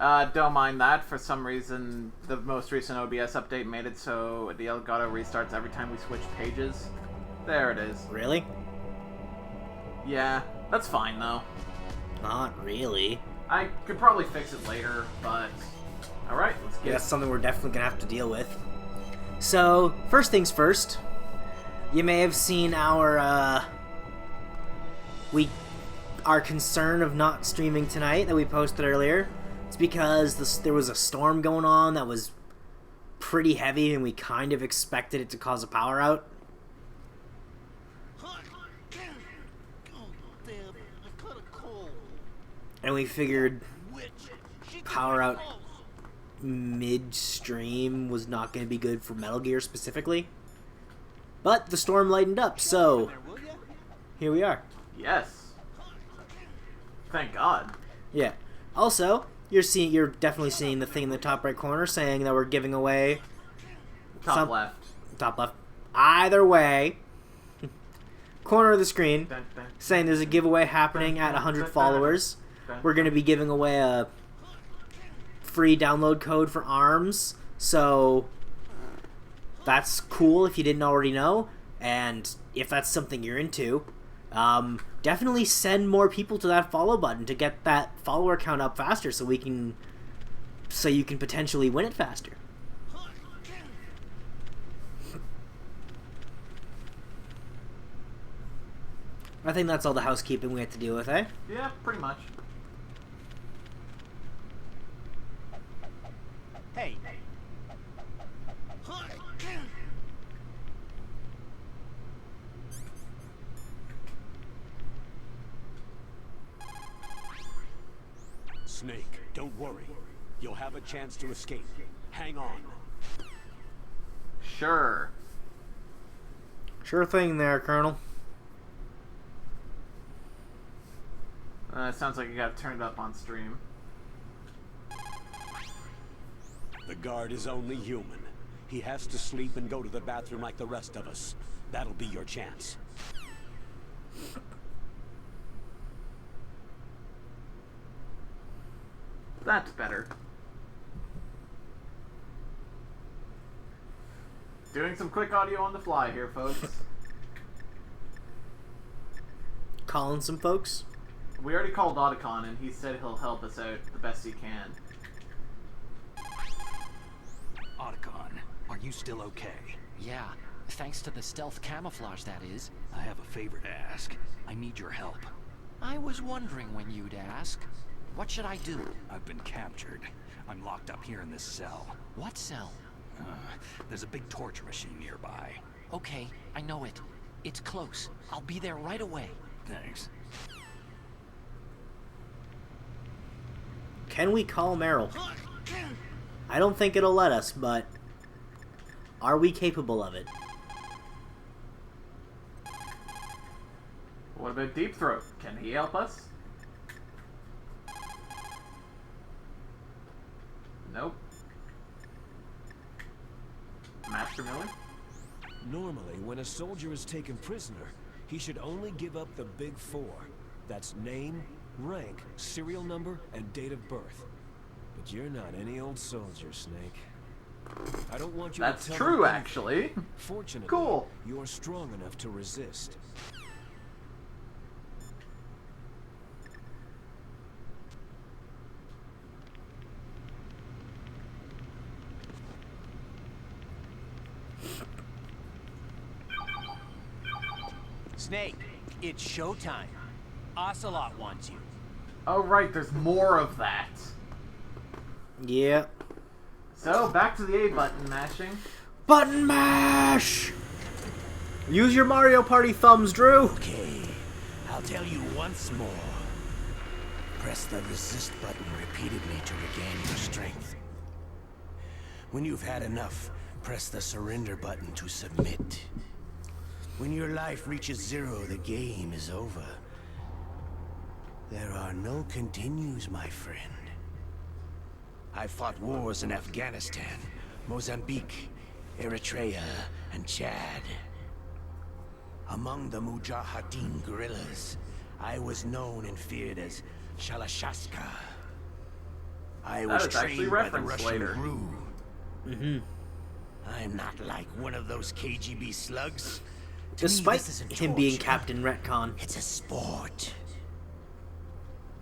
Don't mind that. For some reason, the most recent OBS update made it so the Elgato restarts every time we switch pages. There it is. Really? Yeah, that's fine though. Not really. I could probably fix it later, but... Alright, let's get That's something we're definitely gonna have to deal with. So, first things first. You may have seen our, our concern of not streaming tonight that we posted earlier. It's because there was a storm going on that was pretty heavy and we kind of expected it to cause a power out. And we figured power out midstream was not going to be good for Metal Gear specifically. But the storm lightened up, so here we are. Yes. Thank God. Yeah. Also, you're definitely seeing the thing in the top right corner saying that we're giving away Top left. Top left. Either way, corner of the screen saying there's a giveaway happening at 100 followers. We're going to be giving away a free download code for ARMS, so that's cool if you didn't already know, and if that's something you're into, definitely send more people to that follow button to get that follower count up faster so you can potentially win it faster. I think that's all the housekeeping we have to deal with, eh? Yeah, pretty much. Hey. Snake, don't worry. You'll have a chance to escape. Hang on. Sure. Sure thing there, Colonel. Sounds like you got it turned up on stream. The guard is only human. He has to sleep and go to the bathroom like the rest of us. That'll be your chance. That's better. Doing some quick audio on the fly here, folks. Calling some folks. We already called Otacon, and he said he'll help us out the best he can. Otacon, are you still okay? Yeah, thanks to the stealth camouflage, that is. I have a favor to ask. I need your help. I was wondering when you'd ask. What should I do? I've been captured. I'm locked up here in this cell. What cell? There's a big torture machine nearby. Okay, I know it. It's close. I'll be there right away. Thanks. Can we call Meryl? I don't think it'll let us, but are we capable of it? What about Deep Throat? Can he help us? Nope. Master Miller? Normally, when a soldier is taken prisoner, he should only give up the big four. That's name, rank, serial number, and date of birth. But you're not any old soldier, Snake. I don't want you That's to tell true, me actually. Fortunately, Cool. you're strong enough to resist. Snake, it's showtime. Ocelot wants you. Oh, right, there's more of that. Yeah. So, back to the A button mashing. Button mash! Use your Mario Party thumbs, Drew! Okay, I'll tell you once more. Press the resist button repeatedly to regain your strength. When you've had enough, press the surrender button to submit. When your life reaches zero, the game is over. There are no continues, my friend. I fought wars in Afghanistan, Mozambique, Eritrea, and Chad. Among the Mujahideen guerrillas, I was known and feared as Shalashaska. I I That was is actually trained by the referenced Russian later. GRU. Mm-hmm. I'm not like one of those KGB slugs. To me, Despite this isn't him being torture. Captain Retcon. It's a sport.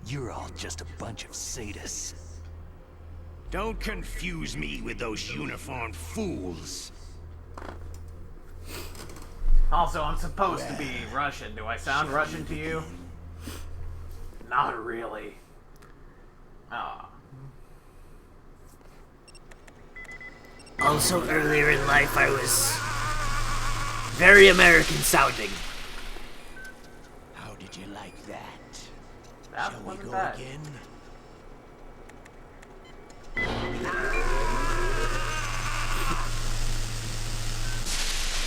You're all just a bunch of sadists. Don't confuse me with those uniformed fools. Also, I'm supposed to be Russian. Do I sound Russian to you? Not really. Ah. Also, earlier in life, I was very American sounding. How did you like that? That Shall we wasn't go bad. again?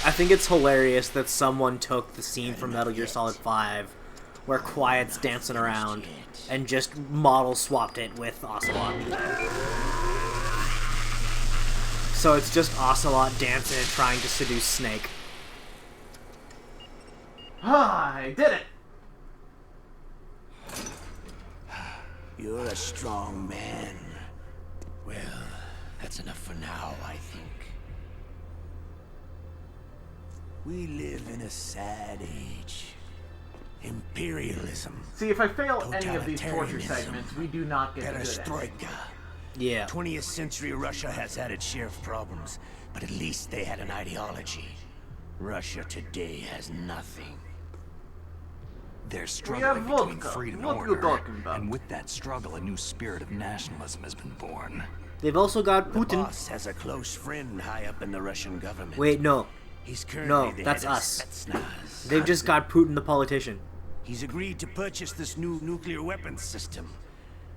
I think it's hilarious that someone took the scene from Metal Gear Solid 5 where Quiet's dancing around and just model swapped it with Ocelot. So it's just Ocelot dancing and trying to seduce Snake. I did it! You're a strong man. Well, that's enough for now, I think. We live in a sad age. Imperialism. See, if I fail any of these torture Totalitarianism. segments, we do not get a good ending. Perestroika. Yeah. 20th century Russia has had its share of problems, but at least they had an ideology. Russia today has nothing. They're struggling between Vulcan. freedom and What are you order, talking about? and with that struggle, a new spirit of nationalism has been born. They've also got The Putin. boss has a close friend high up in the Russian government. Wait, no. He's currently No, the that's head of us. Spetsnaz. They've just got Putin the politician. He's agreed to purchase this new nuclear weapons system.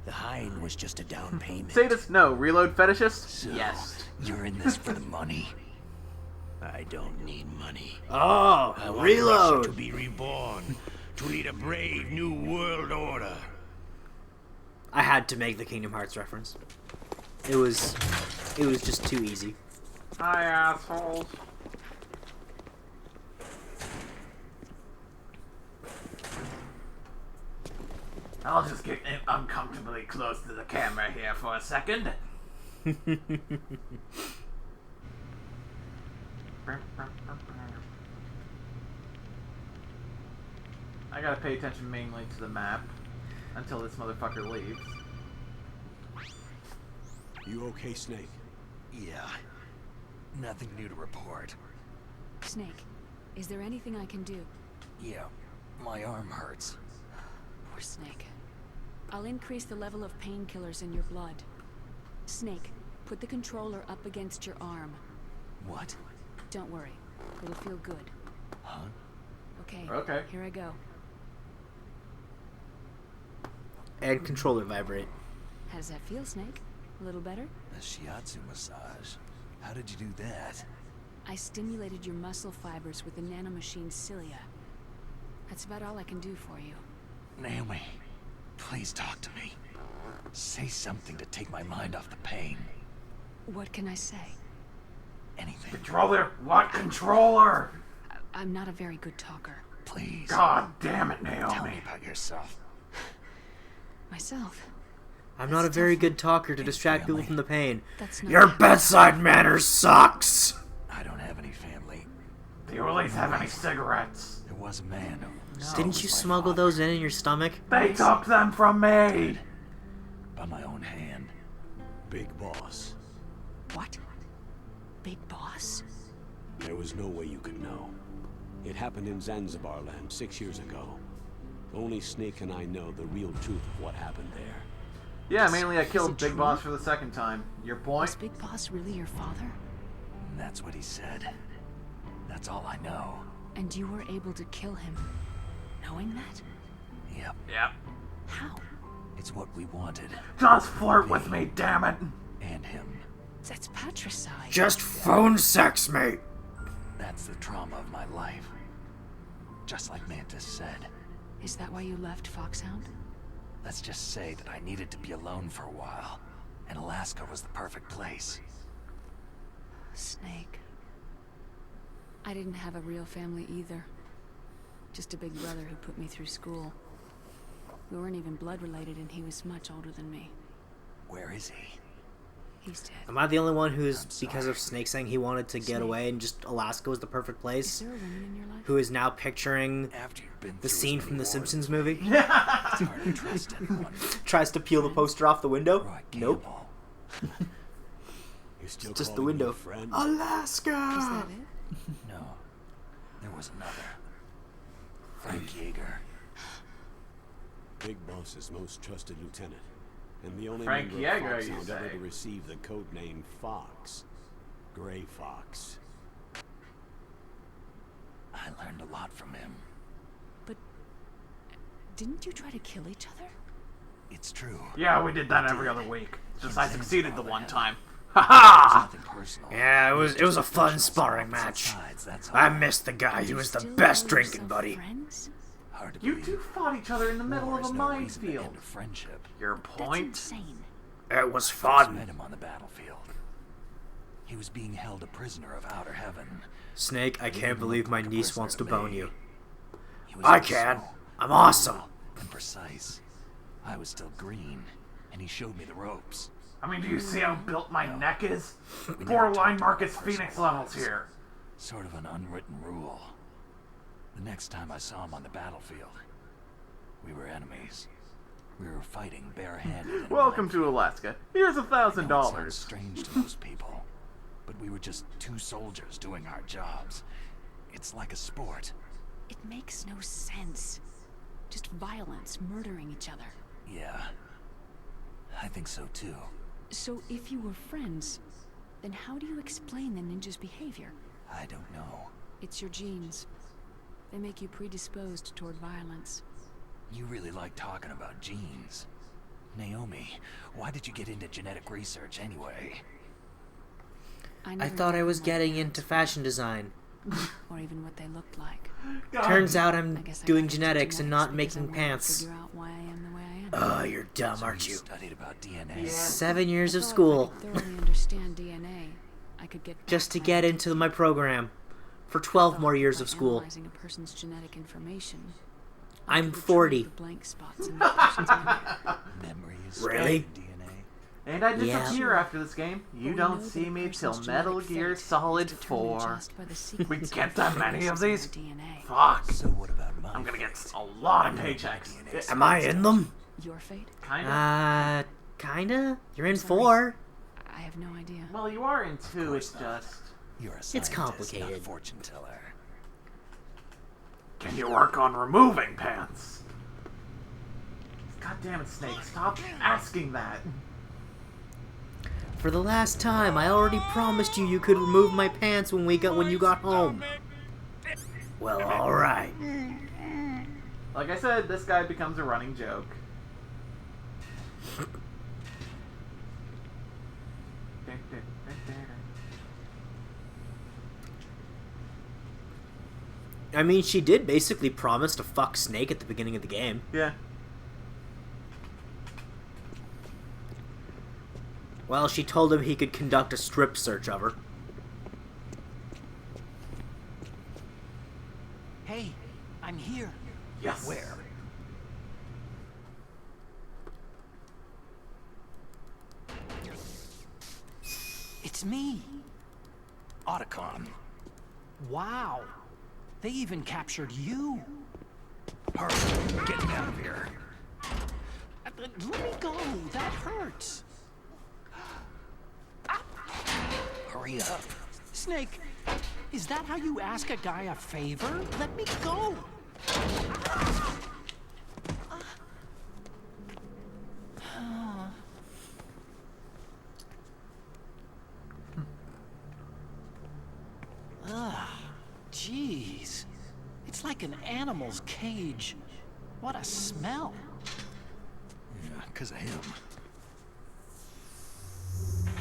The Hein was just a down payment. Sadist? No. Reload fetishist? Yes. You're in this for the money. I don't need money. Oh, I want Russia reload. to be reborn, to lead a brave new world order. I had to make the Kingdom Hearts reference. It was just too easy. Hi, assholes. I'll just get uncomfortably close to the camera here for a second. I gotta pay attention mainly to the map until this motherfucker leaves. You okay, Snake? Yeah. Nothing new to report. Snake, is there anything I can do? Yeah, my arm hurts. Poor Snake. I'll increase the level of painkillers in your blood. Snake, put the controller up against your arm. What? Don't worry. It'll feel good. Huh? Okay. Okay. Here I go. And controller vibrate. How does that feel, Snake? A little better? A shiatsu massage. How did you do that? I stimulated your muscle fibers with the nanomachine cilia. That's about all I can do for you. Naomi, please talk to me. Say something to take my mind off the pain. What can I say? Anything. Controller? What controller? I'm not a very good talker. Please. God damn it, Tell me Naomi. about yourself. Myself. I'm not a very good talker to distract people from the pain. That's not Your bedside manner sucks! I don't have any family. Do you at least have any cigarettes? There was a man who... Didn't you smuggle those in your stomach? They took them from me! By my own hand. Big boss. What? Big boss? There was no way you could know. It happened in Zanzibar land 6 years ago. Only Snake and I know the real truth of what happened there. Yeah, mainly I Is killed it Big true? Boss for the second time. Your Was point? Big Boss really your father? That's what he said. That's all I know. And you were able to kill him, knowing that? Yep. Yep. How? It's what we wanted. Just flirt with me, damn it! And him. That's patricide. Just phone sex me! That's the trauma of my life. Just like Mantis said. Is that why you left Foxhound? Let's just say that I needed to be alone for a while. And Alaska was the perfect place. Snake. I didn't have a real family either. Just a big brother who put me through school. We weren't even blood related and he was much older than me. Where is he? He's dead. Am I the only one who's, I'm sorry. because of Snake saying he wanted to get Snake. away and just Alaska was the perfect Is place, there a woman in your life? who is now picturing After you've been the through scene as from many the wars, Simpsons movie? it's hard to trust anyone. Tries to peel the poster off the window? Roy Nope. Campbell. You're still Just the calling me window. a friend? Alaska! Is that it? No, there was another. Frank Yeager. Big Boss's most trusted lieutenant. And the only Frank member of Yeager, Fox you Hound ever say? to receive the code name Fox. Gray Fox. I learned a lot from him. But didn't you try to kill each other? It's true. Yeah, we did that every other week. Just I succeeded the one time. There's Haha! nothing personal. Yeah, it was a Just fun professional sparring opposite match. sides, that's all. I missed the guy. He was the Still best call drinking yourself buddy. Friends? Hard to You believe. two fought each other in the middle War of a is no reason to minefield. end a friendship. Your That's point? insane. It was First fun. met him on the battlefield. He was being held a prisoner of outer heaven. Snake, I He can't didn't believe look my like a niece prisoner wants to me. bone you. He was I also can. I'm awesome. cool and precise. I was still green, and he showed me the ropes. I mean, do you see how built my neck is? We never Borderline talked Marcus about Phoenix personal levels lives. here. Sort of an unwritten rule. The next time I saw him on the battlefield, we were enemies. We were fighting barehanded. Welcome to Alaska. Here's I know it sounds $1,000. strange to most people, but we were just two soldiers doing our jobs. It's like a sport. It makes no sense. Just violence, murdering each other. Yeah, I think so too. So if you were friends, then how do you explain the ninja's behavior? I don't know. It's your genes. They make you predisposed toward violence. You really like talking about genes. Naomi, why did you get into genetic research anyway? I never thought I knew was my getting parents, into fashion design. or even what they looked like. Turns out I I'm guess I doing got into genetics and not because I making wanted to pants. figure out why I am the way I am. Oh, you're dumb, So aren't you? studied about DNA. Yeah. 7 years of I thought school If I could thoroughly understand DNA, I could get just to past get my into my program for 12 more years of school. Analyzing a person's genetic information, I'm could retrieve 40. the blank spots in that person's memory. Memories. Really? DNA. And I Yeah. disappear after this game. You But we don't know see that a me till person's Metal genetic Gear fate Solid is determined 4. just by the sequence We of get that many of traces these? in their DNA. Fuck. So what about my I'm gonna get fate? a lot of You know my paychecks. DNA Am I in them? Your fate? Kinda. Kinda? You're in Sorry. 4. I have no idea. Well, you are in 2, course it's not. just... You're a It's scientist, complicated. not a fortune teller. Can you work on removing pants? God damn it, Snake. Stop asking that. For the last time, I already promised you could remove my pants when you got home. Well, alright. Like I said, this guy becomes a running joke. I mean, she did basically promise to fuck Snake at the beginning of the game. Yeah. Well, she told him he could conduct a strip search of her. Hey, I'm here. Yes. Where? It's me. Otacon. Wow. They even captured you. Hurry, get me out of here. Let me go. That hurts. Hurry up. Snake, is that how you ask a guy a favor? Let me go. Jeez. It's like an animal's cage. What a smell. Yeah, 'cause of him.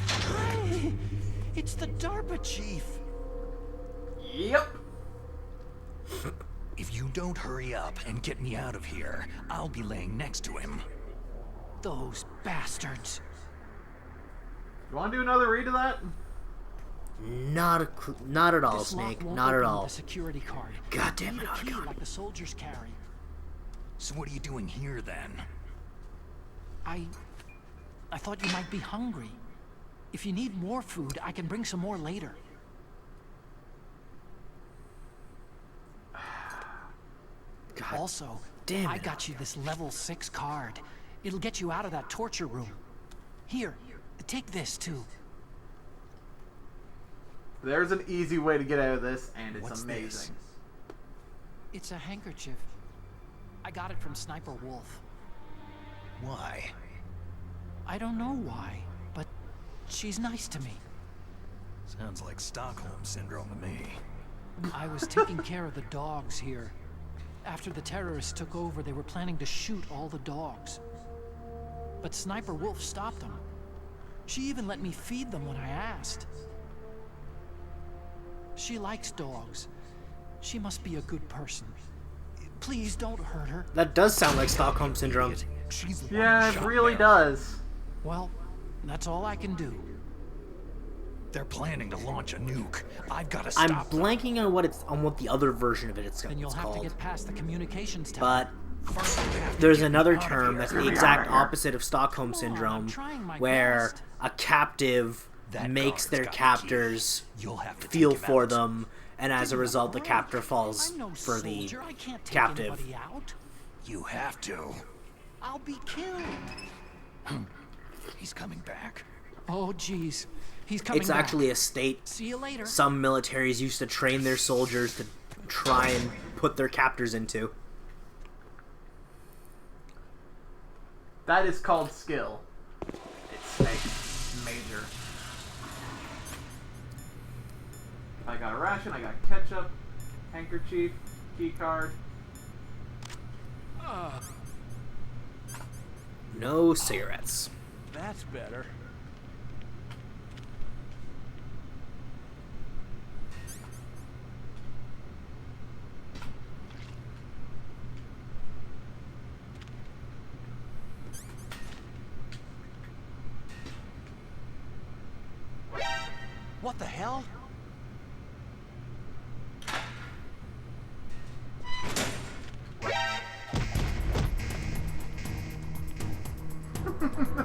Hi! It's the DARPA chief. Yep. If you don't hurry up and get me out of here, I'll be laying next to him. Those bastards. You want to do another read of that? Not at all, This lock Snake. won't Not at open all. The security card. God damn Need it, a key Otacon. like the soldiers carry. So what are you doing here then? I I thought you might be hungry. If you need more food, I can bring some more later. God Also, damn I it. got you this level 6 card. It'll get you out of that torture room. Here, take this too. There's an easy way to get out of this, and it's What's amazing. this? It's a handkerchief. I got it from Sniper Wolf. Why? I don't know why, but she's nice to me. Sounds like Stockholm Syndrome to me. I was taking care of the dogs here. After the terrorists took over, they were planning to shoot all the dogs. But Sniper Wolf stopped them. She even let me feed them when I asked. She likes dogs. She must be a good person. Please don't hurt her. That does sound like Stockholm Syndrome. She's the one Yeah, who it shot really Barry. does. Well, that's all I can do. They're planning to launch a nuke. I've got to I'm stop them. blanking on what the other version of it's Then you'll have to called. get past the communications tower. But First, we have to there's get another out of term here. that's the exact opposite of Stockholm Come on, I'm Syndrome, trying my where best. a captive That makes guard's their got the captors key. You'll have to feel take him for out. them, and as a result, the captor falls I'm no for the soldier. I can't take captive. anybody out. You have to. I'll be killed. He's coming back. Oh, jeez. He's coming It's back. actually a state See you later. some militaries used to train their soldiers to try and put their captors into. That is called skill. It's Snake. Major. I got a ration, I got ketchup, handkerchief, key card. No cigarettes. That's better. What the hell?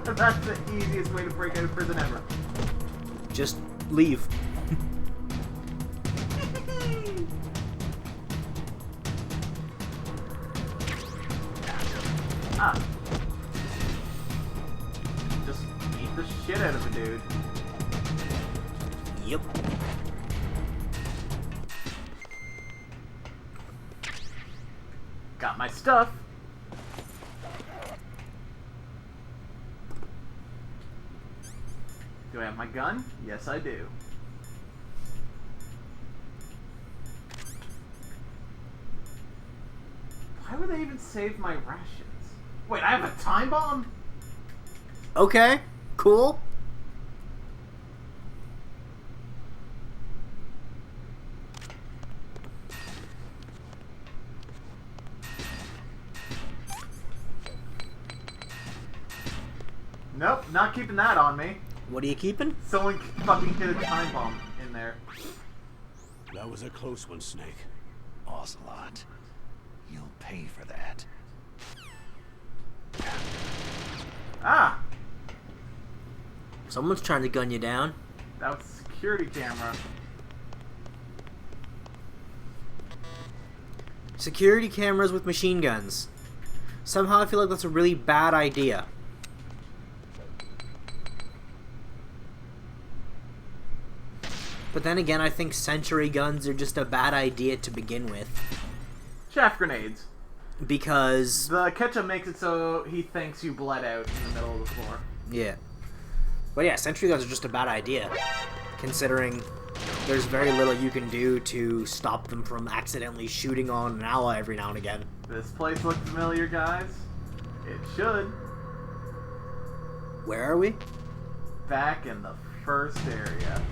That's the easiest way to break out of prison ever. Just leave. Ah. Just beat the shit out of a dude. Yep. Got my stuff. Do I have my gun? Yes, I do. Why would they even save my rations? Wait, I have a time bomb? Okay, cool. Nope, not keeping that on me. What are you keeping? Someone fucking hit a time bomb in there. That was a close one, Snake. Ocelot, you'll pay for that. Ah! Someone's trying to gun you down. That was a security camera. Security cameras with machine guns. Somehow I feel like that's a really bad idea. But then again, I think sentry guns are just a bad idea to begin with. Chaff grenades. Because, The ketchup makes it so he thinks you bled out in the middle of the floor. yeah. But yeah, sentry guns are just a bad idea. Considering there's very little you can do to stop them from accidentally shooting on an ally every now and again. This place looks familiar, guys. It should. Where are we? Back in the first area.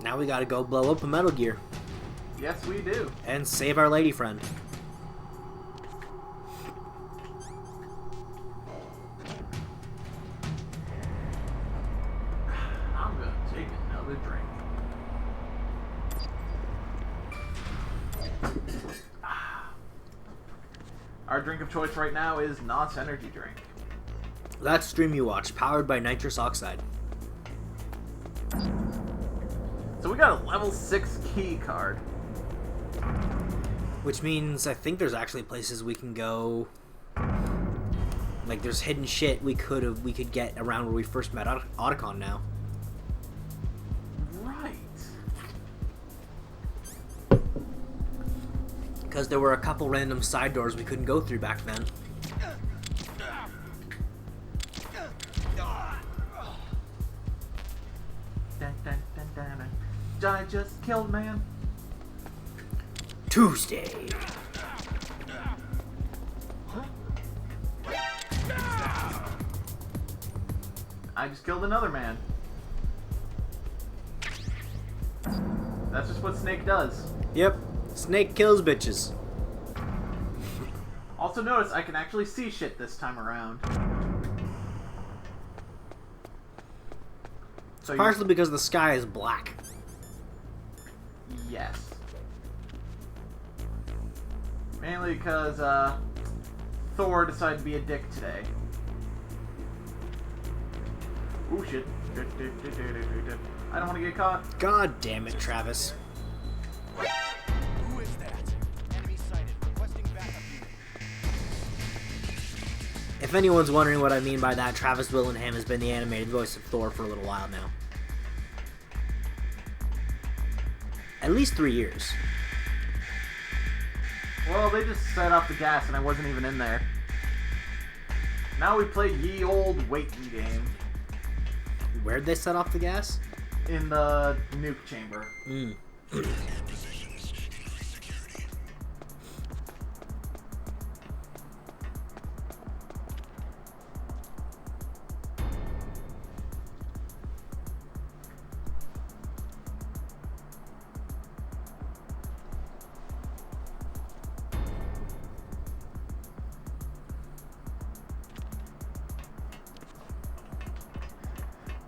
Now we gotta go blow up a Metal Gear. Yes, we do. And save our lady friend. I'm gonna take another drink. Our drink of choice right now is Knott's energy drink. Thatstreamyouwatch, powered by nitrous oxide. So we got a level 6 key card. Which means I think there's actually places we can go. Like there's hidden shit we could get around where we first met Otacon now. Right. Because there were a couple random side doors we couldn't go through back then. Dun, dun, dun, dun, dun. I just killed man. Tuesday. I just killed another man. That's just what Snake does. Yep. Snake kills bitches. Also notice I can actually see shit this time around. So Partially because the sky is black. Yes. Mainly because Thor decided to be a dick today. Ooh shit. I don't want to get caught. God damn it, Travis. Who is that? Enemy sighted. Requesting backup unit. If anyone's wondering what I mean by that, Travis Willingham has been the animated voice of Thor for a little while now. At least 3 years. Well, they just set off the gas and I wasn't even in there. Now we play ye old waiting game. Where'd they set off the gas? In the nuke chamber.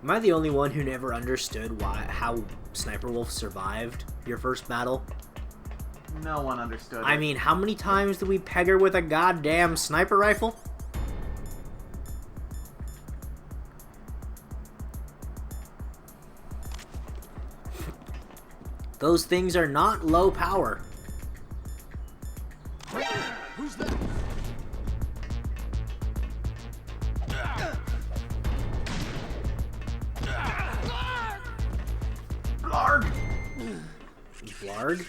Am I the only one who never understood how Sniper Wolf survived your first battle? No one understood I it. mean, how many times did we peg her with a goddamn sniper rifle? Those things are not low power. Who's that? Blarg! Blarg?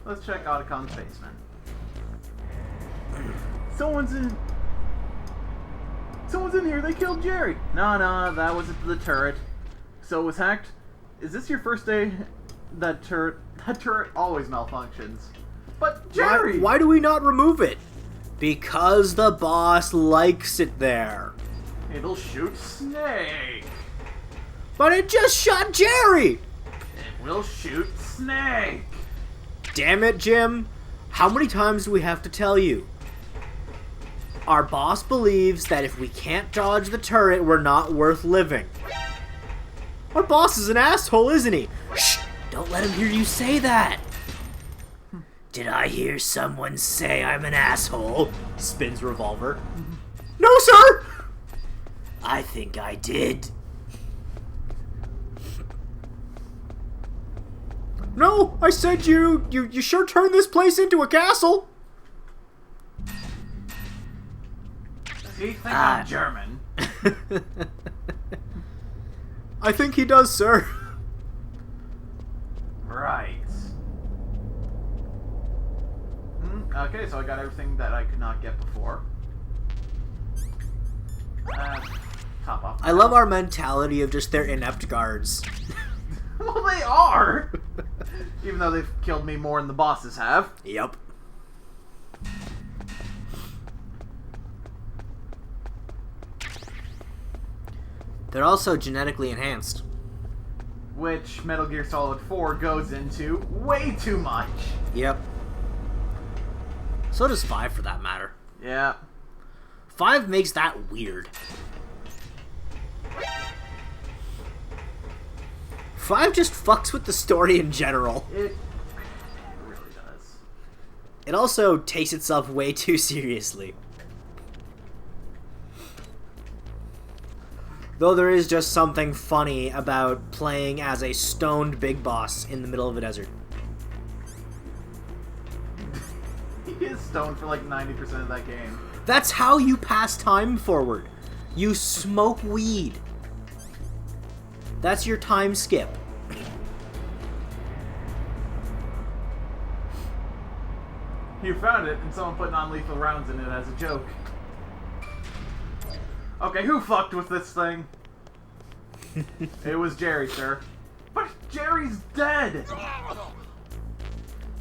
Let's check Otacon's basement. Someone's in here. They killed Jerry. No, that wasn't the turret. So it was hacked. Is this your first day? That turret always malfunctions. But Jerry! Why do we not remove it? Because the boss likes it there. It'll shoot Snake. But it just shot Jerry! It will shoot Snake. Damn it, Jim. How many times do we have to tell you? Our boss believes that if we can't dodge the turret, we're not worth living. Our boss is an asshole, isn't he? Shh! Don't let him hear you say that! Did I hear someone say I'm an asshole? Spins revolver. No, sir! I think I did. No, I said you sure turned this place into a castle. Does he think I'm German? I think he does, sir. Right. Okay, so I got everything that I could not get before. Top off. I love our mentality of just their inept guards. Well, they are! Even though they've killed me more than the bosses have. Yep. They're also genetically enhanced. Which Metal Gear Solid 4 goes into way too much. Yep. So does 5 for that matter. Yeah. 5 makes that weird. 5 just fucks with the story in general. It really does. It also takes itself way too seriously. Though there is just something funny about playing as a stoned big boss in the middle of a desert. He is stoned for like 90% of that game. That's how you pass time forward. You smoke weed. That's your time skip. You found it, and someone put non-lethal rounds in it as a joke. Okay, who fucked with this thing? It was Jerry, sir. But Jerry's dead!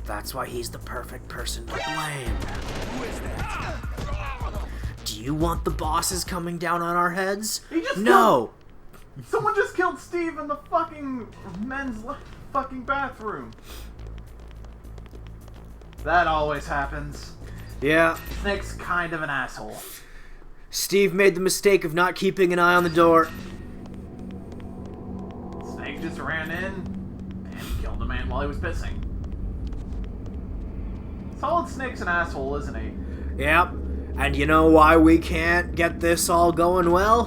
That's why he's the perfect person to blame. Who is that? Do you want the bosses coming down on our heads? He just No! Someone just killed Steve in the fucking men's fucking bathroom. That always happens. Yeah. Snake's kind of an asshole. Steve made the mistake of not keeping an eye on the door. Snake just ran in and killed a man while he was pissing. Solid Snake's an asshole, isn't he? Yep. And you know why we can't get this all going well?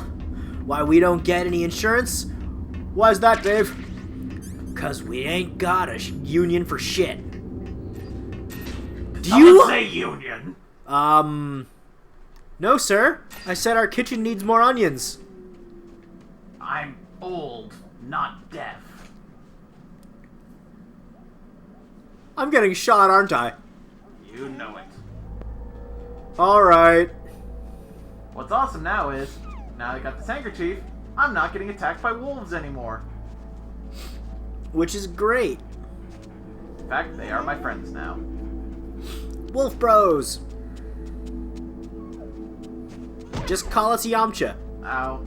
Why we don't get any insurance? Why's that, Dave? 'Cause we ain't got a union for shit. Do you say union? No, sir. I said our kitchen needs more onions. I'm old, not deaf. I'm getting shot, aren't I? You know it. Alright. What's awesome now is, now I got this handkerchief, I'm not getting attacked by wolves anymore. Which is great. In fact, they are my friends now. Wolf Bros. Just call us Yamcha. Ow.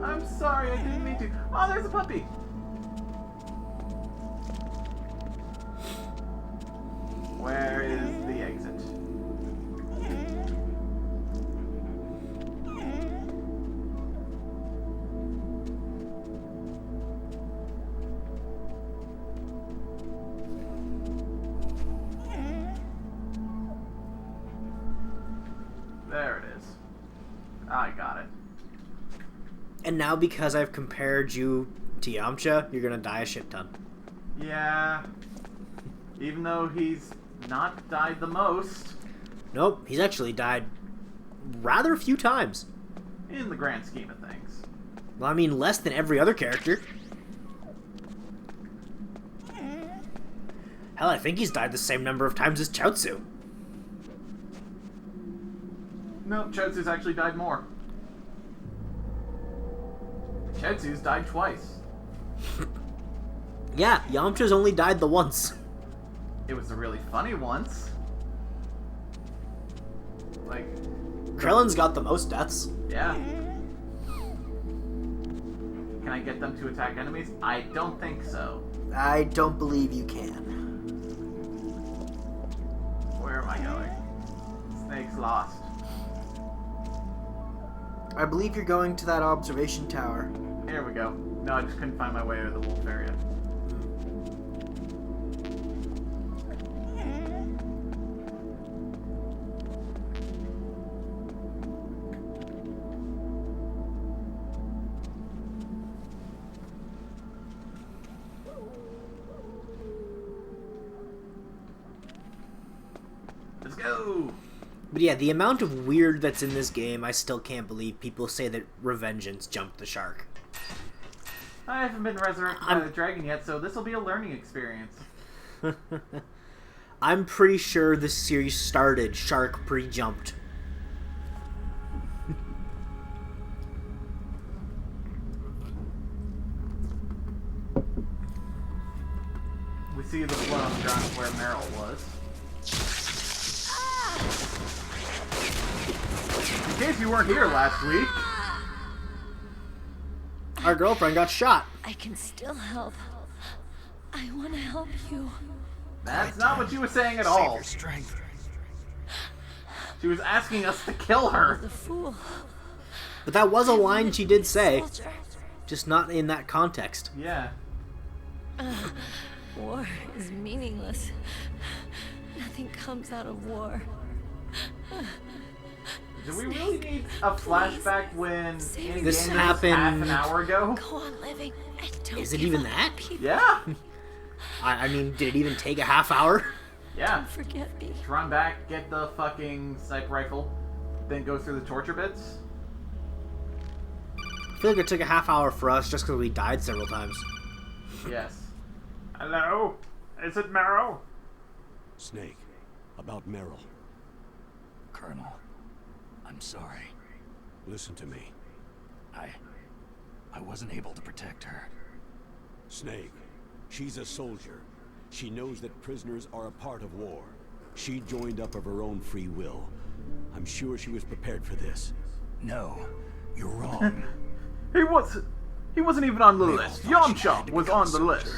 I'm sorry, I didn't mean to. Oh, there's a puppy. Where is the exit? There it is. I got it. And now because I've compared you to Yamcha, you're gonna die a shit ton. Yeah. Even though he's not died the most. Nope, he's actually died rather few times. In the grand scheme of things. Well, I mean, less than every other character. Hell, I think he's died the same number of times as Chaozu. No, Chaozu's actually died more. Chaozu's died twice. Yeah, Yamcha's only died the once. It was a really funny once. Like... Krillin's got the most deaths. Yeah. Can I get them to attack enemies? I don't think so. I don't believe you can. Where am I going? Snake's lost. I believe you're going to that observation tower. Here we go. No, I just couldn't find my way to the wolf area. Let's go! But yeah, the amount of weird that's in this game, I still can't believe people say that Revengeance jumped the shark. I haven't been resurrected by the dragon yet, so this will be a learning experience. I'm pretty sure this series started shark pre-jumped. We see the blood on the ground where Meryl was. case you weren't here last week. Our girlfriend got shot. I can still help. I want to help you. That's not what she was saying at Save all. your strength. She was asking us to kill her. The fool. But that was a line she did say. Soldier. Just not in that context. Yeah. War is meaningless. Nothing comes out of war. Do we really need a flashback when in This game happened half an hour ago? Go on living. And don't Is it give even up, that? people. Yeah. I mean, did it even take a half hour? Yeah. Don't forget me. Just run back, get the fucking sniper rifle, then go through the torture bits. I feel like it took a half hour for us just because we died several times. Yes. Hello? Is it Meryl? Snake, about Meryl. Colonel, I'm sorry. Listen to me. I wasn't able to protect her. Snake, she's a soldier. She knows that prisoners are a part of war. She joined up of her own free will. I'm sure she was prepared for this. No, you're wrong. He wasn't even on the list. Yamcha was on the list.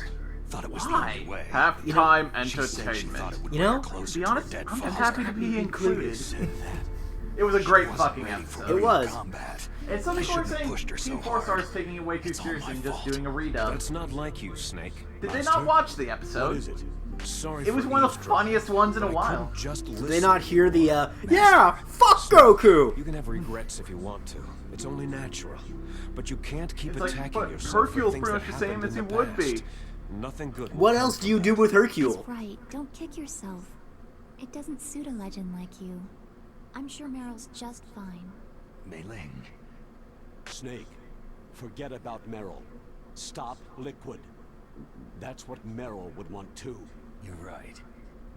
Thought it was the Why? only way. Halftime She said she thought entertainment. it would You bring her know, closer To be to her honest, dead I'm just father. happy to be included. Said that. It was a She great wasn't fucking ready for episode. It was. combat. And some I people are shouldn't have saying pushed her so Team 4 hard. Stars taking it way too It's all seriously my and just fault. doing a But redub. it's not like you, Snake. Did they Master. not watch the What episode? is it? Sorry It was for one of the eavesdropping, funniest ones in a but I while. couldn't just Did listen. they not hear the, yeah, fuck Goku! You can have regrets if you want to. It's only natural. But you can't keep It's like, attacking but yourself for Hercule's things pretty that much the same happened as in he the would be. past. Nothing good. will What come else from do you that. do with Hercule? Right, don't kick yourself. It doesn't suit a legend like you. I'm sure Meryl's just fine. Mei Ling. Snake, forget about Meryl. Stop Liquid. That's what Meryl would want too. You're right.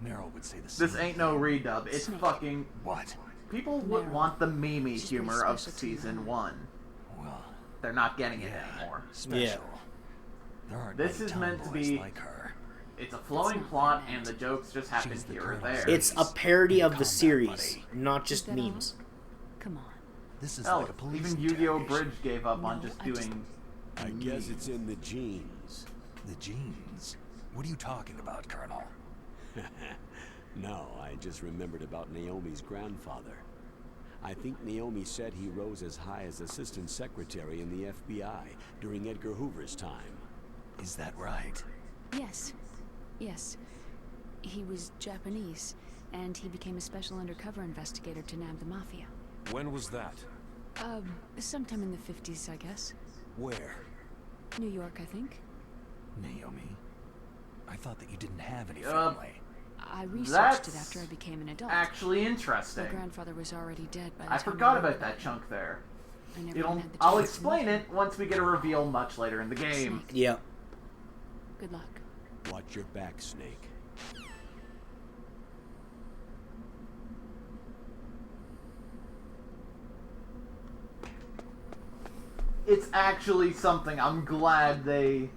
Meryl would say the same. This ain't no redub. It's fucking... What? People would Meryl. want the Mimi She's humor very of special to season her. 1. Well, They're not getting it yeah, anymore. special. There aren't This many is meant to tomboys be- like her. It's a flowing plot, and the jokes just happen She's the here or girl. there. It's a parody of the Combat series, buddy. not just Is that all? memes. Come on. This is Hell, like a police even Yu-Gi-Oh! interrogation. Bridge gave up on No, just I just- doing... I guess it's in the genes. The genes. What are you talking about, Colonel? No, I just remembered about Naomi's grandfather. I think Naomi said he rose as high as assistant secretary in the FBI during Edgar Hoover's time. Is that right? Yes. Yes. He was Japanese, and he became a special undercover investigator to nab the Mafia. When was that? Sometime in the 50s, I guess. Where? New York, I think. Naomi, I thought that you didn't have any Uh, family. I researched That's it after I became an adult. Actually My interesting. grandfather was already dead by the I time forgot I about learned that chunk there. I never even had the I'll chance to explain meet it once we get a reveal much later in the game. Snake. Yep. Good luck. Watch your back, Snake. It's actually something I'm glad they...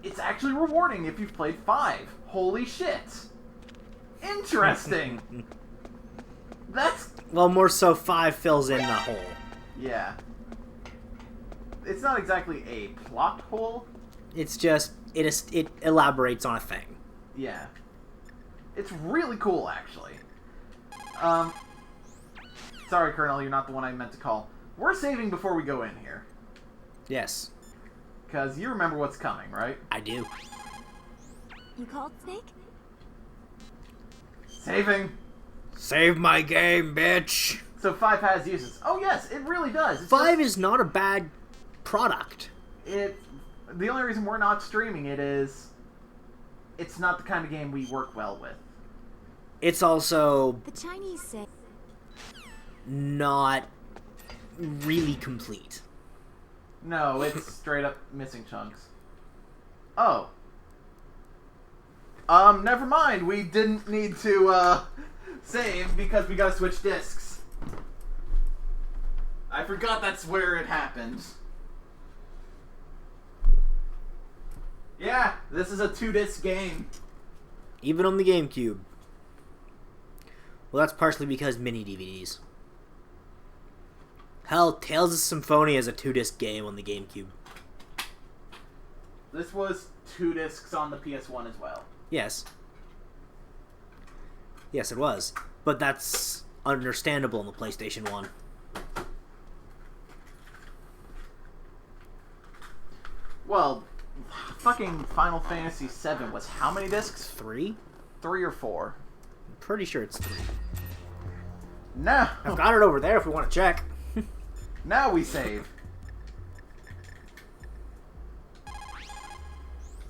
It's actually rewarding if you've played 5. Holy shit. Interesting. That's... Well, more so 5 fills in the hole. Yeah. It's not exactly a plot hole. It's just, it elaborates on a thing. Yeah. It's really cool, actually. Sorry, Colonel, you're not the one I meant to call. We're saving before we go in here. Yes, Because you remember what's coming, right? I do. You called Snake? Saving! Save my game, bitch! So 5 has uses. Oh yes, it really does. It's 5 is not a bad product. The only reason we're not streaming it is... It's not the kind of game we work well with. It's also The Chinese say not really complete. No, it's straight up missing chunks. Oh. Never mind. We didn't need to, save because we gotta switch discs. I forgot that's where it happened. Yeah, this is a 2-disc game. Even on the GameCube. Well, that's partially because mini DVDs. Hell, Tales of Symphonia is a 2-disc game on the GameCube. This was 2 discs on the PS1 as well. Yes. Yes, it was. But that's understandable on the PlayStation 1. Well, fucking Final Fantasy VII was how many discs? 3? 3 or 4? I'm pretty sure it's 3. No! I've got it over there if we want to check. Now we save.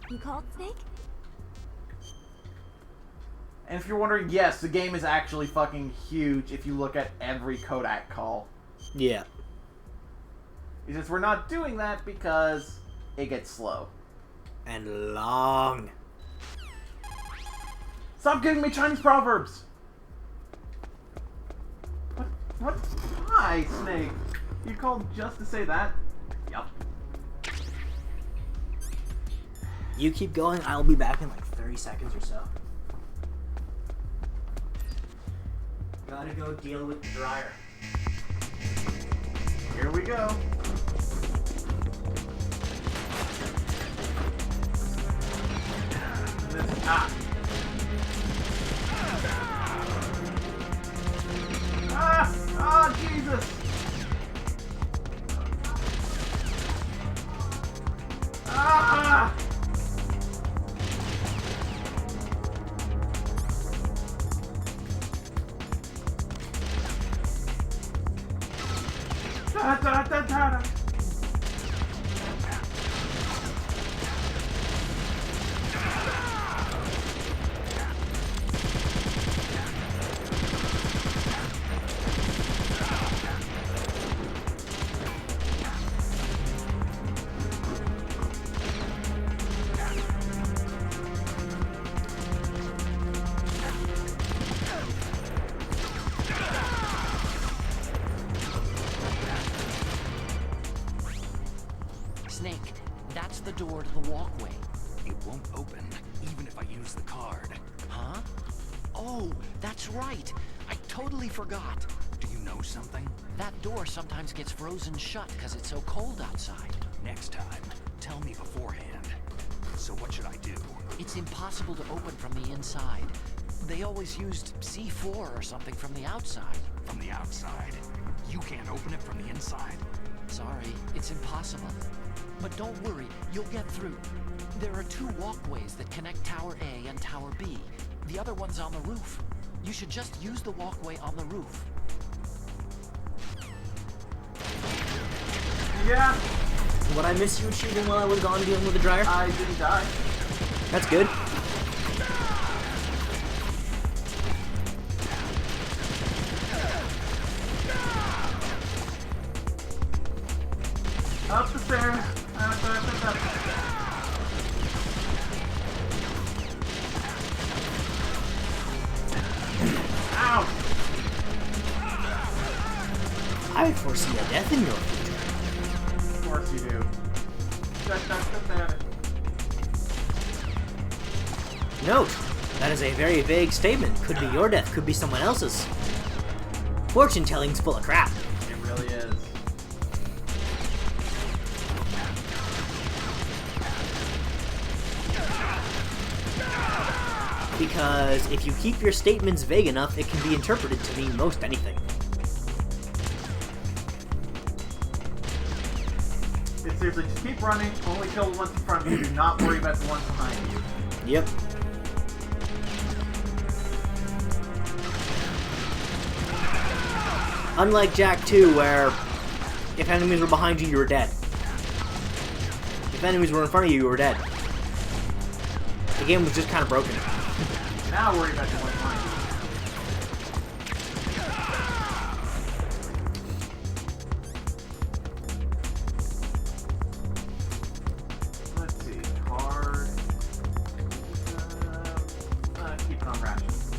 You called, Snake? And if you're wondering, yes, the game is actually fucking huge if you look at every Kodak call. Yeah. It's just we're not doing that because it gets slow. And long. Stop giving me Chinese proverbs! What? Hi, Snake. You called just to say that? Yup. You keep going, I'll be back in like 30 seconds or so. Gotta go deal with the dryer. Here we go. Ah, Jesus! Ah! Da, da, da, da, da. Snake, that's the door to the walkway. It won't open, even if I use the card. Huh? Oh, that's right. I totally forgot. Do you know something? That door sometimes gets frozen shut because it's so cold outside. Next time, tell me beforehand. So what should I do? It's impossible to open from the inside. They always used C4 or something from the outside. From the outside? You can't open it from the inside? Sorry, it's impossible. But don't worry, you'll get through. There are 2 walkways that connect Tower A and Tower B. The other one's on the roof. You should just use the walkway on the roof. Yeah. Would I miss you achieving while I was gone dealing with the dryer? I didn't die. That's good. Up the stairs. Up. Ow! I foresee a death in your future. Of course you do. Note, that is a very vague statement. Could be your death, could be someone else's. Fortune telling's full of crap. It really is. Because if you keep your statements vague enough, it can be interpreted to mean most anything. It's seriously, just keep running, only kill the ones in front of you, do not worry about the ones behind you. Yep. Unlike Jak 2, where if enemies were behind you, you were dead. If enemies were in front of you, you were dead. The game was just kind of broken. Now worry about the ones behind you. Let's see, card. Keep it on rations.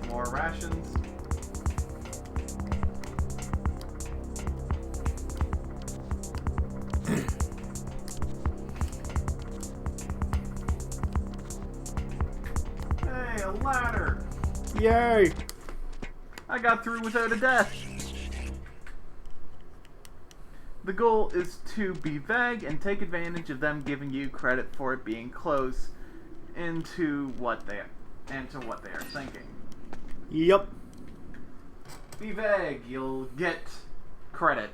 More rations. Hey, a ladder! Yay! I got through without a death. The goal is to be vague and take advantage of them giving you credit for it being close into what they are thinking. Yup. Be vague, you'll get credit.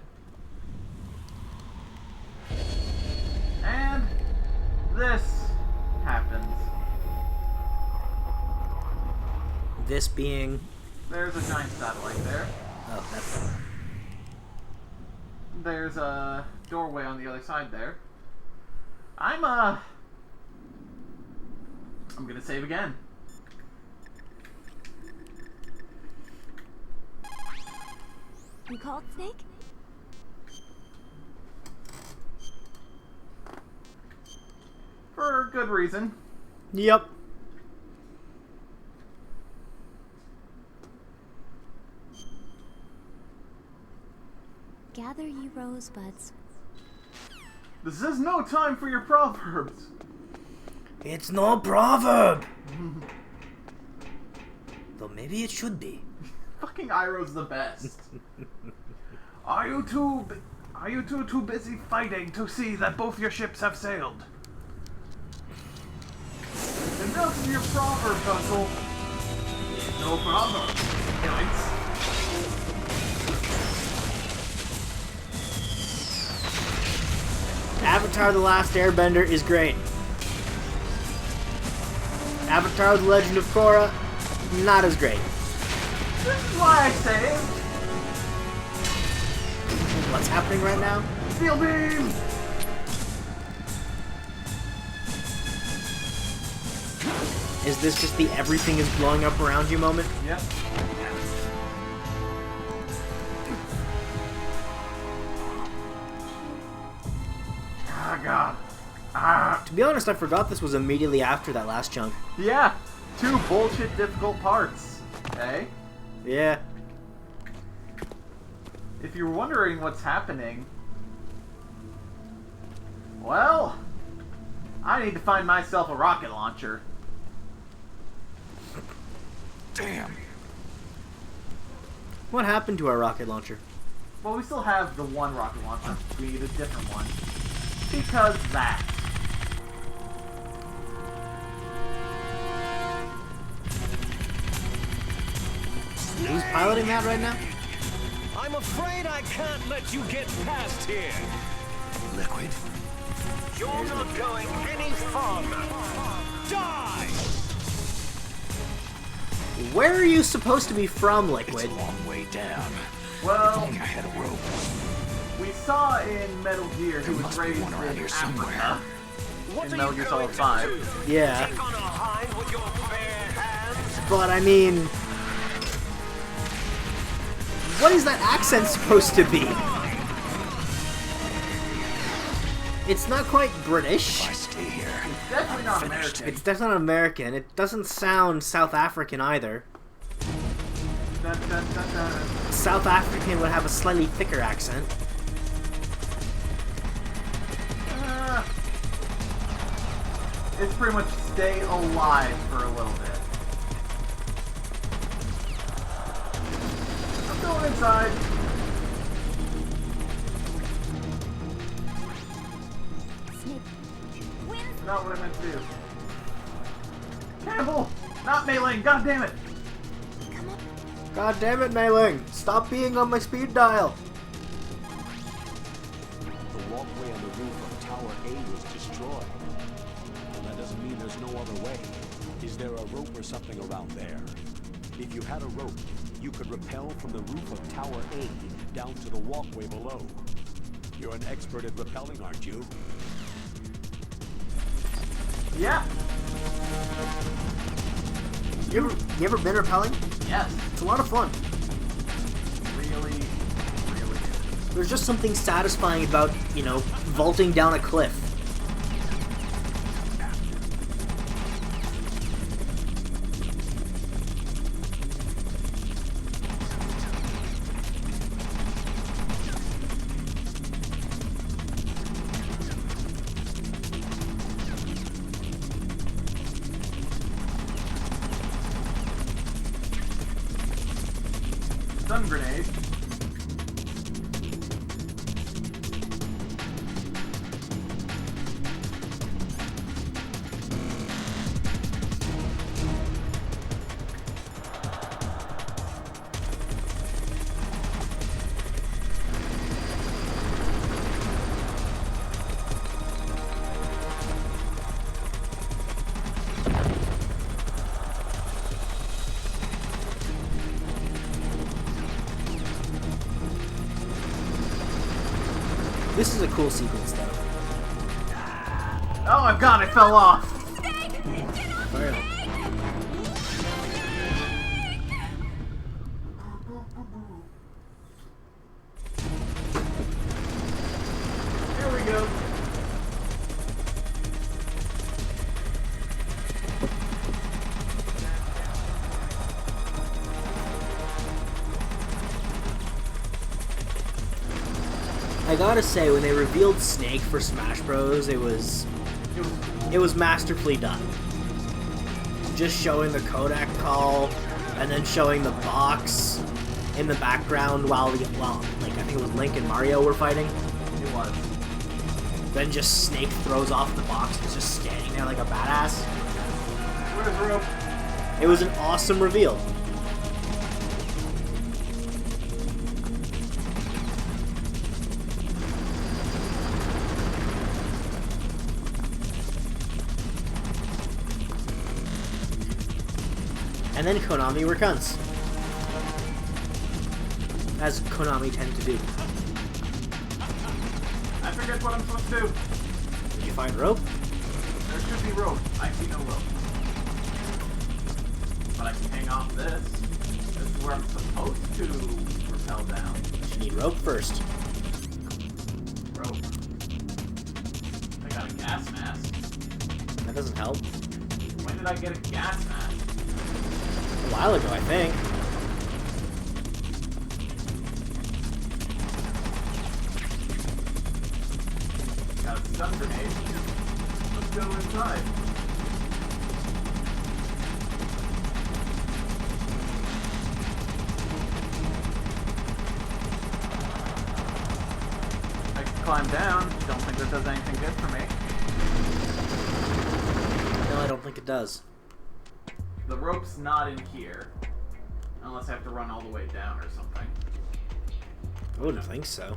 And this happens. This being... There's a giant satellite there. Oh, that's better. There's a doorway on the other side there. I'm gonna save again. You called, Snake? For good reason. Yup. Gather ye rosebuds. This is no time for your proverbs. It's no proverb! Though maybe it should be. Fucking Iroh's the best. Are you two too busy fighting to see that both your ships have sailed? Enough of your proverbs, Uncle. No proverb. Yoinks. Avatar: The Last Airbender is great. Avatar: The Legend of Korra, not as great. This is why I saved. What's happening right now? Steel beam! Is this just the everything is blowing up around you moment? Yep. Ah, God. Ah. To be honest, I forgot this was immediately after that last chunk. Yeah. 2 bullshit difficult parts. Eh? Yeah. If you're wondering what's happening, well, I need to find myself a rocket launcher. Damn. What happened to our rocket launcher? Well, we still have the one rocket launcher. We need a different one. Because that. Who's piloting that right now? I'm afraid I can't let you get past here. Liquid. You're not going any farther. Die! Where are you supposed to be from, Liquid? It's a long way down. Well, I had a rope. we saw in Metal Gear who was must be raised one around in here Africa. somewhere. What In are Metal you Gear going Solid to 5. do? Yeah. Take on a hind with your bare hands? But I mean, what is that accent supposed to be? It's not quite British. If I stay here, It's definitely not finished. American. It's definitely not American. It doesn't sound South African either. Dun, dun, dun, dun. South African would have a slightly thicker accent. It's pretty much stay alive for a little bit. I'm going inside. Snake. Win. Not what I meant to do. Campbell! Not Mei-Ling, god damn it! Come on. God damn it, Mei-Ling! Stop being on my speed dial! The walkway on the roof of Tower A was destroyed. Well, that doesn't mean there's no other way. Is there a rope or something around there? If you had a rope, you could rappel from the roof of Tower A down to the walkway below. You're an expert at rappelling, aren't you? Yeah. You ever been rappelling? Yes. It's a lot of fun. Really, really good. There's just something satisfying about, you know, vaulting down a cliff. stun grenade. This is a cool sequence, though. Oh my god, I fell off! Here we go. I gotta say, when they revealed Snake for Smash Bros, it was masterfully done. Just showing the Kodak call, and then showing the box in the background while like I think it was Link and Mario were fighting. It was. Then just Snake throws off the box and is just standing there like a badass. Where's rope? It was an awesome reveal. And then Konami were cunts. As Konami tend to do. I forget what I'm supposed to do. Did you find rope? There should be rope. I see no rope. But I can hang off this. This is where I'm supposed to rappel down. You need rope first. Rope. I got a gas mask. That doesn't help. When did I get a gas mask? A while ago, I think. Got a stun grenade. Let's go inside. I can climb down. Don't think that does anything good for me. No, I don't think it does. The rope's not in here. Unless I have to run all the way down or something. I wouldn't think so.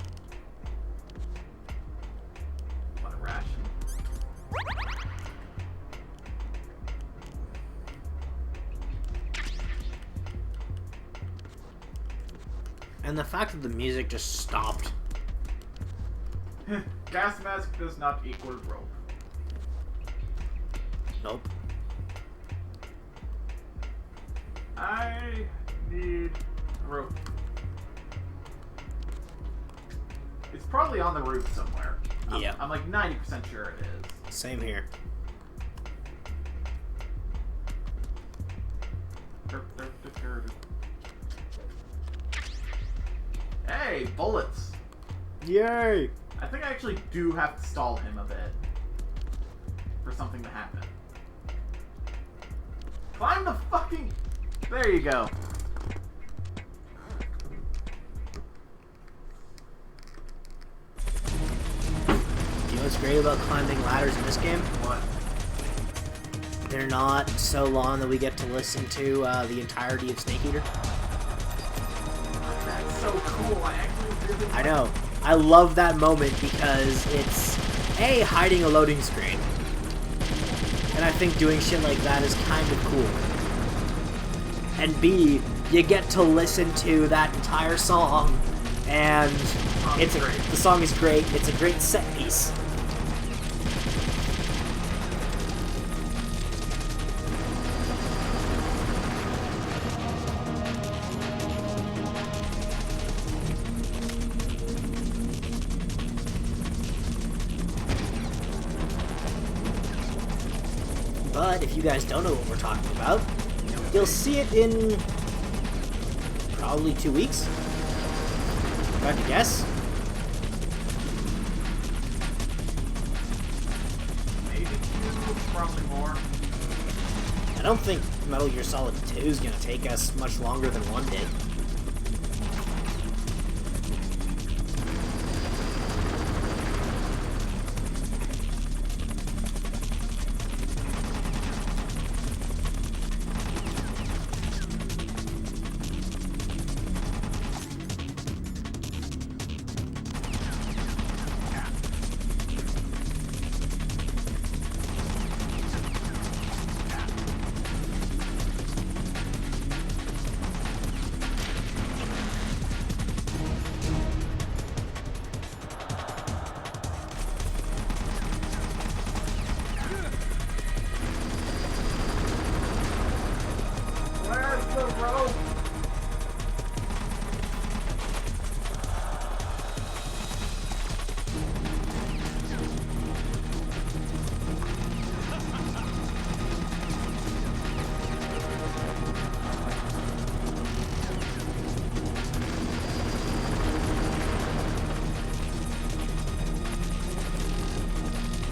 What a ration. And the fact that the music just stopped. Gas mask does not equal rope. Nope. I need rope. It's probably on the roof somewhere. Yeah. I'm like 90% sure it is. Same here. Hey, bullets! Yay! I think I actually do have to stall him a bit for something to happen. Climb the fucking... There you go. You know what's great about climbing ladders in this game? What? They're not so long that we get to listen to the entirety of Snake Eater. That's so cool. I actually really... I know. I love that moment because it's A, hiding a loading screen. And I think doing shit like that is kind of cool. And B, you get to listen to that entire song, and the song is great. It's a great set piece. But if you guys don't know what we're talking about, you'll see it in probably 2 weeks. If I had to guess. Maybe 2, probably more. I don't think Metal Gear Solid 2 is going to take us much longer than 1 did.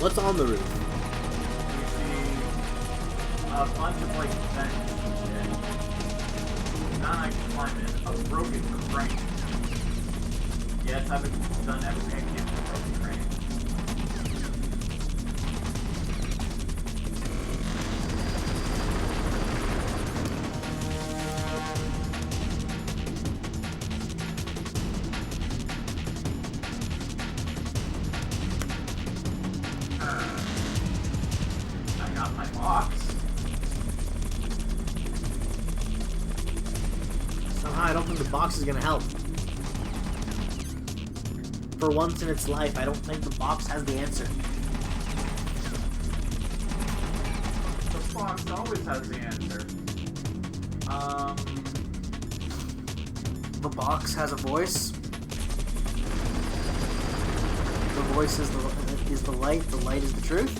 What's on the roof? We see a bunch of like vents and shit. Not I can climb it. A broken crane. Yes, I've done everything I can with a broken crane. I got my box. Somehow I don't think the box is gonna help. For once in its life, I don't think the box has the answer. The box always has the answer. The box has a voice. The voice is the light. The light is the truth.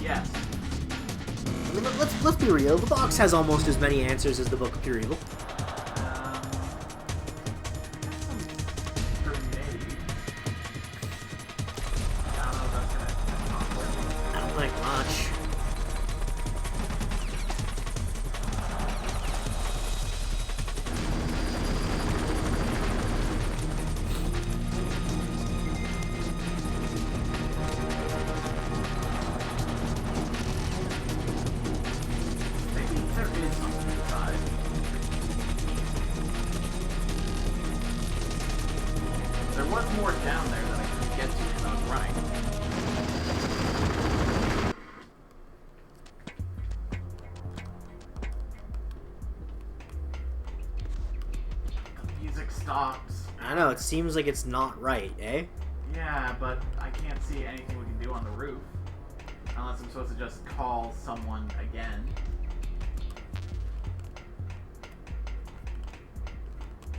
Yes. I mean, let's be real. The box has almost as many answers as the Book of Pure Evil. I don't like much. Maybe there is something inside. There was more down there that I couldn't get to because I was running. The music stops. I know, it seems like it's not right, eh? Yeah, but I can't see anything we can do on the roof. Unless I'm supposed to just call someone again.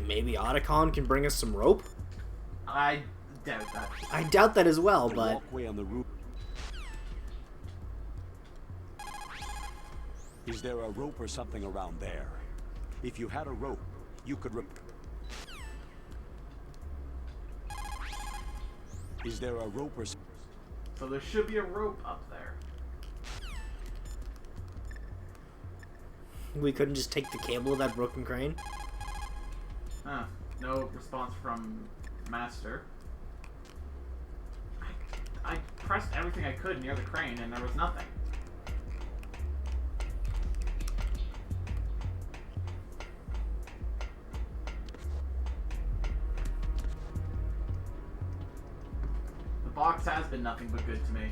Maybe Otacon can bring us some rope? I doubt that. I doubt that as well, The but... walkway on the roof. Is there a rope or something around there? If you had a rope, you could Is there a rope or something? So there should be a rope up there. We couldn't just take the cable of that broken crane? Huh. No response from Master. I pressed everything I could near the crane and there was nothing. The box has been nothing but good to me.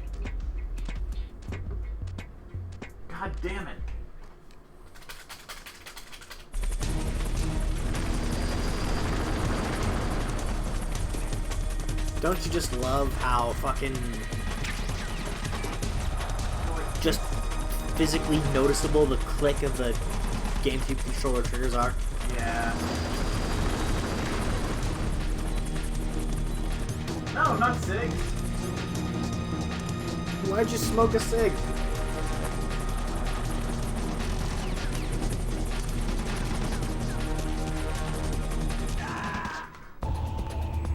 God damn it. Don't you just love how fucking... just physically noticeable the click of the GameCube controller triggers are? Yeah. No, not cigs. Why'd you smoke a cig?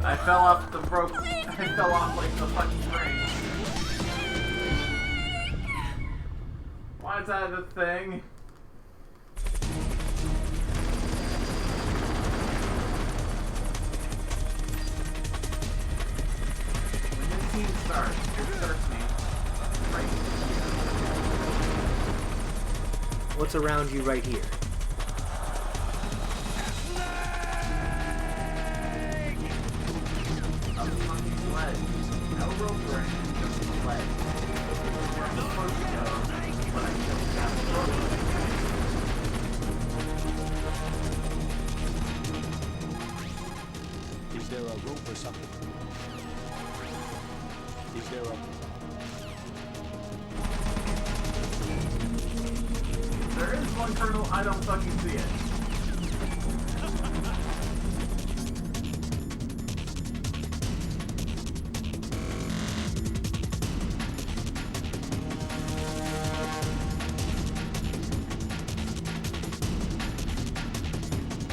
I fell off the rope. I fell off like the fucking crane. Why is that a thing? When this scene starts, it starts me right here. What's around you right here? A fucking ledge. No rope or anything, just a ledge. Where I'm supposed to go, but I don't have a rope. Is there a rope or something? Is there a... There is one Colonel, I don't fucking see it.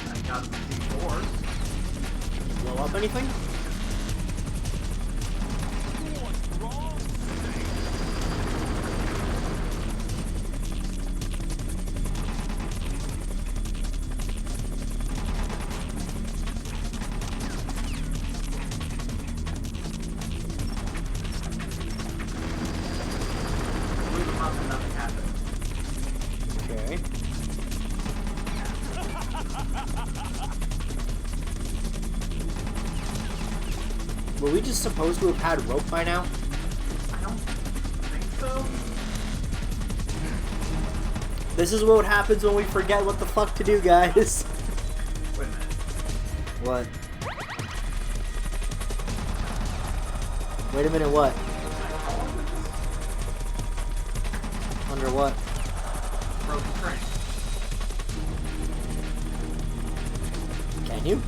I got some C4s. Blow up anything? Were we just supposed to have had rope by now? I don't think so. This is what happens when we forget what the fuck to do, guys. Wait a minute. What? Wait a minute, what? Under what? Broken crane. Can you?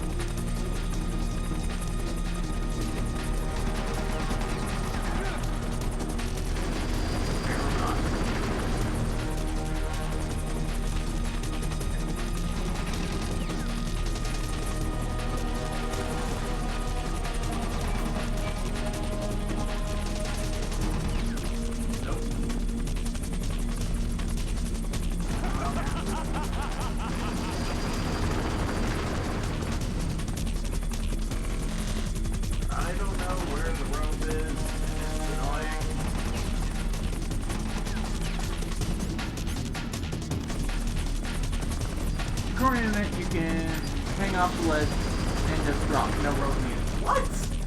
According to it, you can hang off the ledge and just drop. No rope needed. What?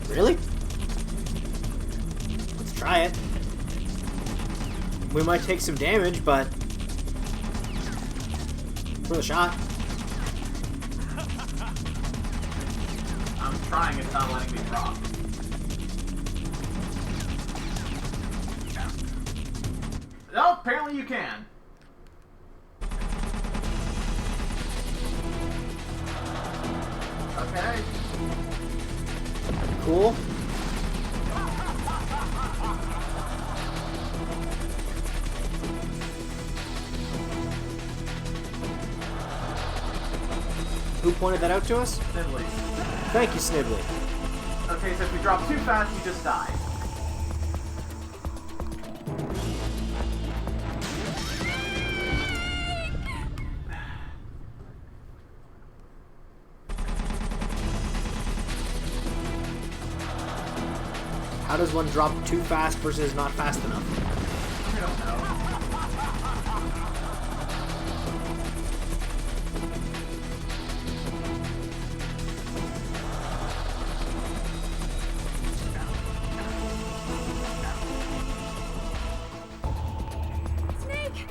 Really? Let's try it. We might take some damage, but for the shot. I'm trying, it's not letting me drop. No, apparently you can. Okay. Cool. Who pointed that out to us? Snibbly. Thank you, Snibbly. Okay, so if you drop too fast, you just die. How does one drop too fast versus not fast enough? I don't know. Snake!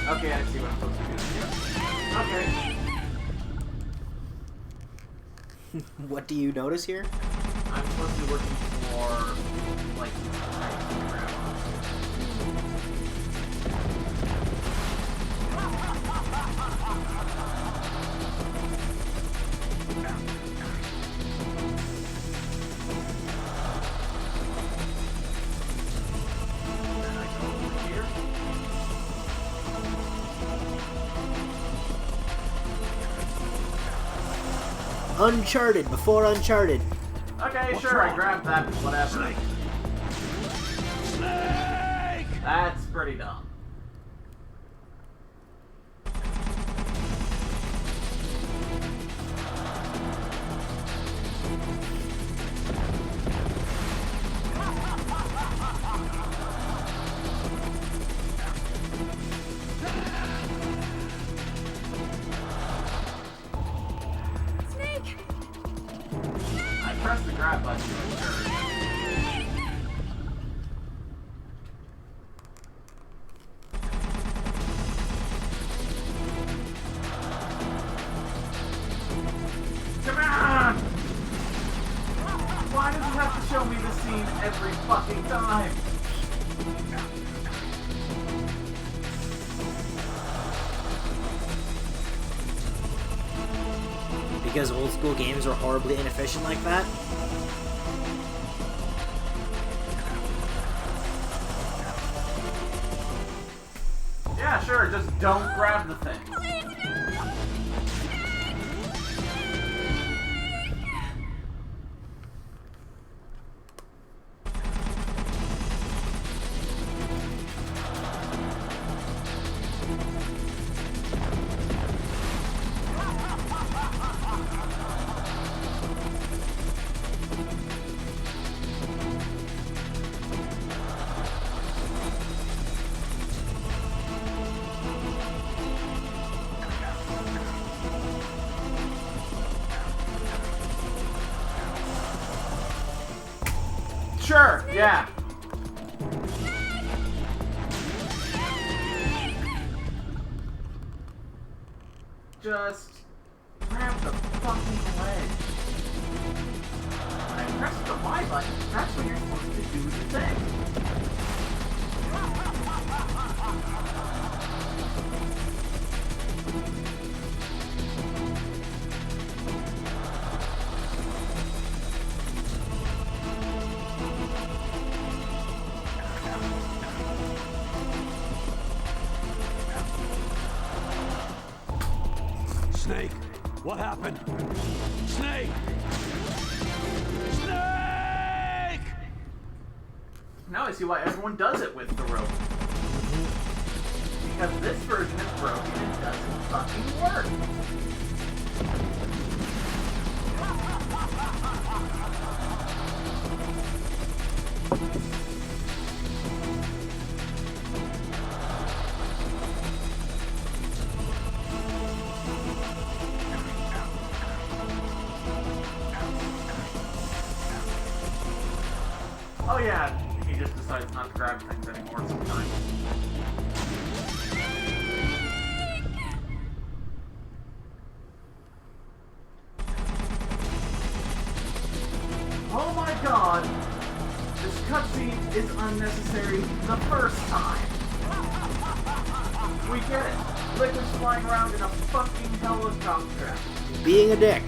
Okay, I see what I'm supposed to do. Okay. What do you notice here? I'm supposed to be looking for, like, height to grab Then I go over here. Uncharted before Uncharted. Okay, What's sure, wrong? I grabbed that, whatever. Snake! That's pretty dumb. Snake! I pressed the grab button to ensure. Come on! Why does it have to show me the scene every fucking time? Because old school games are horribly inefficient like that? Yeah, sure, just don't grab the thing. Sure, yeah. Just grab the fucking leg. When I press the Y button, that's when you're supposed to do the thing. Snake, what happened? Snake! Snake! Now I see why everyone does it with the rope. Because this version is broken and doesn't fucking work. Oh yeah, he just decides not to grab things anymore sometimes. Oh my god! This cutscene is unnecessary the first time! We get it! Liquid's flying around in a fucking helicopter. Being a dick.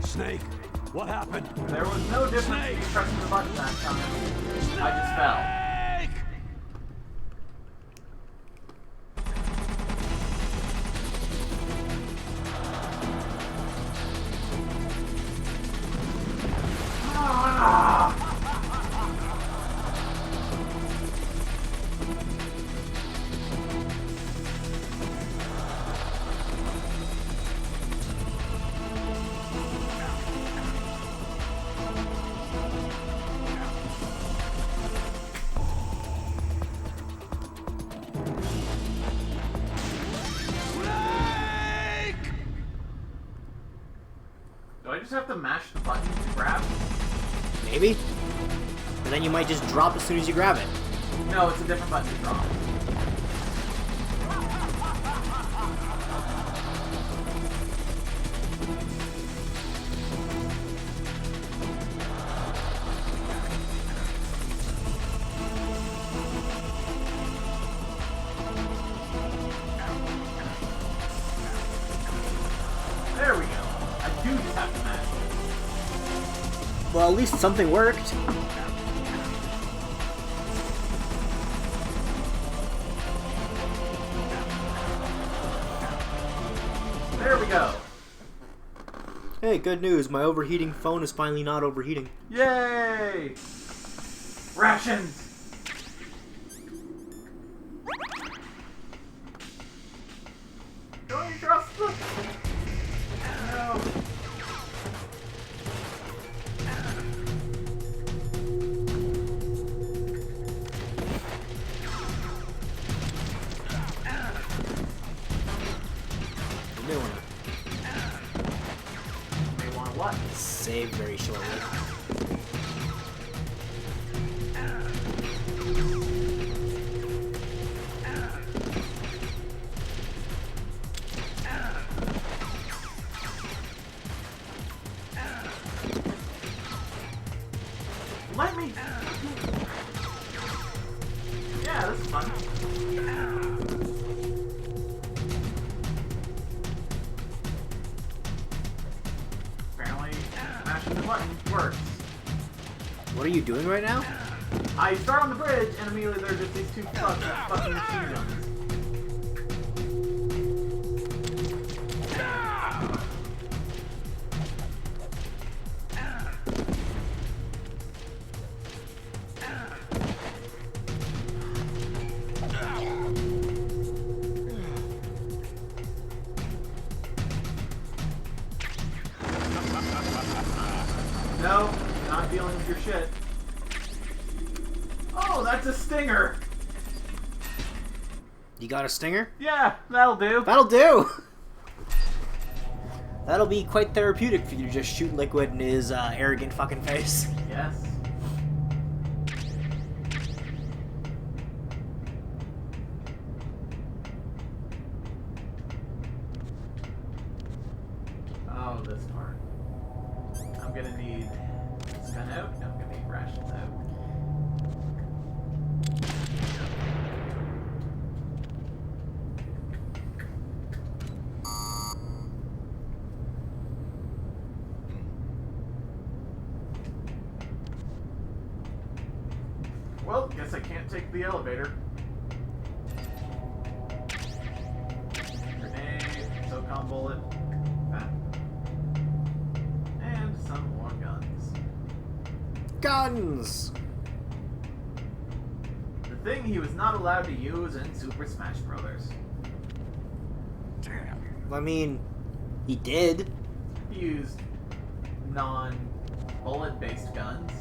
Snake, what happened? There was no difference Snake! in pressing the button that time. I just fell. Snake! Do I just have to mash the button to grab? Maybe? And then you might just drop as soon as you grab it. No, it's a different button to drop. There we go. I do just have to mash it. Well, at least something worked. There we go. Hey, good news. My overheating phone is finally not overheating. Yay! Rations! Don't you trust them? No. You may want May want what? to save very shortly. Let me. Yeah, this is fun. Apparently, mashing the button works. What are you doing right now? I start on the bridge, and immediately there are just these two fucking machine guns. No, not dealing with your shit. that's a stinger. You got a stinger? Yeah, that'll do. That'll do! That'll be quite therapeutic for you to just shoot Liquid in his arrogant fucking face. Yes. Oh, this part. I'm gonna need spin out. I'm gonna need rations out. Well, guess I can't take the elevator. Grenade, SOCOM bullet, and some more guns. Guns! The thing he was not allowed to use in Super Smash Bros. Damn. I mean, he did. He used non-bullet-based guns.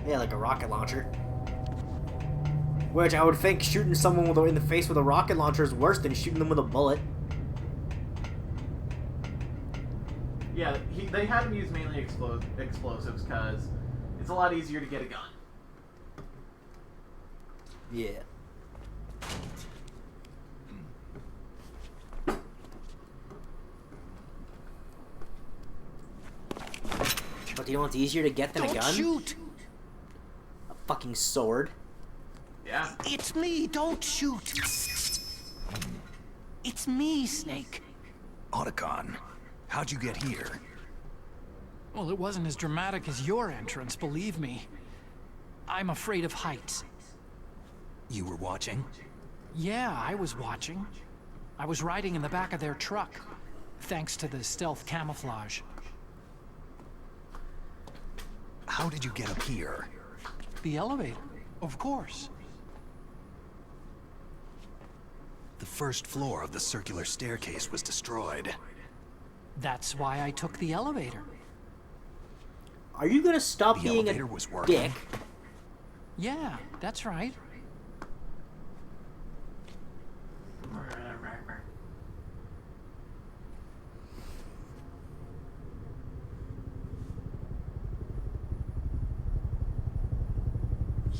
Yeah, like a rocket launcher. Which I would think shooting someone in the face with a rocket launcher is worse than shooting them with a bullet. Yeah, they had him use mainly explosives because it's a lot easier to get a gun. Yeah. But you know what's easier to get than a gun? Don't shoot! A fucking sword. Yeah. It's me, don't shoot! It's me, Snake. Otacon, how'd you get here? Well, it wasn't as dramatic as your entrance, believe me. I'm afraid of heights. You were watching? Yeah, I was watching. I was riding in the back of their truck, thanks to the stealth camouflage. How did you get up here? The elevator, of course. The first floor of the circular staircase was destroyed. That's why I took the elevator. Are you gonna stop The being elevator a was working. dick? Yeah, that's right.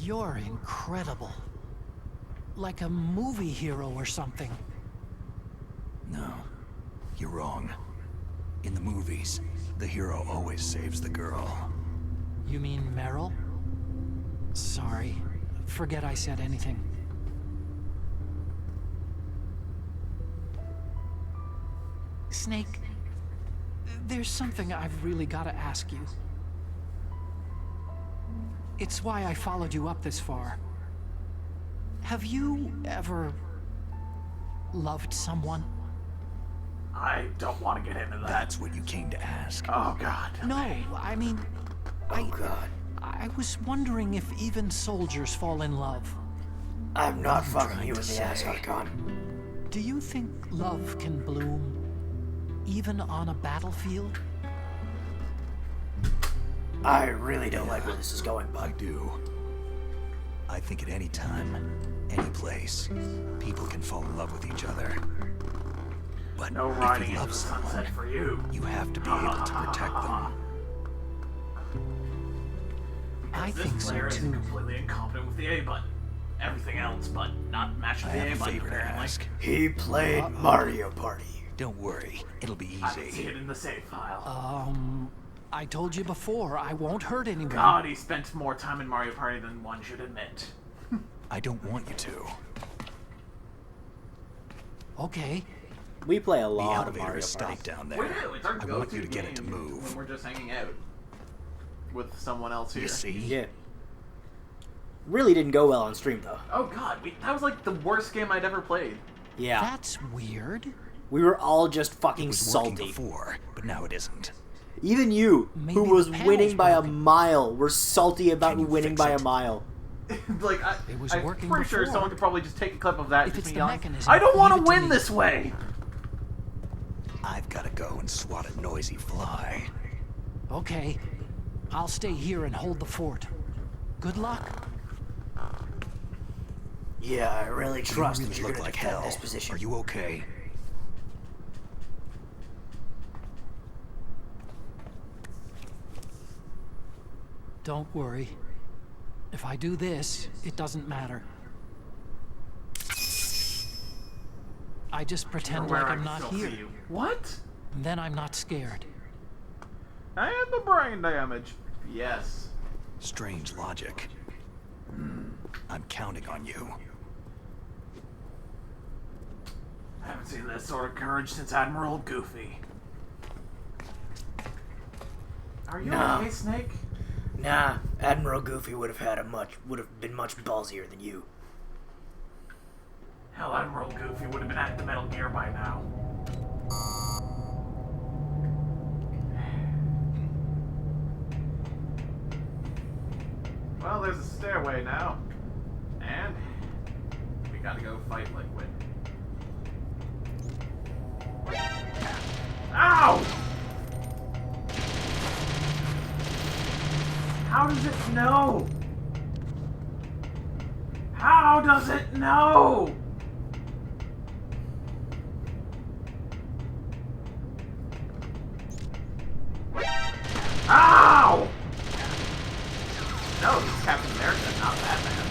You're incredible. Like a movie hero or something. No, you're wrong. In the movies, the hero always saves the girl. You mean Meryl? Sorry. Forget I said anything. Snake, there's something I've really got to ask you. It's why I followed you up this far. Have you ever loved someone? I don't want to get into that. That's what you came to ask. Oh, God. No, I mean... Oh god. I was wondering if even soldiers fall in love. I'm not fucking trying you to in the ass, say? Vulcan. Do you think love can bloom even on a battlefield? I really don't like where this is going, I bud. do. I think at any time, any place, people can fall in love with each other. But No if riding you into love the someone, sunset for you. you have to be able to protect them. I This think so player is too. completely incompetent with the A button. Everything else, but not matching I the have A a button, favor to apparently. ask. He played Mario Party. Don't worry, it'll be I can see easy. it in the save file. I told you before, I won't hurt anyone. God, he spent more time in Mario Party than one should admit. I don't want you to. Okay. We play a The lot of elevator Mario is Party. stopped down We there. do, it's our I go-to want you to get it to game move. when we're just hanging out with someone else here. You see? Yeah. Really didn't go well on stream, though. Oh God, that was like the worst game I'd ever played. Yeah. That's weird. We were all just It fucking was working salty. before, but now it isn't. Even you, Maybe who the was panel's winning by a broken. mile, were salty about Can you winning fix by a it? mile. Like It was I'm working pretty sure before. someone could probably just take a clip of that. If and it's just the be yelling, mechanism, I don't want leave to it to win me." this way. I've got to go and swat a noisy fly. Okay. I'll stay here and hold the fort. Good luck. Yeah, I really trust You that you're look gonna like defend hell. this position. Are you okay? Don't worry. If I do this, it doesn't matter. I just pretend Where like I I'm can not still here. see you. What? And then I'm not scared. And the brain damage. Yes. Strange logic. I'm counting on you. I haven't seen this sort of courage since Admiral Goofy. Are you okay, Snake? Nah, Admiral Goofy would have been much ballsier than you. Hell, Admiral Goofy would have been at the Metal Gear by now. Well, there's a stairway now. And we gotta go fight Liquid. Ow! How does it know? How does it know? Ow! No, he's Captain America, not Batman.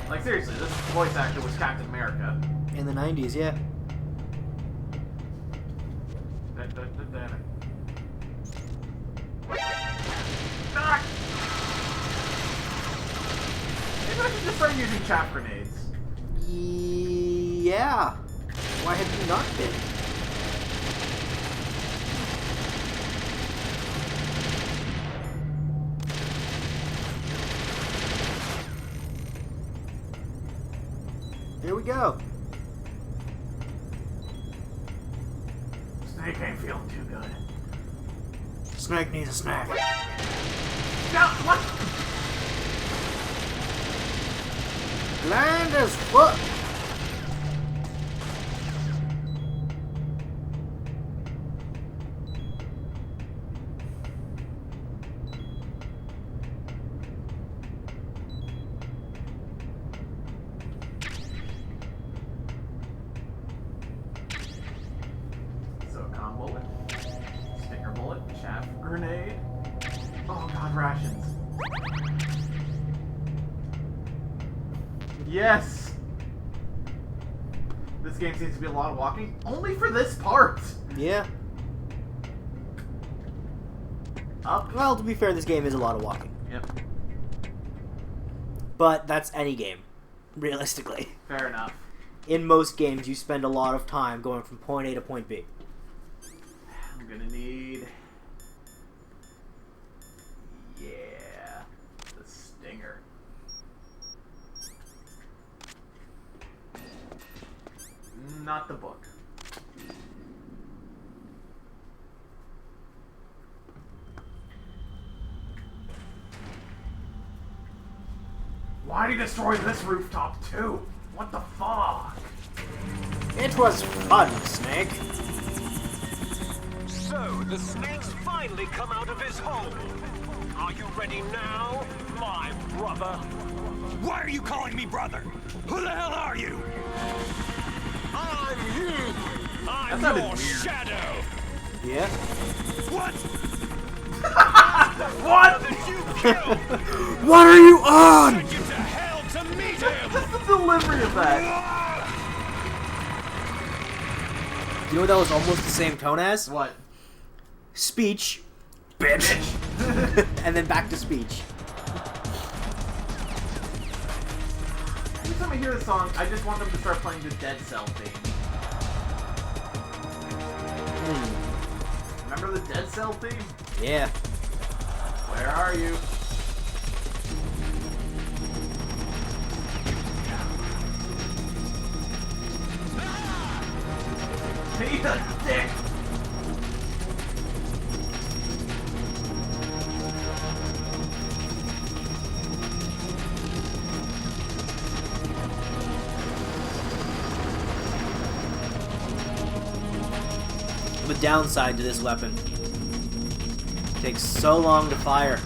Like, seriously, this voice actor was Captain America. In the 90s, yeah. Ah! Maybe I should just start using chaff grenades. Yeah. Why have you not been? Here we go. Snake ain't feeling too good. Snake needs a snack. No, what? Blind as fuck. SOCOM bullet. Stinger bullet. Chaff grenade. Oh god, rations. Yes! This game seems to be a lot of walking, only for this part! Yeah. Up. Well, to be fair, this game is a lot of walking. Yep. But that's any game, realistically. Fair enough. In most games, you spend a lot of time going from point A to point B. I'm gonna need... Yeah. The stinger. Not the book. Why'd he destroy this rooftop too? What the fuck? It was fun, Snake. So, the snake's finally come out of his hole. Are you ready now, my brother? Why are you calling me brother? Who the hell are you? I'm you! I'm sounded your weird. shadow! Yeah? What? What? That you killed! What are you on? Send you to hell to meet him! Just the delivery of that. You know what that was almost the same tone as? What? Speech. Bitch. And then back to speech. Every time I hear this song, I just want them to start playing the Dead Cell theme. Remember the Dead Cell theme? Yeah. Where are you? Be a dick! The downside to this weapon. It takes so long to fire.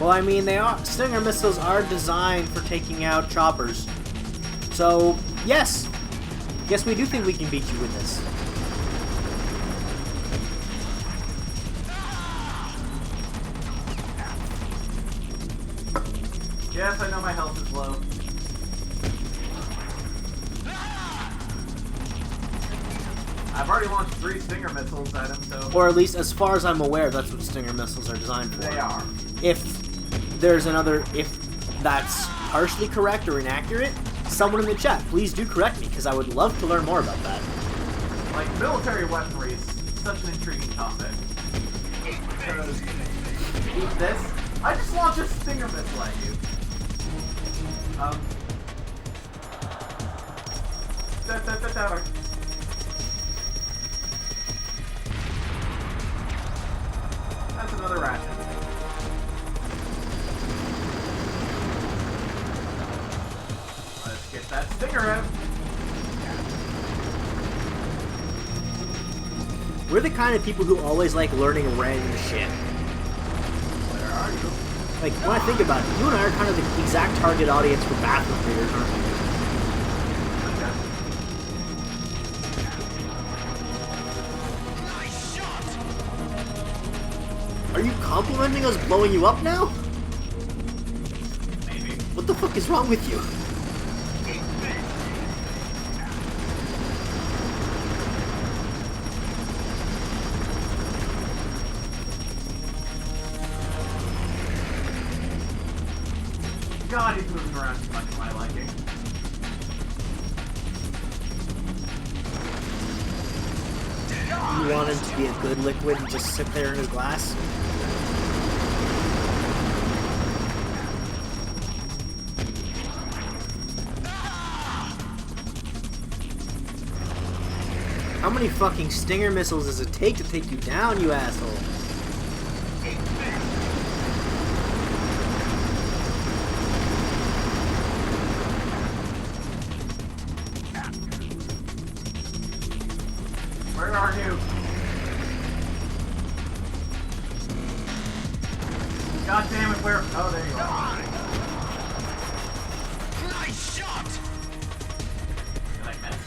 Well, I mean, Stinger missiles are designed for taking out choppers. So, yes. Yes, we do think we can beat you with this. Yes, I know my health is low. I've already launched 3 Stinger missiles at him, so... Or at least, as far as I'm aware, that's what Stinger missiles are designed for. They are. If that's partially correct or inaccurate, someone in the chat, please do correct me, because I would love to learn more about that. Like, military weaponry is such an intriguing topic. Because... Eat this. I just launched a Stinger missile at you. That's another ration. Let's get that Stinger out. We're the kind of people who always like learning random shit. Where are you? Like, when I think about it, you and I are kind of the exact target audience for bathroom readers, aren't we? Are you complimenting us blowing you up now? Maybe. What the fuck is wrong with you? God, he's moving around too much for my liking. You want him to be a good liquid and just sit there in his glass? How many fucking Stinger missiles does it take to take you down, you asshole? Where are you? God damn it, where? Oh, there you are. Nice shot! Did I miss?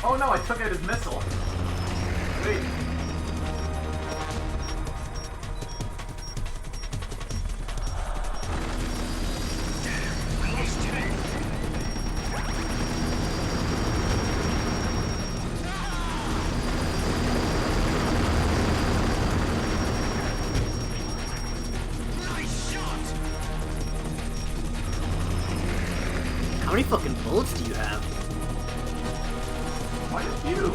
Oh no, I took out his missile. Wait. How many fucking bullets do you have? Quite a few.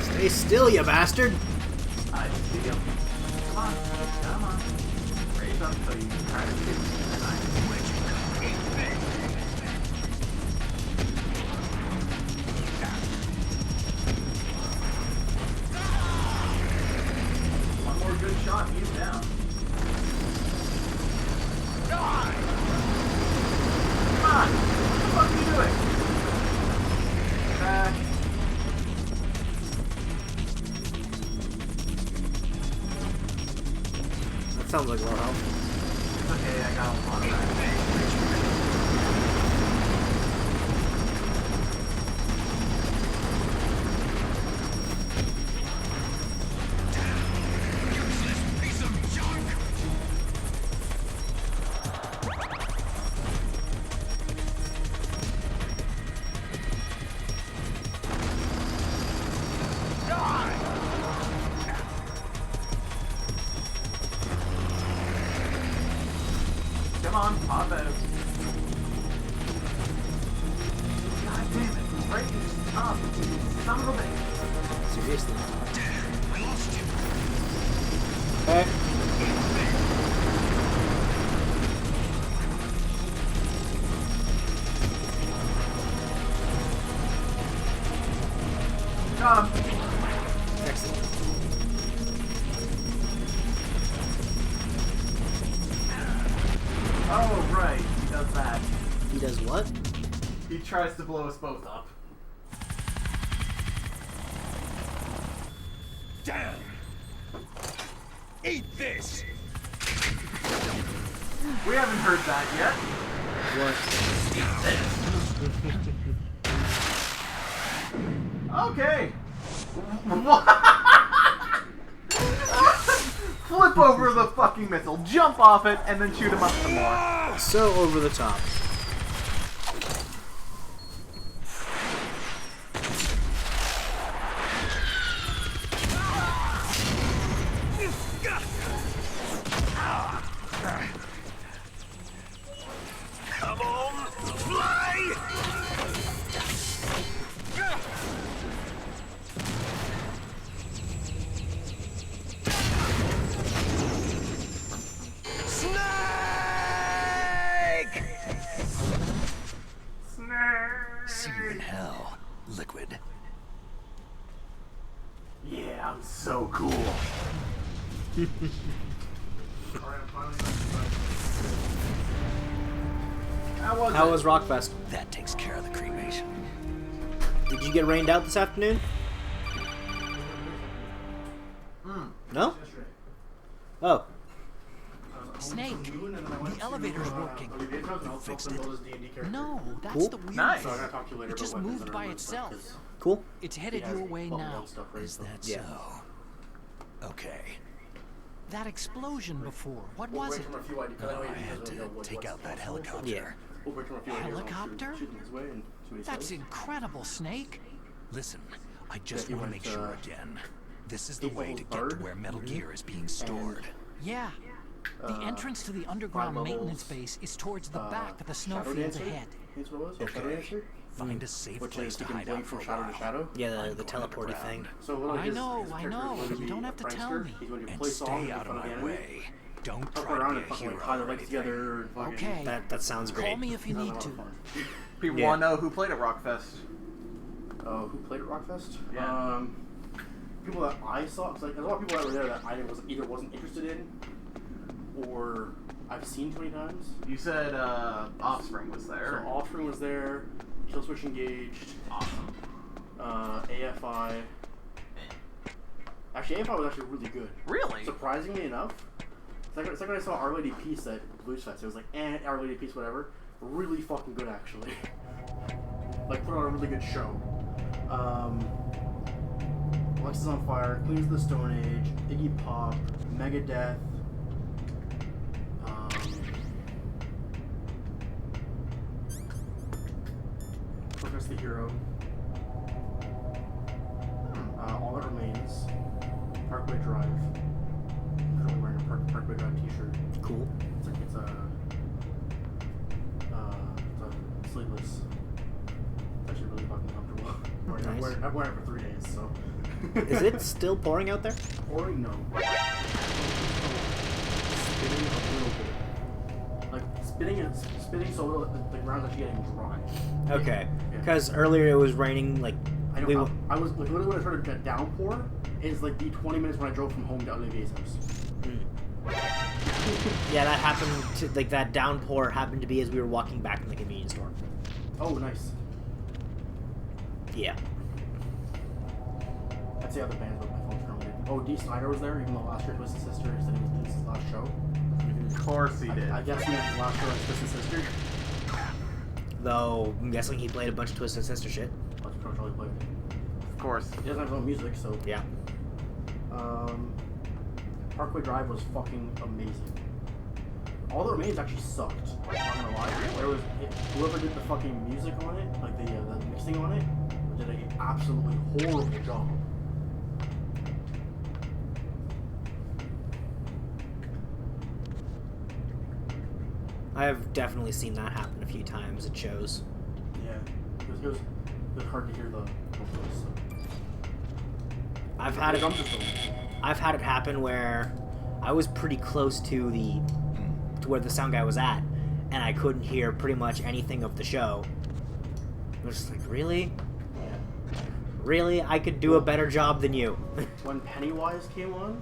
Stay still, you bastard! I see him. Come on. Come on. Raise up so you can try to shoot me. And I can let you go. One more good shot, he's down. Come on! What the fuck are you doing? Back. That sounds like a lot of help. Okay, I got a lot of that. Come on, pop out. God damn it, right in his top. Son of a bitch. Seriously. I lost you. Okay. Got him. Excellent. Oh, right. He does what? He tries to blow us both up. Damn! Eat this! We haven't heard that yet. What? Okay. Flip over the fucking missile, jump off it, and then shoot him up some more. So over the top. Come on, fly! Snake! See you in hell, Liquid. Yeah, I'm so cool. How was Rockfest? That takes care of the cremation. Did you get rained out this afternoon? No? Oh. Snake, the elevator's working. Fixed it. No, that's Cool. the weird Nice. thing. It just moved by itself. Cool. It's headed your way now. Is that Yeah. so? Okay. That explosion before, what was it? Oh, I had to take out that helicopter. Yeah. Helicopter? That's incredible, Snake. Listen, I just want to make sure again. This is the way to get to where Metal Gear is being stored. Yeah. The entrance to the underground maintenance base is towards the back of the snowfields ahead. Okay. Find a safe place to hide out for a while. Yeah, the teleporty thing. I know. You don't have to tell me. And stay out of my way. Don't try to be a hero or anything. Okay. That sounds great. Call me if you need to. People Yeah. want to know who played at Rockfest. Who played at Rockfest? Yeah. People that I saw, cause like, there's a lot of people that were there that I either wasn't interested in, or I've seen too many times. You said Offspring was there. So Offspring was there, Killswitch Engaged, Awesome. AFI. Actually, AFI was actually really good. Really? Surprisingly enough. It's like when I saw Our Lady Peace at Blues Fest. It was like, Our Lady Peace, whatever. Really fucking good, actually. Like, put on a really good show. Alexis on Fire, Queens of the Stone Age, Iggy Pop, Megadeth, Focus the Hero, All That Remains, Parkway Drive. I'm currently wearing a Parkway Drive t-shirt. Cool. It's a sleeveless. It's actually really fucking comfortable. Nice. I've worn it for 3 days, so. Is it still pouring out there? Pouring? No. Spinning a little bit. Like, spinning so little that the ground's actually getting dry. Okay. Yeah. Because earlier it was raining, like... I know. I was, like, literally when I started to downpour, is like the 20 minutes when I drove from home to Olivier's house. Yeah, that happened to, like, that downpour happened to be as we were walking back from the convenience store. Oh, nice. Yeah. That's the other bands with my phone's currently. Oh, Dee Snider was there, even though last year Twisted Sister said he was doing his last show. Of course he did. I guess he had his last show at Twisted Sister. Though, I'm guessing he played a bunch of Twisted Sister shit. That's probably played. Of course. He doesn't have his own music, so. Yeah. Parkway Drive was fucking amazing. All the Remains actually sucked. I'm not gonna lie. Whoever did the fucking music on it, like the mixing on it, did an absolutely horrible job. I have definitely seen that happen a few times at shows. Yeah, it was hard to hear the vocals. So. I've had it happen where I was pretty close to where the sound guy was at, and I couldn't hear pretty much anything of the show. I was just like, really? Yeah. Really? I could do a better job than you. When Pennywise came on,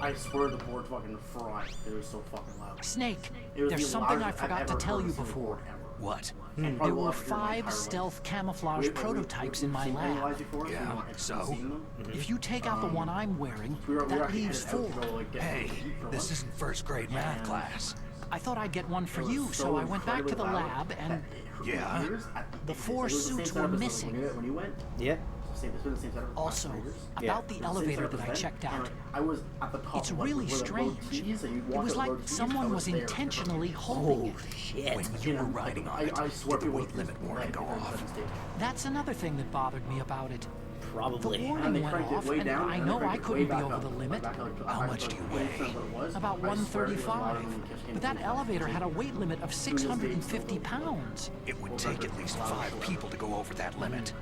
I swear the board fucking fried. It was so fucking loud. Snake, It was there's the something I loudest I've forgot to ever tell heard you a single before. board ever. What? And probably There will were ever hear in my 5 entire life. stealth camouflage We've prototypes in my seen lab. Pennywise before, Yeah, we've not so? seen them. If you take out the one I'm wearing, We were that actually leaves headed out 4. to go, like, get Hey, something to eat for this lunch. isn't first grade math class. I thought I'd get one for It was you, so I went back to the incredibly lab loud and that it hurt my Yeah. ears at the end. 4 It was the same suits setup were as missing. when you went. Yep. It's been the same setup as Also, last year's. about the It's the same elevator setup that as I then, checked and, out. like, I was at the top It's of, like, really where the strange. low T's, and you It walk was at like low T's, I someone was there. intentionally holding it. Shit. When you were riding on it, I swear did the people weight limit warning go off? That's another thing that bothered me about it. The Probably. And warning they went cranked it off, way and down. I and know they I cranked it couldn't way be back over up, the like, limit. back up to How much do you weigh? 20% what it was. About I swear it was louder 135. than it came But that from. elevator had a weight limit of 650 pounds. It would take at least 5 people to go over that limit.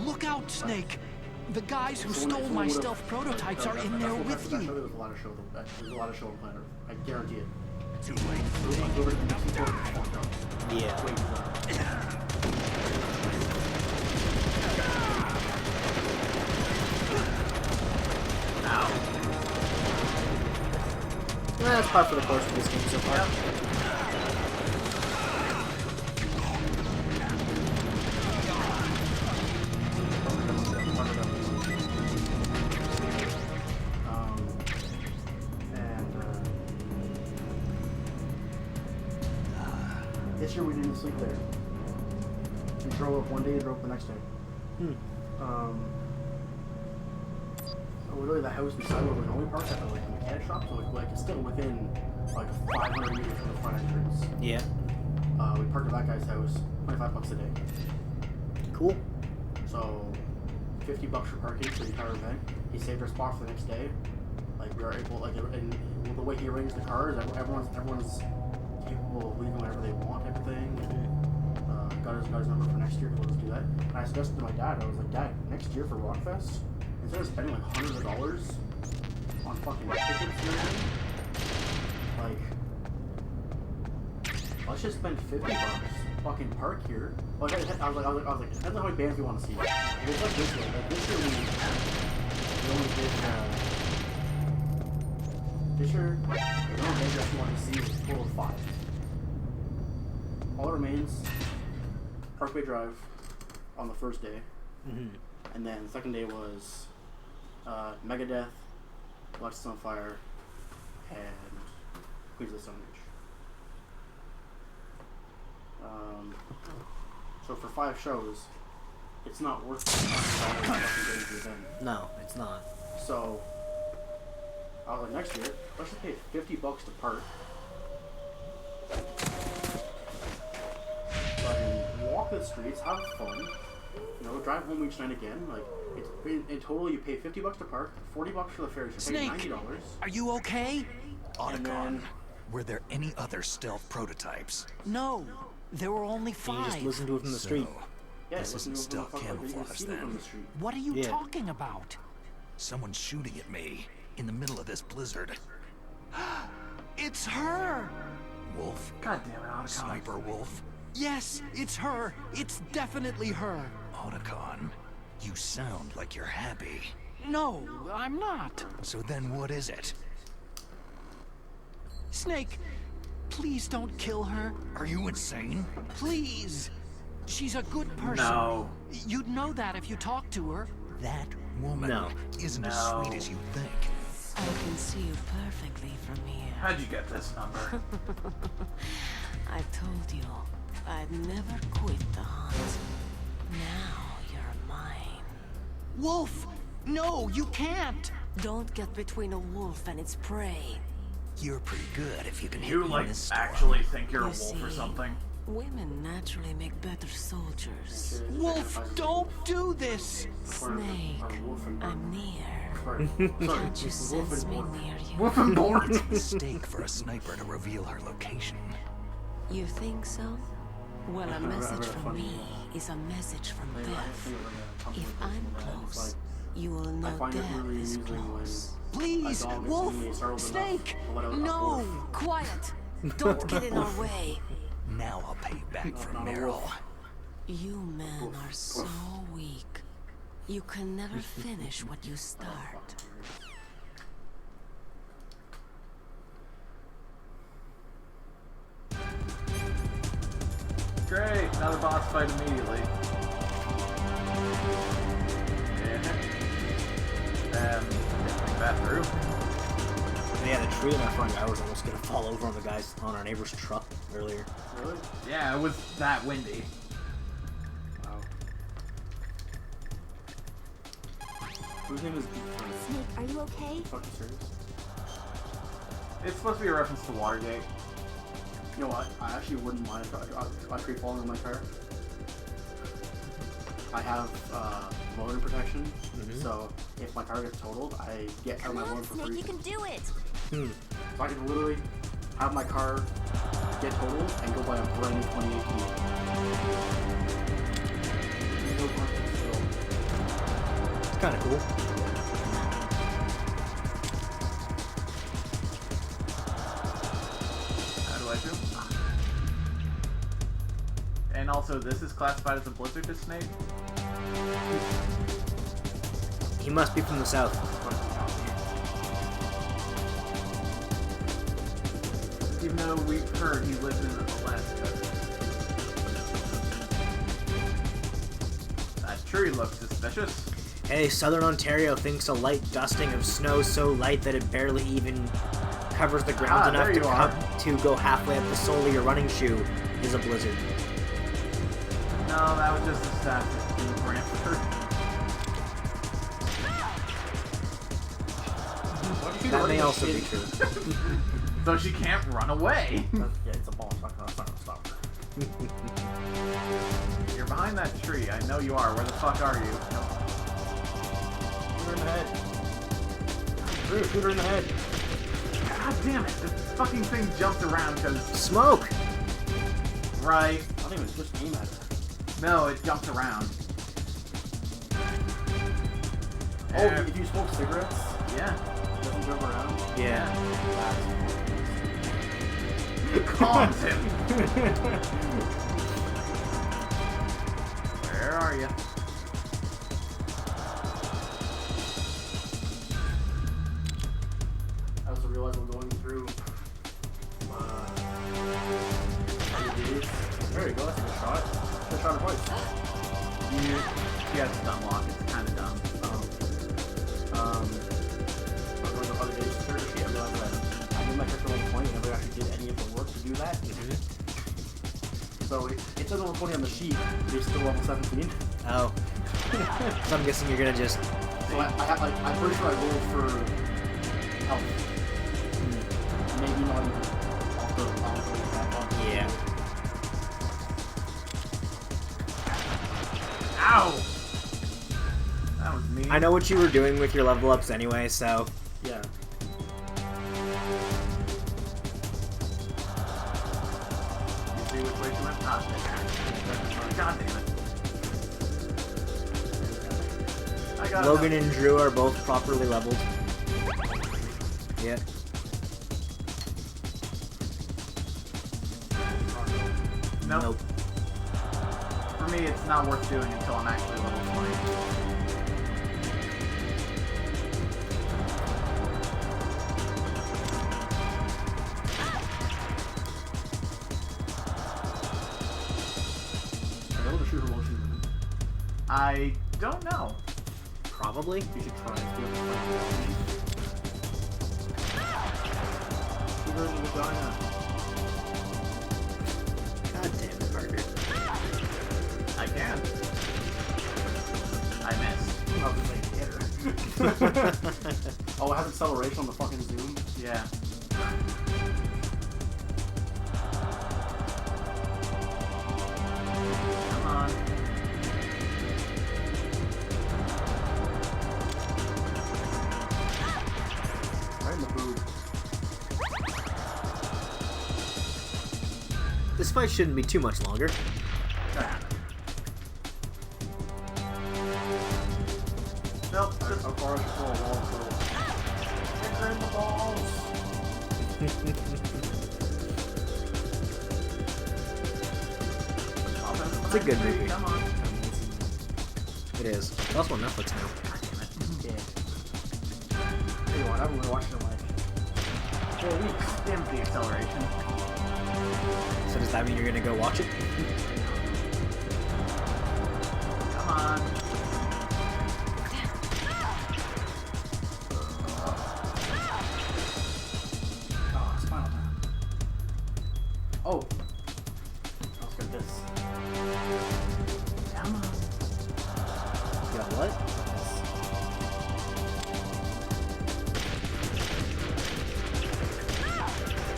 Look out, Snake! The guys who Someone- stole someone my would've- stealth prototypes are in that's there what- with that's you. There was a lot of show. There was a lot of show on Planet Earth. I guarantee it. Too late. It was like over the next report, fucked up. Yeah. Way too loud. That's par for the course of this game so far. This year we didn't sleep there. We drove up one day and drove up the next day. Literally the house beside where we normally park at the like mechanic shop, so like it's still within like 500 meters from the front entrance. Yeah. We parked at that guy's house, $25 a day. Cool. So $50 for parking for the entire event. He saved our spot for the next day. Like we are able, like, and the way he arranged the cars, everyone's capable of leaving whenever they want, type of thing. Got his number for next year to let us do that. And I suggested to my dad, I was like, Dad, next year for Rockfest, instead of spending like hundreds of dollars on fucking tickets and everything, like, let's just spend $50. Fucking park here. Like, I was like, it depends on how many bands we want to see. It was like this way. Like this year we only did. This year, the only bands we wanted to see was a total of 5. All that remains, Parkway Drive on the first day, and then the second day was Megadeth, Alexis on Fire, and Queens of the Stone Age. So for 5 shows, it's not worth the event. No, it's not. So I was like, next year, let's just pay $50 to park. Walk the streets, have fun. You know, drive home each night again. Like, it's in total, you pay $50 to park, $40 for the ferry. So you pay Snake, $90. are you okay? Otacon, were there any other stealth prototypes? No, there were only You 5. just listen to it from the street. Yeah, This listen isn't to them stealth fuck like you camouflage see them from then. the street. What are you Yeah. talking about? Someone's shooting at me in the middle of this blizzard. It's her! Wolf? God damn it, Otacon. Sniper Wolf? Yes, it's her. It's definitely her. Otacon, you sound like you're happy. No, I'm not. So then what is it? Snake, please don't kill her. Are you insane? Please. She's a good person. No. You'd know that if you talked to her. That woman No. isn't as No. sweet as you think. I can see you perfectly from here. How'd you get this number? I told you, I'd never quit the hunt. Now you're mine. Wolf! No, you can't! Don't get between a wolf and its prey. You're pretty good if you can hit You, me in like, this storm. actually think you're a You wolf or see, something? Women naturally make better soldiers. Wolf, don't do this! Snake, I'm near. Sorry. Can't you sense me near you? Wolfenborn. It's a mistake for a sniper to reveal her location. You think so? Well, a message from me is a message from death. If I'm close, you will I know find it death really is amusing when close. Please, a dog is Wolf! seemingly startled Snake! enough to let out a No! wolf. Quiet! Don't get in our way. Now I'll pay back for Not a Meryl. wolf. You men are so weak. You can never finish what you start. Great, another boss fight immediately. Getting that through. Yeah, the tree in our front yard was almost gonna fall over on the guys on our neighbor's truck earlier. Really? Yeah, it was that windy. Wow. Whose name is Snake, are you okay? Fucking serious? It's supposed to be a reference to Watergate. You know what? I actually wouldn't mind a tree falling on my car. I have loaner protection, so if my car gets totaled, I get out my loan for Snake, free. you can do it! So I can literally have my car get totaled and go buy a brand new 2018. No confidence at all. It's kind of cool. How do I do? And also, this is classified as a blizzard to Snake. He must be from the south. Even though we've heard he lives in Alaska. That tree looks suspicious. Hey, Southern Ontario thinks a light dusting of snow so light that it barely even covers the ground enough to go halfway up the sole of your running shoe is a blizzard. No, that was just a stat in Brantford. That may also be true. So she can't run away. Yeah, it's a ball. It's not gonna stop her. You're behind that tree. I know you are. Where the fuck are you? No. Shoot her in the head. Drew, shoot her in the head. God damn it. This fucking thing jumped around because... Smoke! Right. I don't even just aim at her. No, it jumped around. Oh, if you smoke cigarettes, Yeah. it doesn't jump around. Yeah. Calms him. Where are you? I also realized I'm going through there you go, that's a good shot. Good shot of voice. You have to stun lock. It's kind of dumb. I was going to other days to search. I realized that I did my character 120 and never actually did any of the work to do that. So it says 120 on the sheet, but it's still level 17. Oh. So I'm guessing you're gonna just... So I'm pretty sure I rolled for health. Maybe not even off the Yeah. Ow! That was mean. I know what you were doing with your level ups anyway, so... Yeah. You see which way she went? Ah, God damn it. I got Logan and Drew are both properly leveled. Yeah. Nope. For me, it's not worth doing until I'm actually level 20. Are you able to shoot her while she's moving? I don't know. Probably. You should try and see if shoot her in the vagina. God damn it, Parker. I can. I missed. I was just like, hit her. Oh, it has acceleration on the fucking zoom? Yeah. Come on. Right in the boob. This fight shouldn't be too much longer. Nope. How far is the wall? Hit her in the balls! It's a good movie. Come on. It is. It's also on Netflix now. Yeah. Tell you what, I haven't really watched it in like 4 weeks. Damn the acceleration. So does that mean you're gonna go watch it? on. Oh, Spinal Tap. Oh. Let's get this. Come on. You got what?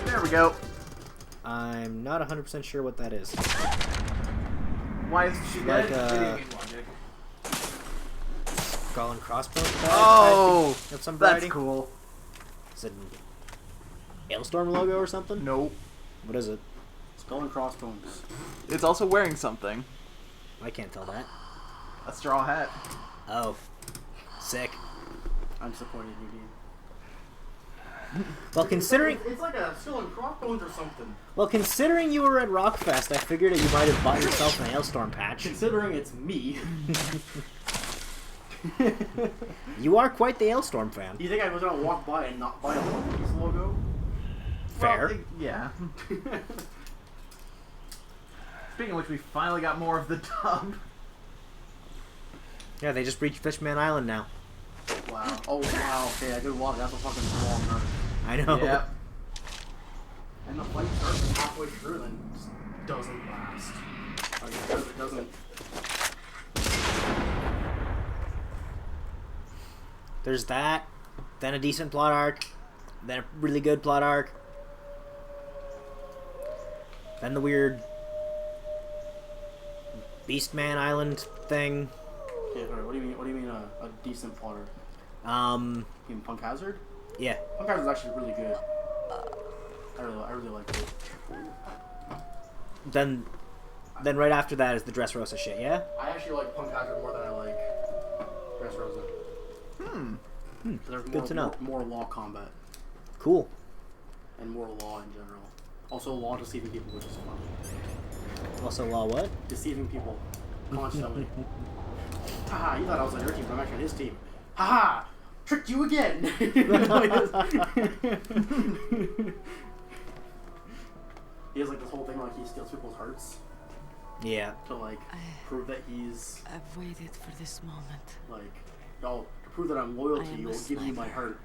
There we go. I'm not 100% sure what that is. Why is she Like, dead? Video game logic. Skull and crossbones? Oh, of some variety? that's cool. Is it an Hailstorm logo or something? Nope. What is it? Skull and Crossbones. It's also wearing something. I can't tell that. A straw hat. Oh. Sick. I'm disappointed in you, Dean. Well, considering It's like a Skull and Crossbones or something. you were at Rockfest, I figured that you might have bought yourself an Hailstorm patch. Considering it's me. You are quite the Hailstorm fan. Do you think I was gonna walk by and not buy a One Piece logo? Fair. Well, yeah. Speaking of which, we finally got more of the dub. Yeah, they just reached Fishman Island now. Wow. Oh wow. Okay, I did walk. That's a fucking long run. I know. Yep. And the fight starts halfway through, then just doesn't last. Like, it doesn't. There's that, then a decent plot arc, then a really good plot arc, then the weird Beastman Island thing. Okay, sorry. What do you mean? What do you mean a decent plotter? You mean Punk Hazard? Yeah. Punk Hazard is actually really good. I really like it. Then right after that is the Dressrosa shit, yeah? I actually like Punk Hazard more than I like Dressrosa. There's Good to know. More law combat. Cool. And more law in general. Also law deceiving people, which is fun. Also, law what? Deceiving people. Constantly. Haha, you thought I was on your team, but I'm actually on his team. Haha! Tricked you again! He has like this whole thing where like he steals people's hearts. Yeah. To like prove that he's I've waited for this moment. like, oh, to prove that I'm loyal to you, I'll give you my heart.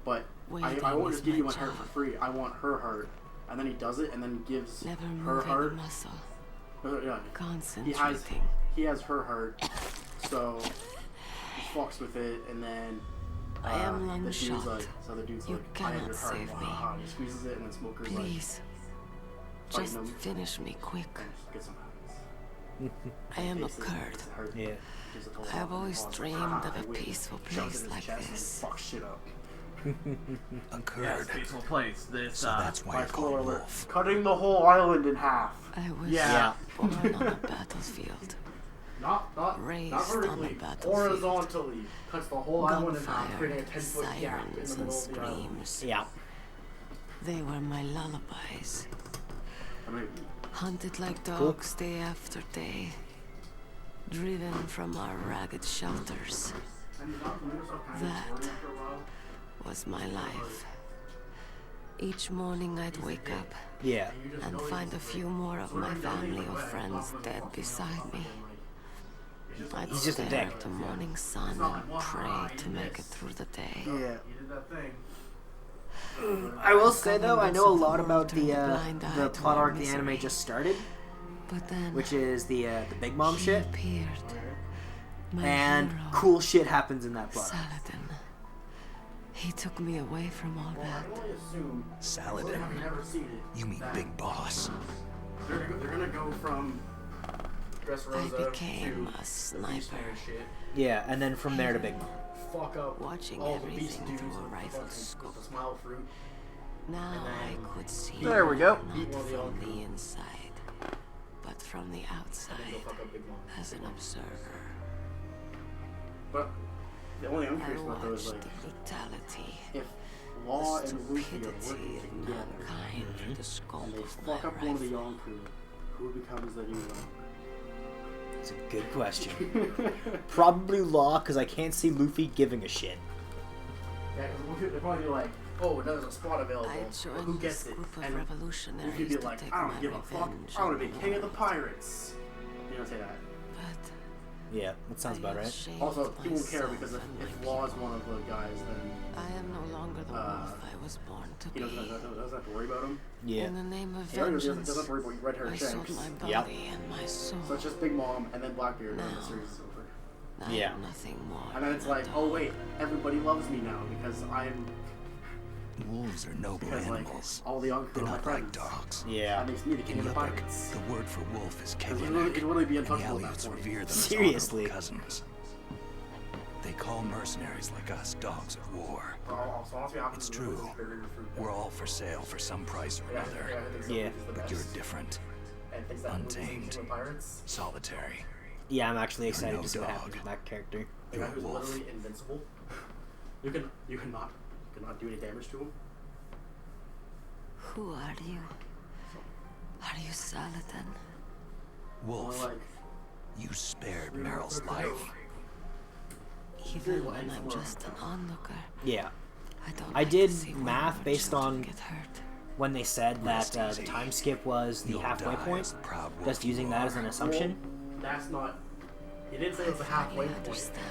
But I won't just give you my heart for free. I want her heart. And then he does it, and then gives Never her moving heart. a muscle. Yeah, Concentrating. he has her heart, so he fucks with it, and then I am long the dude's shot. like, so the dude's You like, I have your cannot heart. save me. He squeezes it, and then Smoker's Please, like, just finish me quick. get some hands. I am a Basically, Kurd. gets the heart, Yeah. gives it to I have him, always and dreamed "Ah, of I a win." peaceful Shoves it place in his like chest and this. fucks shit up. A Yes, Kurd. peaceful place. This, So that's why By you're called spoiler alert, Wolf. cutting the whole island in half. I was Yeah. born on a battlefield. Not Raised not on a vertically, battlefield. horizontally. Cuts the whole island in half, Gunfire, creating a 10-foot gap in sirens the and middle of the island. screams. Yeah. They were my lullabies. I mean, Hunted like dogs day after day. Driven from our ragged shelters. and the documentary stuff kind of That gets boring after a while. was my life. Each morning I'd wake up Yeah. and find a few more of my family or friends dead beside me. I'd He's just a stare dick. at the morning sun and pray to make it through the day. Yeah. You did that thing. I will say though, I know a lot about Turned the a blind eye the to plot our arc the anime misery. just started, But then which is the Big Mom he shit, appeared. My and hero, cool shit happens in that plot arc. Saladin. He took me away from all Well, I that. can only assume, Saladin. having never seen it, You mean that Big Boss. they're gonna go from Dressrosa became to a the sniper. Beastman shit. Yeah, and then from there to Big Mom. Fuck up Watching all the beast everything dudes through a with rifle the scope. with the smile fruit. Now And I then could see. There we go. Not One of the from old the inside, but from the And then outside, go fuck up Big Mom. as an observer. But the only I'm I curious about though is watched like the brutality, if Law the and Luffy are stupidity working of together mankind through the scope and they of fuck my up one of the rifle. Young crew, who becomes the hero? It's a good question. Probably Law, because I can't see Luffy giving a shit. Yeah, because they'll probably be like, oh, there's a spot available. I Well, who joined gets this it? group of And revolutionaries Luffy'd be to like, take I my don't give a fuck. revenge I want to on be the king of the world. pirates. You don't say that. But Yeah, that sounds about right. Also, he won't care because if Law is one of the guys, then I am no longer the wolf I was born to he be. doesn't have to worry about him. Yeah. In the name of He already vengeance, doesn't have to worry about you red-haired I sold shanks. my body and my soul. So it's just Big Mom and then Blackbeard, and then the series is over. I Yeah. am nothing more. And then it's like, oh wait, everybody loves me now because I'm Wolves are noble because like animals. all the young crew They're are my not friends. like dogs. Yeah. That makes me the king In of the Yupik, pirates. the word for wolf is It'd Kevianek, really be and the untouchable at that Aleuts point. revere them as Seriously. honorable cousins. They call mercenaries like us dogs of war. So honestly, It's true. We're all for sale for some price or another. Yeah. But you're different. Untamed. Solitary. Yeah, I'm actually excited no to see what dog. happens with that character. The guy You're a who's wolf. literally invincible. You cannot do any damage to him. Who are you? Are you Saladin? Wolf, Or like, you spared Meryl's life. Even when I'm just an onlooker, Yeah. I don't I like did to see math women or based children on get hurt. when they said that Rest the easy. time skip was the You'll halfway die point. as the proud wolf Just using you that as are. an assumption. that's not. He didn't say it was a I halfway finally point. understand.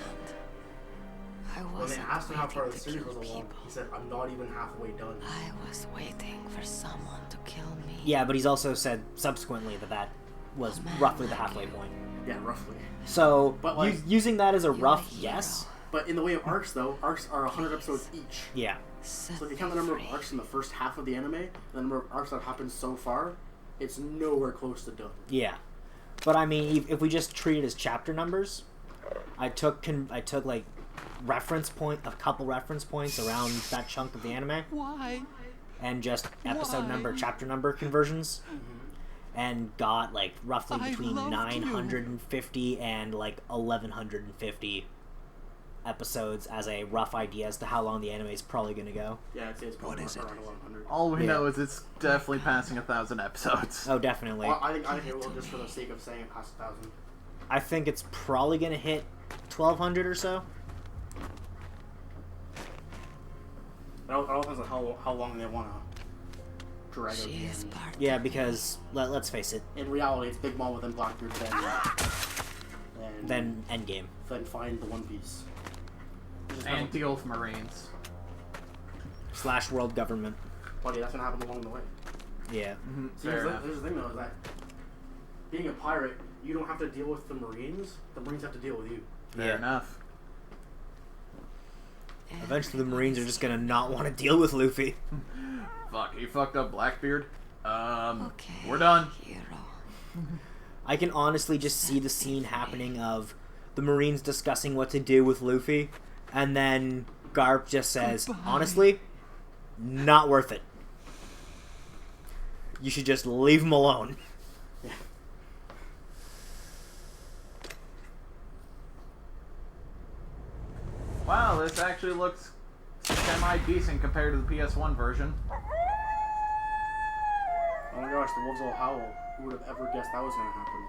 I When they wasn't asked him how far waiting the to series kill was along, people. he said, "I'm not even halfway done." I was waiting for someone to kill me. Yeah, but he's also said subsequently that that was A man roughly the like halfway you. point. Yeah, roughly. So, But, like, using that as a You're rough a hero. yes, But in the way of arcs, though, arcs are 100 episodes each. yeah. Set So if you me count the number of free. arcs in the first half of the anime, and the number of arcs that happened so far, it's nowhere close to done. Yeah, but I mean, if we just treat it as chapter numbers, I took like a couple reference points around that chunk of the anime, Why? and just episode Why? number, chapter number conversions, and got like roughly I between loved you. 950 and like 1150 episodes as a rough idea as to how long the anime is probably going to go. Yeah, it's probably What is it? around 100. All we Yeah. know is it's definitely passing 1,000 episodes. Oh, definitely. Well, I think it will just for the sake of saying it past 1,000. I think it's probably going to hit 1,200 or so. It all depends on how long they want to drag out the She is anime. part Yeah, of me. because let's face it, In reality, it's Big Mom within Blackbeard, then Endgame. then find the One Piece. And deal with Marines. / world government. Buddy, that's gonna happen along the way. Yeah. See, Fair here's enough. the thing though, is that being a pirate, you don't have to deal with the Marines. The Marines have to deal with you. Fair Yeah. enough. Eventually, the Marines are just gonna not want to deal with Luffy. Fuck, he fucked up Blackbeard. Okay, We're done. hero. I can honestly just see the scene happening of the Marines discussing what to do with Luffy, and then Garp just says, Goodbye. honestly, not worth it. You should just leave him alone. Wow, this actually looks semi-decent compared to the PS1 version. Oh my gosh, the wolves all howl. Who would have ever guessed that was gonna happen?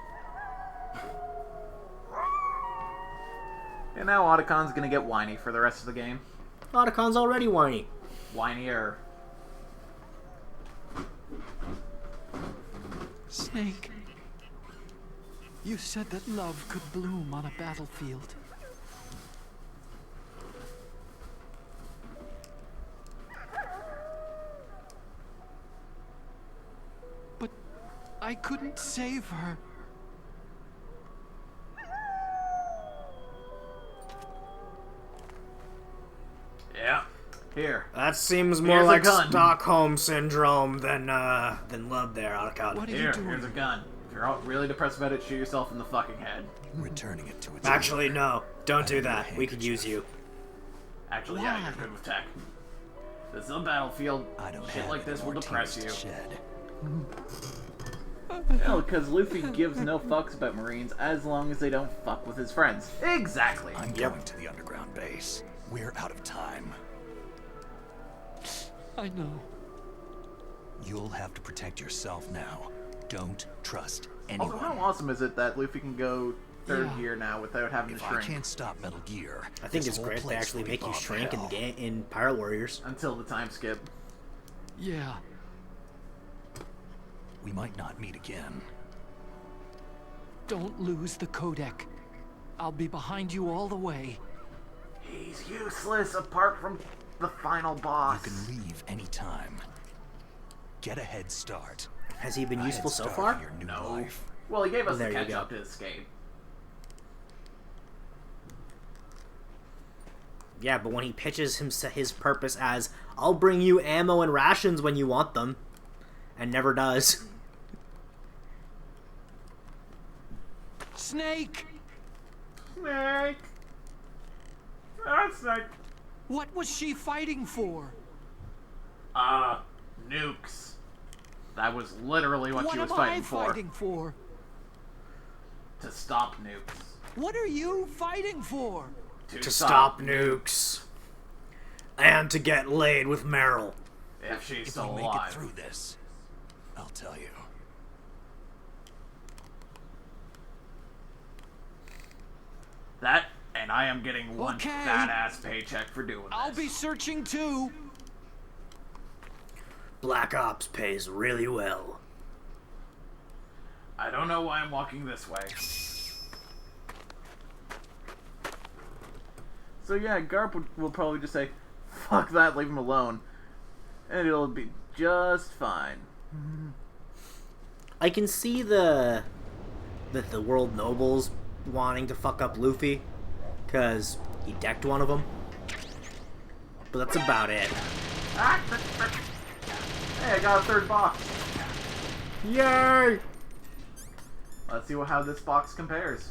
And now Otacon's gonna get whiny for the rest of the game. Otacon's already whiny. Whinier. Snake, you said that love could bloom on a battlefield. But I couldn't save her. Yeah. Here. That seems more Here's a like gun. Stockholm syndrome than love there, Otacon. What are Here, you doing? here's a gun. If you're all really depressed about it, shoot yourself in the fucking head. Returning it to its Actually, owner. no. Don't do Out of that. your We could use you. Actually, yeah, you're good with tech. This is a battlefield. I don't Shit have like any this will more depress tears you. to shed. No, because Luffy gives no fucks about Marines as long as they don't fuck with his friends. Exactly. I'm going to the underground base. We're out of time. I know. You'll have to protect yourself now. Don't trust Also, anyone. how awesome is it that Luffy can go third Yeah. gear now without having If to I shrink can't stop Metal Gear, I think this it's whole great they place actually will be make you gone to shrink in the hell. game in Pirate Warriors. until the time skip? Yeah. We might not meet again. Don't lose the codec. I'll be behind you all the way. He's useless apart from the final boss. You can leave anytime. Get a head start. Has he been A useful head so start far? in your new No. life. Well, he gave us There the you catch go. up to escape. Yeah, but when he pitches his purpose as, I'll bring you ammo and rations when you want them, and never does. Snake! Snake! That's Snake! What was she fighting for? Nukes. That was literally what she was What am I fighting for. fighting for? To stop nukes. What are you fighting for? To stop nukes. And to get laid with Meryl. If she's If still we make alive. it through this, I'll tell you. That, and I am getting one Okay. fat-ass paycheck for doing I'll this. be searching too. Black Ops pays really well. I don't know why I'm walking this way. So yeah, Garp will probably just say, fuck that, leave him alone. And it'll be just fine. I can see the world nobles wanting to fuck up Luffy, because he decked one of them. But that's about it. Hey, I got a third box. Yay! Let's see how this box compares.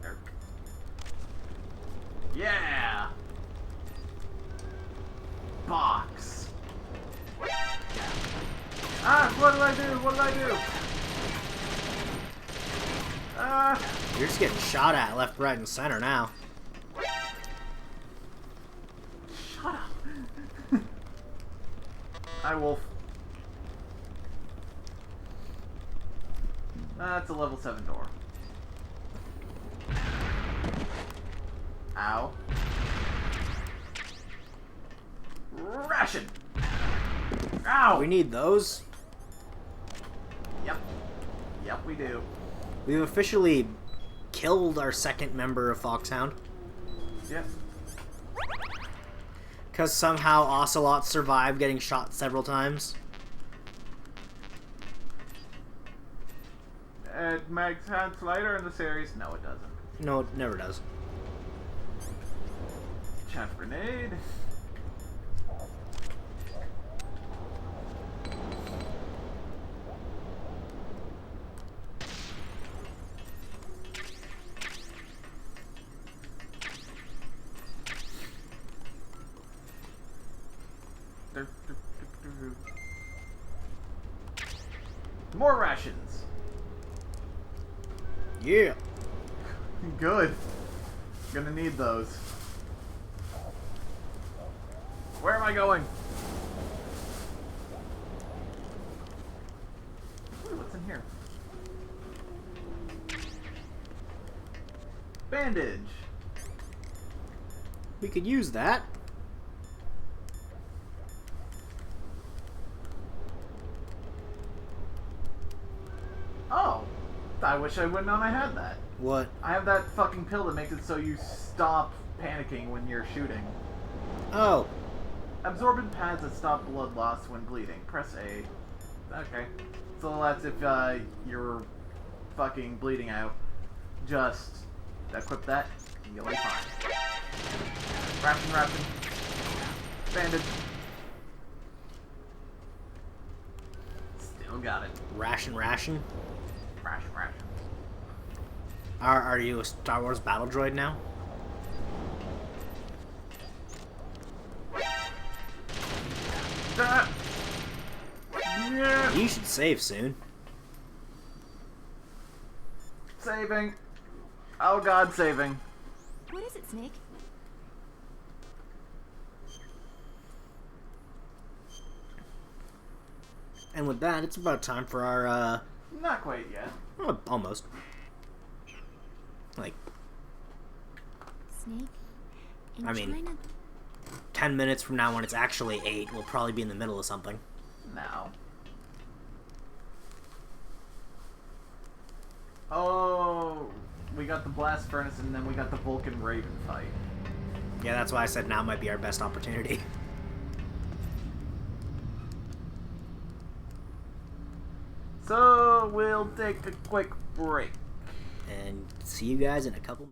There. Yeah! Box. Ah, what did I do? What did I do? You're just getting shot at left, right, and center now. Shut up. Hi, Wolf. That's a level 7 door. Ow. Ration! Ow! We need those. Yep. Yep, we do. We've officially killed our second member of Foxhound. Yep. Because somehow Ocelot survived getting shot several times. It makes sense later in the series. No, it doesn't. No, it never does. Chaff grenade. More rations. Yeah. Good. Gonna need those. Where am I going? Ooh, what's in here? Bandage. We could use that. Oh. I wish I would known I had that. What? I have that fucking pill that makes it so you stop panicking when you're shooting. Oh. Absorbent pads that stop blood loss when bleeding. Press A. Okay. So that's if you're fucking bleeding out. Just equip that and you'll be fine. Ration. Bandage. Still got it. Ration. Ration. Are you a Star Wars battle droid now? Yeah. You should save soon. Saving. Oh god, saving. What is it, Snake? And with that, it's about time for our, Not quite yet. well, almost. Like, Snake? In I mean- China, 10 minutes from now when it's actually 8, we'll probably be in the middle of something. Now. we got the blast furnace, and then we got the Vulcan Raven fight. Yeah, that's why I said now might be our best opportunity. So we'll take a quick break. And see you guys in a couple.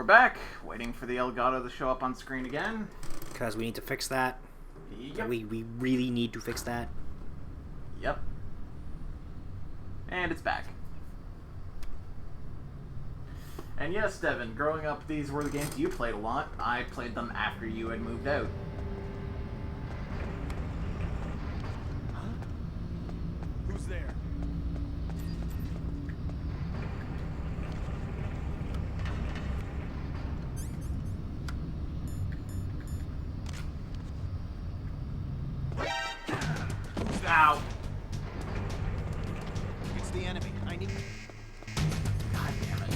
we're back, waiting for the Elgato to show up on screen again. Because we need to fix that. Yep. We really need to fix that. Yep. And it's back. And yes, Devin, growing up, these were the games you played a lot. I played them after you had moved out. Huh? Who's there? Ow! It's the enemy. I need... God damn it.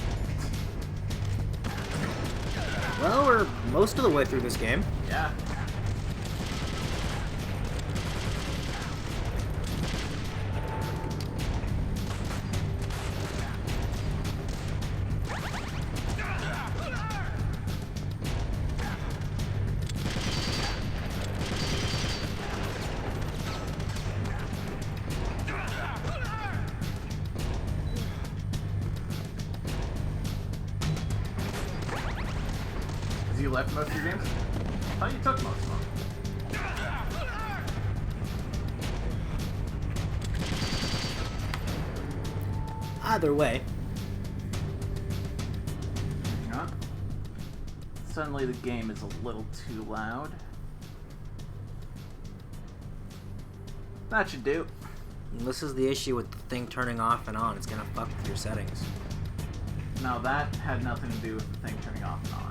Well, we're most of the way through this game. Yeah. You left most of your games? I thought you took most of them. Either way. Hang on. Suddenly the game is a little too loud. That should do. And this is the issue with the thing turning off and on. It's gonna fuck with your settings. Now that had nothing to do with the thing turning off and on.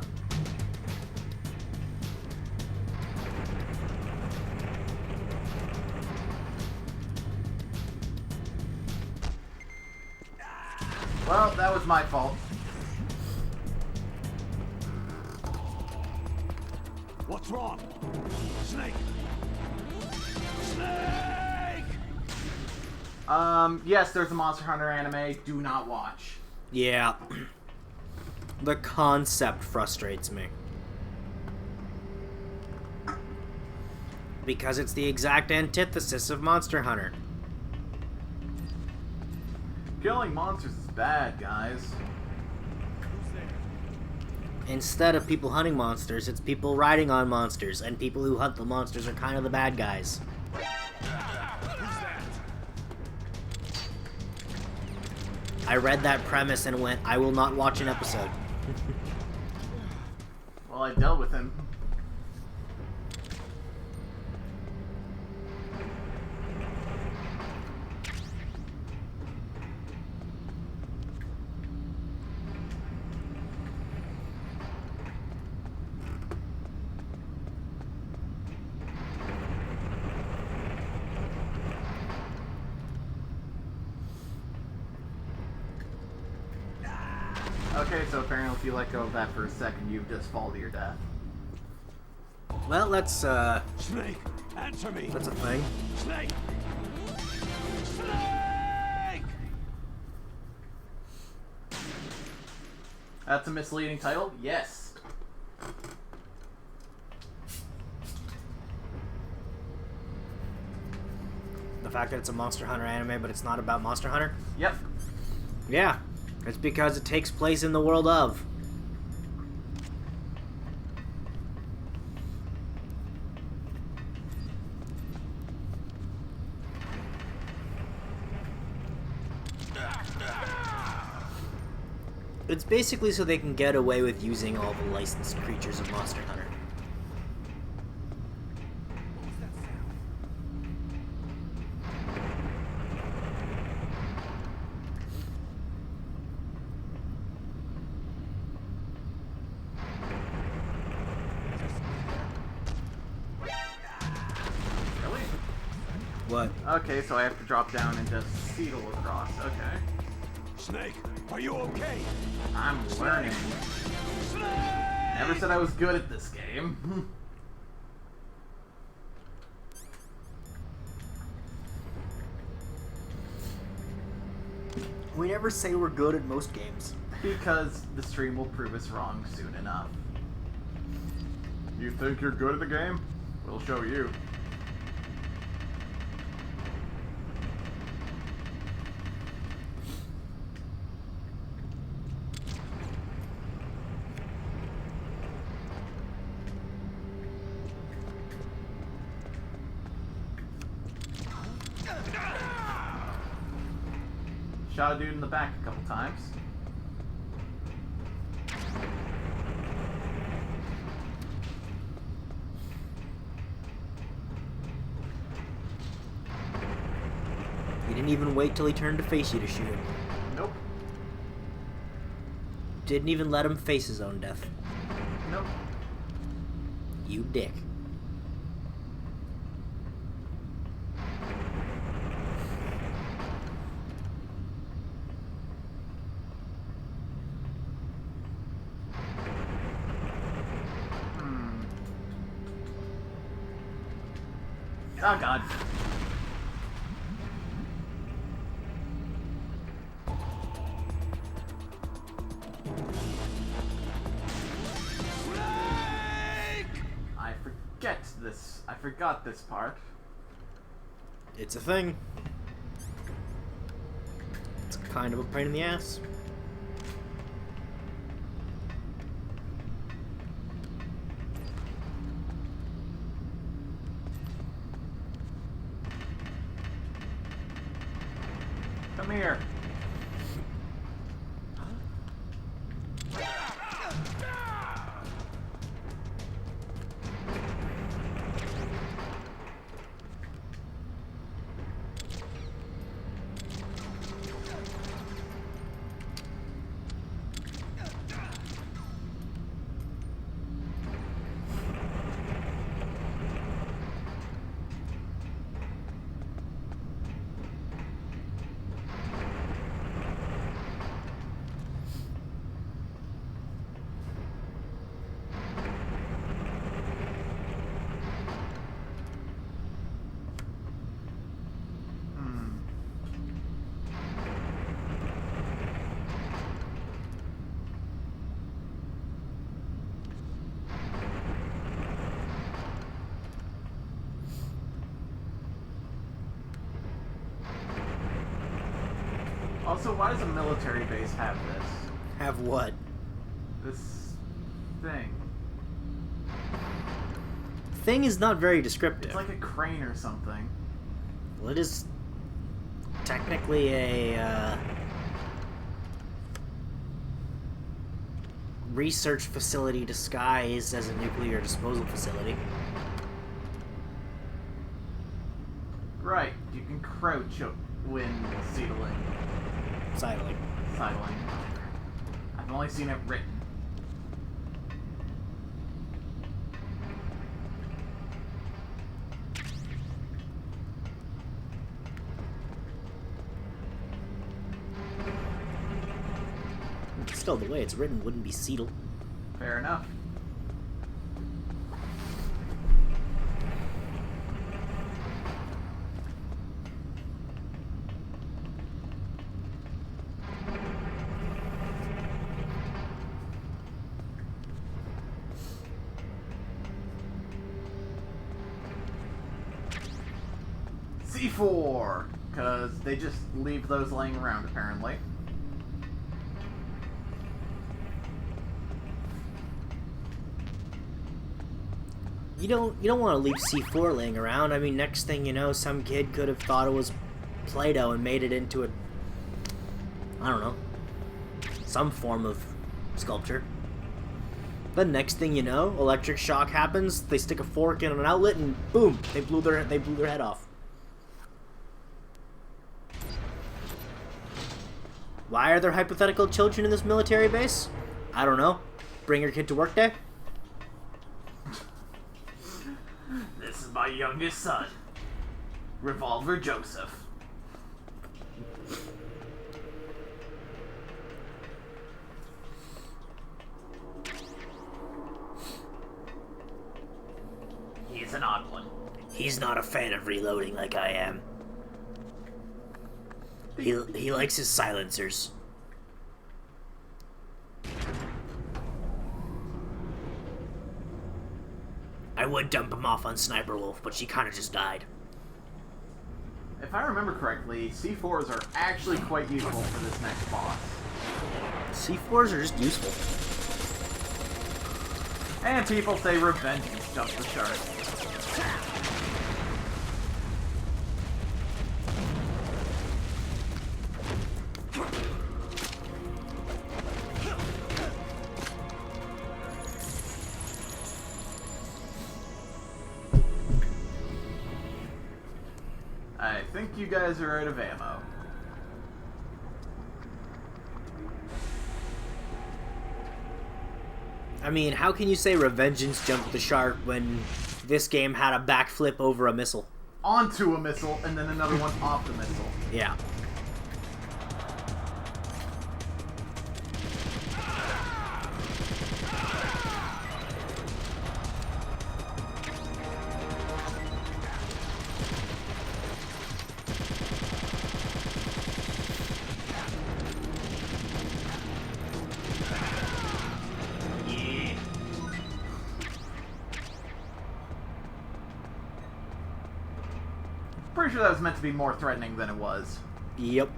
Well, that was my fault. What's wrong? Snake! Snake! Yes, there's a Monster Hunter anime. Do not watch. Yeah. The concept frustrates me. Because it's the exact antithesis of Monster Hunter. Killing monsters is bad, guys. Instead of people hunting monsters, it's people riding on monsters, and people who hunt the monsters are kind of the bad guys. I read that premise and went, I will not watch an episode. Well, I dealt with him. Okay, so apparently if you let go of that for a second, you just fall to your death. Well, let's, Snake, answer me! that's a thing. Snake! Snake! That's a misleading title? Yes. The fact that it's a Monster Hunter anime, but it's not about Monster Hunter? Yep. Yeah. It's because it takes place in the world of. It's basically so they can get away with using all the licensed creatures of Monster Hunter. Really? What? Okay, so I have to drop down and just seedle across. Okay. Snake, are you okay? I'm learning. Snake! Never said I was good at this game. We never say we're good at most games. Because the stream will prove us wrong soon enough. You think you're good at the game? We'll show you. Shot a dude in the back a couple times. You didn't even wait till he turned to face you to shoot him. Nope. Didn't even let him face his own death. Nope. You dick. Oh god. I forgot this part. It's a thing. It's kind of a pain in the ass. Come here. Also, why does a military base have this? Have what? This thing. Thing is not very descriptive. It's like a crane or something. Well, it is technically a research facility disguised as a nuclear disposal facility. Right, you can crouch when settling. Sidling. I've only seen it written. Still, the way it's written wouldn't be Seedle. Fair enough. C4! Because they just leave those laying around, apparently. You don't want to leave C4 laying around. I mean, next thing you know, some kid could have thought it was Play-Doh and made it into a, I don't know, some form of sculpture. Then next thing you know, electric shock happens. They stick a fork in an outlet, and boom, they blew their head off. Why are there hypothetical children in this military base? I don't know. Bring your kid to work day? This is my youngest son, Revolver Joseph. He's an odd one. He's not a fan of reloading like I am. He likes his silencers. I would dump him off on Sniper Wolf, but she kind of just died. If I remember correctly, C4s are actually quite useful for this next boss. C4s are just useful. And people say revenge jumps the shark. think you guys are out of ammo. I mean, how can you say Revengeance jumped the shark when this game had a backflip over a missile? Onto a missile, and then another one off the missile. Yeah. Pretty sure that was meant to be more threatening than it was. Yep.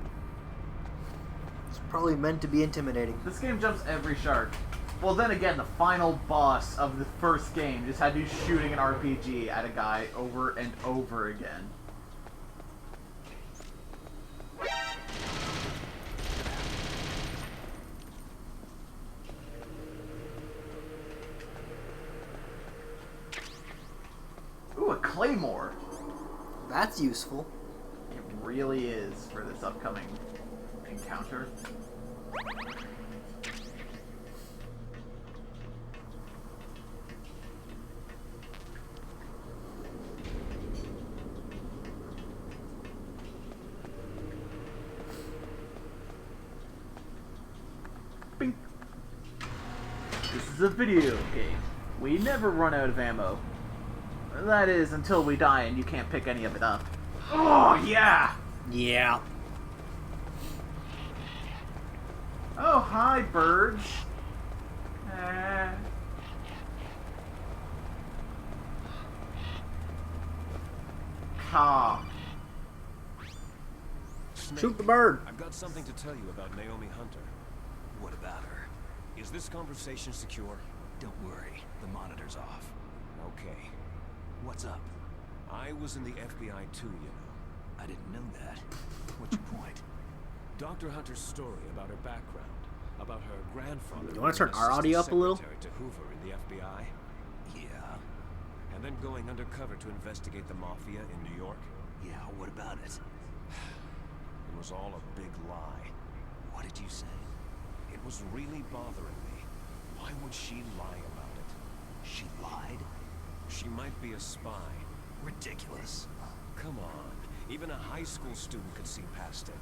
It's probably meant to be intimidating. This game jumps every shark. Well, then again, the final boss of the first game just had you shooting an RPG at a guy over and over again. Ooh, a claymore. That's useful. It really is for this upcoming encounter. Bing. This is a video game. We never run out of ammo. That is, until we die and you can't pick any of it up. Oh, yeah! Yeah. Oh, hi, birds. Ha. Snake, Shoot the bird. I've got something to tell you about Naomi Hunter. What about her? Is this conversation secure? Don't worry, the monitor's off. Okay. What's up? I was in the FBI too, you know. I didn't know that. What's your point? Dr. Hunter's story about her background, about her grandfather. You want to turn being our audio up a little? secretary to Hoover in the FBI, Yeah. and then going undercover to investigate the mafia in New York. Yeah, what about it? It was all a big lie. What did you say? It was really bothering me. Why would she lie about it? She lied? She might be a spy. Ridiculous. Come on. Even a high school student could see past it.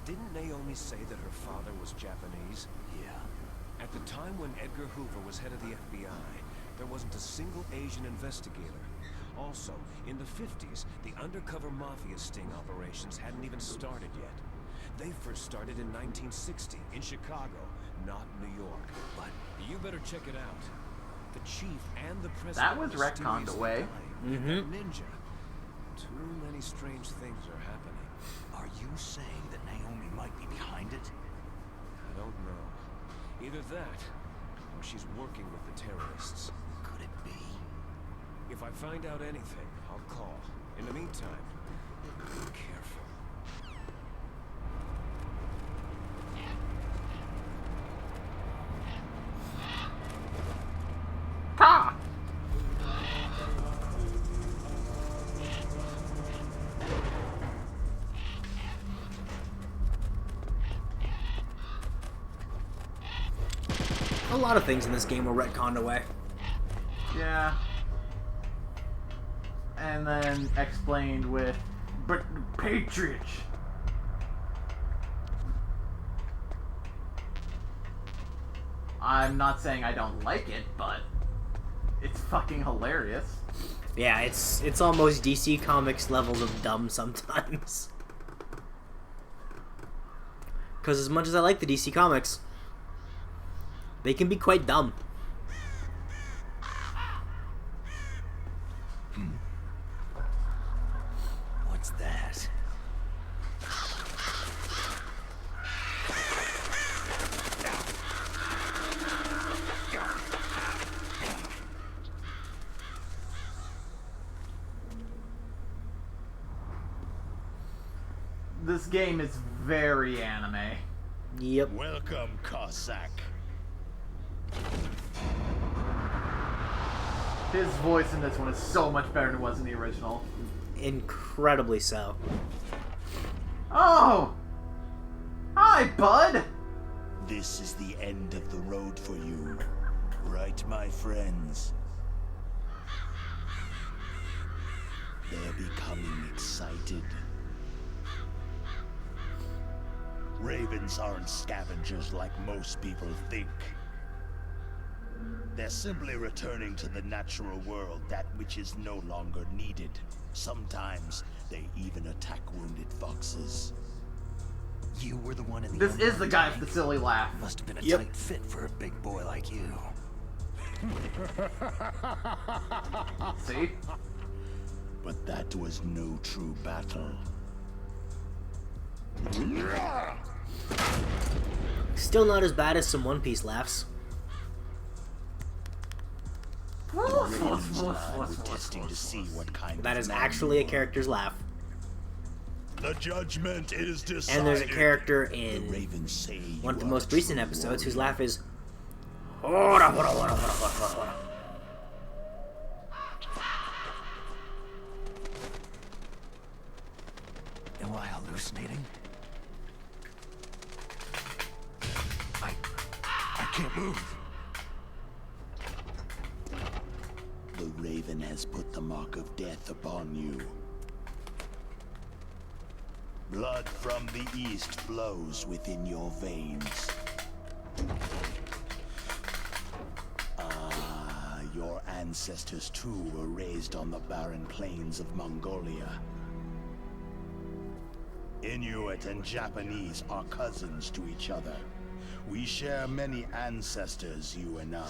Didn't Naomi say that her father was Japanese? Yeah. At the time when Edgar Hoover was head of the FBI, there wasn't a single Asian investigator. Also, in the 50s, the undercover mafia sting operations hadn't even started yet. They first started in 1960 in Chicago, not New York. But you better check it out. The chief and the president. That was retconned away. Ninja. Too many strange things are happening. Are you saying that Naomi might be behind it? I don't know. Either that, or she's working with the terrorists. Could it be? If I find out anything, I'll call. In the meantime, be careful. Ha! A lot of things in this game were retconned away. Yeah. And then explained with, but Patriots. I'm not saying I don't like it, but it's fucking hilarious. Yeah, it's almost DC Comics levels of dumb sometimes. Because as much as I like the DC Comics, they can be quite dumb. What's that? This game is very anime. Yep. Welcome, Cossack. His voice in this one is so much better than it was in the original. Incredibly so. Oh! Hi, bud! This is the end of the road for you. Right, my friends? They're becoming excited. Ravens aren't scavengers like most people think. They're simply returning to the natural world, that which is no longer needed. Sometimes they even attack wounded foxes. You were the one in the This is the guy with the silly laugh. Must have been a Yep. tight fit for a big boy like you. See? But that was no true battle. Still not as bad as some One Piece laughs. Ravens and I were testing to see what kind That of is man actually a you were. character's laugh. The judgment is decided. And there's a character The in Ravens say one of the you are most a recent true episodes whose warrior. laugh is. Am I hallucinating? I can't move. The Raven has put the mark of death upon you. Blood from the east flows within your veins. Ah, your ancestors too were raised on the barren plains of Mongolia. Inuit and Japanese are cousins to each other. We share many ancestors, you and I.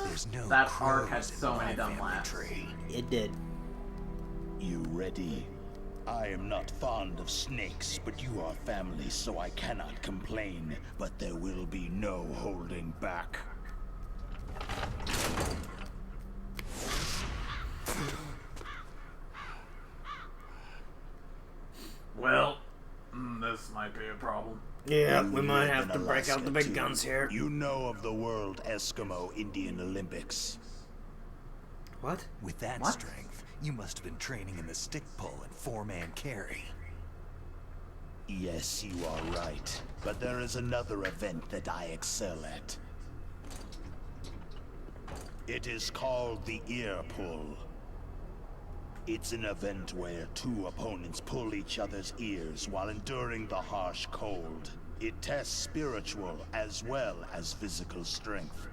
There's no That arc had crows in so my many dumb family laughs. tree. It did. You ready? I am not fond of snakes, but you are family, so I cannot complain. But there will be no holding back. Well, this might be a problem. Yeah, You we might live have in to break out Alaska, the big too. guns here. You know of the World Eskimo Indian Olympics. What? With that What? strength, you must have been training in the stick pull and four-man carry. Yes, you are right. But there is another event that I excel at. It is called the ear pull. It's an event where two opponents pull each other's ears while enduring the harsh cold. It tests spiritual as well as physical strength.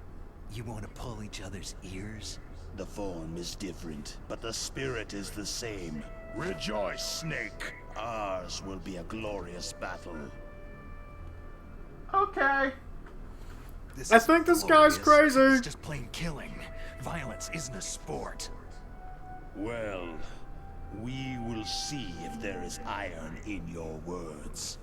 You want to pull each other's ears? The form is different, but the spirit is the same. Rejoice, Snake! Ours will be a glorious battle. Okay. This I is think this guy's glorious. crazy. It's just plain killing. Violence isn't a sport. Well, we will see if there is iron in your words.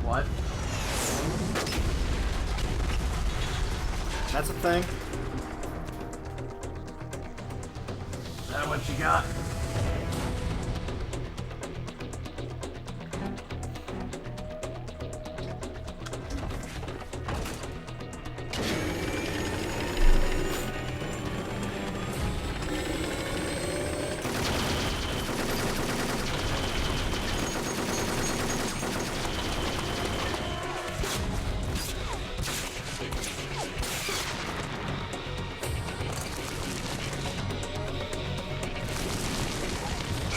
What? That's a thing. Is that what you got?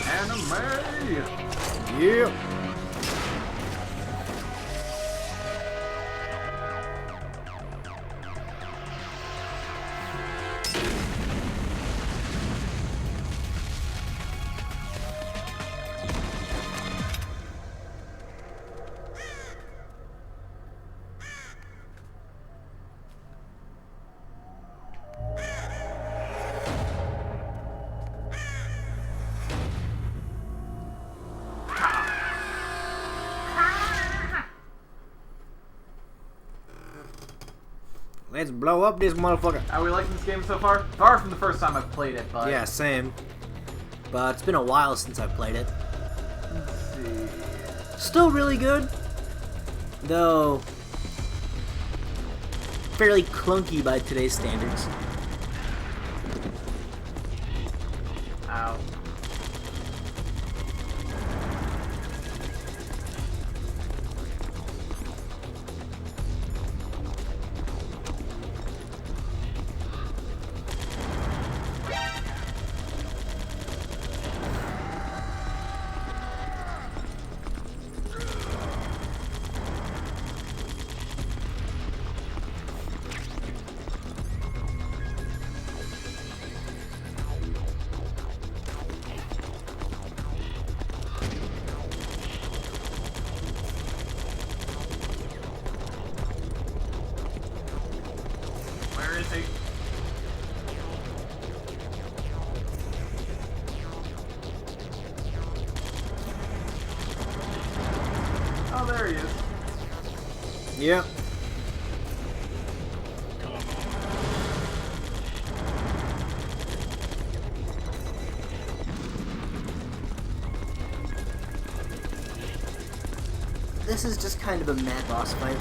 Anime! Yeah. Let's blow up this motherfucker. Are we liking this game so far? Far from the first time I've played it, but... Yeah, same. But it's been a while since I played it. Let's see. Still really good, though fairly clunky by today's standards. Ow. Where is he? Oh, there he is. Yep. This is just kind of a mad boss fight.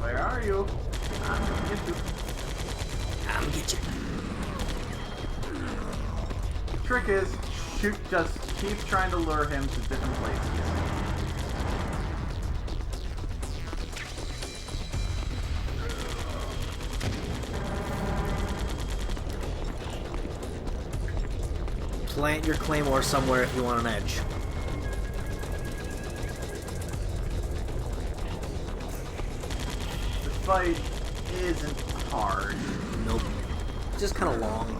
Where are you? I'm gonna get you. I'm gonna get you. Trick is, shoot, just keep trying to lure him to different places. Plant your claymore somewhere if you want an edge. The fight isn't hard. Nope. Just kind of long.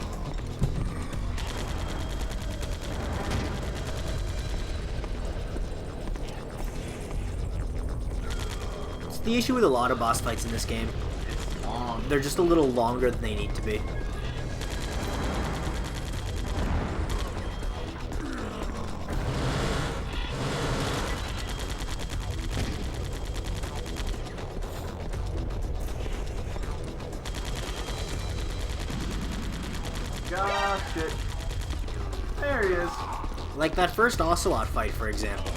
It's the issue with a lot of boss fights in this game. It's long. They're just a little longer than they need to be. Gosh, shit. There he is. Like that first Ocelot fight, for example.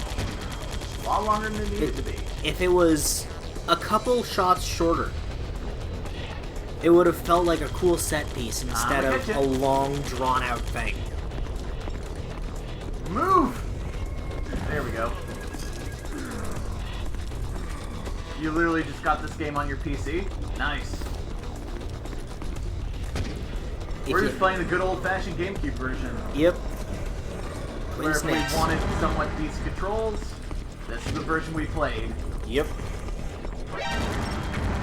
A lot longer than it needed to be. If it was a couple shots shorter, it would have felt like a cool set piece instead of a long, drawn-out thing. Move! There we go. You literally just got this game on your PC? Nice. We're just playing the good old-fashioned GameCube version. Yep. Where if we wanted somewhat decent controls, this is the version we played. Yep.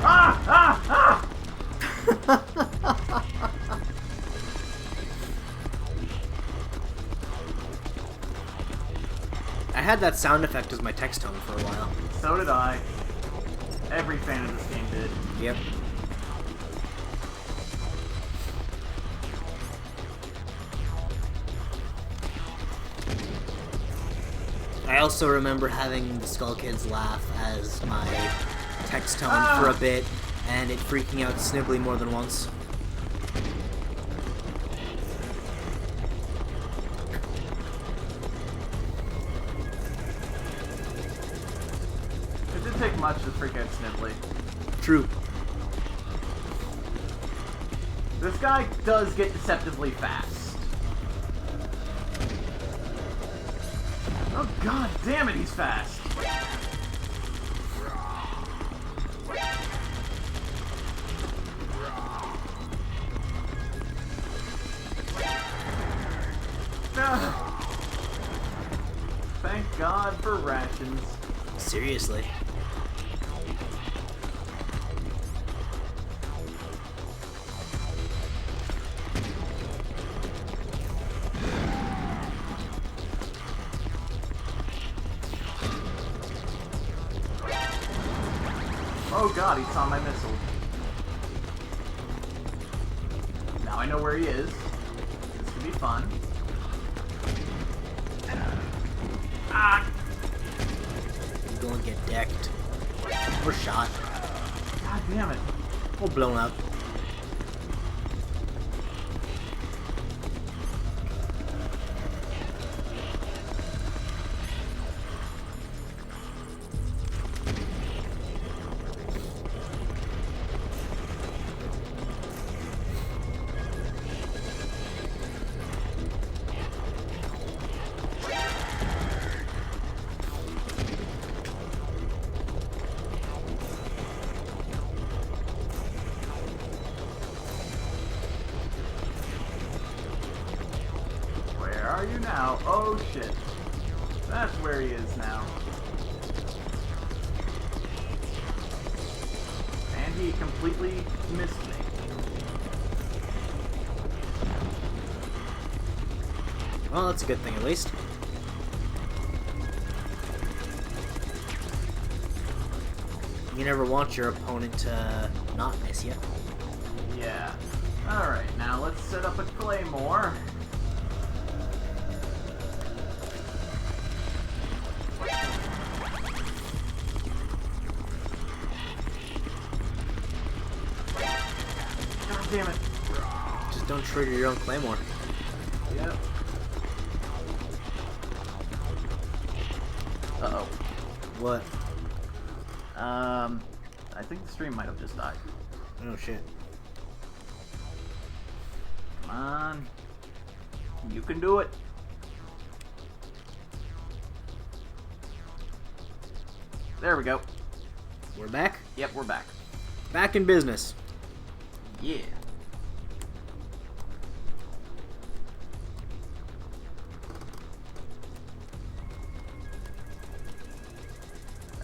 Ah! Ah! Ah! I had that sound effect as my text tone for a while. So did I. Every fan of this game did. Yep. I also remember having the Skull Kids laugh as my text tone for a bit, and it freaking out Snibbly more than once. It didn't take much to freak out Snibbly. True. This guy does get deceptively fast. Oh god damn it, he's fast! Thank God for rations. Seriously. Oh god, he saw my missile. Now I know where he is. This could be fun. Ah! He's going to get decked. Or shot. God damn it. Or blown up. Where are you now? Oh shit. That's where he is now. And he completely missed me. Well, that's a good thing at least. You never want your opponent to not miss you. Yeah. Alright, now let's set up a claymore. God damn it. Just don't trigger your own claymore. Yep. Uh-oh. What? I think the stream might have just died. Oh shit. Come on. You can do it. There we go. We're back? Yep, we're back. Back in business. Yeah.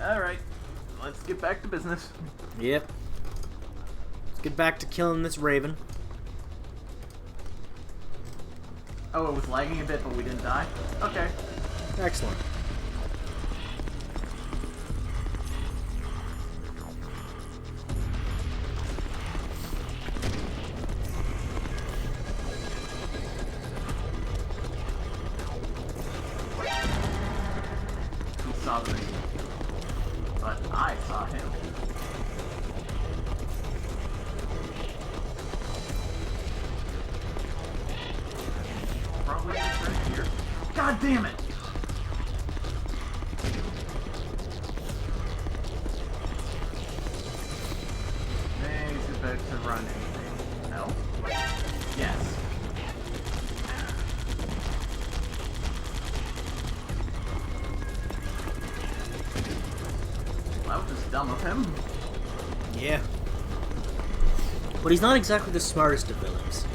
Alright. Let's get back to business. Yep. Let's get back to killing this raven. Oh, it was lagging a bit, but we didn't die? Okay. Excellent. He saw this. But I saw him. Probably right here. God damn it! He's about to run anything. No? Yes. That was just dumb of him. Yeah. But he's not exactly the smartest of villains.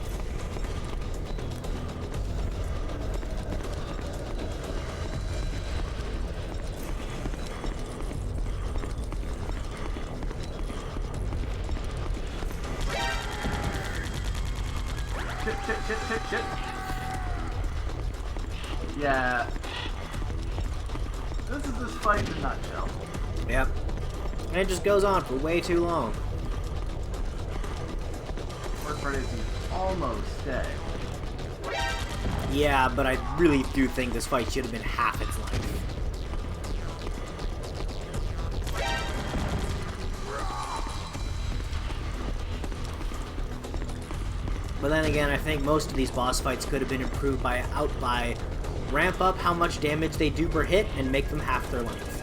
Shit. Yeah. This is this fight in a nutshell. Yep. And it just goes on for way too long. Worst part is he's almost dead. Yeah, but I really do think this fight should have been half its length. But then again, I think most of these boss fights could have been improved by ramp up how much damage they do per hit and make them half their length.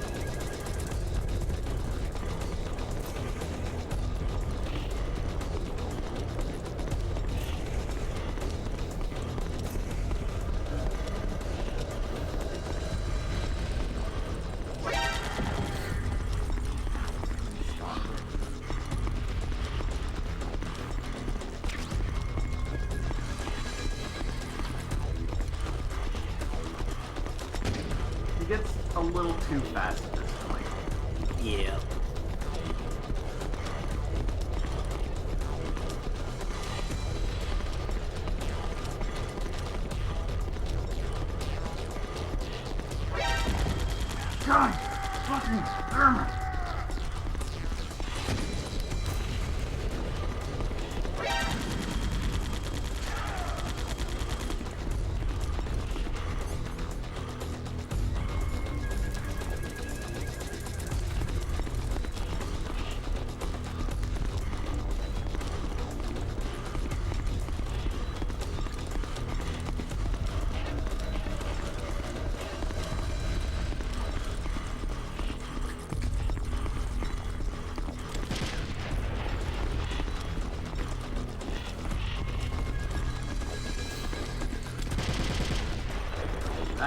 He gets a little too fast at this point. Yeah. God fucking damn it!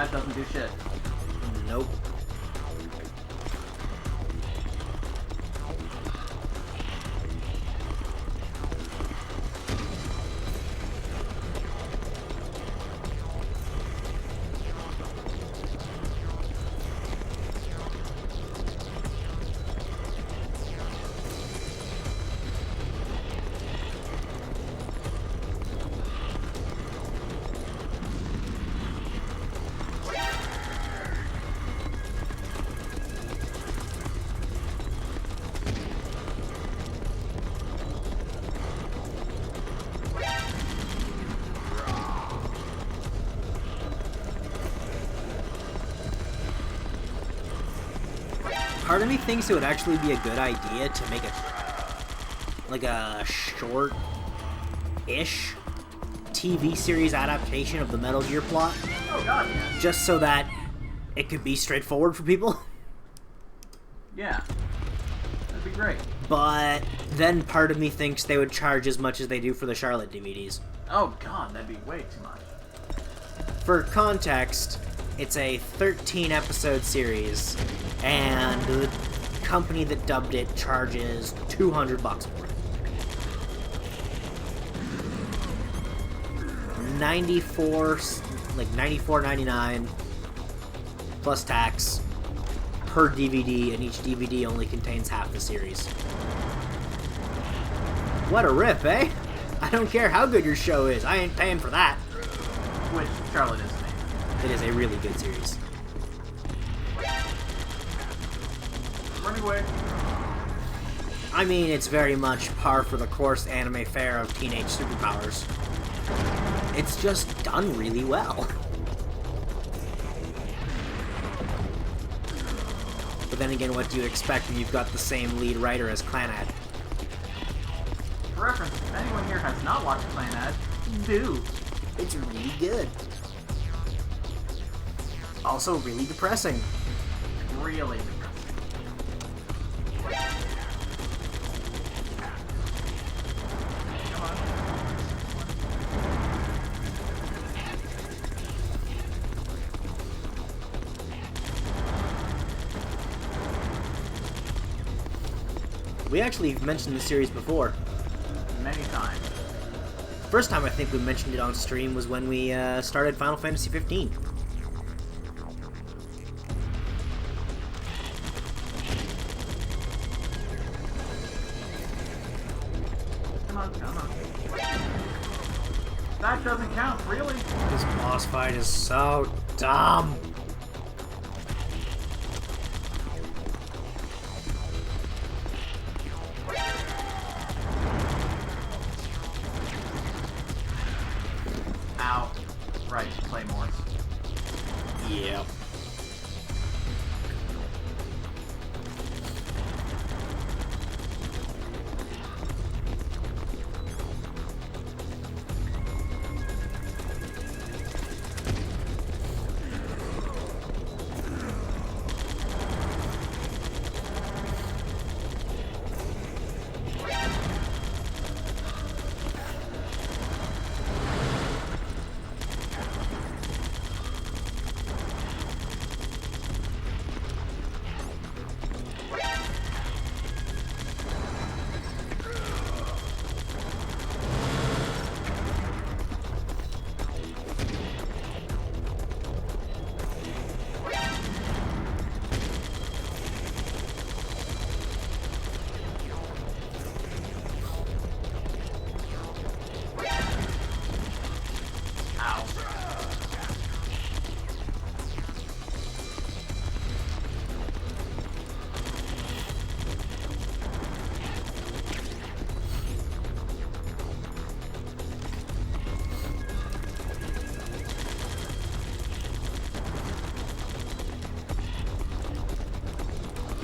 That doesn't do shit. Nope. Part of me thinks it would actually be a good idea to make a short-ish TV series adaptation of the Metal Gear plot. Oh god, yes. Just so that it could be straightforward for people. Yeah. That'd be great. But then part of me thinks they would charge as much as they do for the Charlotte DVDs. Oh god, that'd be way too much. For context, it's a 13-episode series, and the company that dubbed it charges $200 for it. $94.99 plus tax per DVD, and each DVD only contains half the series. What a rip, eh? I don't care how good your show is, I ain't paying for that. Which Charlotte is. It is a really good series. Running away. I mean, it's very much par for the course anime fare of teenage superpowers. It's just done really well. But then again, what do you expect when you've got the same lead writer as Clanad? For reference, if anyone here has not watched Clanad, do. It's really good. Also really depressing. Really depressing. Come on. We actually mentioned the series before. Many times. First time I think we mentioned it on stream was when we started Final Fantasy 15. Come on. That doesn't count, really? This boss fight is so dumb. Ow. Right, Claymores. Yeah.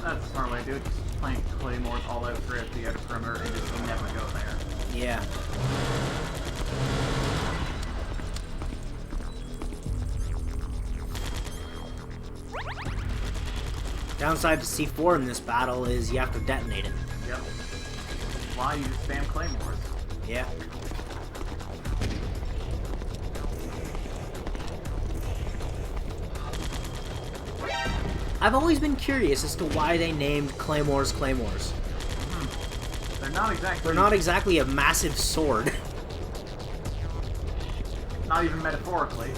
That's a smart way to do it. Just playing Claymores all out throughout the outer perimeter and just never go there. Yeah. Downside to C4 in this battle is you have to detonate it. Yep. Why you just spam Claymores? Yeah. I've always been curious as to why they named claymores claymores. They're not exactly... They're not exactly a massive sword. Not even metaphorically.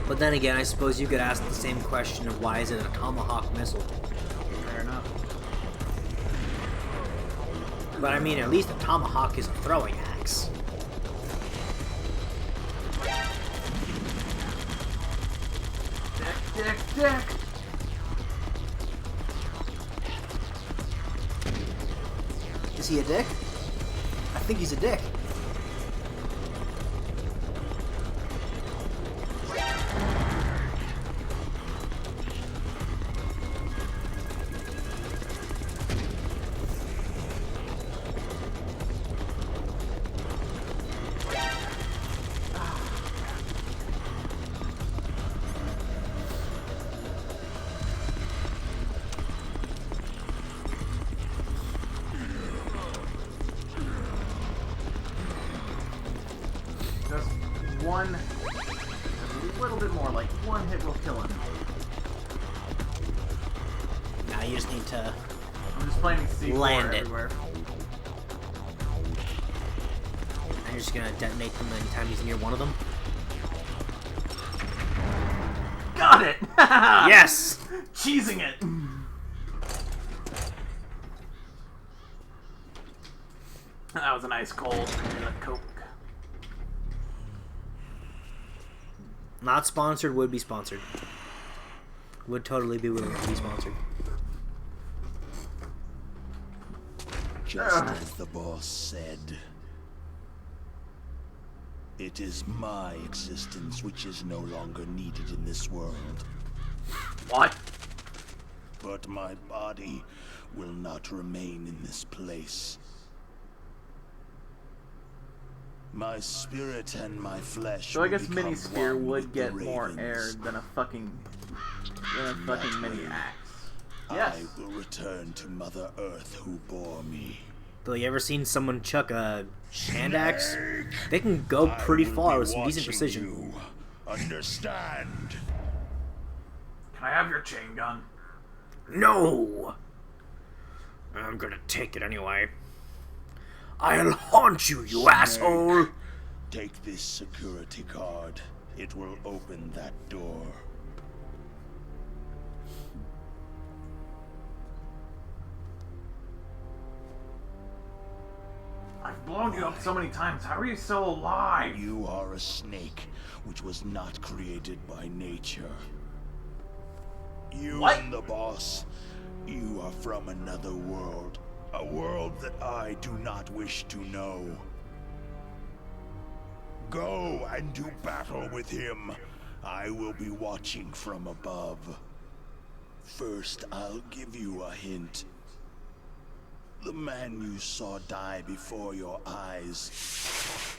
But then again, I suppose you could ask the same question of why is it a tomahawk missile? Fair enough. But I mean, at least a tomahawk is a throwing axe. Dick! Is he a dick? I think he's a dick. One, a little bit more, like one hit will kill him. Now you just need to I'm just planting C4 land it. everywhere. And you're just gonna detonate them anytime he's near one of them. Got it! Yes! Cheesing it! That was a nice cold Coke. Not sponsored, would be sponsored. Would totally be willing to be sponsored. Just as the boss said, it is my existence which is no longer needed in this world. What? But my body will not remain in this place. My spirit and my flesh. So I guess will Mini become Spear one would with get the more ravens. air than a fucking mini axe. Yes. I will return to Mother Earth who bore me. Though you ever seen someone chuck a hand axe? They can go pretty far with some decent precision. You. Understand? Can I have your chain gun? No! I'm gonna take it anyway. I'll haunt you, you asshole! Take this security card. It will open that door. I've blown you up so many times. How are you still alive? You are a snake, which was not created by nature. You and the boss, you are from another world. A world that I do not wish to know. Go and do battle with him. I will be watching from above. First, I'll give you a hint. The man you saw die before your eyes.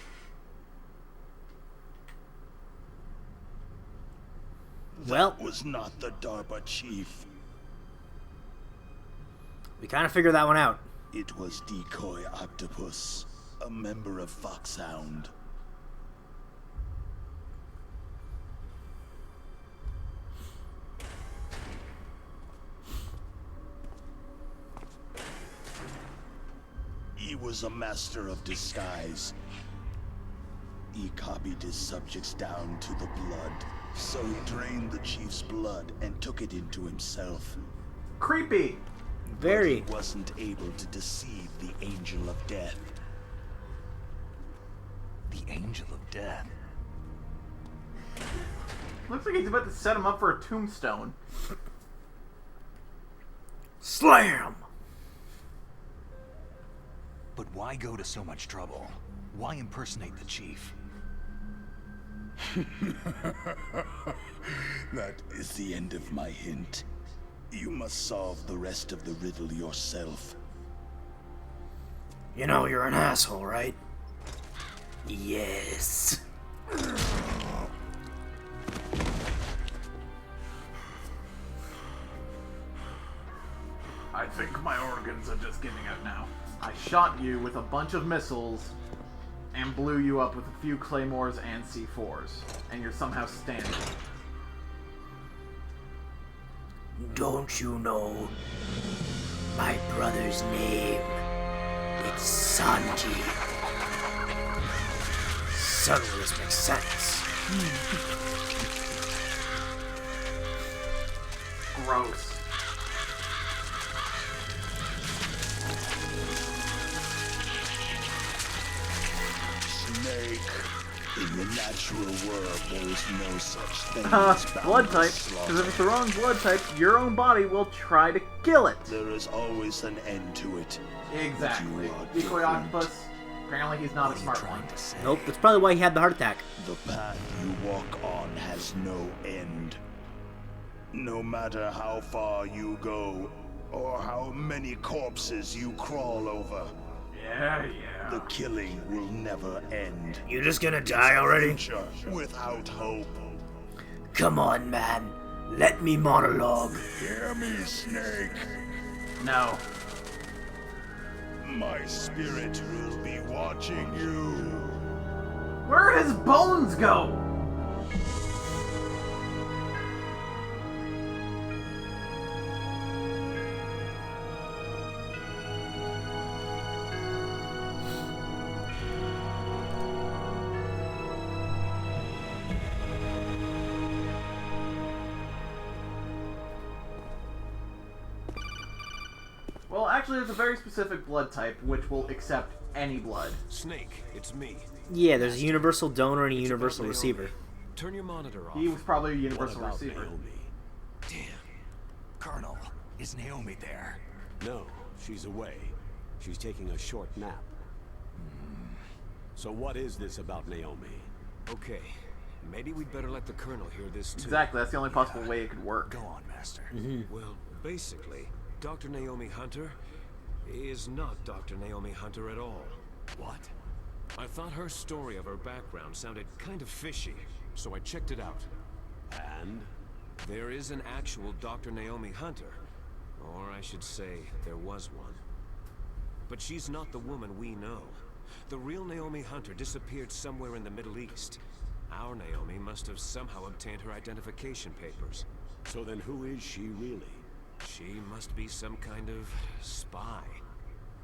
Well, that was not the DARPA chief. We kind of figured that one out. It was Decoy Octopus, a member of Foxhound. He was a master of disguise. He copied his subjects down to the blood, so he drained the chief's blood and took it into himself. Creepy! Very. But he wasn't able to deceive the Angel of Death. The Angel of Death? Looks like he's about to set him up for a tombstone. Slam! But why go to so much trouble? Why impersonate the chief? That is the end of my hint. You must solve the rest of the riddle yourself. You know you're an asshole, right? Yes. I think my organs are just giving out now. I shot you with a bunch of missiles and blew you up with a few claymores and C4s, and you're somehow standing. Don't you know my brother's name? It's Sanji. Suddenly this makes sense. Gross. Snake. In the natural world, there is no such thing as Blood type. slaughter. Because if it's the wrong blood type, your own body will try to kill it. There is always an end to it. Exactly. You are Decoy different. octopus. Apparently he's not a smart one. Nope, that's probably why he had the heart attack. The path you walk on has no end. No matter how far you go, or how many corpses you crawl over, Yeah. the killing will never end. You just gonna die already? Future without hope. Come on, man. Let me monologue. Hear me, Snake. No. My spirit will be watching you. Where his bones go? Well, actually, there's a very specific blood type which will accept any blood. Snake, it's me. Yeah, there's a universal donor and a It's universal about receiver. Naomi. Turn your monitor off. He was probably a What universal about receiver. Naomi? Damn. Colonel, is Naomi there? No, she's away. She's taking a short nap. So what is this about Naomi? Okay, maybe we'd better let the Colonel hear this too. Exactly, that's the only possible way it could work. Go on, Master. Well, basically, Dr. Naomi Hunter is not Dr. Naomi Hunter at all. What? I thought her story of her background sounded kind of fishy, so I checked it out. And? There is an actual Dr. Naomi Hunter. Or I should say, there was one. But she's not the woman we know. The real Naomi Hunter disappeared somewhere in the Middle East. Our Naomi must have somehow obtained her identification papers. So then who is she really? She must be some kind of spy.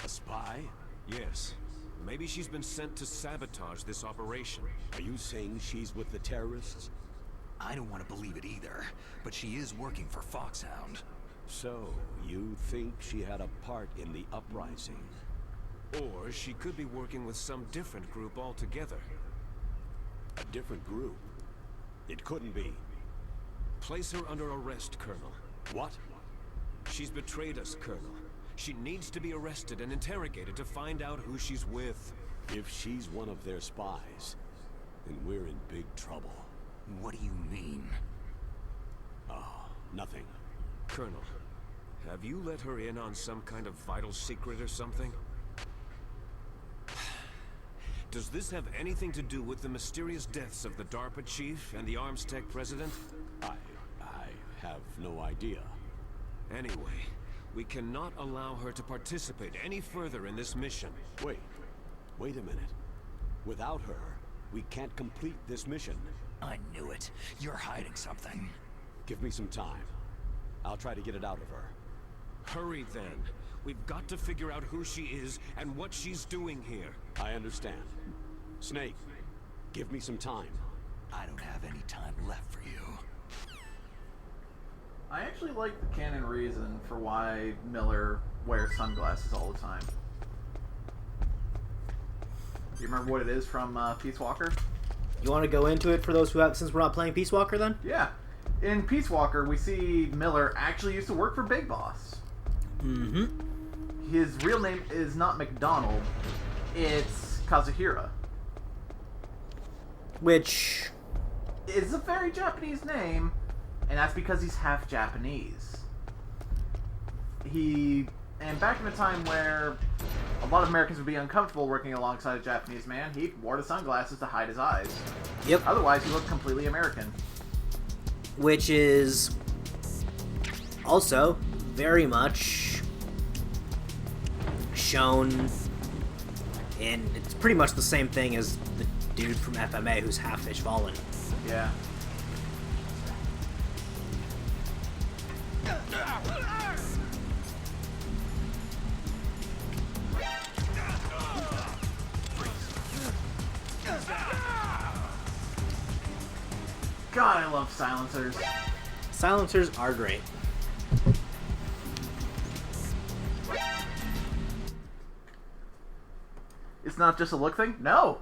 A spy? Yes. Maybe she's been sent to sabotage this operation. Are you saying she's with the terrorists? I don't want to believe it either, but she is working for Foxhound. So, you think she had a part in the uprising? Or she could be working with some different group altogether. A different group? It couldn't be. Place her under arrest, Colonel. What? She's betrayed us, Colonel. She needs to be arrested and interrogated to find out who she's with. If she's one of their spies, then we're in big trouble. What do you mean? Oh, nothing. Colonel, have you let her in on some kind of vital secret or something? Does this have anything to do with the mysterious deaths of the DARPA chief and the Armstech president? I have no idea. Anyway, we cannot allow her to participate any further in this mission. Wait a minute. Without her, we can't complete this mission. I knew it. You're hiding something. Give me some time. I'll try to get it out of her. Hurry then. We've got to figure out who she is and what she's doing here. I understand. Snake, give me some time. I don't have any time left for you. I actually like the canon reason for why Miller wears sunglasses all the time. Do you remember what it is from Peace Walker? You want to go into it for those who have, since we're not playing Peace Walker then? Yeah. In Peace Walker, we see Miller actually used to work for Big Boss. Mm-hmm. his real name is not McDonald, it's Kazuhira. Which is a very Japanese name, and that's because he's half Japanese. And back in a time where a lot of Americans would be uncomfortable working alongside a Japanese man, he wore the sunglasses to hide his eyes. Yep. Otherwise, he looked completely American. Which is also very much shown in, it's pretty much the same thing as the dude from FMA who's half fish fallen. Yeah. God, I love silencers. Silencers are great. It's not just a look thing? No!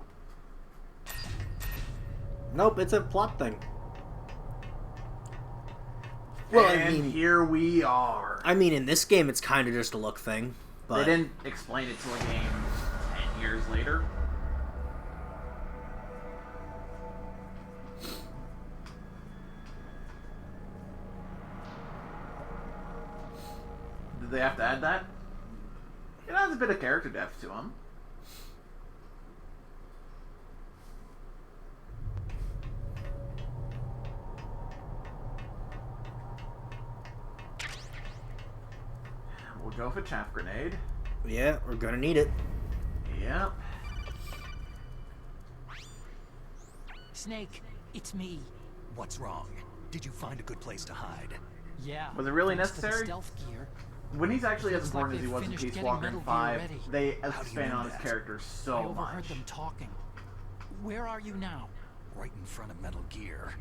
Nope, it's a plot thing. Well, and I mean, here we are. I mean, in this game, it's kind of just a look thing. But they didn't explain it to a game 10 years later. Did they have to add that? It adds a bit of character depth to them. We'll go for chaff grenade. Yeah, we're gonna need it. Yep. Snake, it's me. What's wrong? Did you find a good place to hide? Yeah. Was it really thanks to the necessary? stealth gear. When he's actually as Looks important like as he they've was in finished Peace getting Walker in Metal Gear 5, ready. they How do you expand know on his that? character I so overheard much. them talking. Where are you now? Right in front of Metal Gear.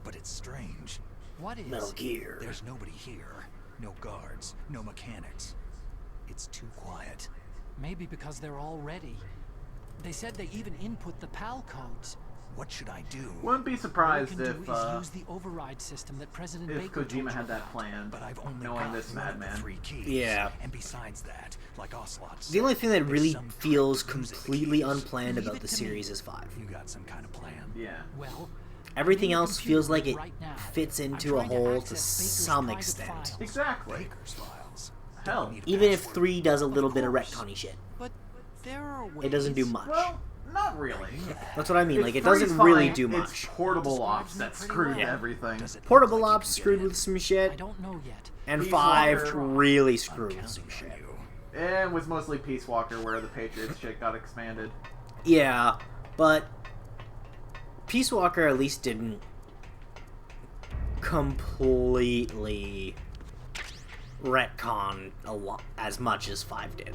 But it's strange. What is? Metal Gear. There's nobody here. No guards. No mechanics. It's too quiet. Maybe because they're all ready. They said they even input the PAL codes. What should I do? Wouldn't be All we surprised can if do is use the override system that President if Baker told Kojima you had that about. planned, But I've only knowing got this one of the madman. 3 keys. Yeah. And besides that, like Ocelot The said, only thing that there's really some feels trick using the completely keys. unplanned Leave about it the to me. series is 5. You got some kind of plan. Yeah. Well, Everything I'm in the else feels like it computer right now. fits I'm into a trying to hole to access Baker's some private extent. files. Exactly. Baker's files. Hell. Need a Even if password. 3 does a little bit of course. retconny shit. But there are ways. It doesn't do much. Well, not really. That's what I mean, like, it It's doesn't fine. really do It's much. portable Describes ops me that pretty screwed well. everything. Does it look Portable like you Ops can get screwed in? with some I shit, don't know yet. and Peace 5 Walker. really I'm screwed with counting some on shit. you. And it was mostly Peace Walker where the Patriots shit got expanded. Yeah, but Peace Walker at least didn't completely retcon a lot as much as 5 did.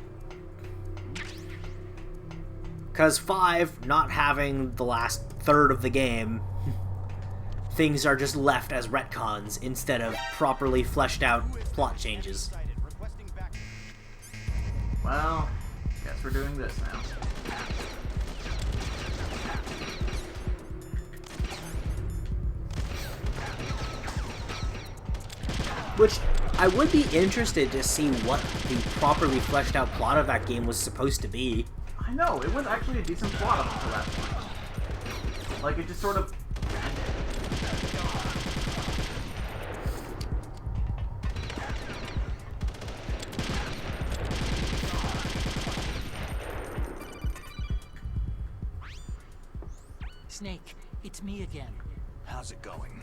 Because 5, not having the last third of the game, things are just left as retcons instead of properly fleshed out plot changes. Well, guess we're doing this now. Which, I would be interested to see what the properly fleshed out plot of that game was supposed to be. I know, it was actually a decent plot up until that point. Like, it just sort of ended. Snake, it's me again. How's it going?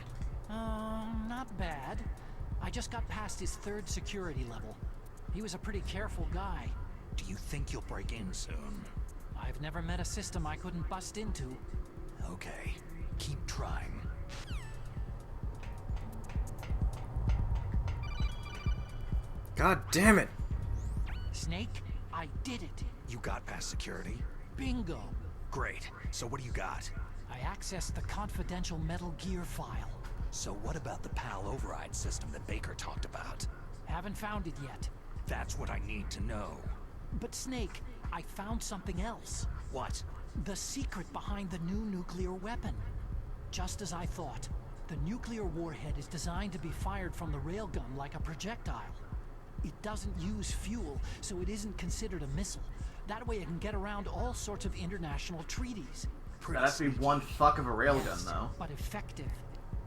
Not bad. I just got past his 3rd security level. He was a pretty careful guy. Do you think you'll break in soon? I've never met a system I couldn't bust into. Okay. Keep trying. God damn it! Snake, I did it. You got past security? Bingo. Great. So what do you got? I accessed the confidential Metal Gear file. So what about the PAL override system that Baker talked about? Haven't found it yet. That's what I need to know. But Snake, I found something else. What? The secret behind the new nuclear weapon. Just as I thought, the nuclear warhead is designed to be fired from the railgun like a projectile. It doesn't use fuel, so it isn't considered a missile. That way it can get around all sorts of international treaties. That has to be one fuck of a railgun, though. But effective.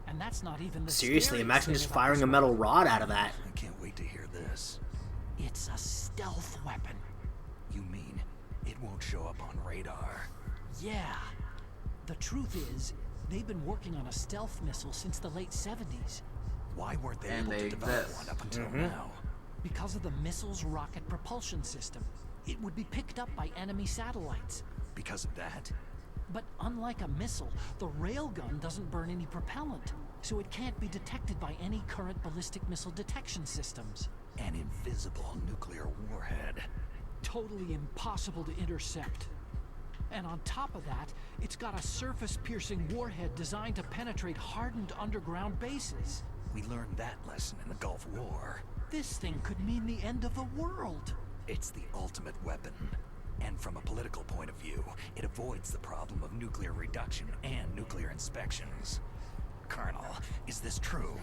And that's not even the Seriously, scariest imagine thing just about firing this a metal weapon. rod out of that. I can't wait to hear this. It's a stealth weapon. You mean it won't show up on radar? Yeah. The truth is, they've been working on a stealth missile since the late 70s. Why weren't they And able they to develop exist. one up until now? Because of the missile's rocket propulsion system. It would be picked up by enemy satellites. Because of that? But unlike a missile, the railgun doesn't burn any propellant, so it can't be detected by any current ballistic missile detection systems. An invisible nuclear warhead. Totally impossible to intercept. And on top of that, it's got a surface-piercing warhead designed to penetrate hardened underground bases. We learned that lesson in the Gulf War. This thing could mean the end of the world. It's the ultimate weapon. And from a political point of view, it avoids the problem of nuclear reduction and nuclear inspections. Colonel, is this true?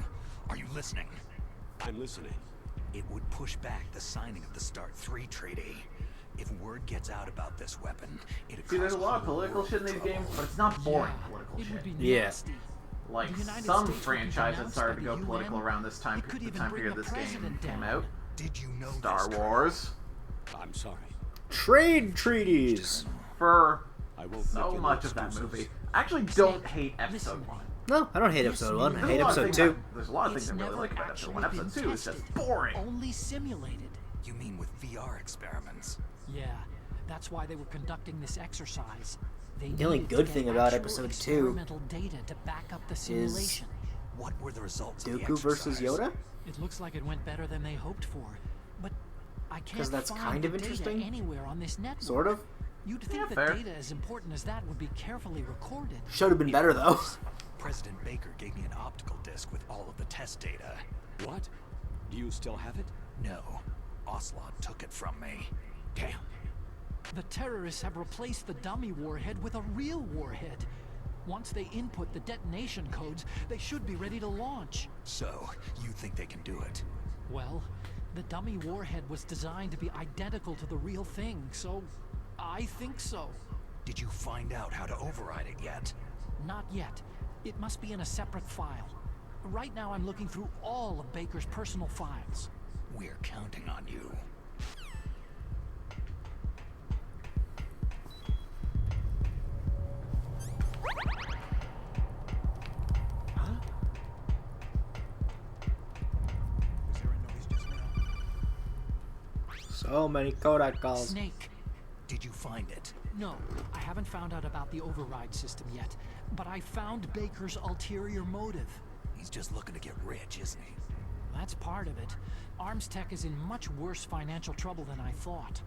Are you listening? I'm listening. It would push back the signing of the START 3 treaty. If word gets out about this weapon, it'd See, there's a cause lot of whole political world shit in these trouble. games, but it's not boring Yeah, political it shit. would be Yeah. nasty. Like The United some States would be franchises denounced started by to go the political UN. around this time, It could the even time bring period the this game president came down. out. Did you know Star this, Wars. I'm sorry. Trade treaties. For I won't so make any much of that excuses. movie. I actually don't Snake, hate episode listen. 1. No, I don't hate episode 1. I There's hate a lot of episode things 2. there's a lot of things It's I really never like about episode 1. actually Episode been 2 is just tested. boring. Only simulated. You mean with VR experiments? Yeah, that's why they were conducting this exercise. They The only needed to good get thing about actual episode 2 experimental data to back up the simulation. What were the results of the Dooku versus exercise? Yoda? It looks like it went better than they hoped for, but I can't 'Cause that's find kind the of data interesting? anywhere on this network. Sort of. You'd think Yeah, that fair. data as important as that would be carefully recorded. Should have been better though. President Baker gave me an optical disc with all of the test data. What? Do you still have it? No, Ocelot took it from me. Damn. The terrorists have replaced the dummy warhead with a real warhead. Once they input the detonation codes, they should be ready to launch. So, you think they can do it? Well, the dummy warhead was designed to be identical to the real thing, so I think so. Did you find out how to override it yet? Not yet. It must be in a separate file. Right now I'm looking through all of Baker's personal files. We're counting on you. Was there a noise just now? So many Kodak calls. Snake. Did you find it? No, I haven't found out about the override system yet, but I found Baker's ulterior motive. He's just looking to get rich, isn't he? That's part of it. Arms Tech is in much worse financial trouble than I thought.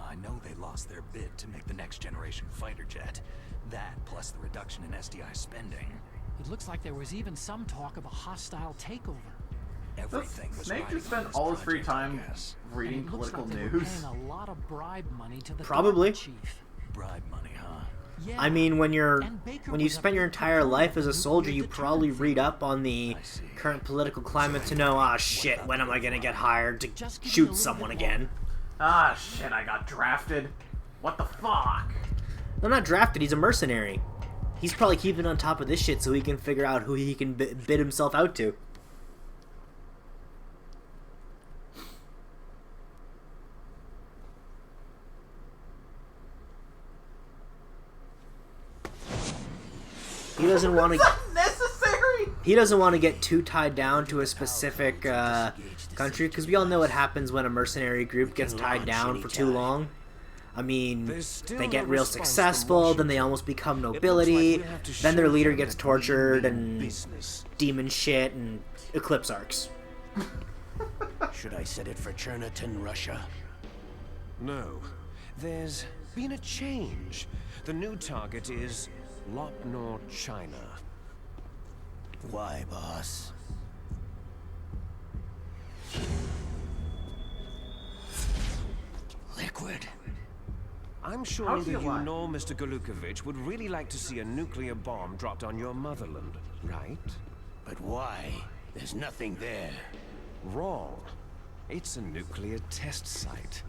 I know they lost their bid to make the next generation fighter jet. That, plus the reduction in SDI spending. It looks like there was even some talk of a hostile takeover. Everything was Snake riding just spent on this all his free project, I time guess. reading And it looks political like they were news. paying a lot of bribe money to the Probably. Dharma chief. Bribe money, huh? Yeah. I mean, when And Baker you was a spend your big entire proponent life of as a nuclear soldier, you deterrent probably theory. read up on the I see. current political climate to know, ah shit, when am I gonna get hired to Just give me a shoot little someone bit again? Ah, shit, I got drafted. What the fuck? No, not drafted, he's a mercenary. He's probably keeping on top of this shit so he can figure out who he can bid himself out to. He doesn't want to. Necessary? He doesn't want to get too tied down to a specific country, because we all know what happens when a mercenary group gets tied down for too long. I mean, they get real successful, then they almost become nobility, then their leader gets tortured and demon shit and eclipse arcs. Should I set it for Cherniton, Russia? No. There's been a change. The new target is Lopnor, China. Why, boss? Liquid. I'm sure How's he neither you alive? nor Mr. Golukovich would really like to see a nuclear bomb dropped on your motherland, right? But why? There's nothing there. Wrong. It's a nuclear test site.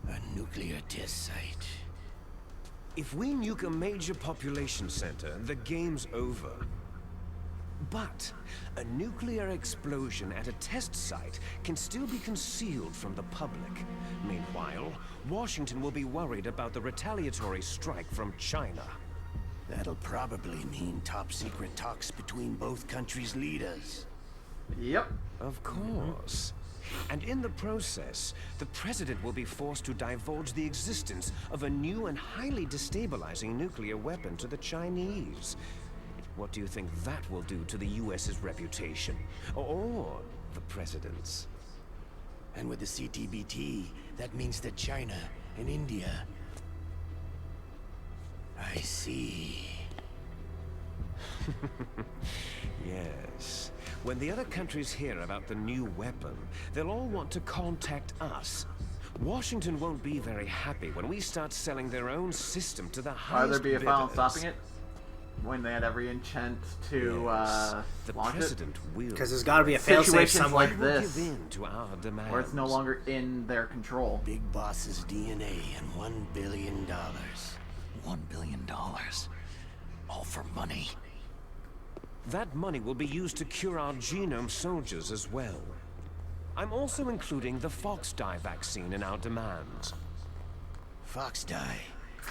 A nuclear test site. If we nuke a major population center, the game's over. But a nuclear explosion at a test site can still be concealed from the public. Meanwhile, Washington will be worried about the retaliatory strike from China. That'll probably mean top-secret talks between both countries' leaders. Yep. Of course. And in the process, the president will be forced to divulge the existence of a new and highly destabilizing nuclear weapon to the Chinese. What do you think that will do to the US's reputation? Or the president's? And with the CTBT, that means that China and India... I see. Yes. When the other countries hear about the new weapon, they'll all want to contact us. Washington won't be very happy when we start selling their own system to the highest Will there be a file bidders. stopping it? When they had every intent to the launch president will. Because there's got to be a failsafe Situations somewhere. like this, Give in to our demands. where it's no longer in their control. Big Boss's DNA and $1 billion. $1 billion. All for money. That money will be used to cure our genome soldiers as well. I'm also including the Fox dye vaccine in our demands. Fox dye.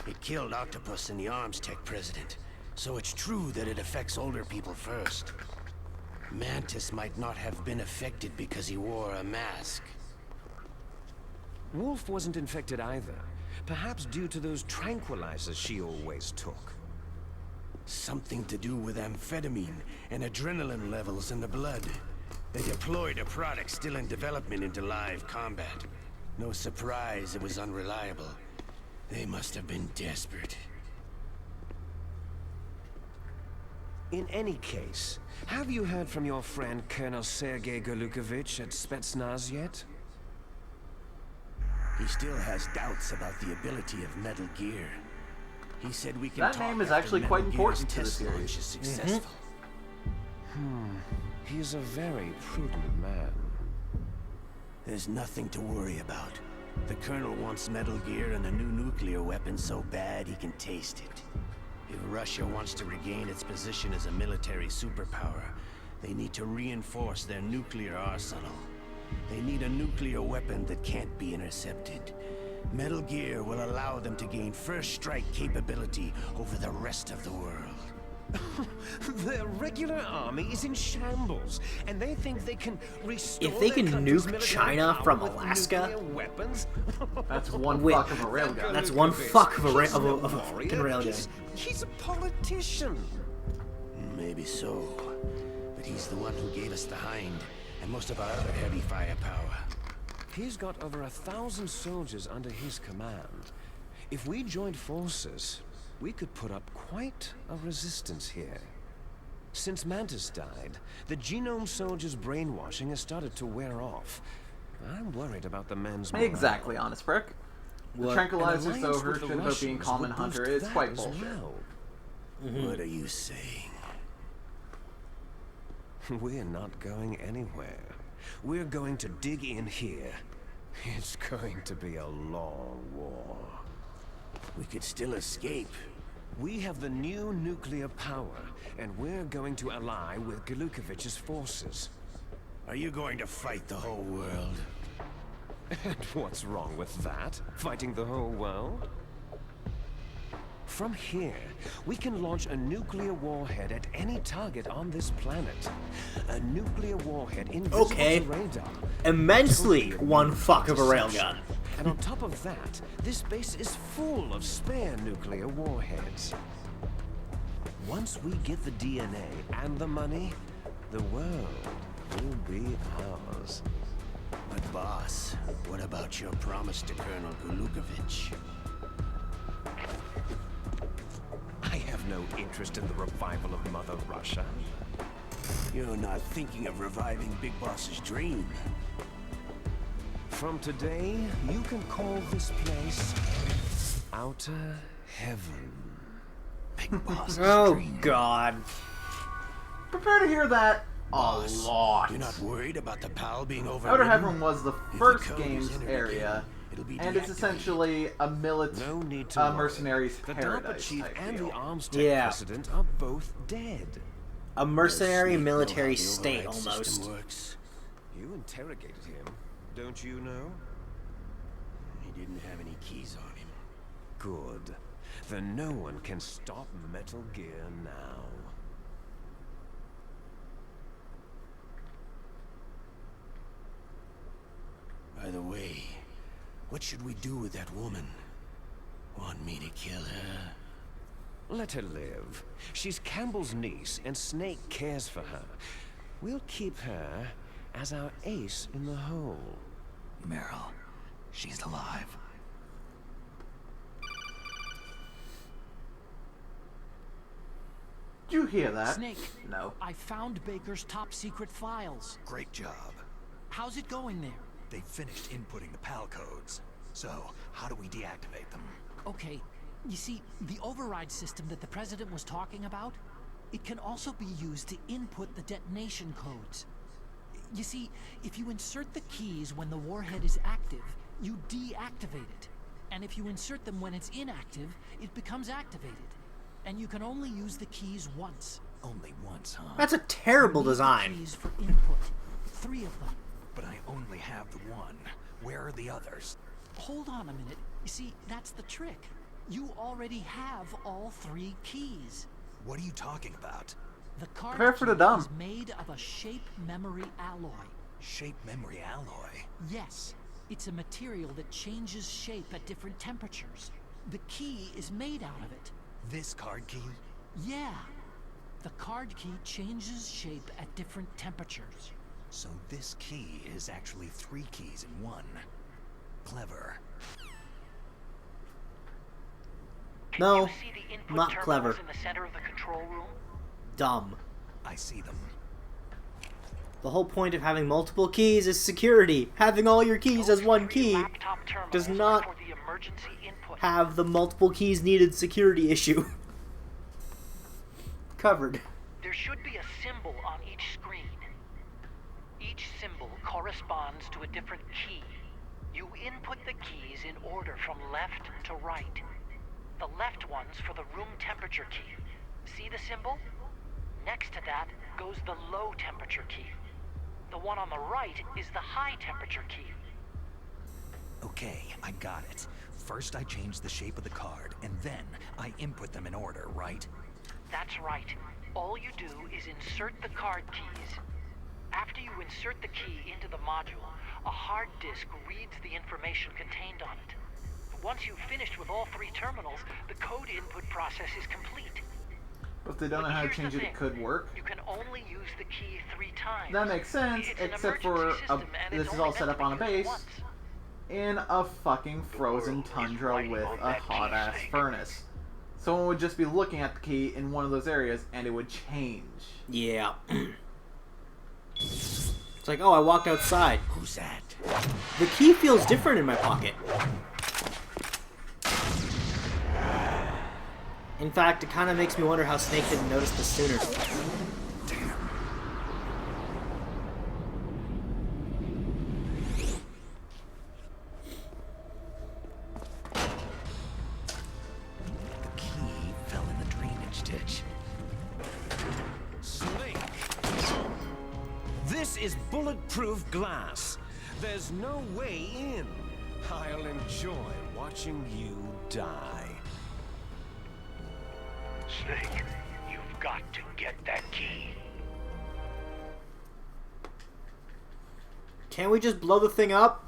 It killed Octopus and the Arms Tech president. So it's true that it affects older people first. Mantis might not have been affected because he wore a mask. Wolf wasn't infected either. Perhaps due to those tranquilizers she always took. Something to do with amphetamine and adrenaline levels in the blood. They deployed a product still in development into live combat. No surprise it was unreliable. They must have been desperate. In any case, have you heard from your friend Colonel Sergei Golukovich at Spetsnaz yet? He still has doubts about the ability of Metal Gear. He said we can That talk name is after actually Metal quite Gear's important to the test series. launch is successful. He's a very prudent man. There's nothing to worry about. The Colonel wants Metal Gear and a new nuclear weapon so bad he can taste it. If Russia wants to regain its position as a military superpower, they need to reinforce their nuclear arsenal. They need a nuclear weapon that can't be intercepted. Metal Gear will allow them to gain first strike capability over the rest of the world. Their regular army is in shambles, and they think they can restore If they can their country's nuke military China power from with Alaska, nuclear weapons. That's one Wait, fuck of a railgun. that's one fuck of a He's no fucking warrior. railgun. He's a politician. Maybe so. But he's the one who gave us the Hind and most of our other heavy firepower. He's got over 1,000 soldiers under his command. If we joined forces, we could put up quite a resistance here. Since Mantis died, the genome soldiers' brainwashing has started to wear off. I'm worried about the men's morale. Exactly, honest prick. The An tranquilizers, alliance though, with the version about being Russians common would hunter boost is that quite as bullshit. well. What are you saying? We're not going anywhere. We're going to dig in here. It's going to be a long war. We could still escape. We have the new nuclear power, and we're going to ally with Golukovich's forces. Are you going to fight the whole world? And what's wrong with that? Fighting the whole world? From here, we can launch a nuclear warhead at any target on this planet. A nuclear warhead invisible Okay. to radar. Immensely Totally one immune fuck to of a deception. railgun. And on top of that, this base is full of spare nuclear warheads. Once we get the DNA and the money, the world will be ours. But boss, what about your promise to Colonel Golukovich? I have no interest in the revival of Mother Russia. You're not thinking of reviving Big Boss's dream. From today, you can call this place Outer Heaven. Big Boss's Oh dream. God. Prepare to hear that Boss, lot. you're not worried about the PAL being overridden? Outer Heaven was the If first code is game's entered area, again, it'll be and it's deactivated. essentially a No need to worry. mercenary's The DARPA paradise chief type and deal. the arms tech Yeah. president are both dead. A mercenary Snake know military how the state, override almost. system works. You interrogated him, don't you know? He didn't have any keys on him. Good. Then no one can stop Metal Gear now. By the way, what should we do with that woman? Want me to kill her? Let her live. She's Campbell's niece, and Snake cares for her. We'll keep her as our ace in the hole. Meryl, she's alive. Did you hear that? Snake. No. I found Baker's top secret files. Great job. How's it going there? They finished inputting the PAL codes. So, how do we deactivate them? Okay, you see, the override system that the President was talking about, it can also be used to input the detonation codes. You see, if you insert the keys when the warhead is active, you deactivate it. And if you insert them when it's inactive, it becomes activated. And you can only use the keys once. Only once, huh? That's a terrible You need the design. keys for input. 3 of them. But I only have the one. Where are the others? Hold on a minute. You see, that's the trick. You already have all 3 keys. What are you talking about? The card Prepare for the key dumb. is made of a shape memory alloy. Shape memory alloy? Yes, it's a material that changes shape at different temperatures. The key is made out of it. This card key? Yeah. The card key changes shape at different temperatures. So this key is actually 3 keys in one. Clever. No, Can you see the input not terminals clever. in the center of the control room? Dumb. I see them. The whole point of having multiple keys is security. Having all your keys as one key Laptop terminals does are not for the emergency input. have the multiple keys needed security issue. Covered. There should be a symbol on each screen. Each symbol corresponds to a different key. You input the keys in order from left to right. The left one's for the room temperature key. See the symbol? Next to that goes the low temperature key. The one on the right is the high temperature key. Okay, I got it. First I change the shape of the card, and then I input them in order, right? That's right. All you do is insert the card keys. After you insert the key into the module, a hard disk reads the information contained on it. Once you've finished with all 3 terminals, the code input process is complete. But if they don't know how to change it, it could work. You can only use the key 3 times. That makes sense, It's an except for emergency system, and this it's is only all set meant up to on a be used base once. in a fucking frozen tundra with a hot ass furnace. Someone would just be looking at the key in one of those areas and it would change. Yeah. It's like, oh, I walked outside. Who's that? The key feels different in my pocket. In fact, it kind of makes me wonder how Snake didn't notice this sooner. The key fell in the drainage ditch. Snake! This is bulletproof glass. There's no way in. I'll enjoy watching you die. Snake, you've got to get that key. Can't we just blow the thing up?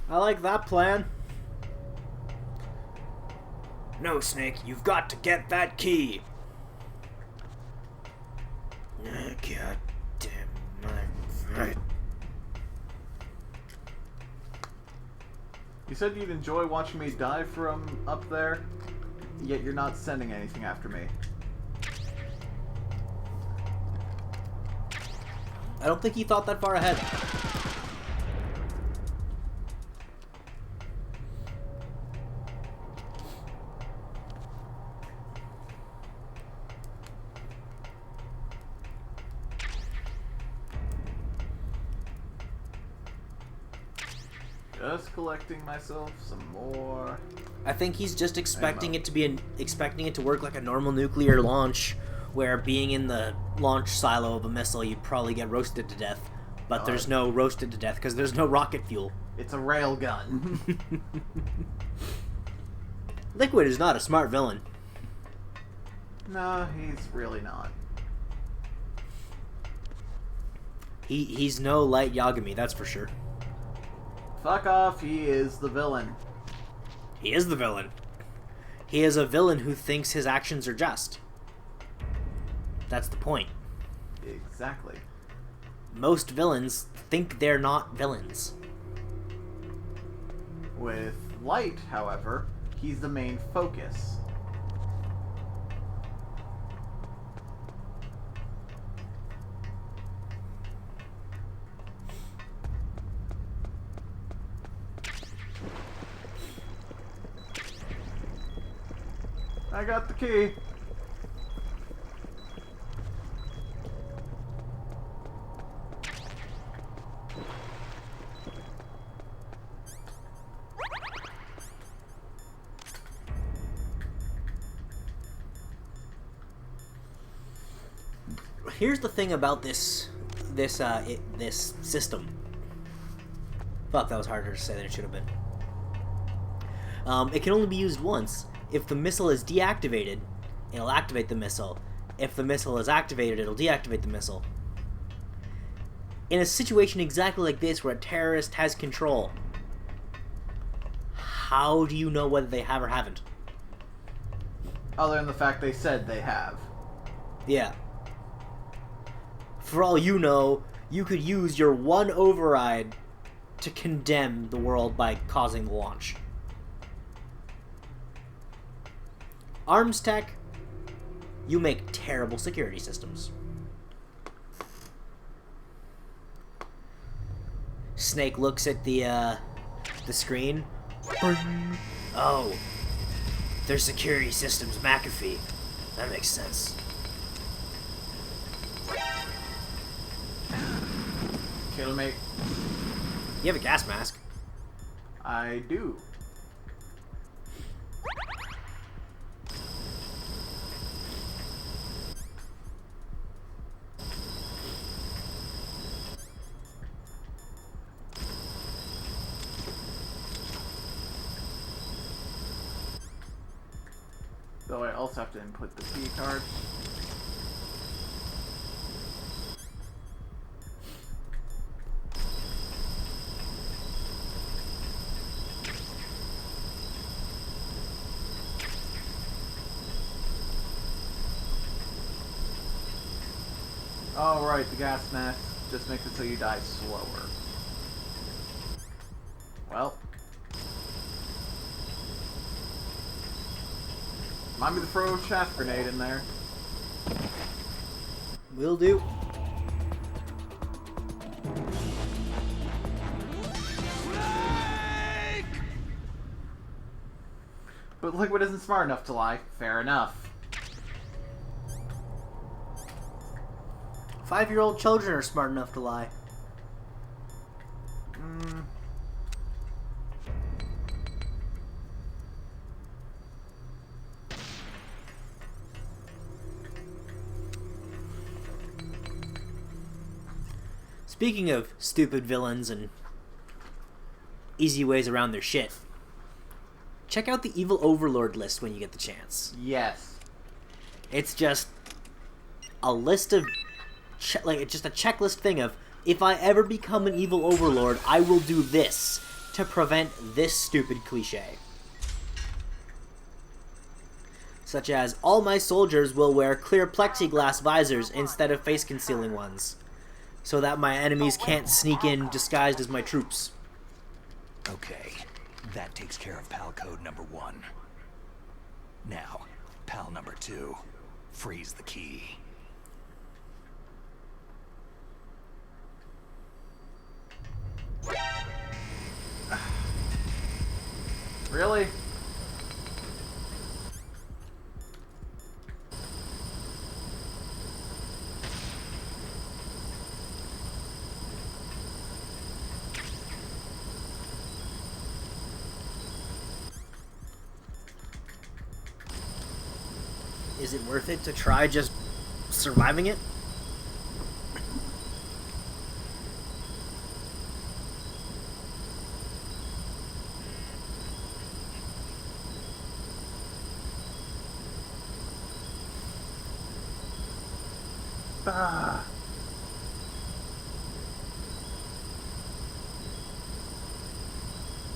I like that plan. No, Snake, you've got to get that key. God damn right. You said you'd enjoy watching me die from up there, yet you're not sending anything after me. I don't think he thought that far ahead. Just collecting myself some more. I think he's just expecting it to be expecting it to work like a normal nuclear launch, where being in the launch silo of a missile, you'd probably get roasted to death. But there's no roasted to death because there's no rocket fuel. It's a rail gun. Liquid is not a smart villain. No, he's really not. He's no Light Yagami, that's for sure. Fuck off, he is the villain. He is the villain. He is a villain who thinks his actions are just. That's the point. Exactly. Most villains think they're not villains. With Light, however, he's the main focus. I got the key. Here's the thing about this system. Fuck, that was harder to say than it should have been. It can only be used once. If the missile is deactivated, it'll activate the missile. If the missile is activated, it'll deactivate the missile. In a situation exactly like this, where a terrorist has control, how do you know whether they have or haven't? Other than the fact they said they have. Yeah. For all you know, you could use your one override to condemn the world by causing the launch. Arms tech, you make terrible security systems. Snake looks at the screen. Oh, their security systems McAfee. That makes sense. Killmate. You have a gas mask. I do. Though I also have to input the key card. Oh right, the gas mask just makes it so you die slower. Well. Remind me to throw a chaff grenade in there. Will do. But Liquid isn't smart enough to lie. Fair enough. 5-year-old children are smart enough to lie. Speaking of stupid villains and easy ways around their shit, check out the Evil Overlord list when you get the chance. Yes. It's just a list of... it's just a checklist thing of, if I ever become an evil overlord, I will do this to prevent this stupid cliche. Such as, all my soldiers will wear clear plexiglass visors instead of face-concealing ones, so that my enemies can't sneak in disguised as my troops. Okay, that takes care of PAL code number 1. Now, PAL number 2, freeze the key. Really? is it worth it to try just surviving it? Ah.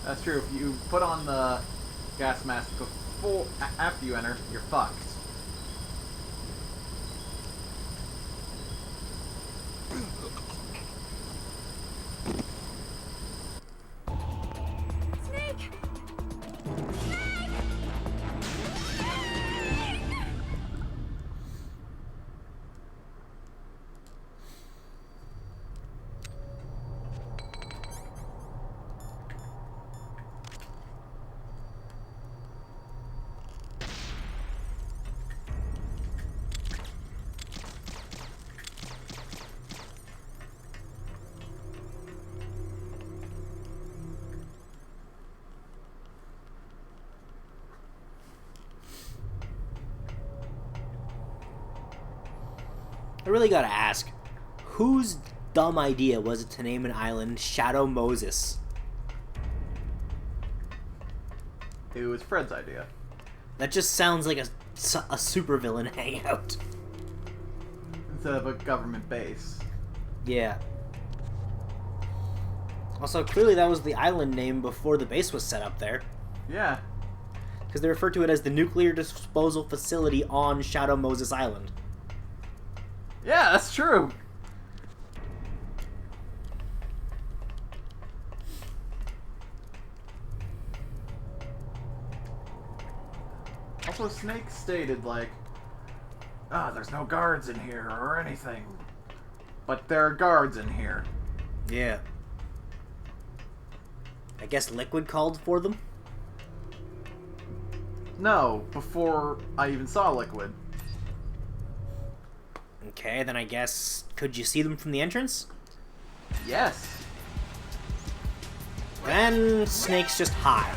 That's true. If you put on the gas mask after you enter, you're fucked. Snake! I really gotta ask, whose dumb idea was it to name an island Shadow Moses? It was Fred's idea. That just sounds like a supervillain hangout. Instead of a government base. Yeah. Also, clearly that was the island name before the base was set up there. Yeah. Because they refer to it as the nuclear disposal facility on Shadow Moses Island. Yeah, that's true. Also, Snake stated, like, there's no guards in here or anything. But there are guards in here. Yeah. I guess Liquid called for them? No, before I even saw Liquid. Okay, then I guess... Could you see them from the entrance? Yes. Then Snake's just high.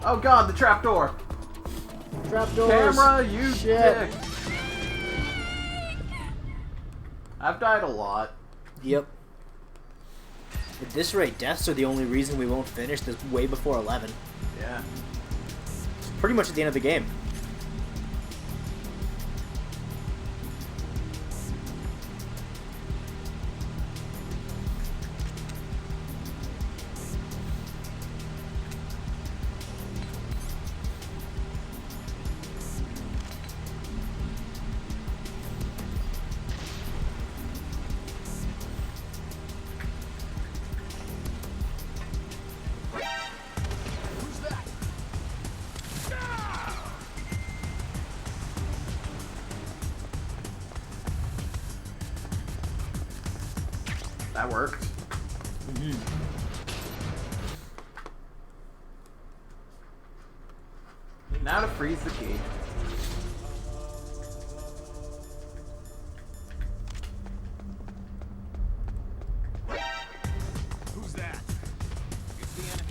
Oh god, the trapdoor! Trapdoors! Camera, you Shit. dick! I've died a lot. Yep. At this rate, deaths are the only reason we won't finish this way before 11. Yeah. It's pretty much at the end of the game. That worked. Mm-hmm. Now to freeze the key. Who's that? It's the enemy.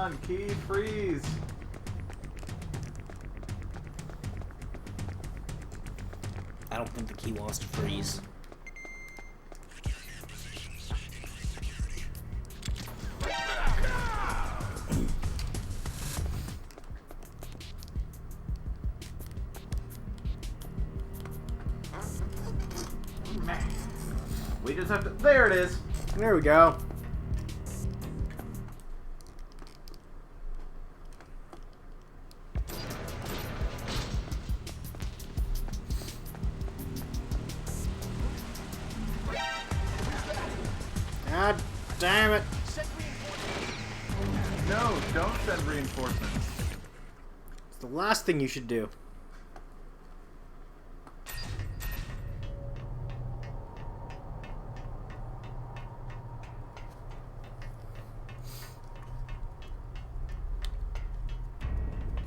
on, key, freeze. I don't think the key wants to freeze. We just have to... There it is! There we go. God damn it. No, don't send reinforcements. It's the last thing you should do.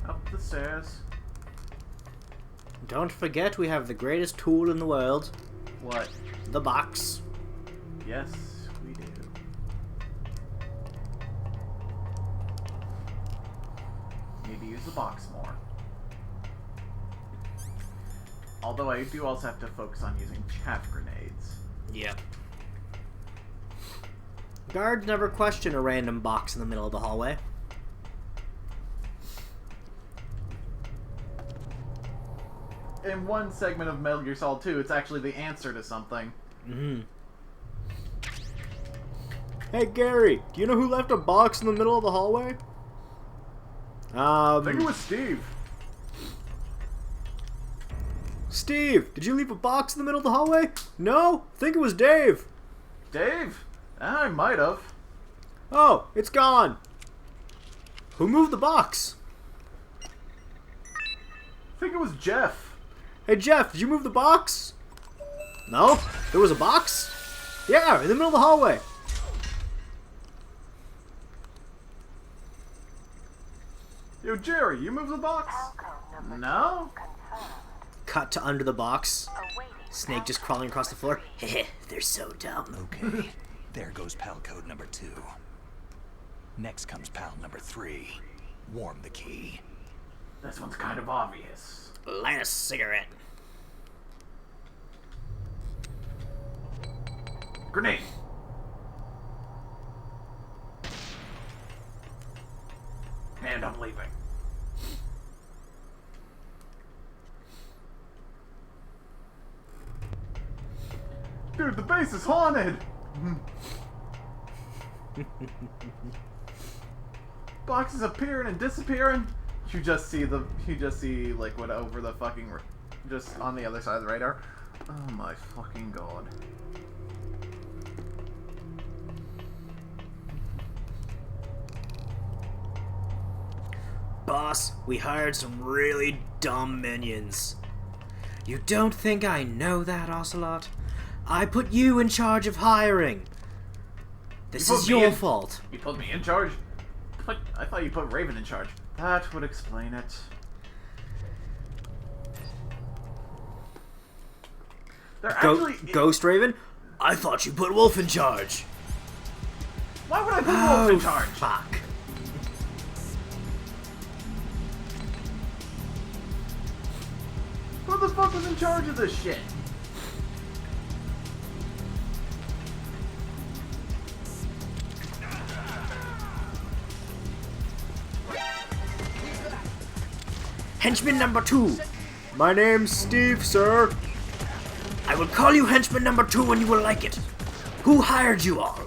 Up the stairs. Don't forget we have the greatest tool in the world. What? The box. Yes, we do. Need to use the box more. Although I do also have to focus on using chaff grenades. Yeah. Guards never question a random box in the middle of the hallway. In one segment of Metal Gear Solid 2, it's actually the answer to something. Mm-hmm. Hey Gary, do you know who left a box in the middle of the hallway? I think it was Steve. Steve, did you leave a box in the middle of the hallway? No? I think it was Dave. Dave? I might have. Oh, it's gone. Who moved the box? I think it was Jeff. Hey Jeff, did you move the box? No? There was a box? Yeah, in the middle of the hallway. Yo, Jerry, you moved the box? No? Cut to under the box. Snake just crawling across the floor. Heh, they're so dumb. Okay, there goes pal code number 2. Next comes pal number 3. Warm the key. This one's kind of obvious. Light a cigarette. Grenade! And I'm leaving. Dude, the base is haunted! Boxes appearing and disappearing. You just see like what over the fucking, just on the other side of the radar. Oh my fucking god. Boss, we hired some really dumb minions. You don't think I know that, Ocelot? I put you in charge of hiring. This is your fault. You put me in charge? I thought you put Raven in charge. That would explain it. They're actually... Ghost Raven? I thought you put Wolf in charge. Why would I put Wolf in charge? Fuck. Who the fuck was in charge of this shit? Henchman number 2. My name's Steve, sir. I will call you Henchman number 2 and you will like it. Who hired you all?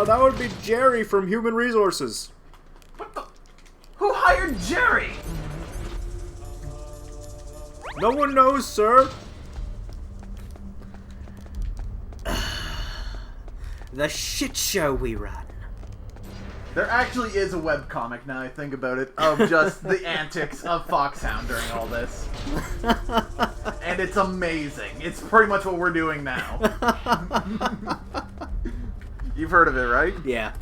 That would be Jerry from Human Resources. What the? Who hired Jerry? No one knows, sir. The shit show we run. There actually is a webcomic, now I think about it, of just the antics of Foxhound during all this. And it's amazing. It's pretty much what we're doing now. You've heard of it, right? Yeah.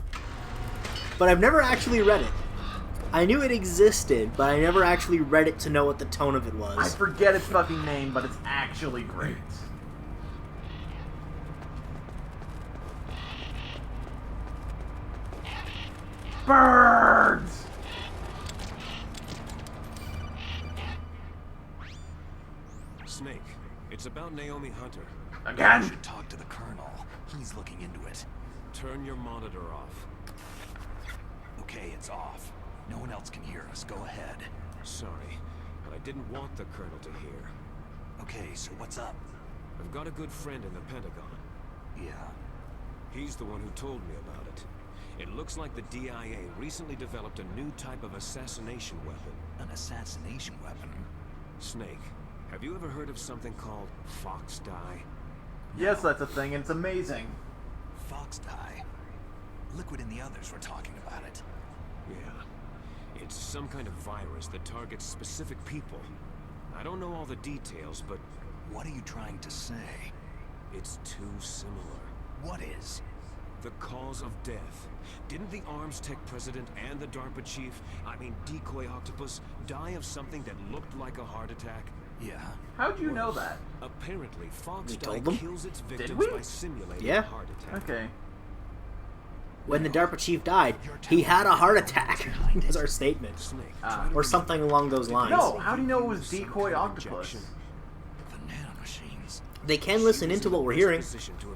But I've never actually read it. I knew it existed, but I never actually read it to know what the tone of it was. I forget its fucking name, but it's actually great. Burn! Snake, it's about Naomi Hunter. Again? You should talk to the Colonel. He's looking into it. Turn your monitor off. Okay, it's off. No one else can hear us. Go ahead. Sorry, but I didn't want the Colonel to hear. Okay, so what's up? I've got a good friend in the Pentagon. Yeah. He's the one who told me about it. It looks like the DIA recently developed a new type of assassination weapon. An assassination weapon? Snake, have you ever heard of something called Fox Dye? Yes, that's a thing, and it's amazing. Fox Dye? Liquid and the others were talking about it. Yeah. It's some kind of virus that targets specific people. I don't know all the details, but... What are you trying to say? It's too similar. What is? The cause of death. Didn't the Arms Tech president and the DARPA chief, I mean Decoy Octopus, die of something that looked like a heart attack? Yeah. How'd you know that? Apparently, Fox We Dye told them? kills its Did victims we? by simulating Yeah. a heart attack. Okay. When the DARPA chief died, he had a heart attack. Was our statement. Snake, Or something along those lines. No, how do you know it was Decoy Octopus? The nanomachines. They can listen into what we're hearing.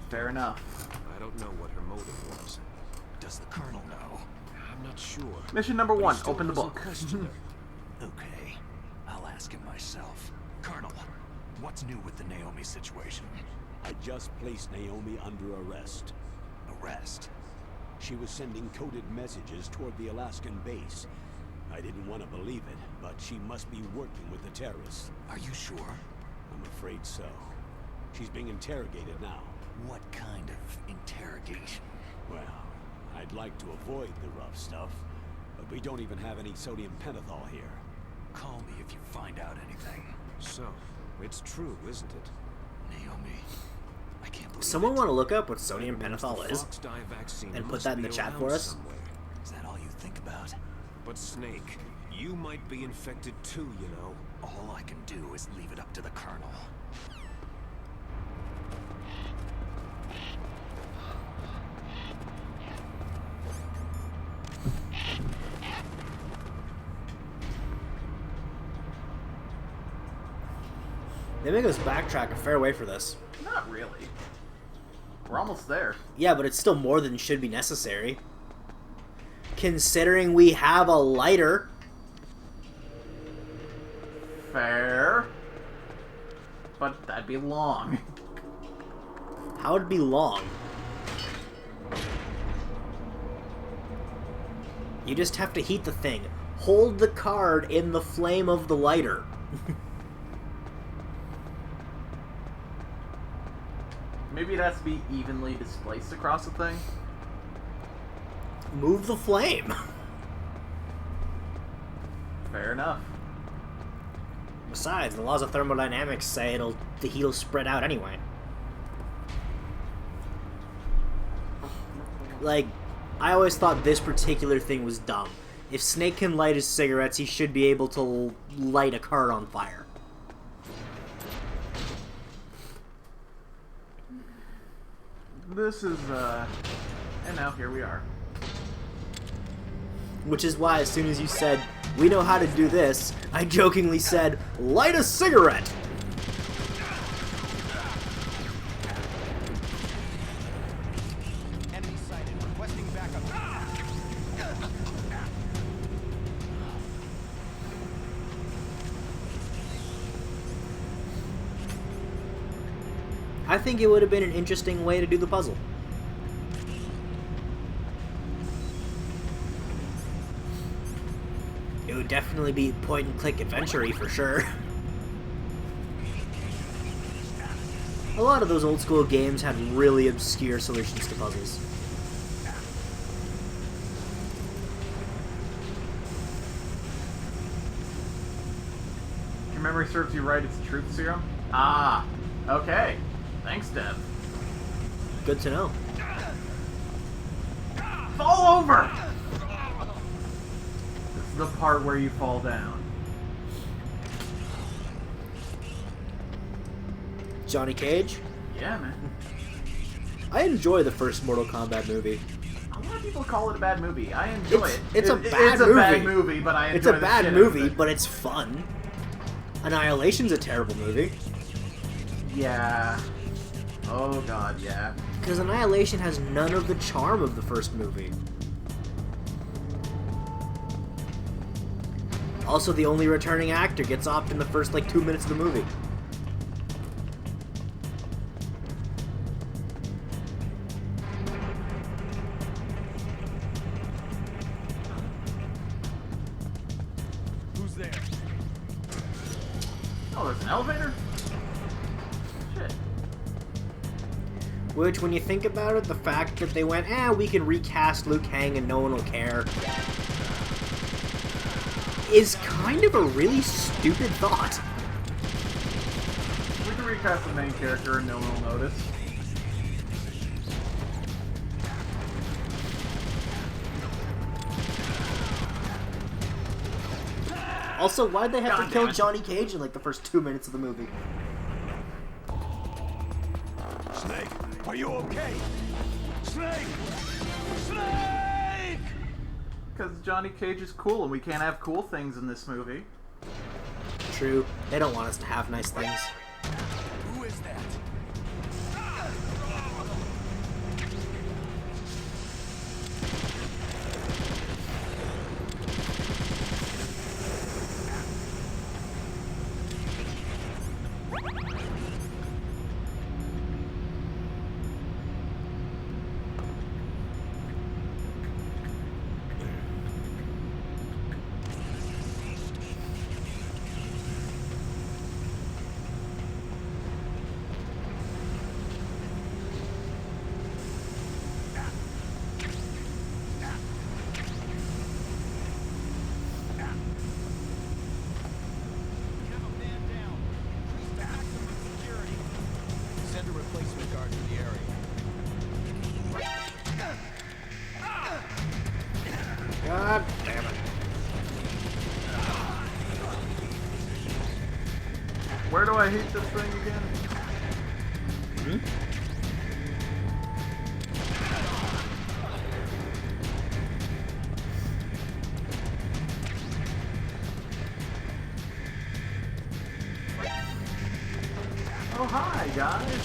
Fair enough. I don't know what her motive was. Does the Colonel know? I'm not sure. Mission number But he 1, still open the hasn't book. questioned her. Okay. I'll ask him myself. Colonel, what's new with the Naomi situation? I just placed Naomi under arrest. Arrest? She was sending coded messages toward the Alaskan base. I didn't want to believe it, but she must be working with the terrorists. Are you sure? I'm afraid so. She's being interrogated now. What kind of interrogation? Well, I'd like to avoid the rough stuff, but we don't even have any sodium pentothal here. Call me if you find out anything. So, it's true, isn't it? Naomi, I can't believe Someone it. want to look up what sodium The pentothal is? Fox Dye vaccine And put must that in be the chat around for us? somewhere. Is that all you think about? But Snake, you might be infected too, you know. All I can do is leave it up to the Colonel. They make us backtrack a fair way for this. Not really. We're almost there. Yeah, but it's still more than should be necessary. Considering we have a lighter. Fair. But that'd be long. How would it be long? You just have to heat the thing. Hold the card in the flame of the lighter. Maybe it has to be evenly displaced across the thing. Move the flame. Fair enough. Besides, the laws of thermodynamics say the heat will spread out anyway. Like, I always thought this particular thing was dumb. If Snake can light his cigarettes, he should be able to light a card on fire. This is, and now here we are. Which is why, as soon as you said, we know how to do this, I jokingly said, light a cigarette! Enemy sighted. Requesting backup. I think it would have been an interesting way to do the puzzle. It would definitely be point-and-click adventure-y for sure. A lot of those old-school games had really obscure solutions to puzzles. If your memory serves you right, it's truth serum? Ah, okay. Thanks, Dev. Good to know. Fall over! This is the part where you fall down. Johnny Cage? Yeah, man. I enjoy the first Mortal Kombat movie. A lot of people call it a bad movie. I enjoy it. It's a It's bad a movie. bad movie, but I enjoy It's a the bad shit out of movie, it. but it's fun. Annihilation's a terrible movie. Yeah. Oh god, yeah. Because Annihilation has none of the charm of the first movie. Also, the only returning actor gets off in the first, like, 2 minutes of the movie. Who's there? Oh, there's an elevator? Shit. Which, when you think about it, the fact that they went, we can recast Liu Kang and no one will care, is kind of a really stupid thought. We can recast the main character and no one will notice. Also, why'd they have God to kill damn it. Johnny Cage in, like, the first 2 minutes of the movie? Snake, are you okay? Snake! Snake! Because Johnny Cage is cool and we can't have cool things in this movie. True. They don't want us to have nice things. Who is that? Send a replacement guard to the area. God damn it. Where do I hate this thing again? Hmm? Oh, hi, guys.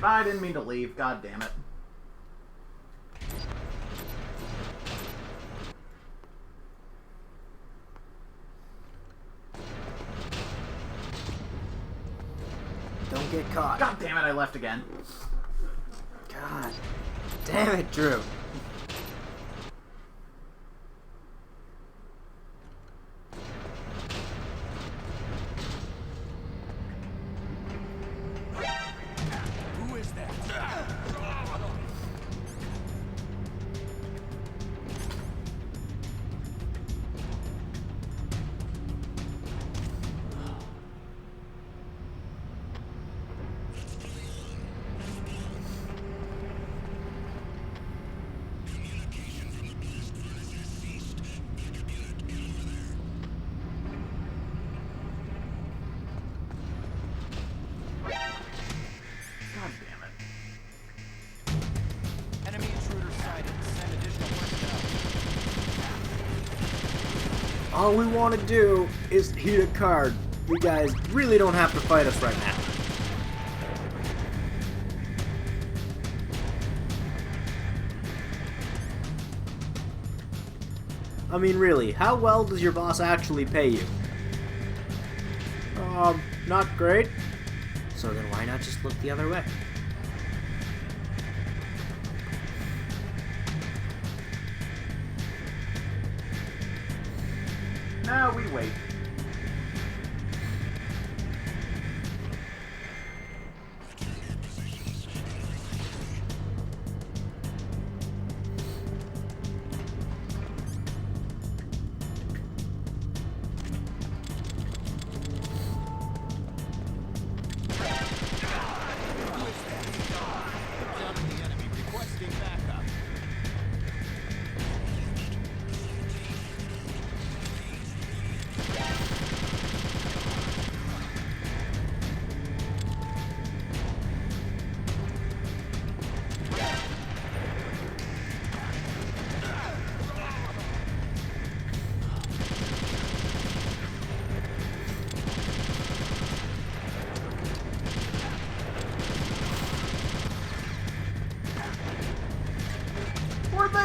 I didn't mean to leave. God damn it. Don't get caught. God damn it, I left again. God damn it, Drew. Who is that? God damn it. Enemy intruder sighted. Send additional personnel. All we want to do is hit a card. You guys really don't have to fight us right now. I mean, really, how well does your boss actually pay you? Not great. So then why not just look the other way? Now we wait.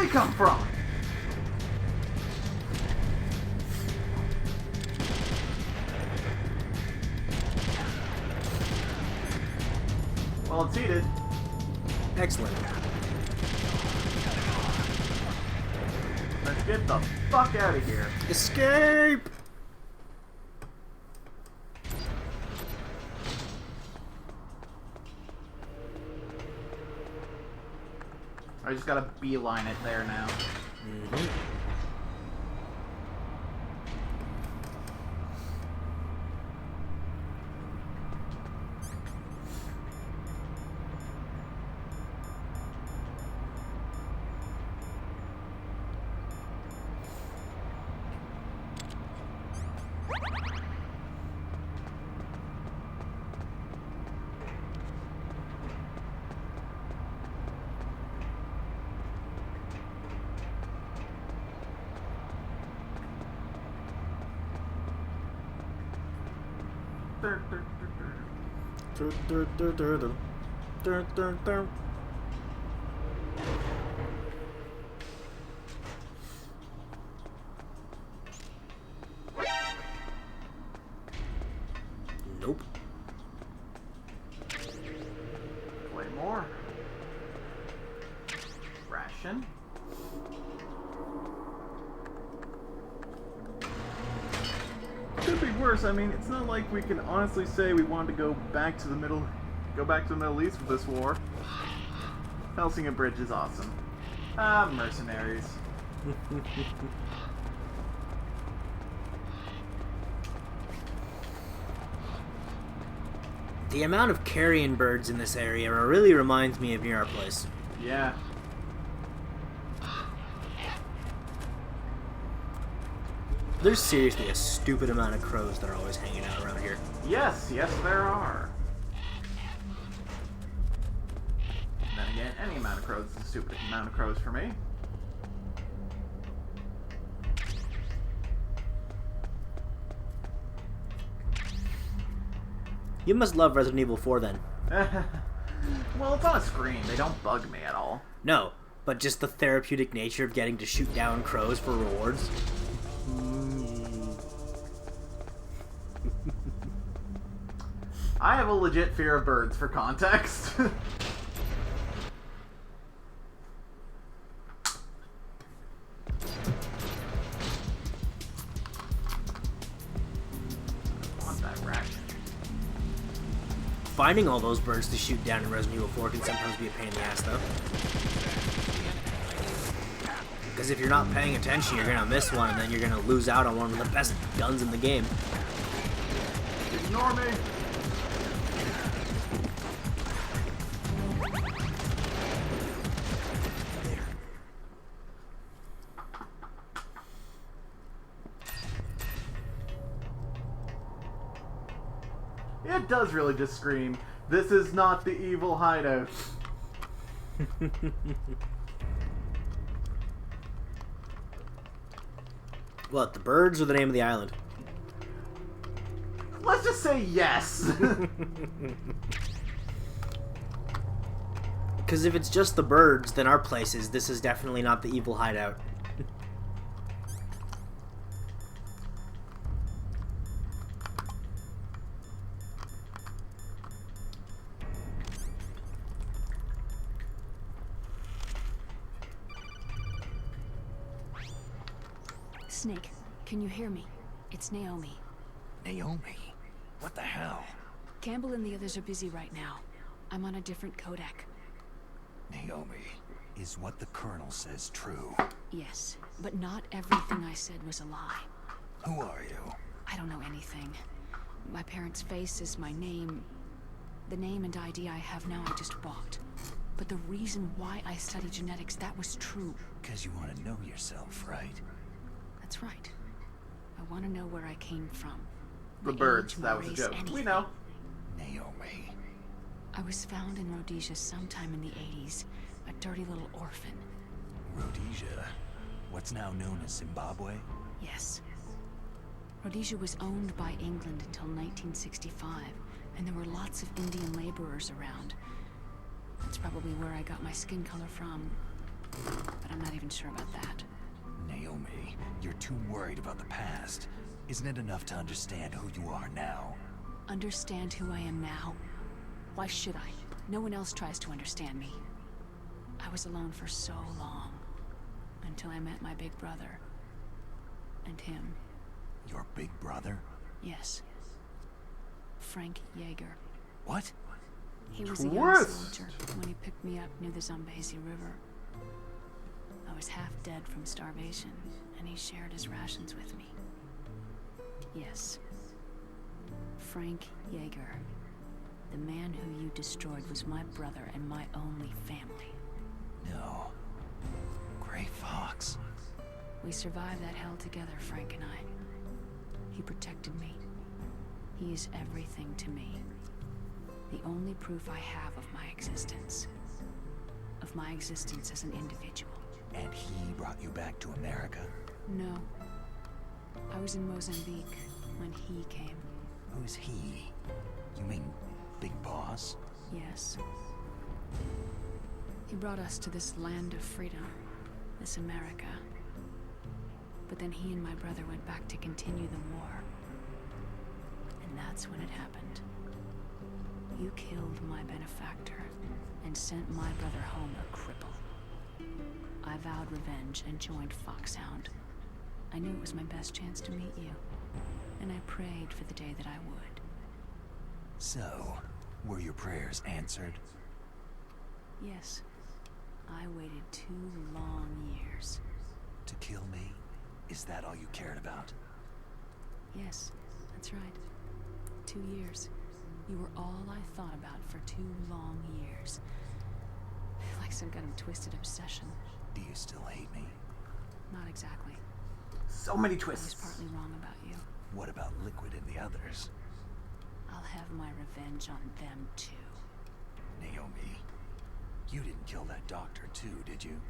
they come from? Well, it's heated. Excellent. Let's get the fuck out of here. Escape! I just gotta beeline it there now. Mm-hmm. Nope. Play more. Ration. Could be worse. I mean, it's not like we can honestly say we want to go back to the Middle East with this war. Helsinki Bridge is awesome. Ah, mercenaries. The amount of carrion birds in this area really reminds me of near our place. Yeah. There's seriously a stupid amount of crows that are always hanging out around here. Yes, yes there are. Then again, any amount of crows is a stupid amount of crows for me. You must love Resident Evil 4 then. Well, it's on a screen. They don't bug me at all. No, but just the therapeutic nature of getting to shoot down crows for rewards. I have a legit fear of birds, for context. Finding all those birds to shoot down in Resident Evil 4 can sometimes be a pain in the ass, though. Because if you're not paying attention, you're gonna miss one, and then you're gonna lose out on one of the best guns in the game. Ignore me! It does really just scream, "This is not the evil hideout." What, the birds or the name of the island? Let's just say yes. Because if it's just the birds, then our place is, this is definitely not the evil hideout. Snake, can you hear me? It's Naomi. Naomi? What the hell? Campbell and the others are busy right now. I'm on a different codec. Naomi, is what the Colonel says true? Yes, but not everything I said was a lie. Who are you? I don't know anything. My parents' face is my name. The name and ID I have now I just bought. But the reason why I study genetics, that was true. Because you want to know yourself, right? That's right. I want to know where I came from. The birds, that was a joke. Anything. We know. Naomi. I was found in Rhodesia sometime in the 80s. A dirty little orphan. Rhodesia? What's now known as Zimbabwe? Yes. Rhodesia was owned by England until 1965, and there were lots of Indian laborers around. That's probably where I got my skin color from. But I'm not even sure about that. Naomi, you're too worried about the past. Isn't it enough to understand who you are now? Understand who I am now? Why should I? No one else tries to understand me. I was alone for so long. Until I met my big brother. And him. Your big brother? Yes. Frank Yeager. What? He was a young soldier when he picked me up near the Zambezi River. I was half dead from starvation, and he shared his rations with me. Yes. Frank Yeager. The man who you destroyed was my brother and my only family. No. Gray Fox. We survived that hell together, Frank and I. He protected me. He is everything to me. The only proof I have of my existence. Of my existence as an individual. And he brought you back to America? No. I was in Mozambique when he came. Who's he? You mean Big Boss? Yes. He brought us to this land of freedom. This America. But then he and my brother went back to continue the war. And that's when it happened. You killed my benefactor and sent my brother home a cripple. I vowed revenge and joined Foxhound. I knew it was my best chance to meet you, and I prayed for the day that I would. So, were your prayers answered? Yes. I waited 2 long years. To kill me? Is that all you cared about? Yes, that's right. 2 years. You were all I thought about for 2 long years. Like some kind of twisted obsession. Do you still hate me? Not exactly. So many twists. I was partly wrong about you. What about Liquid and the others? I'll have my revenge on them too. Naomi, you didn't kill that doctor too, did you?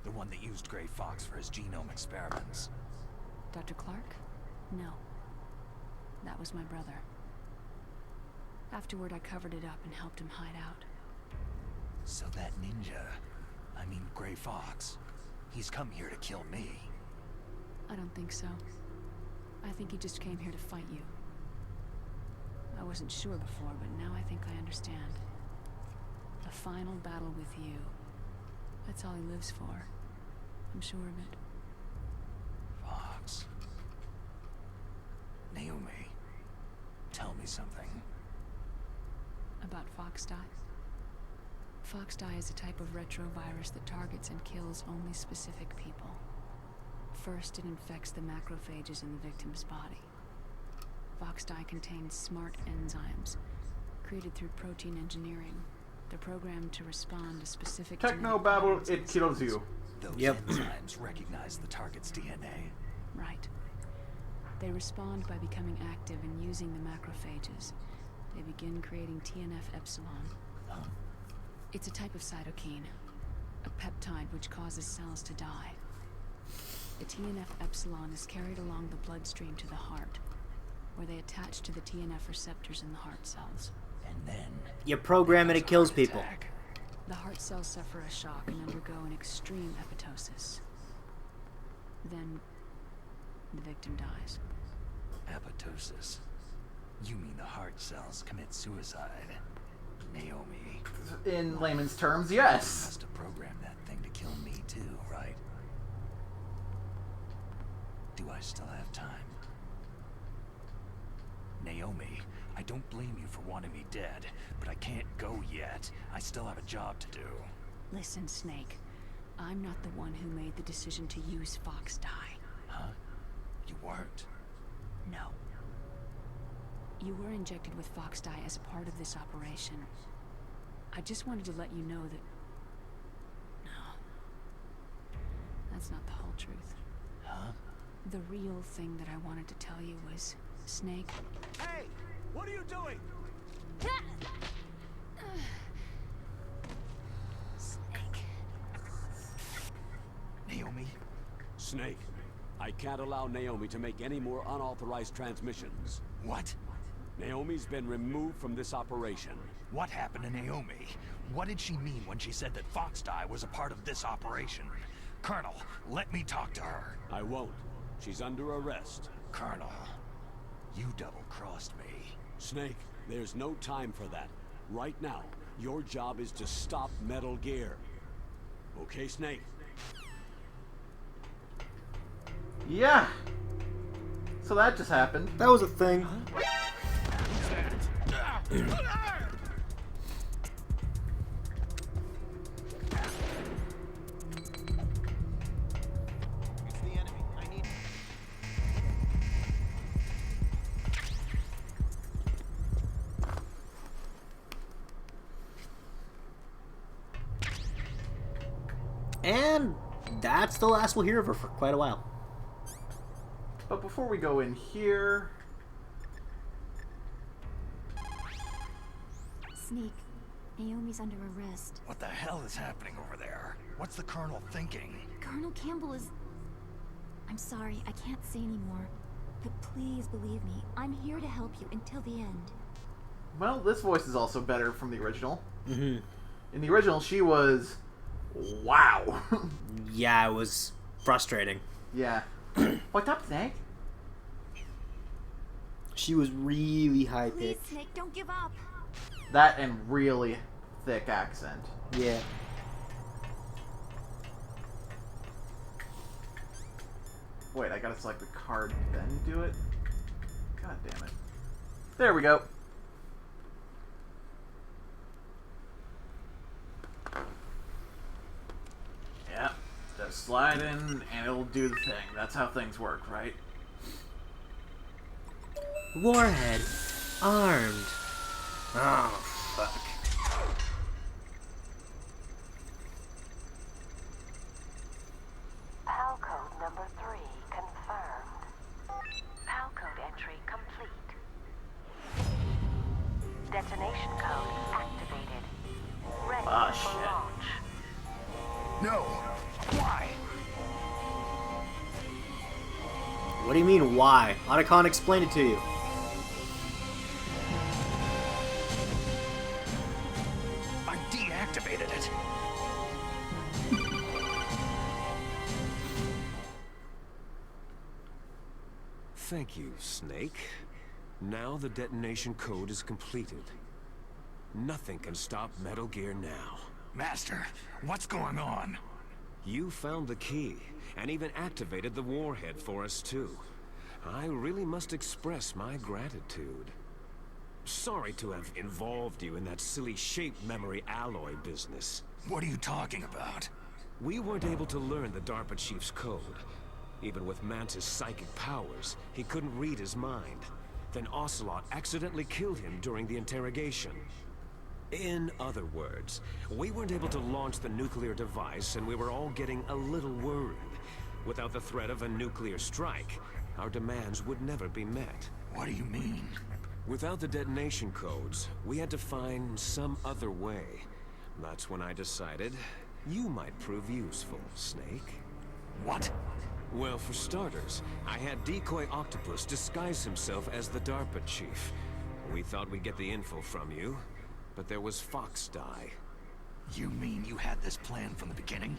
The one that used Gray Fox for his genome experiments. Dr. Clark? No. That was my brother. Afterward, I covered it up and helped him hide out. So that ninja, I mean Gray Fox, he's come here to kill me. I don't think so. I think he just came here to fight you. I wasn't sure before, but now I think I understand. A final battle with you. That's all he lives for. I'm sure of it. Fox. Naomi, tell me something. About Foxdie? Foxdie is a type of retrovirus that targets and kills only specific people. First, it infects the macrophages in the victim's body. Foxdie contains smart enzymes, created through protein engineering. They're programmed to respond to specific Technobabble, it kills you. Those enzymes recognize the target's DNA. Right. They respond by becoming active and using the macrophages. They begin creating TNF-epsilon. Huh? It's a type of cytokine, a peptide which causes cells to die. The TNF-epsilon is carried along the bloodstream to the heart, where they attach to the TNF receptors in the heart cells. And then... You program it, it kills people. The heart cells suffer a shock and undergo an extreme apoptosis. Then, the victim dies. Apoptosis? You mean the heart cells commit suicide? Naomi. In layman's terms, yes. You must have programmed that thing to kill me too, right? Do I still have time? Naomi, I don't blame you for wanting me dead, but I can't go yet. I still have a job to do. Listen, Snake. I'm not the one who made the decision to use Foxdie. Huh? You weren't? No. You were injected with Foxdie as a part of this operation. I just wanted to let you know that... No. That's not the whole truth. Huh? The real thing that I wanted to tell you was, Snake... Hey! What are you doing? Snake. Naomi? Snake, I can't allow Naomi to make any more unauthorized transmissions. What? Naomi's been removed from this operation. What happened to Naomi? What did she mean when she said that Foxdie was a part of this operation? Colonel, let me talk to her. I won't. She's under arrest. Colonel, you double-crossed me. Snake, there's no time for that. Right now, your job is to stop Metal Gear. Okay, Snake? Yeah. So that just happened. That was a thing. And that's the last we'll hear of her for quite a while. But before we go in here... Snake, Naomi's under arrest. What the hell is happening over there? What's the Colonel thinking? Colonel Campbell is... I'm sorry, I can't say anymore. But please believe me, I'm here to help you until the end. Well, this voice is also better from the original. Mm-hmm. In the original, she was... Wow. Yeah, it was frustrating. Yeah. What's up, Snake? She was really high Please, pitched. Snake, don't give up. That and really thick accent. Yeah. Wait, I gotta select the card, then do it? God damn it. There we go. Yeah, just slide in and it'll do the thing. That's how things work, right? Warhead. Armed. Oh, fuck. PAL code number 3 confirmed. PAL code entry complete. Detonation code activated. Ready for launch. No! Why? What do you mean, why? Otacon explained it to you. I deactivated it. Thank you, Snake. Now the detonation code is completed. Nothing can stop Metal Gear now. Master, what's going on? You found the key, and even activated the warhead for us too. I really must express my gratitude. Sorry to have involved you in that silly shape memory alloy business. What are you talking about? We weren't able to learn the DARPA chief's code. Even with Mantis' psychic powers, he couldn't read his mind. Then Ocelot accidentally killed him during the interrogation. In other words, we weren't able to launch the nuclear device, and we were all getting a little worried. Without the threat of a nuclear strike, our demands would never be met. What do you mean? Without the detonation codes, we had to find some other way. That's when I decided you might prove useful, Snake. What? Well, for starters, I had Decoy Octopus disguise himself as the DARPA chief. We thought we'd get the info from you, but there was Foxdie. You mean you had this plan from the beginning?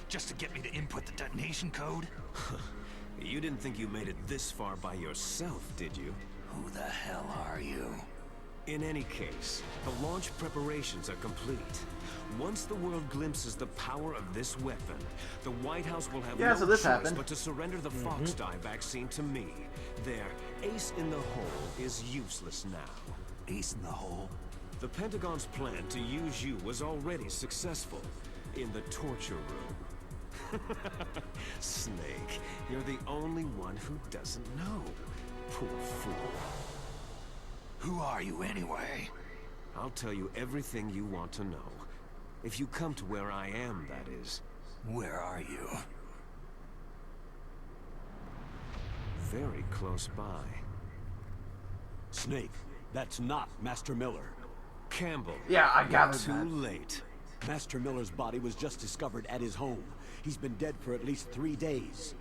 Just to get me to input the detonation code? You didn't think you made it this far by yourself, did you? Who the hell are you? In any case, the launch preparations are complete. Once the world glimpses the power of this weapon, the White House will have no choice but to surrender the Foxdie vaccine to me. Their ace in the hole is useless now. Ace in the hole? The Pentagon's plan to use you was already successful in the torture room. Snake, you're the only one who doesn't know. Poor fool. Who are you anyway? I'll tell you everything you want to know. If you come to where I am, that is. Where are you? Very close by. Snake, that's not Master Miller. Campbell. Yeah, I got Too late. Master Miller's body was just discovered at his home. He's been dead for at least 3 days.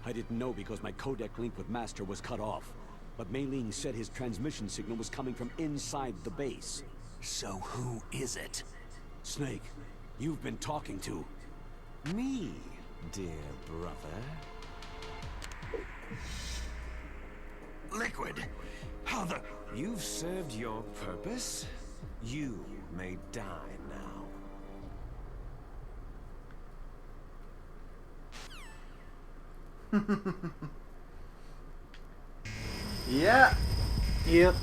I didn't know because my codec link with Master was cut off. But Mei Ling said his transmission signal was coming from inside the base. So who is it? Snake, you've been talking to... me, dear brother. Liquid, how the... You've served your purpose. You may die now. Yeah. Yep.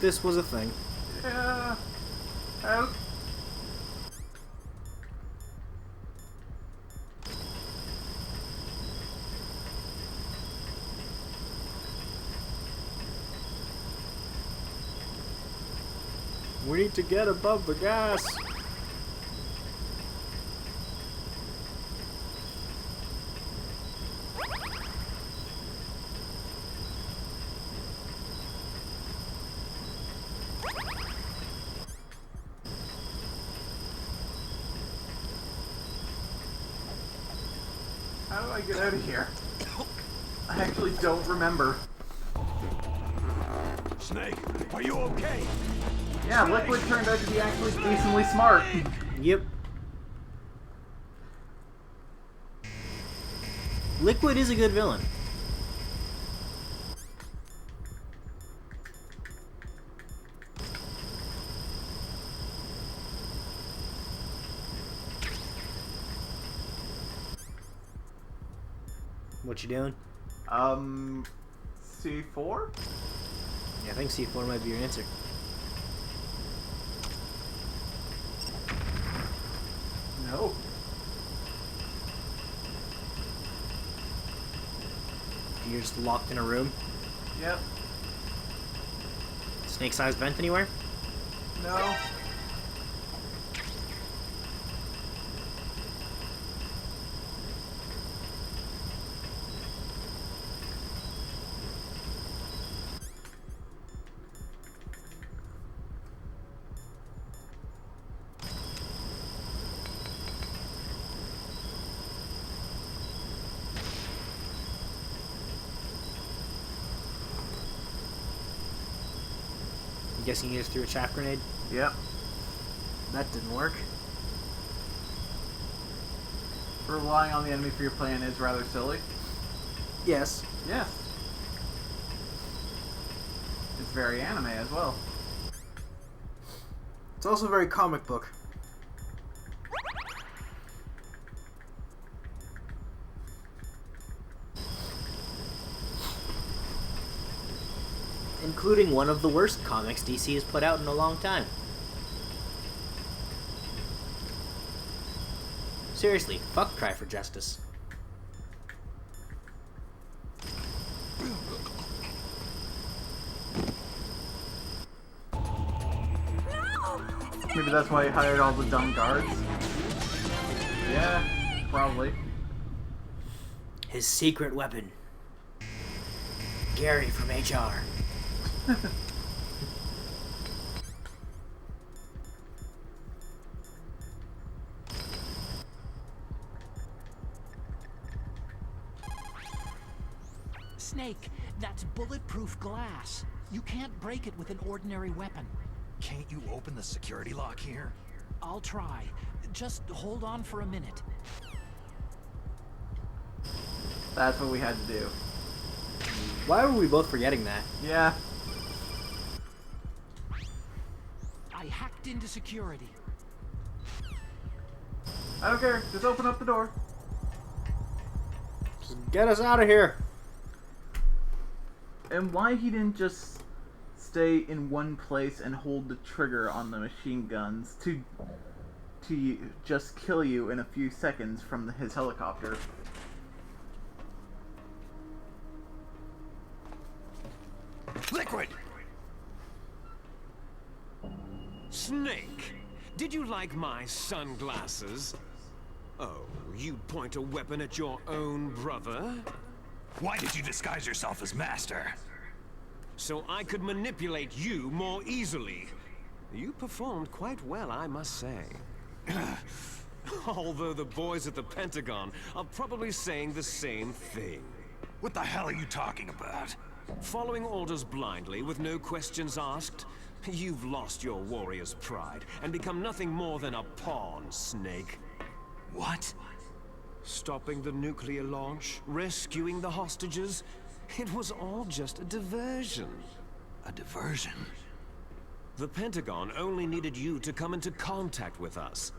This was a thing. Yeah. Out. We need to get above the gas. How do I get out of here? I actually don't remember. Snake, are you okay? Yeah, Liquid turned out to be actually decently smart. Yep. Liquid is a good villain. What you doing? C4? Yeah, I think C4 might be your answer. No. You're just locked in a room? Yep. Snake-sized vent anywhere? No. I'm guessing you just threw a chaff grenade? Yep. That didn't work. Relying on the enemy for your plan is rather silly. Yes. Yes. It's very anime as well. It's also very comic book. Including one of the worst comics DC has put out in a long time. Seriously, fuck Cry for Justice. Maybe that's why he hired all the dumb guards. Yeah, probably. His secret weapon. Gary from HR. Snake, that's bulletproof glass. You can't break it with an ordinary weapon. Can't you open the security lock here? I'll try. Just hold on for a minute. That's what we had to do. Why were we both forgetting that? Yeah. I hacked into security. I don't care. Just open up the door. Just get us out of here. And why he didn't just stay in one place and hold the trigger on the machine guns to just kill you in a few seconds from his helicopter. Liquid! Snake, did you like my sunglasses? Oh, you'd point a weapon at your own brother? Why did you disguise yourself as Master? So I could manipulate you more easily. You performed quite well, I must say. Although the boys at the Pentagon are probably saying the same thing. What the hell are you talking about? Following orders blindly with no questions asked? You've lost your warrior's pride and become nothing more than a pawn, Snake. What? Stopping the nuclear launch, rescuing the hostages, it was all just a diversion. A diversion? The Pentagon only needed you to come into contact with us.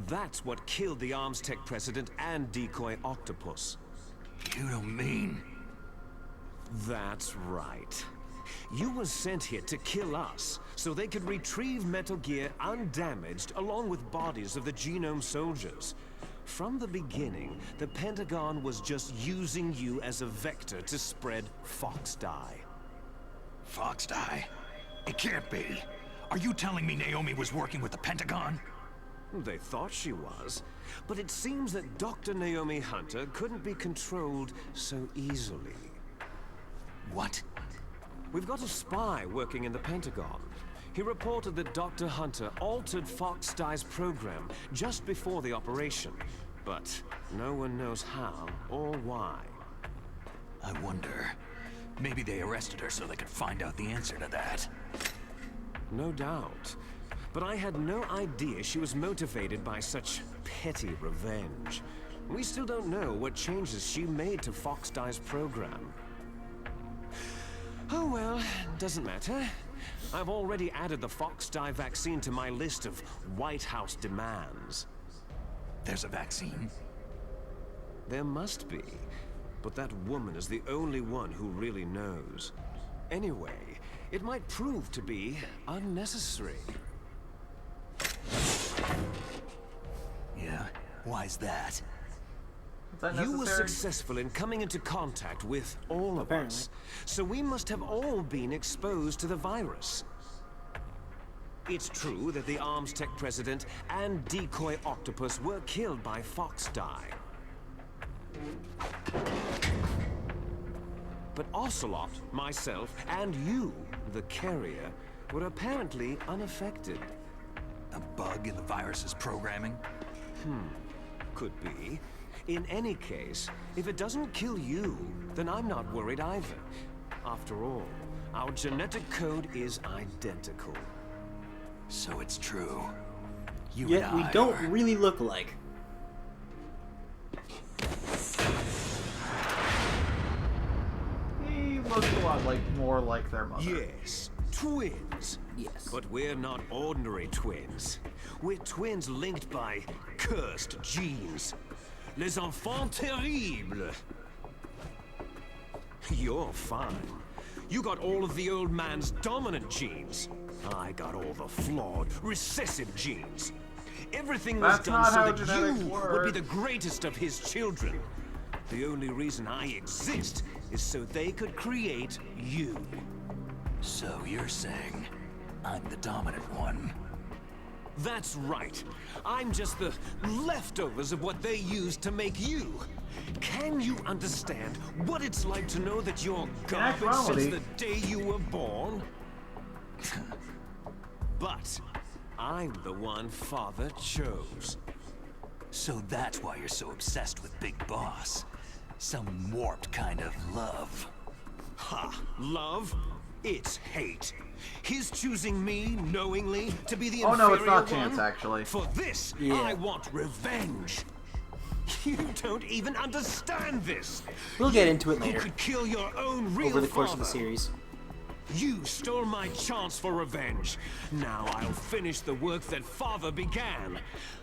That's what killed the Arms Tech president and decoy octopus. You don't mean... That's right. You were sent here to kill us, so they could retrieve Metal Gear undamaged along with bodies of the Genome soldiers. From the beginning, the Pentagon was just using you as a vector to spread Fox Die. Fox Die? It can't be. Are you telling me Naomi was working with the Pentagon? They thought she was, but it seems that Dr. Naomi Hunter couldn't be controlled so easily. What? We've got a spy working in the Pentagon. He reported that Dr. Hunter altered Fox Die's program just before the operation, but no one knows how or why. I wonder, maybe they arrested her so they could find out the answer to that. No doubt. But I had no idea she was motivated by such petty revenge. We still don't know what changes she made to Fox Die's program. Oh well, doesn't matter. I've already added the Fox Die vaccine to my list of White House demands. There's a vaccine? There must be. But that woman is the only one who really knows. Anyway, it might prove to be unnecessary. Yeah? Why's that? You were successful in coming into contact with all of us, so we must have all been exposed to the virus. It's true that the Arms Tech president and decoy octopus were killed by Fox Die. But Ocelot, myself, and you, the carrier, were apparently unaffected. A bug in the virus's programming? Could be. In any case, if it doesn't kill you, then I'm not worried either. After all, our genetic code is identical. So it's true. You Yet and we I don't are... really look alike. He looks a lot more like their mother. Yes, twins. Yes. But we're not ordinary twins. We're twins linked by cursed genes. Les enfants terribles. You're fine. You got all of the old man's dominant genes. I got all the flawed, recessive genes. Everything was That's done not so how that genetics you work. would be the greatest of his children. The only reason I exist is so they could create you. So you're saying I'm the dominant one? That's right. I'm just the leftovers of what they used to make you. Can you understand what it's like to know that you're garbage since the day you were born? But I'm the one Father chose. So that's why you're so obsessed with Big Boss. Some warped kind of love. Ha! Love? It's hate. His choosing me knowingly to be the inferior no, it's not one? Chance, actually. For this, I want revenge. You don't even understand this. We'll get into it You later. could kill your own real Over the course of the father. series. You stole my chance for revenge. Now I'll finish the work that Father began.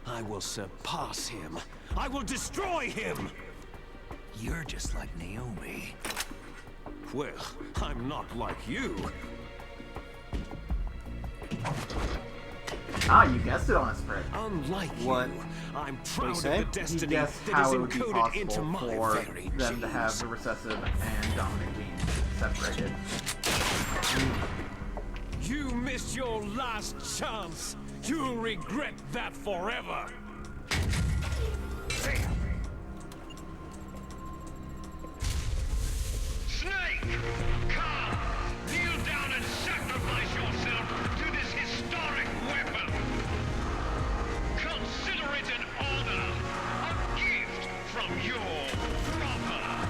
I will surpass him. I will destroy him. You're just like Naomi. Well, I'm not like you. Ah, you guessed it on a spread. Unlike What? you, I'm What'd proud he of say? the destiny He guessed that how is it would be encoded into possible my for very them to have genes. the recessive and dominant genes separated. You missed your last chance. You'll regret that forever. Snake! Come! Kneel down and sacrifice yourself to this historic weapon! Consider it an honor! A gift from your brother!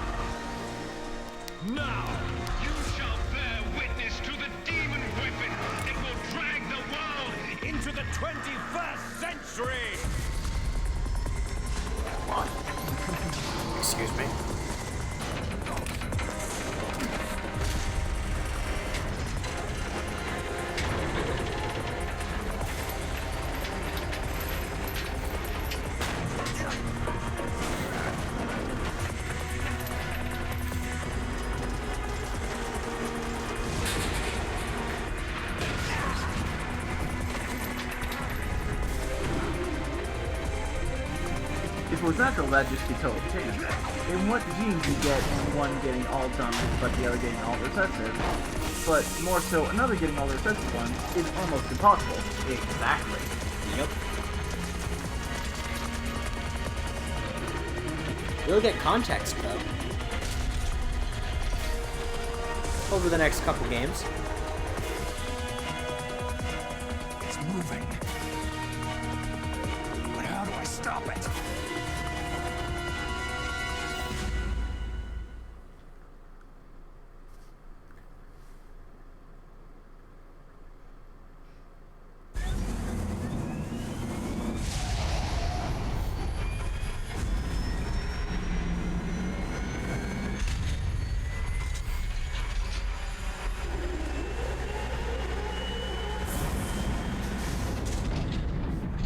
it was natural, that'd just be total chance. In what genes you get one getting all dumb but the other getting all recessive, but more so another getting all recessive one is almost impossible. Exactly. Yep. You'll get context, though. Over the next couple games. It's moving. But how do I stop it?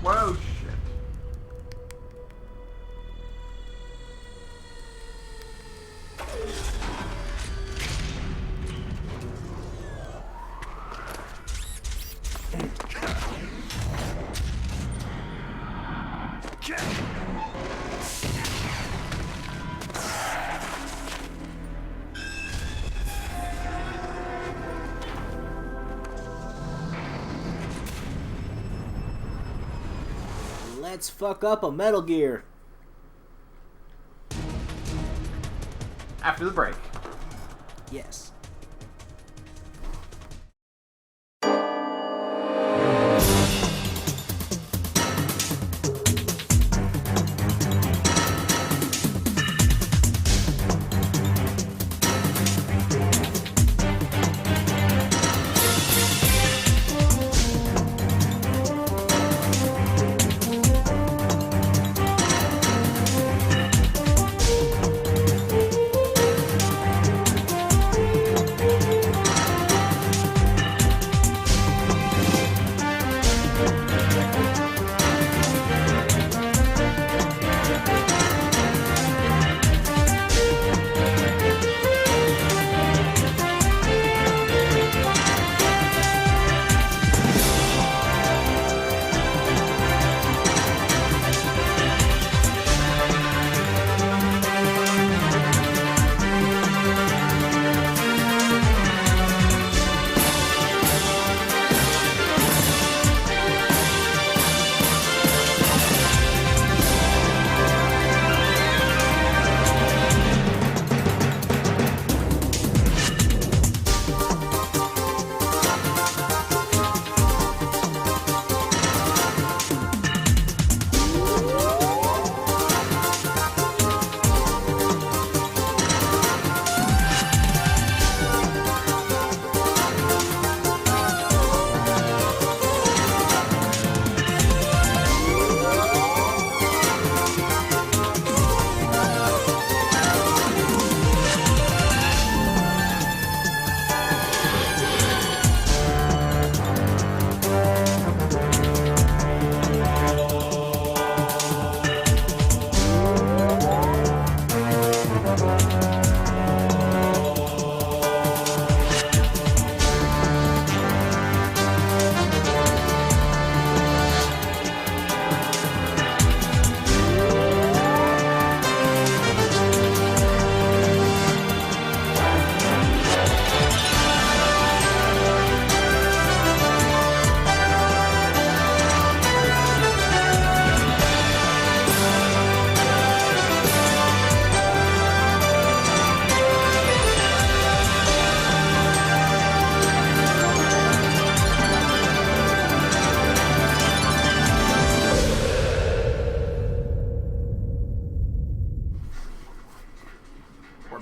Whoa, shit. Let's fuck up a Metal Gear. After the break. Yes.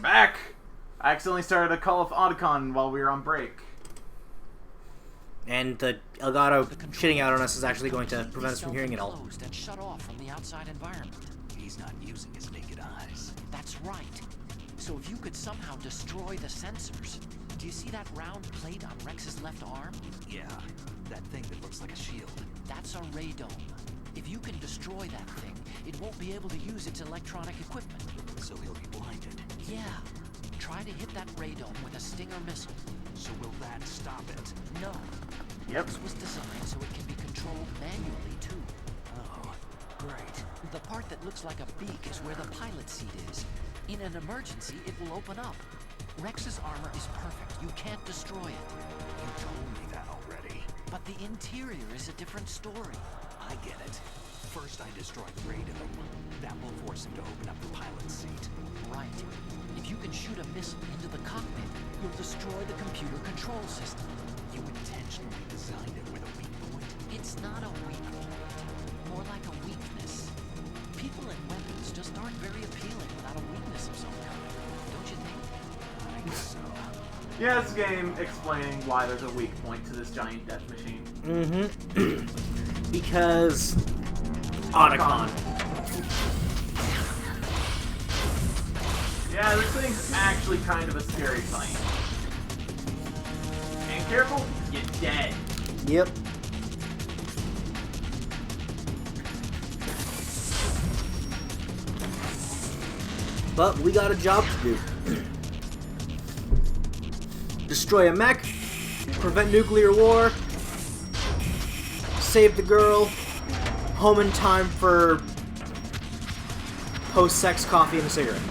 Back! I accidentally started a Call of Otacon while we were on break. And the Elgato shitting out on us is actually going to prevent us from hearing it all. And shut off from the outside environment. He's not using his naked eyes. That's right. So if you could somehow destroy the sensors. Do you see that round plate on Rex's left arm? Yeah, that thing that looks like a shield. That's a radome. If you can destroy that thing, it won't be able to use its electronic equipment. So he'll be blinded. Yeah. Try to hit that radome with a Stinger missile. So will that stop it? No. Yep. This was designed so it can be controlled manually, too. Oh. Great. The part that looks like a beak is where the pilot seat is. In an emergency, it will open up. Rex's armor is perfect. You can't destroy it. You told me that already. But the interior is a different story. I get it. First I destroy the radome. That will force him to open up the pilot seat. Right. If you can shoot a missile into the cockpit, you'll destroy the computer control system. You intentionally designed it with a weak point? It's not a weak point. More like a weakness. People and weapons just aren't very appealing without a weakness of some kind. Don't you think? I guess so. Yeah, this game explaining why there's a weak point to this giant death machine. Mm-hmm. Because... Otacon. Yeah, this thing's actually kind of a scary fight. And careful, you're dead. Yep. But we got a job to do. Destroy a mech, prevent nuclear war, save the girl, home in time for post-sex coffee and a cigarette.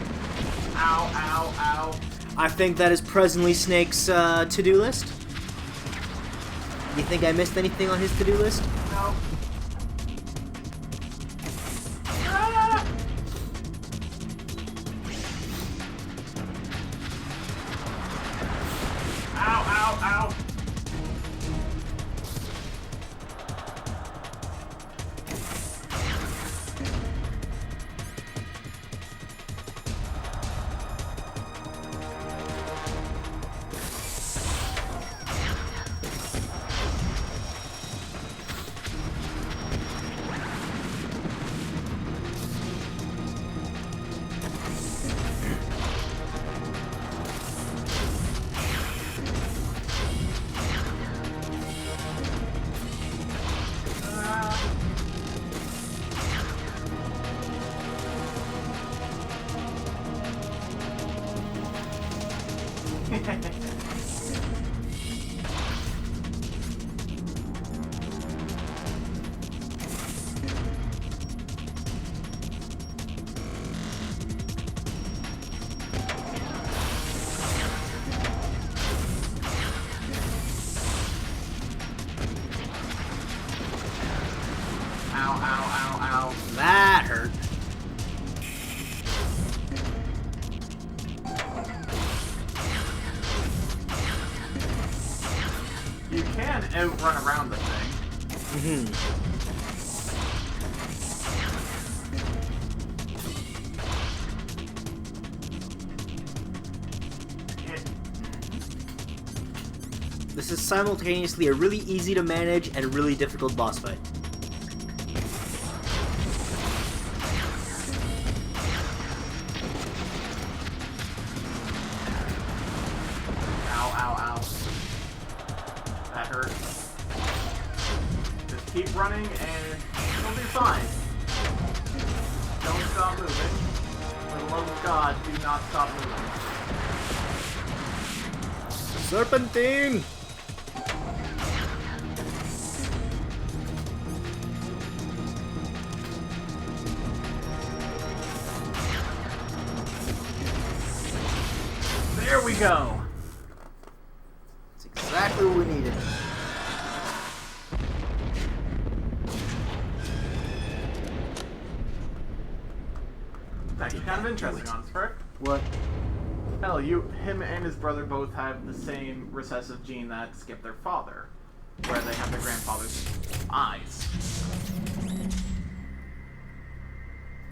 Ow, ow, ow. I think that is presently Snake's to-do list. You think I missed anything on his to-do list? No. Ow, ow, ow. That hurt. You can outrun around the thing. This is simultaneously a really easy to manage and a really difficult boss fight. That hurt. Just keep running and you'll be fine. Don't stop moving. For the love of God, do not stop moving. Serpentine! There we go! That's exactly what we needed. It's actually kind of interesting on Spurt. What? Hell, him and his brother both have the same recessive gene that skipped their father, where they have their grandfather's eyes.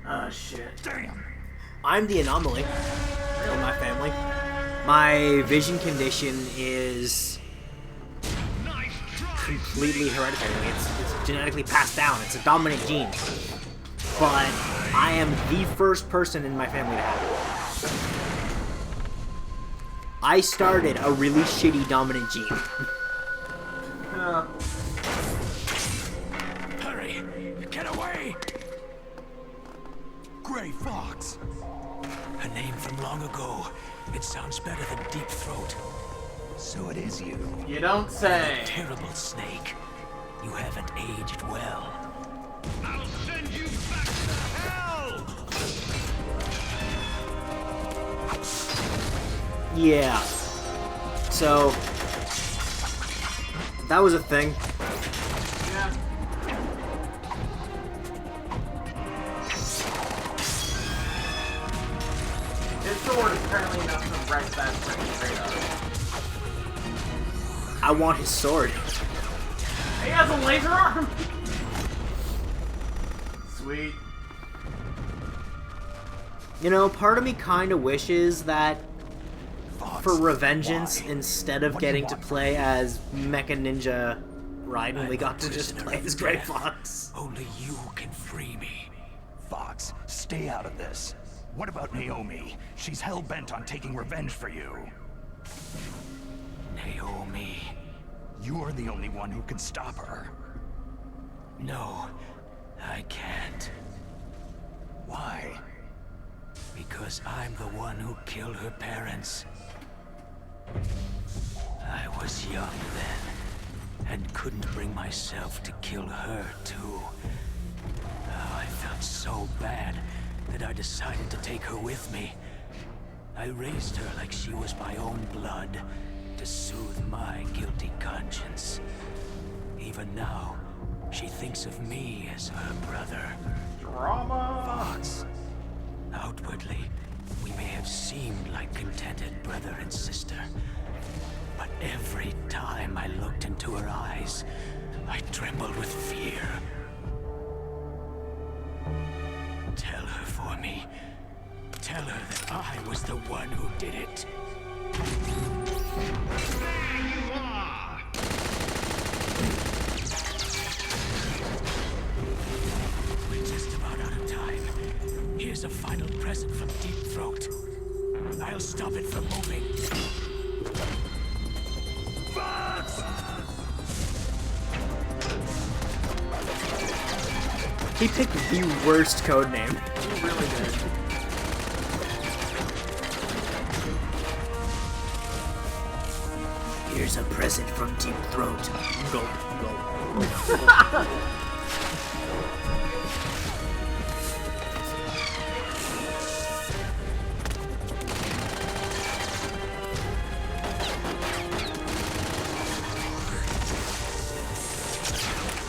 Ah, shit. Damn! I'm the anomaly in my family. My vision condition is completely hereditary. It's genetically passed down. It's a dominant gene. But I am the first person in my family to have it. I started a really shitty dominant gene. Hurry! Get away! Gray Fox! A name from long ago. It sounds better than Deep Throat. So it is you. You don't say. A terrible snake. You haven't aged well. I'll send you back Yeah. So that was a thing. Yeah. His sword is apparently enough to wreck that freaking radar. I want his sword. He has a laser arm! Sweet. You know, part of me kind of wishes that for Revengeance, instead of getting to play as Mecha Ninja Raiden, we got to just play as Grey Fox. Only you can free me. Fox, stay out of this. What about Naomi? She's hell-bent on taking revenge for you. Naomi, you're the only one who can stop her. No, I can't. Why? Because I'm the one who killed her parents. I was young then, and couldn't bring myself to kill her, too. Oh, I felt so bad that I decided to take her with me. I raised her like she was my own blood, to soothe my guilty conscience. Even now, she thinks of me as her brother. Drama! Fox. Outwardly, we may have seemed like contented brother and sister, but every time I looked into her eyes, I trembled with fear. Tell her for me. Tell her that I was the one who did it. There you are! We're just about out of time. Here's a final present from Deep Throat. I'll stop it from moving. Fox! He picked the worst code name. He really did. Here's a present from Deep Throat. Go, go.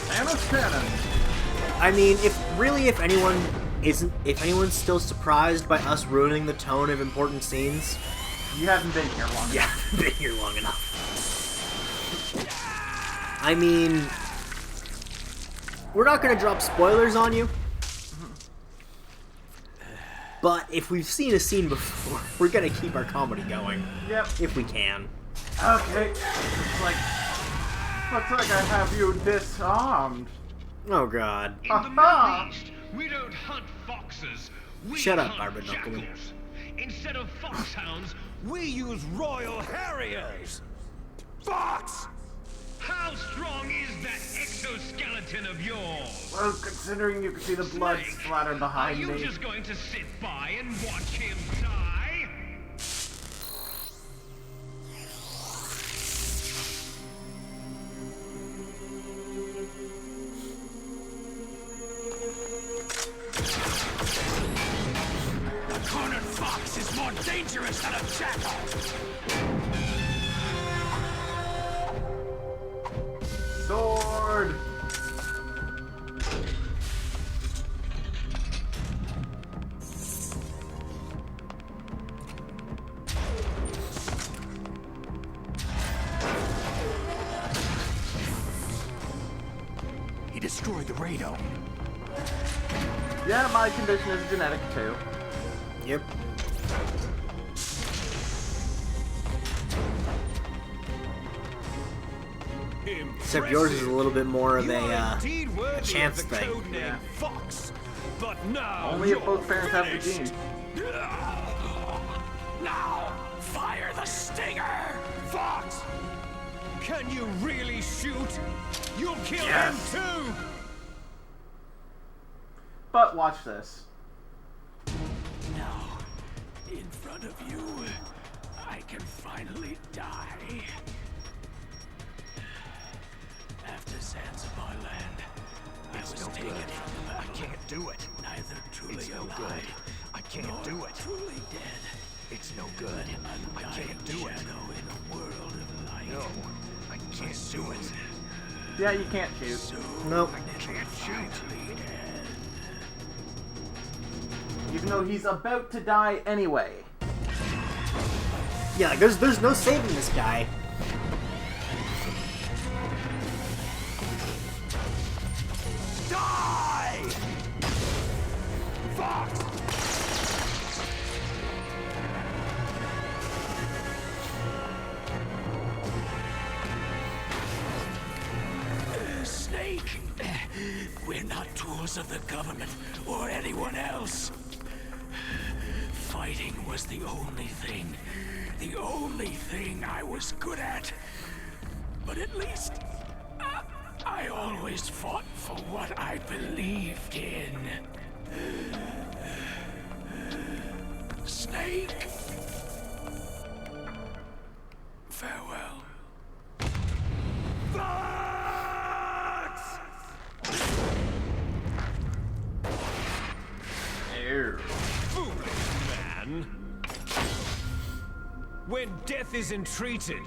Thanos cannon! I mean, if anyone's still surprised by us ruining the tone of important scenes, you haven't been here long enough. You haven't been here long enough. I mean, we're not gonna drop spoilers on you, but if we've seen a scene before, we're gonna keep our comedy going. Yep. If we can. Okay. Looks like I have you disarmed. Oh god. In the Middle East, we don't hunt foxes. We Shut up, hunt Barbara Knuckleman. jackals. Instead of foxhounds, We use Royal Harriers! Fox! how strong is that exoskeleton of yours? Well, considering you can see the blood splatter Are behind you me. just going to sit by and watch him die? A cornered fox is more dangerous than a jackal! Sword! He destroyed the radome. Yeah, my condition is genetic too. Yep. Except yours is a little bit more of a chance thing. Yeah. Fox. But now Only if both parents have the gene. Now, fire the stinger! Fox! Can you really shoot? You'll kill Yes. him too! But watch this. Now, in front of you, I can finally die. After Zanzibar land, I was taken from the battle. I can't do it. Neither truly It's no alive, good. I can't nor do it. truly dead. It's no good. I can't do it. In a world of light. No, I can't do it. Yeah, you can't shoot. Nope. I can't shoot. Even though he's about to die anyway. Yeah, like, there's no saving this guy. Die! Fox! Snake, we're not tools of the government or anyone else. Fighting was the only thing I was good at. But at least I always fought for what I believed in. Snake, farewell. Fox! Foolish man. When death is entreated,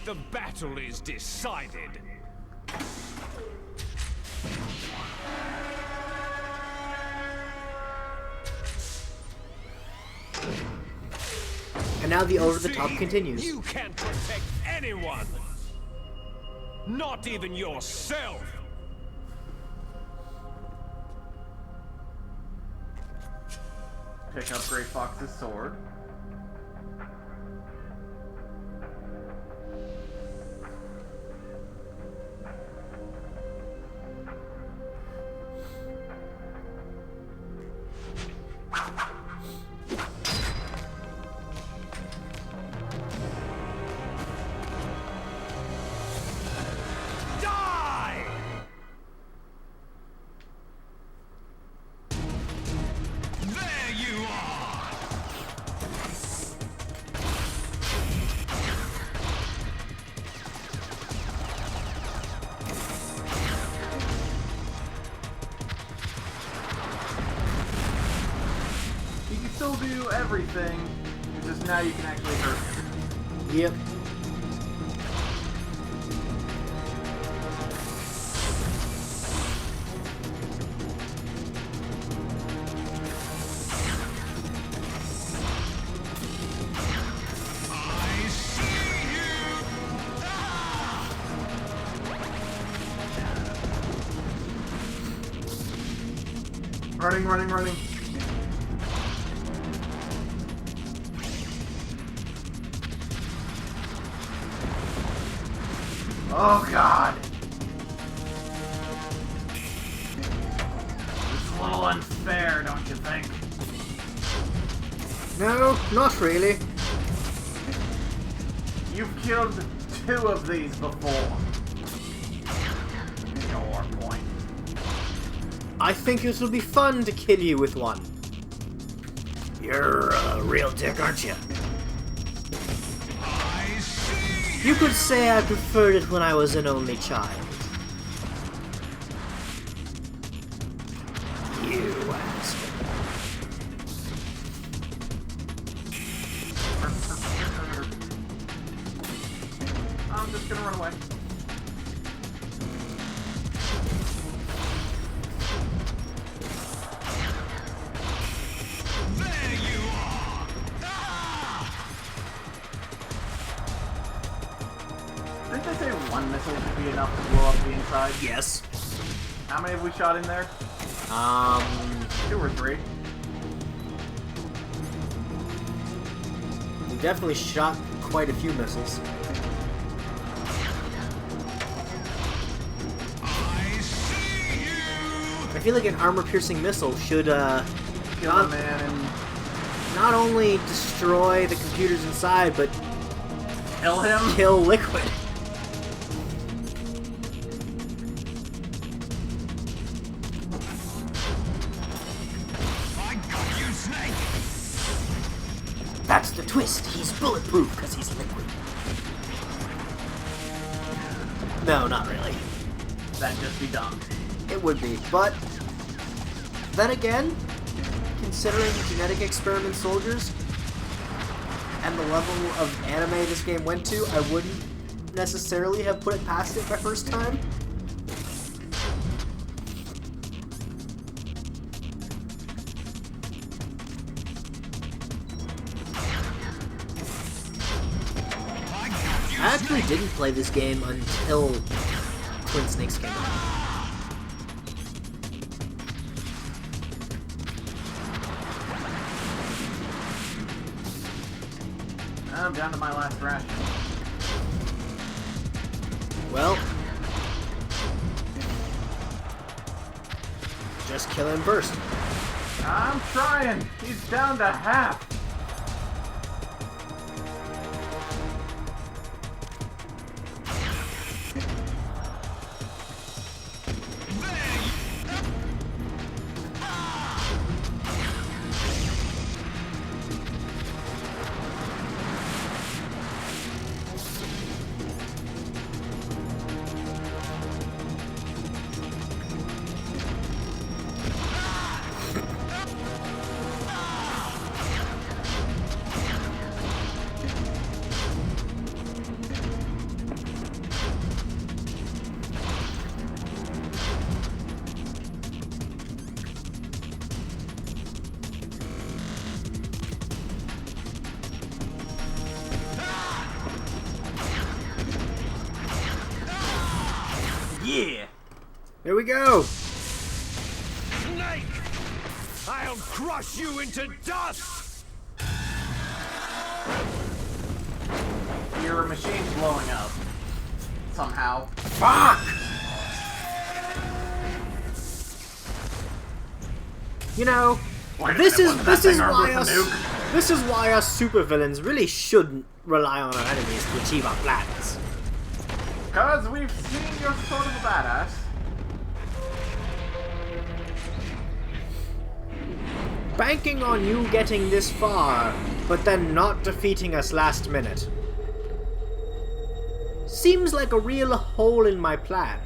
the battle is decided. And now the over-the-top continues. You can't protect anyone. Not even yourself. Pick up Gray Fox's sword. Die! There you are! You can still do everything, just now you can actually hurt him. Yep. I see you! Running, running, running. Oh god! It's a little unfair, don't you think? No, not really. You've killed 2 of these before. Your point. I think it will be fun to kill you with one. You're a real dick, aren't you? You could say I preferred it when I was an only child. You asshole. I'm just gonna run away. There you are! Didn't they say 1 missile would be enough to blow up the inside? Yes. How many have we shot in there? 2 or 3. We definitely shot quite a few missiles. I feel like an armor-piercing missile should, Kill a man and not only destroy the computers inside, but kill him? Kill Liquid. I got you, Snake! That's the twist. He's bulletproof because he's liquid. No, not really. That'd just be dumb. It would be, but then again, considering genetic experiment soldiers and the level of anime this game went to, I wouldn't necessarily have put it past it my first time. I actually didn't play this game until Twin Snakes came out. I'm down to my last ration. Well, just kill him first. I'm trying. He's down to half. Yeah! There we go! Snake! I'll crush you into dust! Your machine's blowing up. Somehow. Fuck! You know, this is why us supervillains really shouldn't rely on our enemies to achieve our plans. Because we've seen you're sort of a badass. Banking on you getting this far, but then not defeating us last minute. Seems like a real hole in my plan.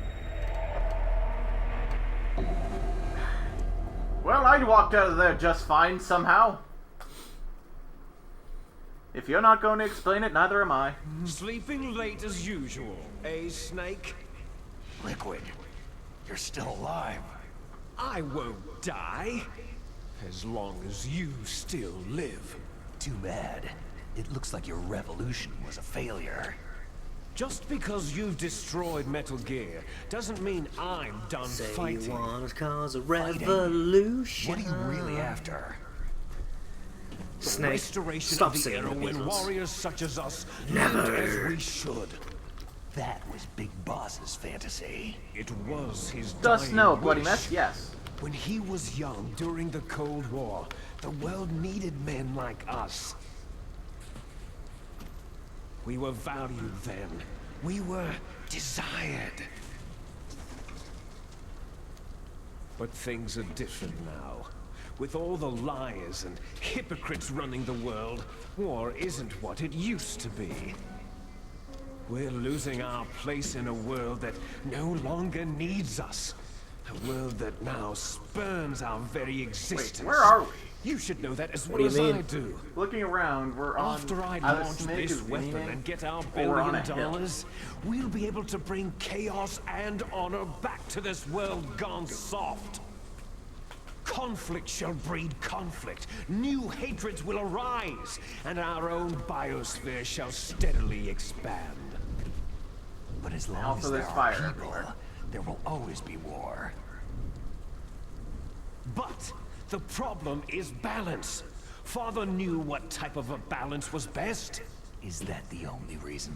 Well, I walked out of there just fine somehow. If you're not going to explain it, neither am I. Sleeping late as usual, eh, Snake? Liquid, you're still alive. I won't die. As long as you still live. Too bad. It looks like your revolution was a failure. Just because you've destroyed Metal Gear doesn't mean I'm done fighting. You want to cause a revolution? What are you really after? Snake, Restoration stop of the saying era when ridiculous. warriors such as us Never. lived as we should. That was Big Boss's fantasy. It was his Does dying know, Bloody wish. Mess? Yes. When he was young during the Cold War, the world needed men like us. We were valued then. We were desired. But things are different now. With all the liars and hypocrites running the world, war isn't what it used to be. We're losing our place in a world that no longer needs us. A world that now spurns our very existence. Wait, where are we? You should know that as What well do you as mean? I do. Looking around, we're on. After I either launch Snake this is weapon winning, and get our or we're on $1 a hill. billion, we'll be able to bring chaos and honor back to this world gone soft. Conflict shall breed conflict. New hatreds will arise, and our own biosphere shall steadily expand. But as long Also, as there there's are fire people, everywhere. there will always be war. But the problem is balance. Father knew what type of a balance was best. Is that the only reason?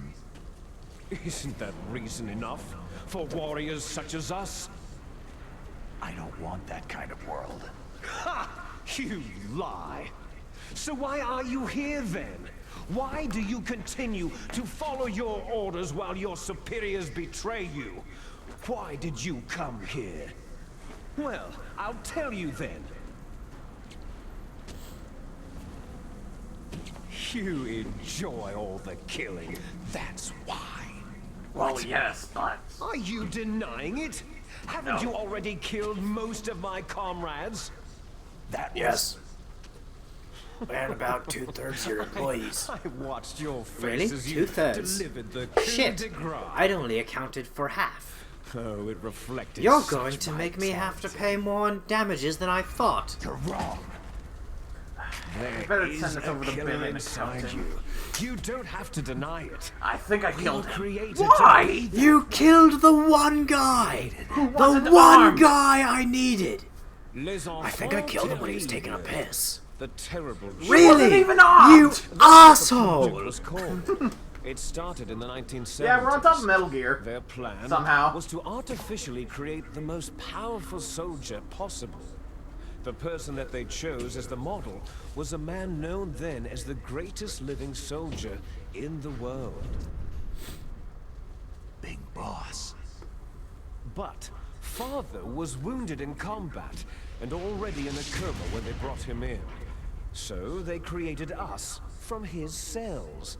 Isn't that reason enough for warriors such as us? I don't want that kind of world. Ha! You lie. So why are you here then? Why do you continue to follow your orders while your superiors betray you? Why did you come here? Well, I'll tell you then. You enjoy all the killing. That's why. Well, yes, but... Are you denying it? Haven't you already killed most of my comrades? That was... Yes. And about 2/3 your employees. I watched your face Really? as you 2/3? delivered the coup Shit. de grace. I'd only accounted for half. Oh, it reflected. You're such going to make me have to pay more on damages than I thought. You're wrong. You better There send is this a over the killer bin and inside count you. You don't have to deny it. I think I killed him. Created Why? You killed the one guy! Who The wasn't one armed? guy I needed! Les I think I killed him when he was taking a terribles. piss. The terrible. Really? wasn't even armed! You It asshole! was called. It started in the 1970s. Yeah, we're on top of Metal Gear. Their plan Somehow. was to artificially create the most powerful soldier possible. The person that they chose as the model was a man known then as the greatest living soldier in the world. Big Boss. But Father was wounded in combat and already in a coma when they brought him in. So they created us from his cells,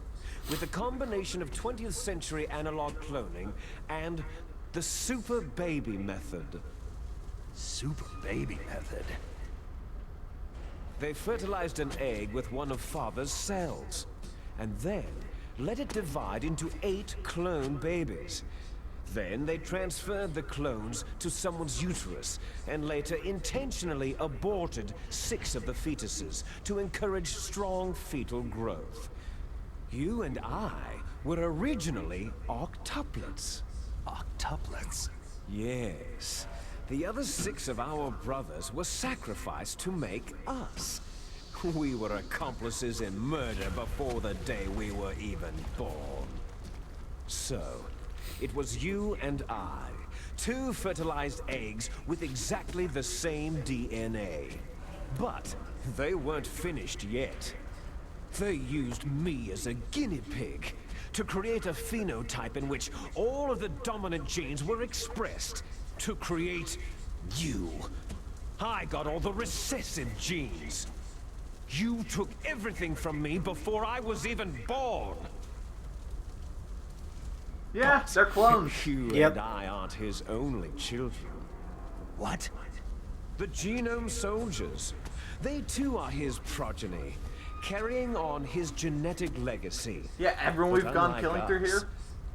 with a combination of 20th century analog cloning and the super baby method. Super baby method. They fertilized an egg with one of Father's cells, and then let it divide into 8 clone babies. Then they transferred the clones to someone's uterus, and later intentionally aborted 6 of the fetuses to encourage strong fetal growth. You and I were originally octuplets. Octuplets? Yes. The other 6 of our brothers were sacrificed to make us. We were accomplices in murder before the day we were even born. So, it was you and I, 2 fertilized eggs with exactly the same DNA. But they weren't finished yet. They used me as a guinea pig to create a phenotype in which all of the dominant genes were expressed to create you. I got all the recessive genes. You took everything from me before I was even born. Yeah, they're clones. You and I aren't his only children. What? The Genome Soldiers. They too are his progeny, carrying on his genetic legacy. Yeah, everyone But we've gone unlike killing through us, here.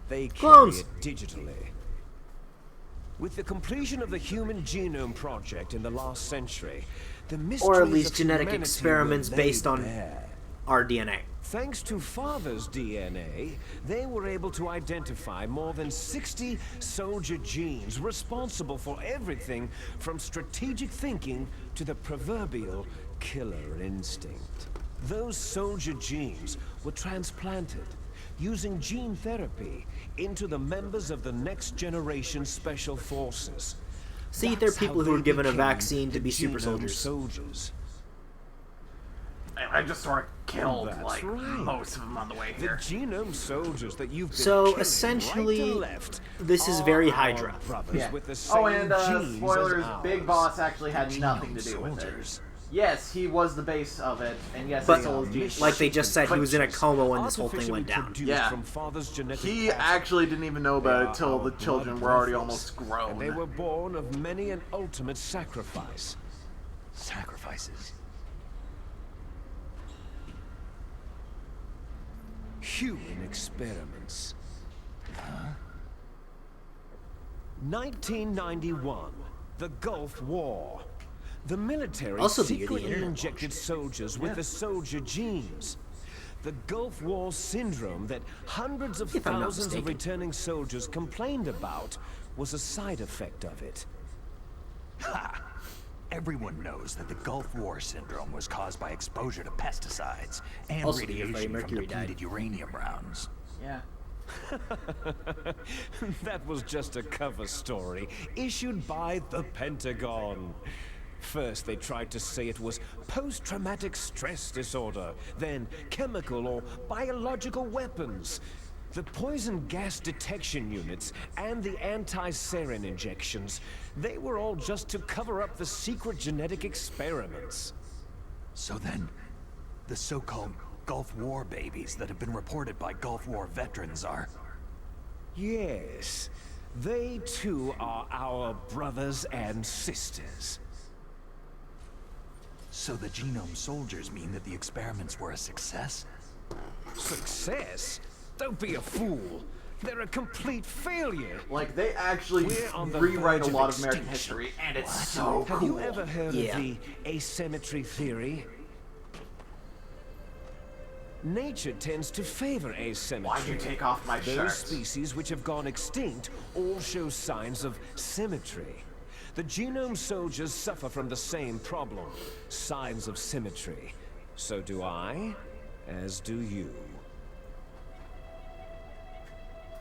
They Clones. carry it digitally. With the completion of the Human Genome Project in the last century, the mysteries Or at least of genetic humanity experiments were based laid on bare. our DNA. Thanks to Father's DNA, they were able to identify more than 60 soldier genes responsible for everything from strategic thinking to the proverbial killer instinct. Those soldier genes were transplanted using gene therapy into the members of the next generation special forces. See, there are That's how people who they are given a became vaccine to the be super Genome soldiers. And I just sort of killed That's like right. most of them on the way The here. Genome Soldiers that you've been So, killing essentially, right and left this is are very our Hydra. brothers Yeah. with the same Oh, and genes spoilers: as Big ours. Boss actually had The nothing to Genome do with it. Soldiers. Yes, he was the base of it, and yes, But he stole his genes. like they just said, he was in a coma when this whole thing Artificially went down. produced Yeah. from Father's genetic He plasma. actually didn't even know They about it are till our the children blood were already brothers, almost grown. And they were born of many an ultimate sacrifice. Sacrifices. Human experiments. 1991, the Gulf War. The military Also the year the secretly internet injected soldiers with the soldier genes. The Gulf War syndrome that hundreds of If I'm not thousands of mistaken. returning soldiers complained about was a side effect of it. Ha! Everyone knows that the Gulf War syndrome was caused by exposure to pesticides and Also the year Freddie radiation from Mercury died. depleted uranium rounds. Yeah. That was just a cover story issued by the Pentagon. First, they tried to say it was post-traumatic stress disorder, then chemical or biological weapons. The poison gas detection units and the anti-sarin injections, they were all just to cover up the secret genetic experiments. So then, the so-called Gulf War babies that have been reported by Gulf War veterans are... Yes, they too are our brothers and sisters. So the genome soldiers mean that the experiments were a success? Success? Don't be a fool. They're a complete failure. Like, they actually We're on the rewrite a verge of lot of American extinction. history, and it's so cool. Have you ever heard Yeah. of the asymmetry theory? Nature tends to favor asymmetry. Why'd you take off my Those shirt? species which have gone extinct all show signs of symmetry. The genome soldiers suffer from the same problem, signs of symmetry. So do I, as do you.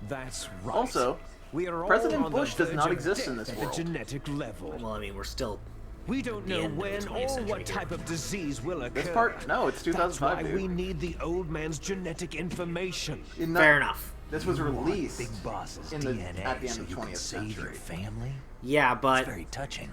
That's right. Also, we are all President on Bush the does verge not of exist in death this at world. the genetic level. Well, I mean, we're still. We don't the know end of the when 20th or century what here. type of disease will occur. This part? No, it's 2005, That's why dude. we need the old man's genetic information. Fair enough. This was released Big Boss's at DNA the end so of the you can 20th save your century. family? Yeah, but It's very touching.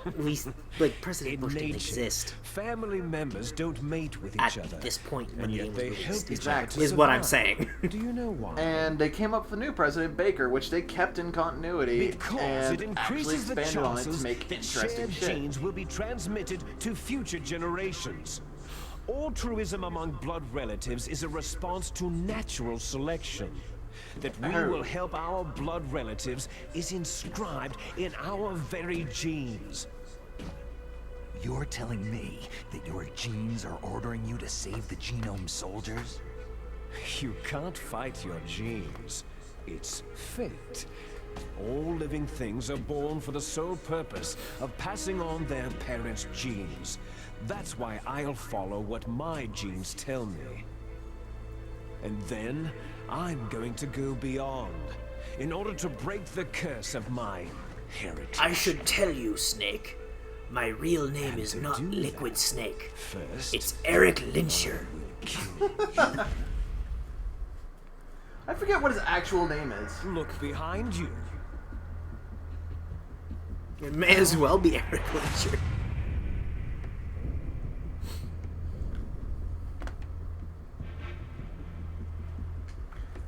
at least, like, President In Bush didn't nature, exist family members don't mate with at each other. this point when and the yet game they was help released. each other to Is what I'm survive. saying. Do you know why? And they came up with a new President Baker, which they kept in continuity Because and it actually increases the expanded on it chances to make that interesting shared shit. genes will be transmitted to future generations. Altruism among blood relatives is a response to natural selection. That we Oh. will help our blood relatives is inscribed in our very genes. You're telling me that your genes are ordering you to save the genome soldiers? You can't fight your genes. It's fate. All living things are born for the sole purpose of passing on their parents' genes. That's why I'll follow what my genes tell me. And then, I'm going to go beyond, in order to break the curse of my heritage. I should tell you, Snake. My real name is not Liquid Snake. First, It's Eric Lyncher. I forget what his actual name is. Look behind you. It may as well be Eric Lyncher.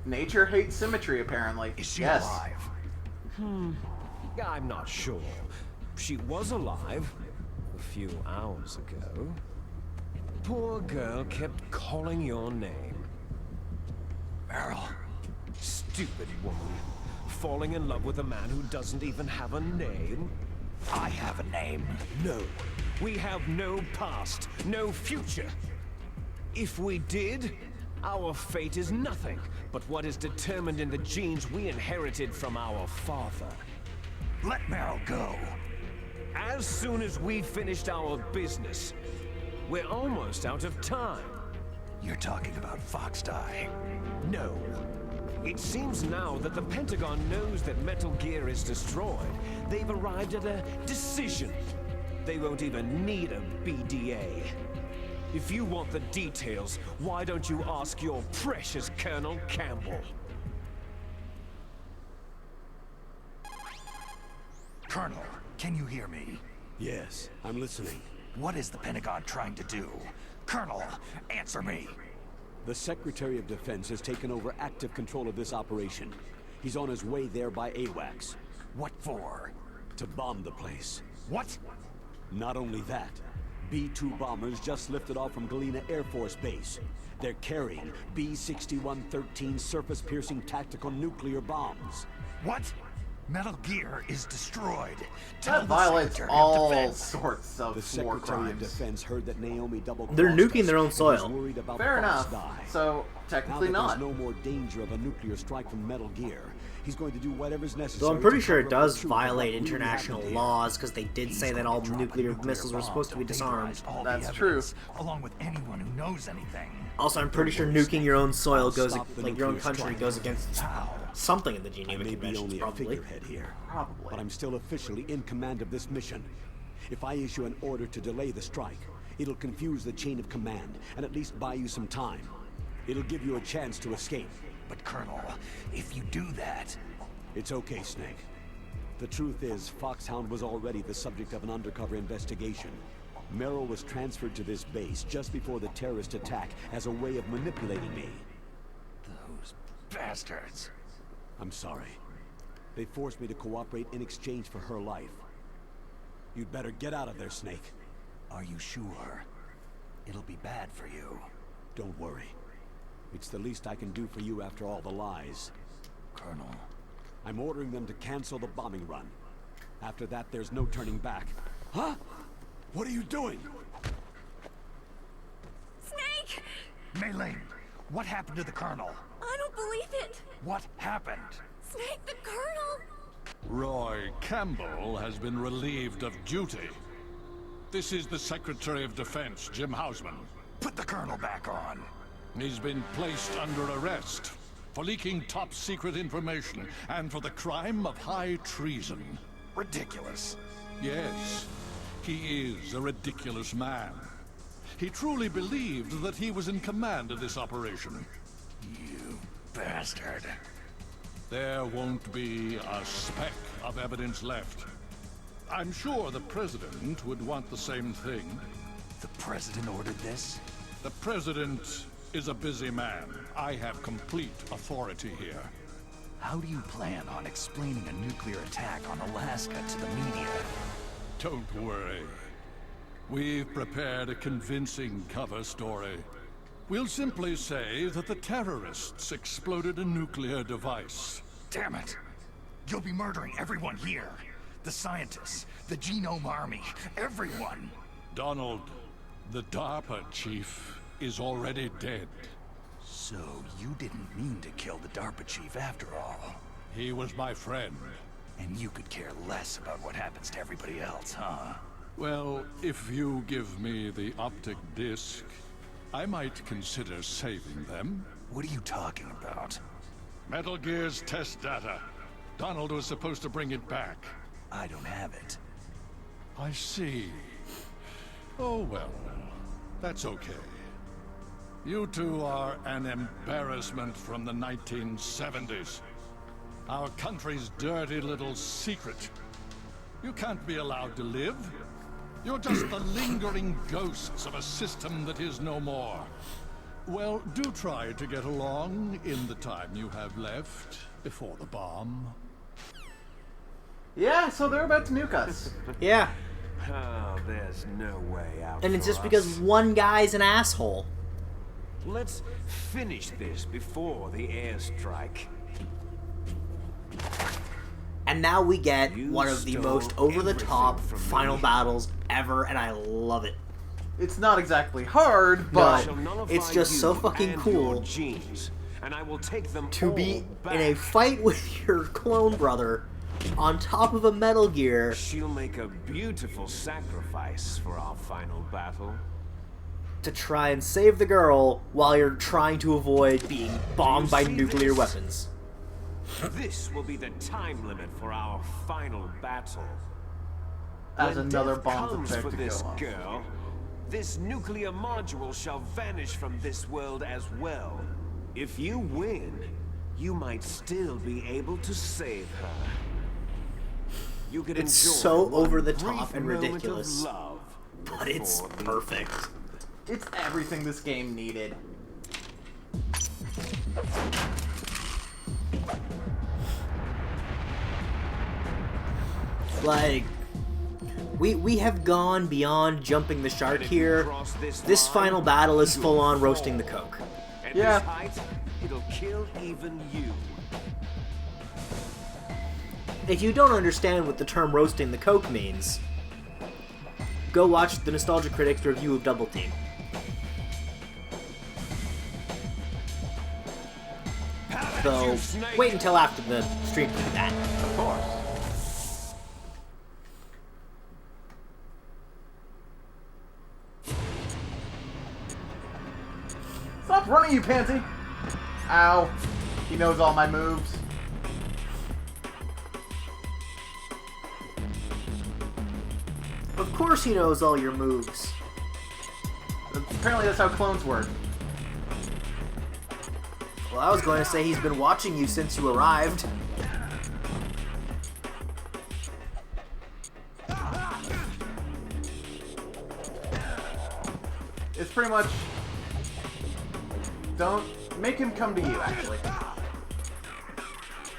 Nature hates symmetry, apparently. Is she yes. alive? I'm not sure. She was alive a few hours ago. Poor girl kept calling your name. Meryl. Stupid woman. Falling in love with a man who doesn't even have a name? I have a name. No. We have no past, no future. If we did, our fate is nothing but what is determined in the genes we inherited from our father. Let Meryl go. As soon as we finished our business, we're almost out of time. You're talking about Foxdie. No. It seems now that the Pentagon knows that Metal Gear is destroyed. They've arrived at a decision. They won't even need a BDA. If you want the details, why don't you ask your precious Colonel Campbell? Colonel, can you hear me? Yes, I'm listening. What is the Pentagon trying to do? Colonel, answer me. The Secretary of Defense has taken over active control of this operation. He's on his way there by AWACS. What for? To bomb the place. What? Not only that, B-2 bombers just lifted off from Galena Air Force Base. They're carrying B-6113 surface-piercing tactical nuclear bombs. What? Metal Gear is destroyed. That violates all sorts of The war Secretary of crimes. Defense heard that Naomi double-crossed They're nuking us their own and soil. was worried about Fair enough. Foxdie. So, technically now that not. there's no more danger of a nuclear strike from Metal Gear, he's going to do whatever's necessary. Though I'm pretty to sure it cover up the does truth of what violate really international happened here. laws because they did say that all nuclear missiles were supposed to be disarmed. That's true. Along with anyone who knows anything. Also, I'm pretty sure nuking your own soil goes, Stop the like your own nuclear country strike. goes against something in the Geneva I may be Conventions, only a probably. figurehead here, Probably. but I'm still officially in command of this mission. If I issue an order to delay the strike, it'll confuse the chain of command and at least buy you some time. It'll give you a chance to escape. But Colonel, if you do that... It's okay, Snake. The truth is, Foxhound was already the subject of an undercover investigation. Merrill was transferred to this base just before the terrorist attack as a way of manipulating me. Those bastards. I'm sorry. They forced me to cooperate in exchange for her life. You'd better get out of there, Snake. Are you sure? It'll be bad for you. Don't worry. It's the least I can do for you after all the lies. Colonel. I'm ordering them to cancel the bombing run. After that, there's no turning back. Huh? What are you doing? Snake! Mei-Ling, what happened to the Colonel? I don't believe it! What happened? Snake, the Colonel! Roy Campbell has been relieved of duty. This is the Secretary of Defense, Jim Hausman. Put the Colonel back on. He's been placed under arrest for leaking top-secret information and for the crime of high treason. Ridiculous. Yes, he is a ridiculous man. He truly believed that he was in command of this operation. You bastard. There won't be a speck of evidence left. I'm sure the President would want the same thing. The President ordered this? The President is a busy man. I have complete authority here. How do you plan on explaining a nuclear attack on Alaska to the media? Don't worry. We've prepared a convincing cover story. We'll simply say that the terrorists exploded a nuclear device. Damn it! You'll be murdering everyone here. The scientists, the Genome Army, everyone. Donald, the DARPA chief is already dead. So you didn't mean to kill the DARPA chief after all. He was my friend. And you could care less about what happens to everybody else, huh? Well, if you give me the optic disc, I might consider saving them. What are you talking about? Metal Gear's test data. Donald was supposed to bring it back. I don't have it. I see. Oh well, that's okay. You two are an embarrassment from the 1970s. Our country's dirty little secret. You can't be allowed to live. You're just the lingering ghosts of a system that is no more. Well, do try to get along in the time you have left before the bomb. Yeah, so they're about to nuke us. Yeah. Oh, there's no way out. And it's for just because us. one guy's an asshole. Let's finish this before the airstrike. And now we get one of the stole most over-the-top everything from final me. battles ever, and I love it. It's not exactly hard, but it's just so fucking cool genes, and I will take them to all be back. in a fight with your clone brother on top of a Metal Gear. She'll make a beautiful sacrifice for our final battle. To try and save the girl while you're trying to avoid being bombed by nuclear weapons. This will be the time limit for our final battle. As When another death bomb's comes about for to this go off. girl, this nuclear module shall vanish from this world as well. If you win, you might still be able to save her. You could It's enjoy so one over the brief top and moment of ridiculous, love but it's before the perfect. it's everything this game needed. Like, we have gone beyond jumping the shark here. This final battle is full on roasting the coke. At Yeah. this height, it'll kill even you. If you don't understand what the term roasting the coke means, go watch the Nostalgia Critics review of Double Team. Though, wait until after the stream for that. Of course. Stop running, you pansy! Ow. He knows all my moves. Of course he knows all your moves. Apparently that's how clones work. Well, I was going to say he's been watching you since you arrived. It's pretty much... Don't make him come to you, actually.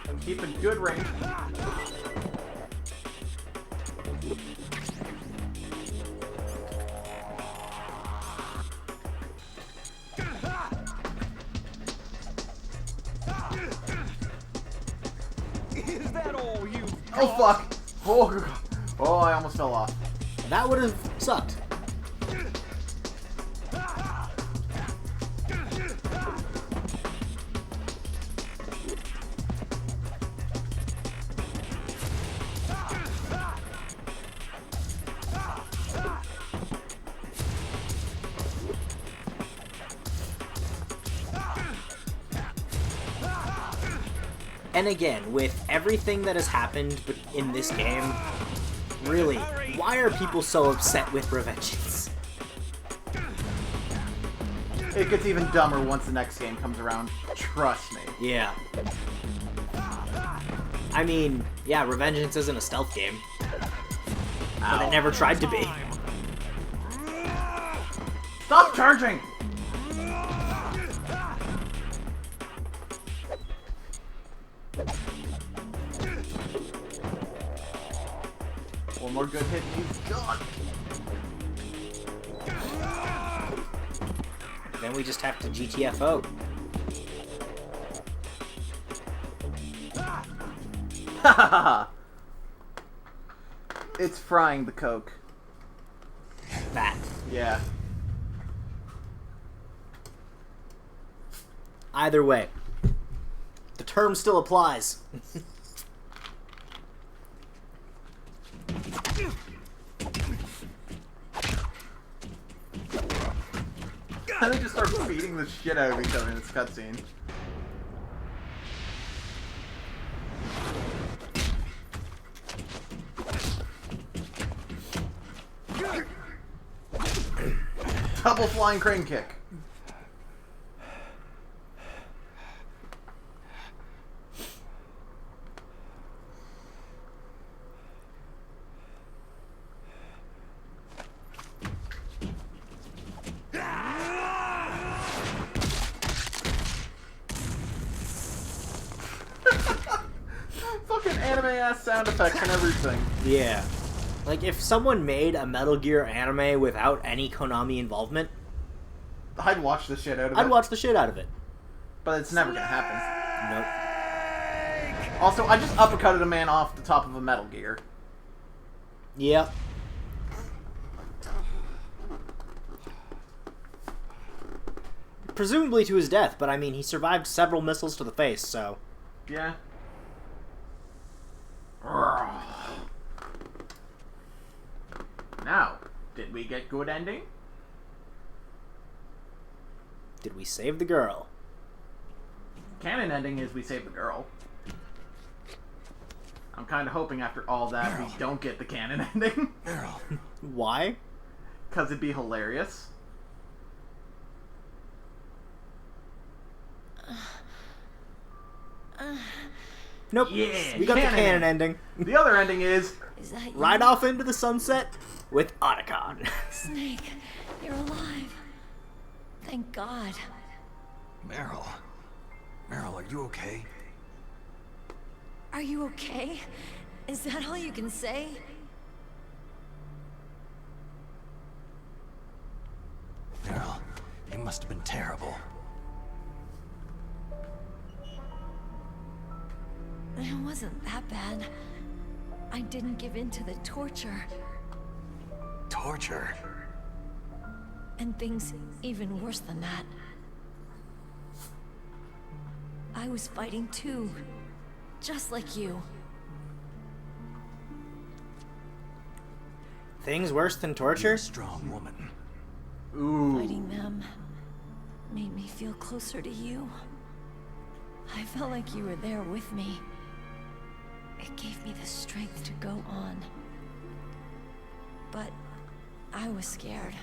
And keep in good range. Is that all you? Oh fuck! Oh, I almost fell off. That would have sucked. And again, with everything that has happened in this game, really, why are people so upset with Revengeance? It gets even dumber once the next game comes around. Trust me. Yeah. I mean, yeah, Revengeance isn't a stealth game. But it never tried to be. Stop charging! One more good hit and he's gone. Then we just have to GTFO. It's frying the Coke. That. Yeah. Either way, the term still applies. And they just start beating the shit out of each other in this cutscene. Double flying crane kick. Fucking anime-ass sound effects and everything. Yeah. Like, if someone made a Metal Gear anime without any Konami involvement, I'd watch the shit out of it. I'd watch the shit out of it. But it's never gonna happen. Nope. Also, I just uppercutted a man off the top of a Metal Gear. Yep. Presumably to his death, but I mean, he survived several missiles to the face, so... Yeah. Now, did we get good ending? Did we save the girl? Canon ending is we save the girl. I'm kind of hoping after all that we don't get the canon ending. Why? Because it'd be hilarious. Nope. Yeah, We got the canon ending. The other ending is that you? Ride off into the sunset with Otacon. Snake, you're alive. Thank God. Meryl. Meryl, are you okay? Are you okay? Is that all you can say? Meryl, it must have been terrible. It wasn't that bad. I didn't give in to the torture. Torture? And things even worse than that. I was fighting too. Just like you. Things worse than torture? You're a strong woman. Ooh. Fighting them made me feel closer to you. I felt like you were there with me. It gave me the strength to go on. But I was scared.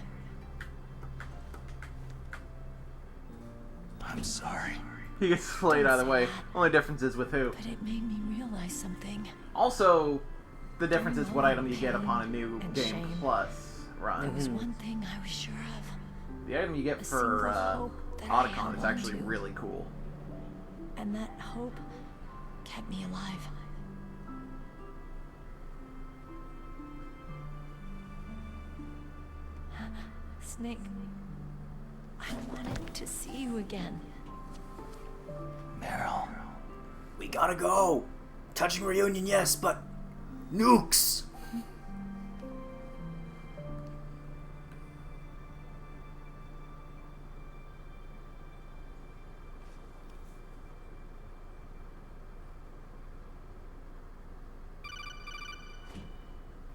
I'm sorry. he gets slayed out of the way. Only difference is with who. But it made me realize something. Also, the difference is what item you get upon a new and Game shame. Plus run. There was one thing I was sure of. The item you get A for single hope that I Otacon held is on actually to. really cool. And that hope kept me alive. Snake, I wanted to see you again. Meryl. We gotta go. Touching reunion, yes, but nukes.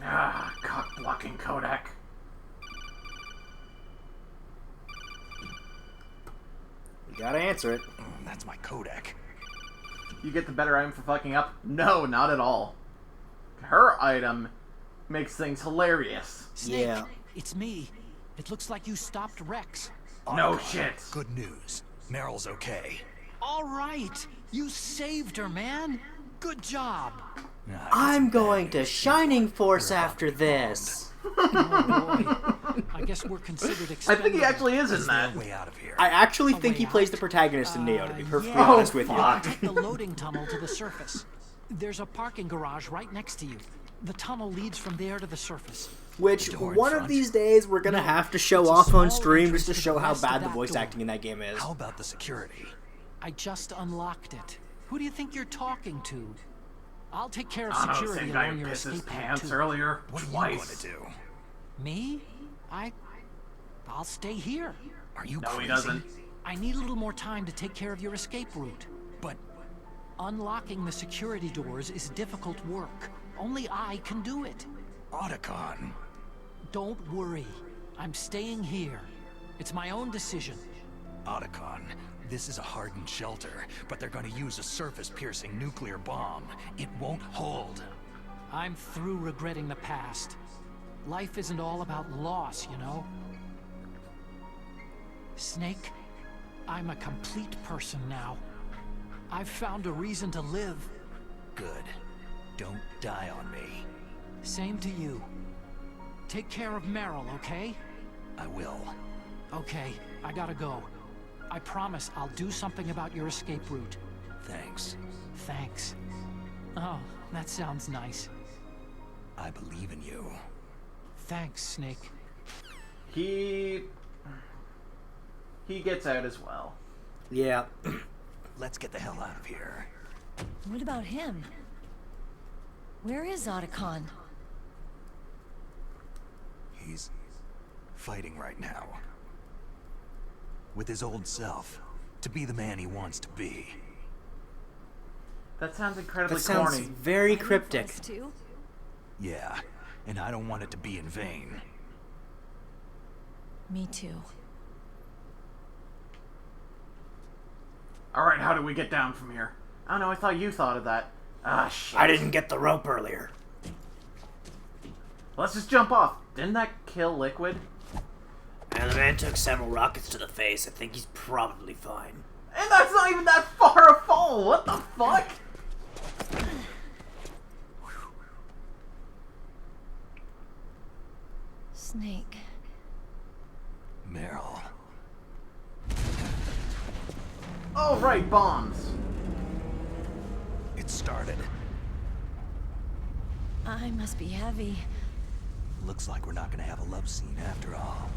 Ah, cock-blocking Kodak. You gotta answer it. That's my Kodak. You get the better item for fucking up? No, not at all. Her item makes things hilarious. Snake, it's me. It looks like you stopped Rex. No shit. Good news. Meryl's okay. All right. You saved her, man. Good job. I'm going to Shining Force after this. Oh boy. I guess we're considered I expendable. think he actually is in that. Way out of here. I actually think he plays the protagonist in Neo, to be perfectly Yeah. honest with you. Take the loading tunnel to the surface. There's a parking garage right next to you. The tunnel leads from there to the surface. Which, one of these days, we're gonna have to show off on stream just to show how bad the voice acting in that game is. How about the security? I just unlocked it. Who do you think you're talking to? I'll take care of I don't know, the security same guy along who your pissed his escape route, pants too. earlier. What are you Twice. going to do? Me? I'll stay here. Are you No, crazy? he doesn't. I need a little more time to take care of your escape route. But unlocking the security doors is difficult work. Only I can do it. Otacon. Don't worry. I'm staying here. It's my own decision. Otacon, this is a hardened shelter, but they're going to use a surface-piercing nuclear bomb. It won't hold. I'm through regretting the past. Life isn't all about loss, you know? Snake, I'm a complete person now. I've found a reason to live. Good. Don't die on me. Same to you. Take care of Meryl, okay? I will. Okay, I gotta go. I promise I'll do something about your escape route. Thanks. Thanks. Oh, that sounds nice. I believe in you. Thanks, Snake. He gets out as well. Yeah. Let's get the hell out of here. What about him? Where is Otacon? He's fighting right now. With his old self. To be the man he wants to be. That sounds incredibly That sounds corny. very cryptic. Us too? Yeah, and I don't want it to be in vain. Me too. Alright, how do we get down from here? I don't know, I thought you thought of that. Ah, shit. I didn't get the rope earlier. Let's just jump off. Didn't that kill Liquid? And the man took several rockets to the face. I think he's probably fine. And that's not even that far a fall! What the fuck? Snake. Meryl. Oh, right, bombs. It started. I must be heavy. Looks like we're not gonna have a love scene after all.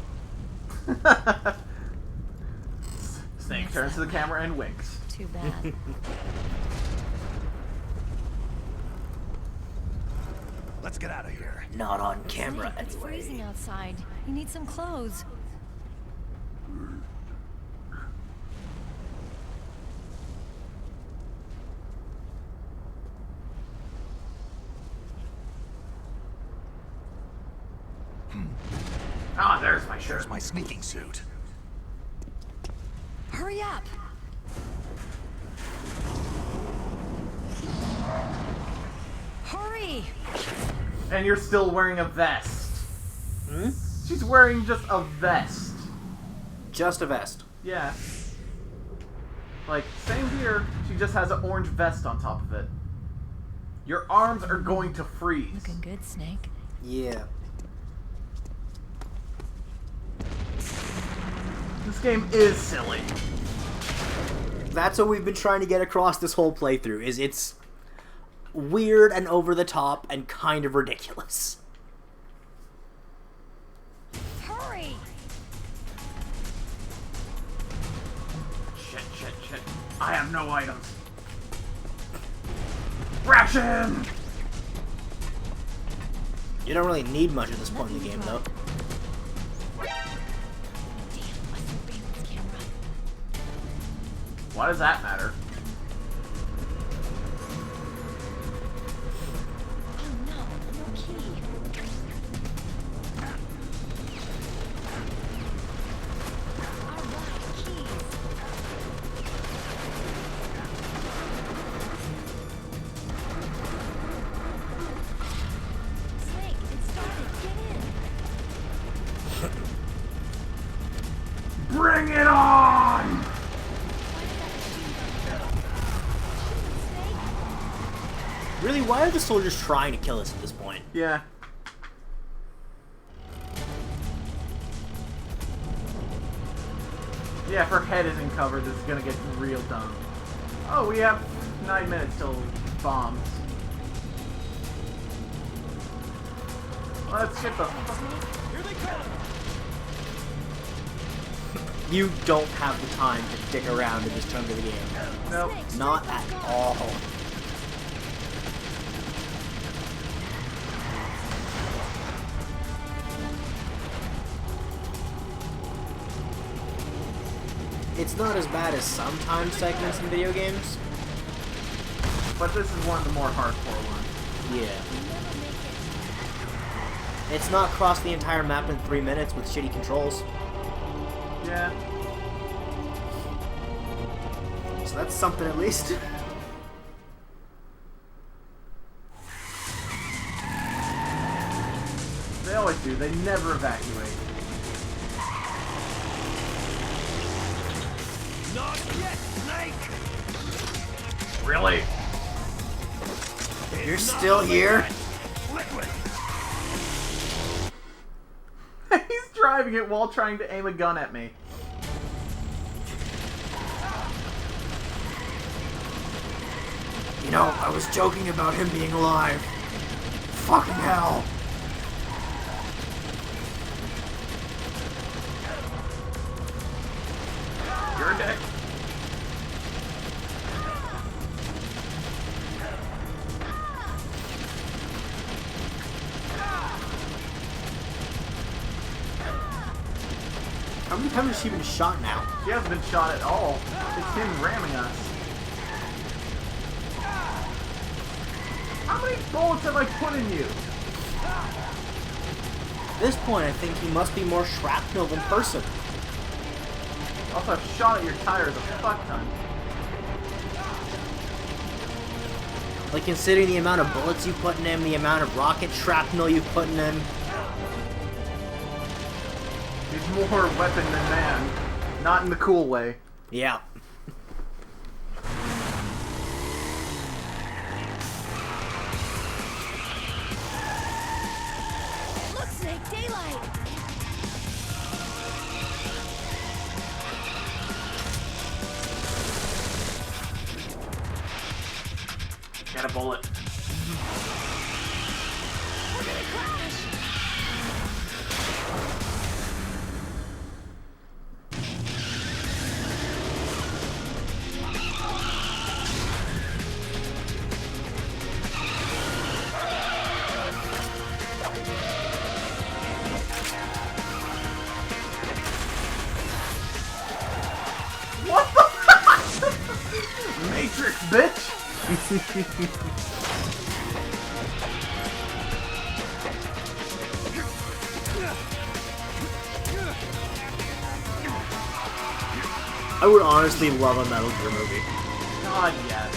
Snake turns to the camera and winks. Too bad. Let's get out of here. Not on camera, Snake, it's anyway. freezing outside. You need some clothes. Ah, there's my shirt. There's my sneaking suit. Hurry up! Hurry! And you're still wearing a vest. Hmm? She's wearing just a vest. Just a vest. Yeah. Like, same here. She just has an orange vest on top of it. Your arms are going to freeze. Looking good, Snake. Yeah. This game is silly. That's what we've been trying to get across this whole playthrough, is it's weird and over the top and kind of ridiculous. Hurry! Shit. I have no items. Ration! You don't really need much at this point in the game, though. Why does that matter? Bring it on! Really, why are the soldiers trying to kill us at this point? Yeah. Yeah, if her head isn't covered, this is gonna get real dumb. Oh, we have 9 minutes till bombs. Let's get the... Here they come! You don't have the time to stick around in this chunk of the game. Nope. Not at all. It's not as bad as some time segments in video games. But this is one of the more hardcore ones. Yeah. It's not cross the entire map in 3 minutes with shitty controls. Yeah. So that's something at least. They always do. They never evacuate. Not yet, Snake! Really? You're still here? Liquid! He's driving it while trying to aim a gun at me. You know, I was joking about him being alive. Fucking hell. You're a dick. How many times has she been shot now? She hasn't been shot at all. It's him ramming us. How many bullets have I put in you? At this point, I think he must be more shrapnel than person. Also, I've shot at your tires a fuck ton. Like, considering the amount of bullets you put in him, the amount of rocket shrapnel you put in him. He's more weapon than man. Not in the cool way. Yeah. Look, Snake, daylight! Got a bullet. We're gonna crash! What the Matrix, bitch! I would honestly love a Metal Gear movie. God, yes.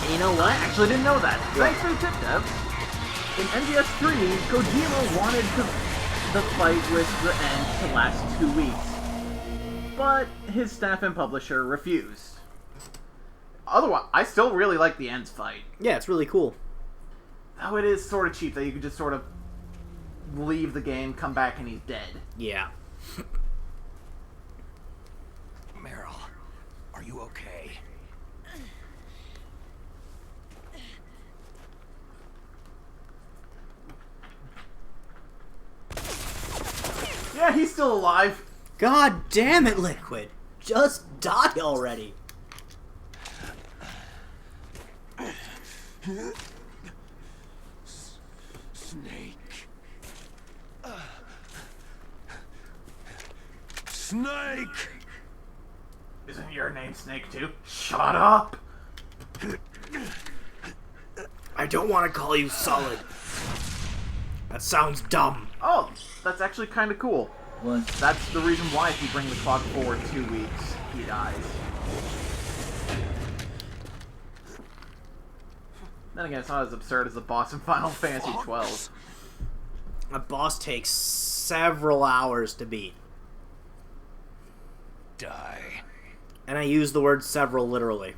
And you know what? I actually didn't know that. Thanks for the tip, Dev. In MGS3, Kojima wanted the fight with the end to last 2 weeks. But his staff and publisher refused. Otherwise, I still really like the end's fight. Yeah, it's really cool. Though it is sort of cheap that you could just sort of leave the game, come back, and he's dead. Yeah. Meryl, are you okay? Yeah, he's still alive. God damn it, Liquid. Just die already. Snake. Snake! Isn't your name Snake too? Shut up! I don't want to call you Solid. That sounds dumb. Oh, that's actually kind of cool. What? That's the reason why if you bring the clock forward 2 weeks, he dies. Then again, it's not as absurd as the boss in Final Fantasy XII. A boss takes several hours to beat. Die. And I use the word several literally.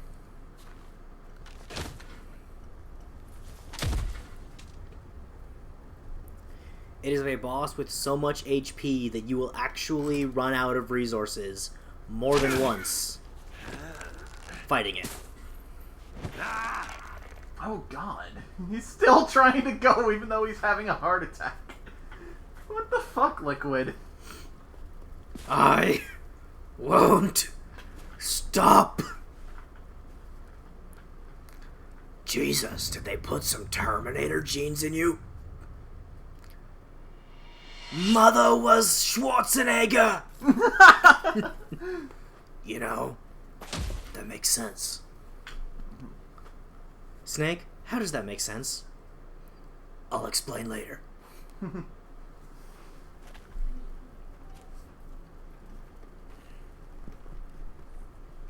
It is a boss with so much HP that you will actually run out of resources more than once fighting it. Oh god. He's still trying to go even though he's having a heart attack. What the fuck, Liquid? I won't stop. Jesus, did they put some Terminator genes in you? Mother was Schwarzenegger! You know, that makes sense. Snake, how does that make sense? I'll explain later.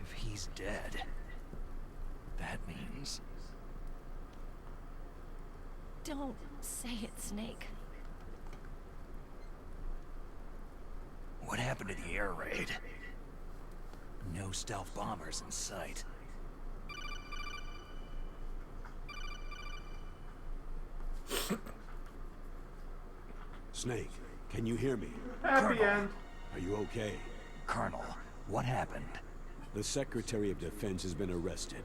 If he's dead, that means... Don't say it, Snake. What happened to the air raid? No stealth bombers in sight. Snake, can you hear me? Happy end. Are you okay? Colonel, what happened? The Secretary of Defense has been arrested.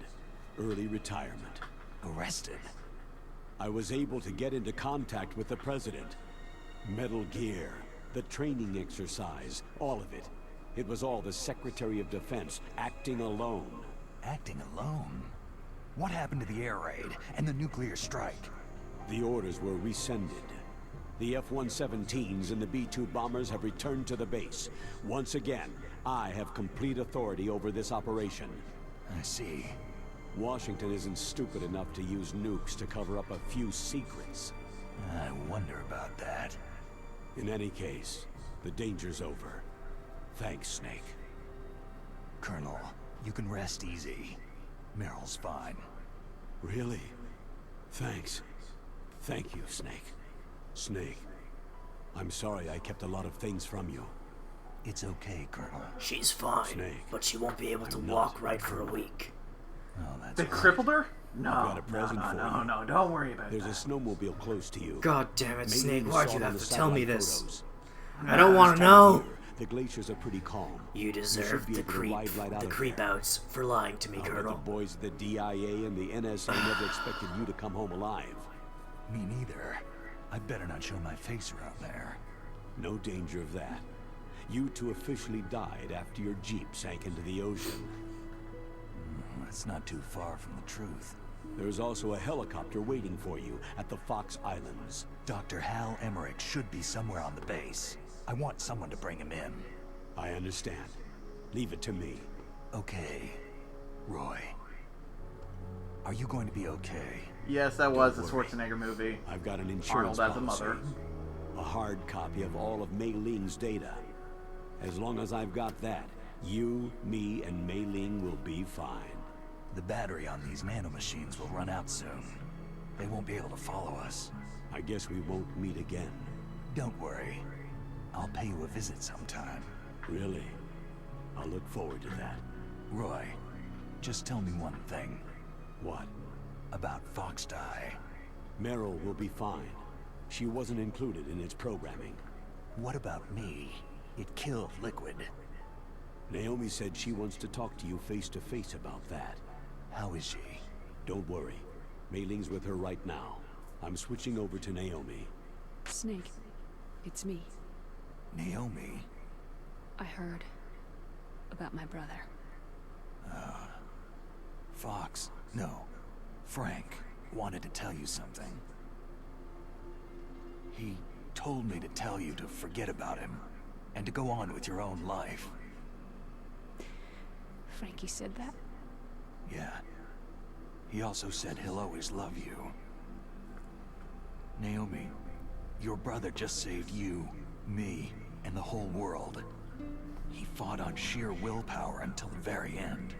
Early retirement. Arrested? I was able to get into contact with the President. Metal Gear, the training exercise, all of it. It was all the Secretary of Defense acting alone. Acting alone? What happened to the air raid and the nuclear strike? The orders were rescinded. The F-117s and the B-2 bombers have returned to the base. Once again, I have complete authority over this operation. I see. Washington isn't stupid enough to use nukes to cover up a few secrets. I wonder about that. In any case, the danger's over. Thanks, Snake. Colonel, you can rest easy. Meryl's fine. Really? Thanks. Thank you, Snake. Snake, I'm sorry I kept a lot of things from you. It's okay, Colonel. She's fine, Snake, but she won't be able to walk right for a week. Oh, that's They right. crippled her? I've No, got a present for you. no, don't worry about There's that. a snowmobile close to you. God damn it, Maybe Snake, you why'd saw you it on have the to tell me satellite this? photos. I don't want This to time of know. year, the glaciers are pretty calm. You deserve should be the able to creep, ride right out the of creep there. outs for lying to me, I'll bet Colonel. the boys at the DIA and the NSA never expected you to come home alive. Me neither. I'd better not show my face around there. No danger of that. You two officially died after your Jeep sank into the ocean. That's not too far from the truth. There's also a helicopter waiting for you at the Fox Islands. Dr. Hal Emmerich should be somewhere on the base. I want someone to bring him in. I understand. Leave it to me. Okay. Roy. Are you going to be okay? Yes, that was a Don't worry. Schwarzenegger movie. I've got an insurance Arnold as a policy. mother. A hard copy of all of Mei Ling's data. As long as I've got that, you, me, and Mei Ling will be fine. The battery on these nanomachines will run out soon. They won't be able to follow us. I guess we won't meet again. Don't worry. I'll pay you a visit sometime. Really? I'll look forward to that. Roy, just tell me one thing. What? About Fox Die. Meryl will be fine. She wasn't included in its programming. What about me? It killed Liquid. Naomi said she wants to talk to you face to face about that. How is she? Don't worry. Mei Ling's with her right now. I'm switching over to Naomi. Snake, it's me. Naomi? I heard. about my brother. Fox, no, Frank wanted to tell you something. He told me to tell you to forget about him and to go on with your own life. Frankie said that? Yeah. He also said he'll always love you. Naomi, your brother just saved you, me, and the whole world. He fought on sheer willpower until the very end.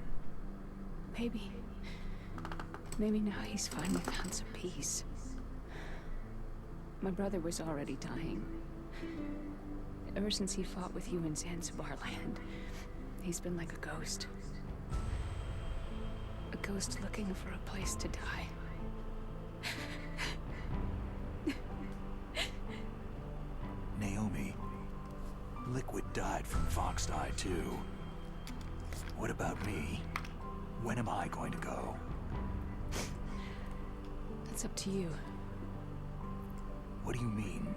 Maybe now he's finally found some peace. My brother was already dying. Ever since he fought with you in Zanzibar land, he's been like a ghost. A ghost looking for a place to die. Naomi, Liquid died from Fox Die too. What about me? When am I going to go? That's up to you. What do you mean?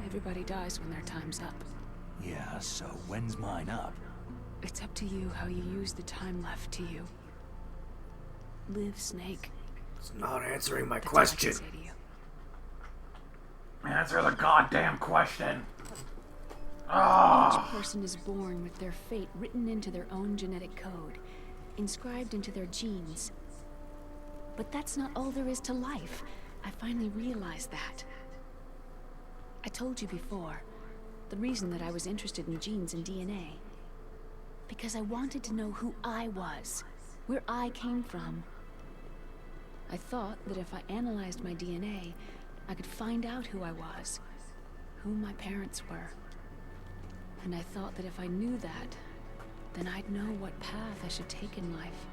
Everybody dies when their time's up. Yeah, so when's mine up? It's up to you how you use the time left to you. Live, Snake. It's not answering my That's all I can question. say to you. Answer the goddamn question. Each person is born with their fate written into their own genetic code, inscribed into their genes. But that's not all there is to life. I finally realized that. I told you before, the reason that I was interested in genes and DNA. Because I wanted to know who I was, where I came from. I thought that if I analyzed my DNA, I could find out who I was, who my parents were. And I thought that if I knew that, then I'd know what path I should take in life.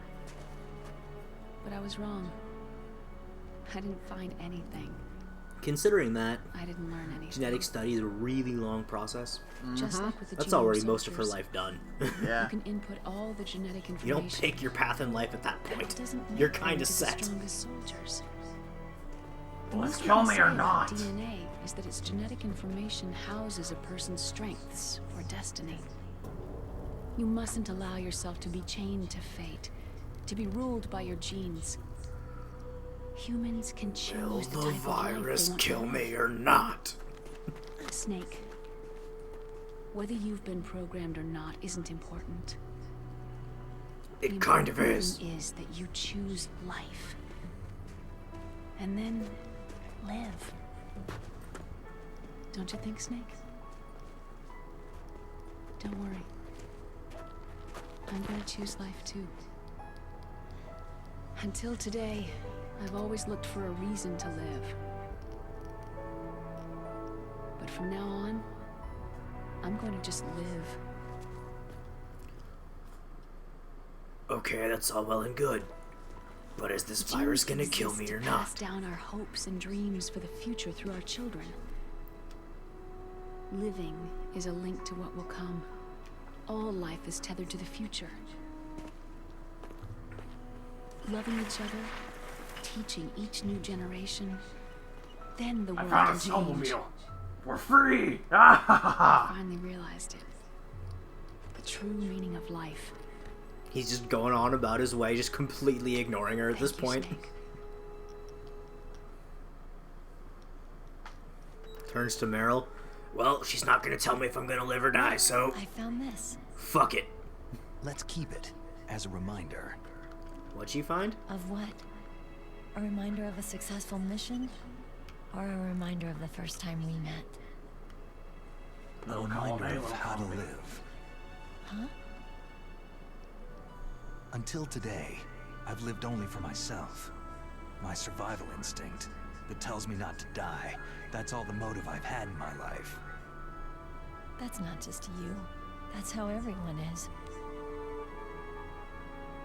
But I was wrong. I didn't find anything. Considering that, I didn't learn anything. genetic study is a really long process. Just like with the That's genome already most of her soldiers. life done. Yeah. You can input all the genetic You information. don't pick your path in life at that That point. doesn't make You're them kind to of the set. strongest soldiers. Let's Most kill people me or say not. DNA is that its genetic information houses a person's strengths or destiny. You mustn't allow yourself to be chained to fate, to be ruled by your genes. Humans can Will choose the the type of life they virus want to kill live. me or not? Snake, whether you've been programmed or not isn't important. It The kind of important is. thing is that you choose life. And then live. Don't you think, Snake? Don't worry. I'm gonna choose life too. Until today, I've always looked for a reason to live. But from now on, I'm going to just live. Okay, that's all well and good. But is this virus gonna kill me or Pass not? down our hopes and dreams for the future through our children. Living is a link to what will come. All life is tethered to the future. Loving each other, teaching each new generation, then the world found can a change. snowmobile. We're free! Ah ha ha ha! I finally realized it. The true meaning of life. He's just going on about his way, just completely ignoring her at this point. Turns to Meryl. Well, she's not gonna tell me if I'm gonna live or die, so I found this. fuck it. Let's keep it as a reminder. What'd she find? Of what? A reminder of a successful mission? Or a reminder of the first time we met? A reminder of how to live. Huh? Until today, I've lived only for myself. My survival instinct that tells me not to die. That's all the motive I've had in my life. That's not just you. That's how everyone is.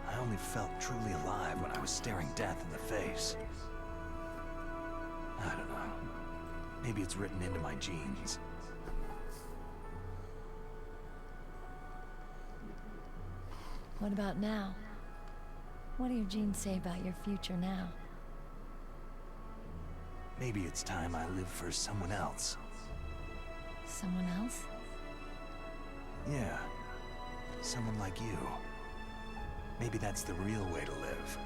I only felt truly alive when I was staring death in the face. I don't know. Maybe it's written into my genes. What about now? What do your genes say about your future now? Maybe it's time I live for someone else. Someone else? Yeah. someone like you. Maybe that's the real way to live.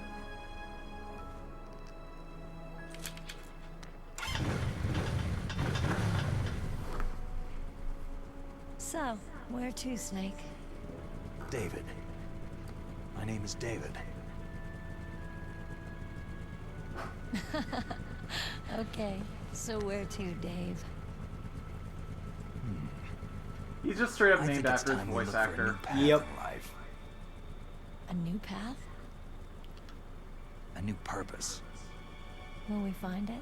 So, where to, Snake? David. My name is David. Okay, so where to, Dave? He's just straight up I named think it's after his time we voice look for a actor. new path Yep. in life. A new path? A new purpose. Will we find it?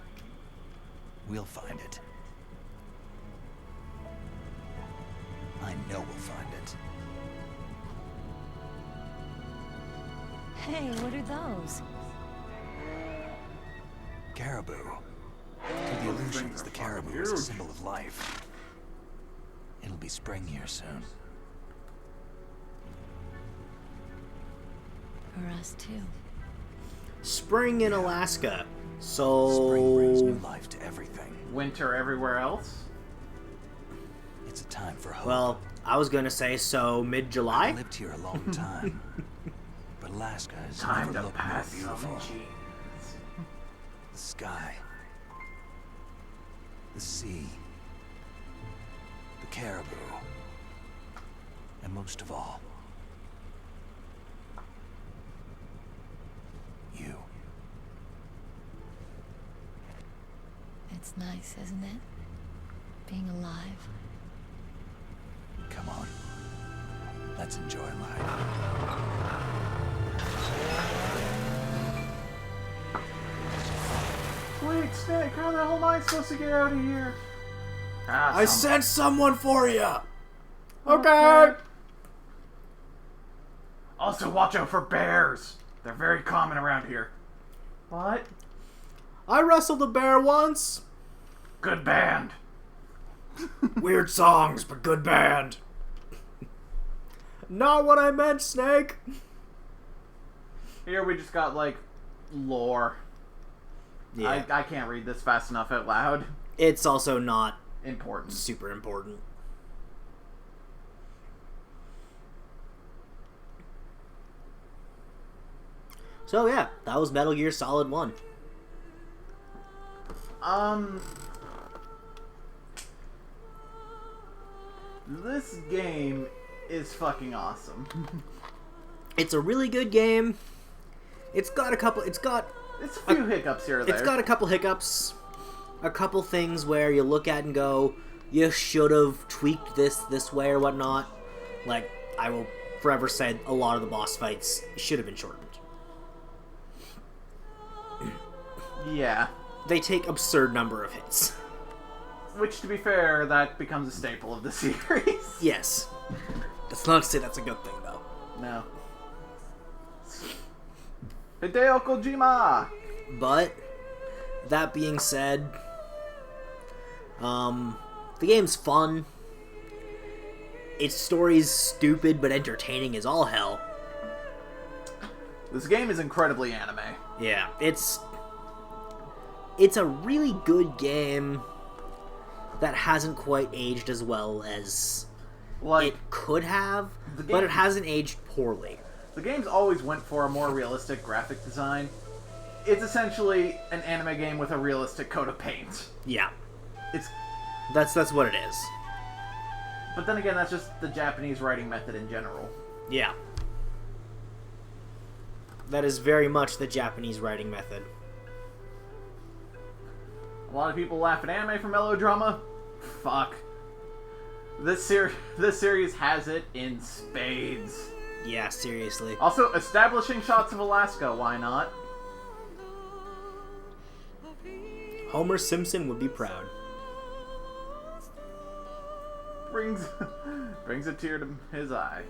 We'll find it. I know we'll find it. Hey, what are those? Caribou. To the illusions, the caribou is a symbol of life. It'll be spring here soon. For us, too. Spring in Alaska. Spring brings new So... life to everything. Winter everywhere else? It's a time for hope. Well, I was gonna say, so mid-July? I lived here a long time. But Alaska has Time never to looked more pass some beautiful. jeans. The sky. The sea. The caribou. And most of all, you. It's nice, isn't it? Being alive. Come on. Let's enjoy life. Wait, Snake, how the hell am I supposed to get out of here? I sent someone for you! Okay! Also, watch out for bears. They're very common around here. What? I wrestled a bear once! Good band. Weird songs, but good band. Not what I meant, Snake. Here we just got, like, lore. Yeah. I can't read this fast enough out loud. It's also not important. Super important. So yeah, that was Metal Gear Solid 1. This game is fucking awesome. It's a really good game. It's got a couple. It's got a few hiccups here or there. It's got a couple hiccups. A couple things where you look at and go, you should have tweaked this way or whatnot. Like, I will forever say a lot of the boss fights should have been shortened. Yeah. They take absurd number of hits. Which, to be fair, that becomes a staple of the series. Yes. That's not to say that's a good thing, though. No. Hideo Kojima! But, that being said, the game's fun. Its story's stupid but entertaining as all hell. This game is incredibly anime. Yeah, it's a really good game that hasn't quite aged as well as it could have, but it hasn't aged poorly. The game's always went for a more realistic graphic design. It's essentially an anime game with a realistic coat of paint. Yeah. It's That's what it is. But then again, that's just the Japanese writing method in general. Yeah. That is very much the Japanese writing method. A lot of people laugh at anime for melodrama. Fuck. This series has it in spades. Yeah, seriously. Also, establishing shots of Alaska, why not? Homer Simpson would be proud. Brings a tear to his eye.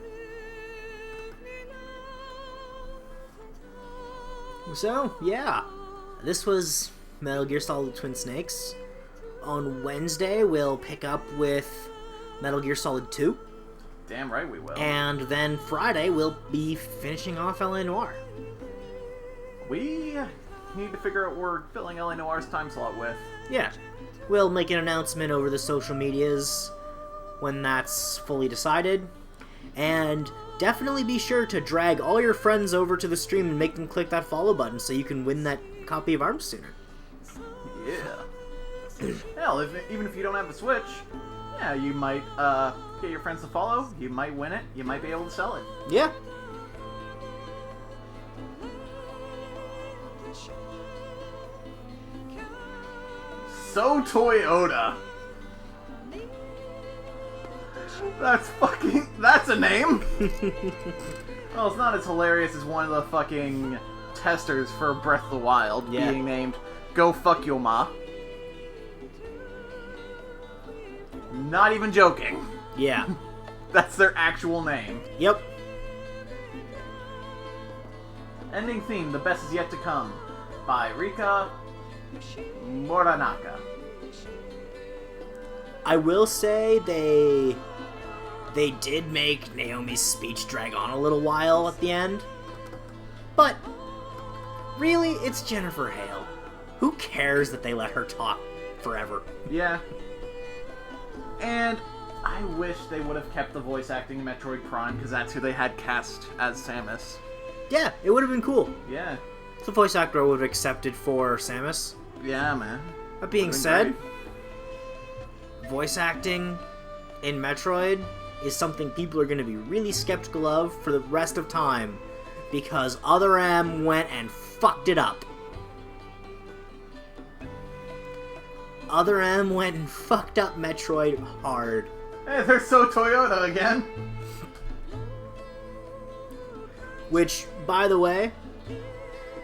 So, yeah. This was Metal Gear Solid Twin Snakes. On Wednesday, we'll pick up with Metal Gear Solid 2. Damn right we will. And then Friday, we'll be finishing off L.A. Noire. We need to figure out what we're filling L.A. Noire's time slot with. Yeah. We'll make an announcement over the social medias when that's fully decided. And definitely be sure to drag all your friends over to the stream and make them click that follow button so you can win that copy of ARMS sooner. Yeah. Hell, even if you don't have the Switch, yeah, you might get your friends to follow, you might win it, you might be able to sell it. Yeah. So Toyota. That's a name. Well, it's not as hilarious as one of the fucking testers for Breath of the Wild being named Go Fuck Your Ma. Not even joking. Yeah. That's their actual name. Yep. Ending theme, The Best Is Yet to Come, by Rika Moranaka. I will say they did make Naomi's speech drag on a little while at the end. But really, it's Jennifer Hale. Who cares that they let her talk forever? Yeah. And I wish they would have kept the voice acting in Metroid Prime, because that's who they had cast as Samus. Yeah, it would have been cool. Yeah. It's the voice actor I would have accepted for Samus. Yeah, man. That being said, voice acting in Metroid is something people are going to be really skeptical of for the rest of time, because Other M went and fucked it up. Other M went and fucked up Metroid hard. Hey, there's So Toyota again. Which, by the way,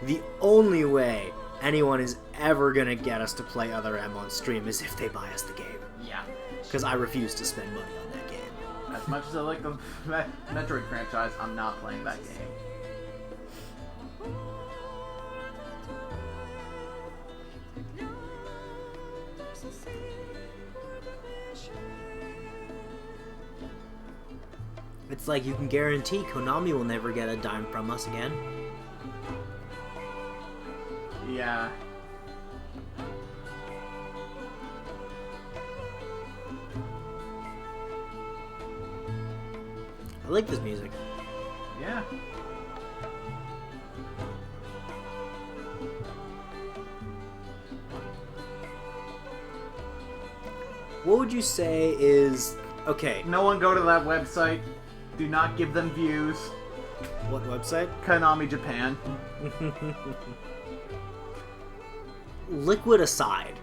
the only way anyone is ever gonna get us to play Other M on stream is if they buy us the game. Yeah. Because I refuse to spend money on that game. As much as I like the Metroid franchise, I'm not playing that game. It's like you can guarantee Konami will never get a dime from us again. Yeah. I like this music. Yeah. What would you say is... Okay. No one go to that website. Do not give them views. What website? Konami Japan. Liquid aside,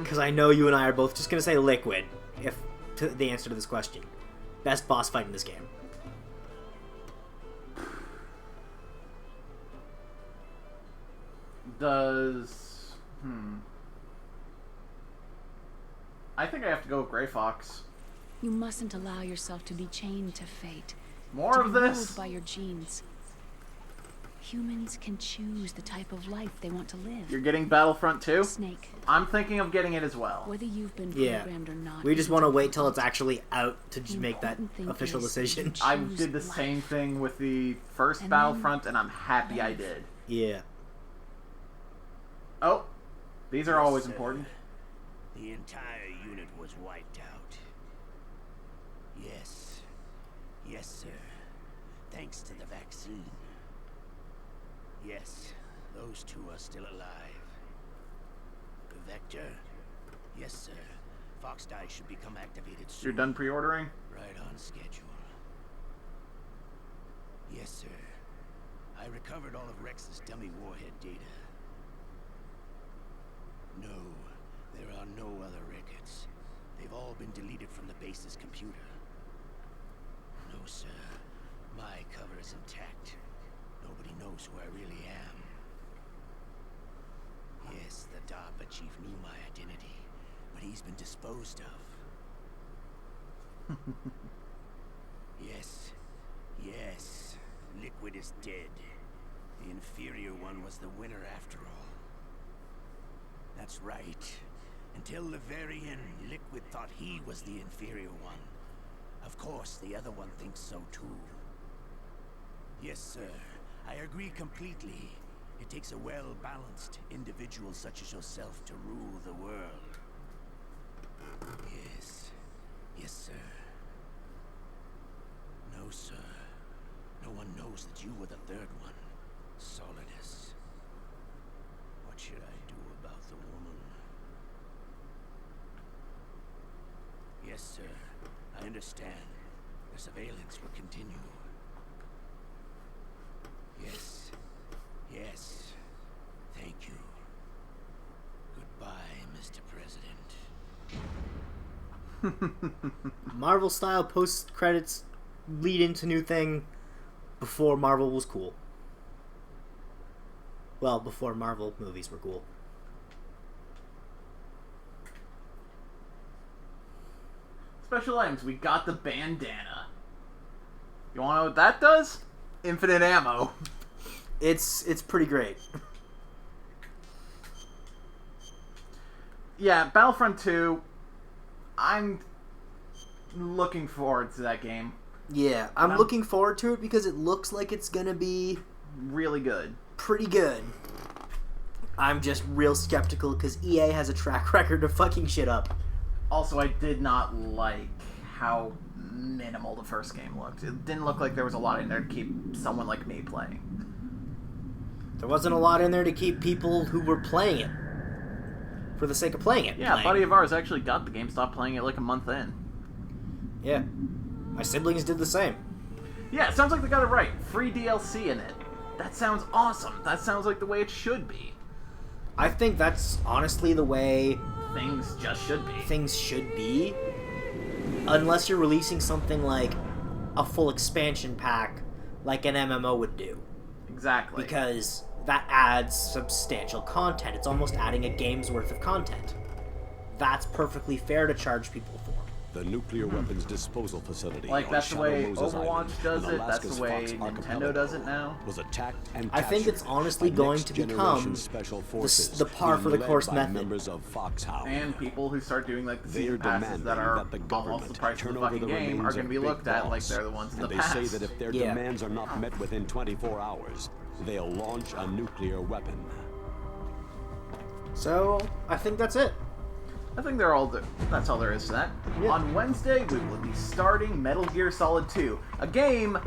because I know you and I are both just going to say Liquid, if the answer to this question. Best boss fight in this game. Does... I think I have to go with Gray Fox. You mustn't allow yourself to be chained to fate. More to of be this? ruled by your genes. Humans can choose the type of life they want to live. You're getting Battlefront 2? Snake. I'm thinking of getting it as well. Whether you've been Yeah. programmed or not. We just want to wait till it's actually out to just make that official decision. I did the same thing with the first Battlefront, and I'm happy I did. Yeah. Oh, these are always important. The entire unit was wiped out. Yes. Yes, sir. Thanks to the vaccine. Yes, those two are still alive. The Vector? Yes, sir. Fox Die should become activated soon. You're done pre-ordering? Right on schedule. Yes, sir. I recovered all of Rex's dummy warhead data. No, there are no other records. They've all been deleted from the base's computer. No, sir. My cover is intact. Nobody knows who I really am. Yes, the DARPA chief knew my identity, but he's been disposed of. Yes. Yes. Liquid is dead. The inferior one was the winner after all. That's right. Until the very end, Liquid thought he was the inferior one. Of course, the other one thinks so too. Yes, sir. I agree completely. It takes a well-balanced individual such as yourself to rule the world. Yes. Yes, sir. No, sir. Everyone knows that you were the third one. Solidus. What should I do about the woman? Yes, sir. I understand. The surveillance will continue. Yes. Yes. Thank you. Goodbye, Mr. President. Marvel style post credits lead into new thing before Marvel was cool. Well, before Marvel movies were cool. Special items. We got the bandana. You wanna know what that does? Infinite ammo. It's pretty great. Yeah, Battlefront 2, I'm looking forward to that game. Yeah, I'm looking forward to it because it looks like it's gonna be really good. Pretty good. I'm just real skeptical because EA has a track record of fucking shit up. Also, I did not like how minimal the first game looked. It didn't look like there was a lot in there to keep someone like me playing. There wasn't a lot in there to keep people who were playing it for the sake of playing it. Yeah, a buddy of ours actually got the game, stopped playing it like a month in. Yeah. My siblings did the same. Yeah, it sounds like they got it right. Free DLC in it. That sounds awesome. That sounds like the way it should be. I think that's honestly the way things just should be. Things should be. Unless you're releasing something like a full expansion pack like an MMO would do. Exactly. Because that adds substantial content. It's almost adding a game's worth of content. That's perfectly fair to charge people for. The nuclear weapons disposal facility. Like, on that's the Shadow way Moses Overwatch Island does in it. That's Alaska's the way Fox Nintendo Archipelago does it now. Was attacked and I think it's honestly going to become the par for the course method. Members of Foxhound. And people who start doing like the season passes that are almost the price of the fucking game are going to be looked at like they're the ones in the past. They say that if their demands are not met within 24 hours, they'll launch a nuclear weapon. So, I think that's it. I think that's all there is to that. Yeah. On Wednesday, we will be starting Metal Gear Solid 2, a game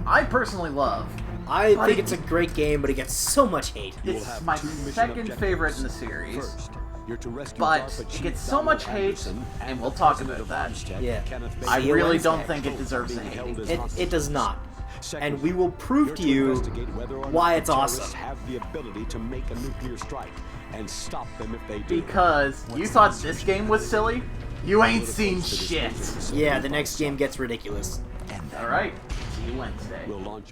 I personally love. I think it's a great game, but it gets so much hate. It's my second favorite in the series. First, you're to rescue but it gets so much hate, and we'll talk about that. Yeah. I really don't think it deserves the hate. It does not. And we will prove to you why it's awesome. Have the ability to make a nuclear strike and stop them if they do. Because you thought this game was silly? You ain't seen shit. Yeah, the next game gets ridiculous. Alright, see you Wednesday. We'll launch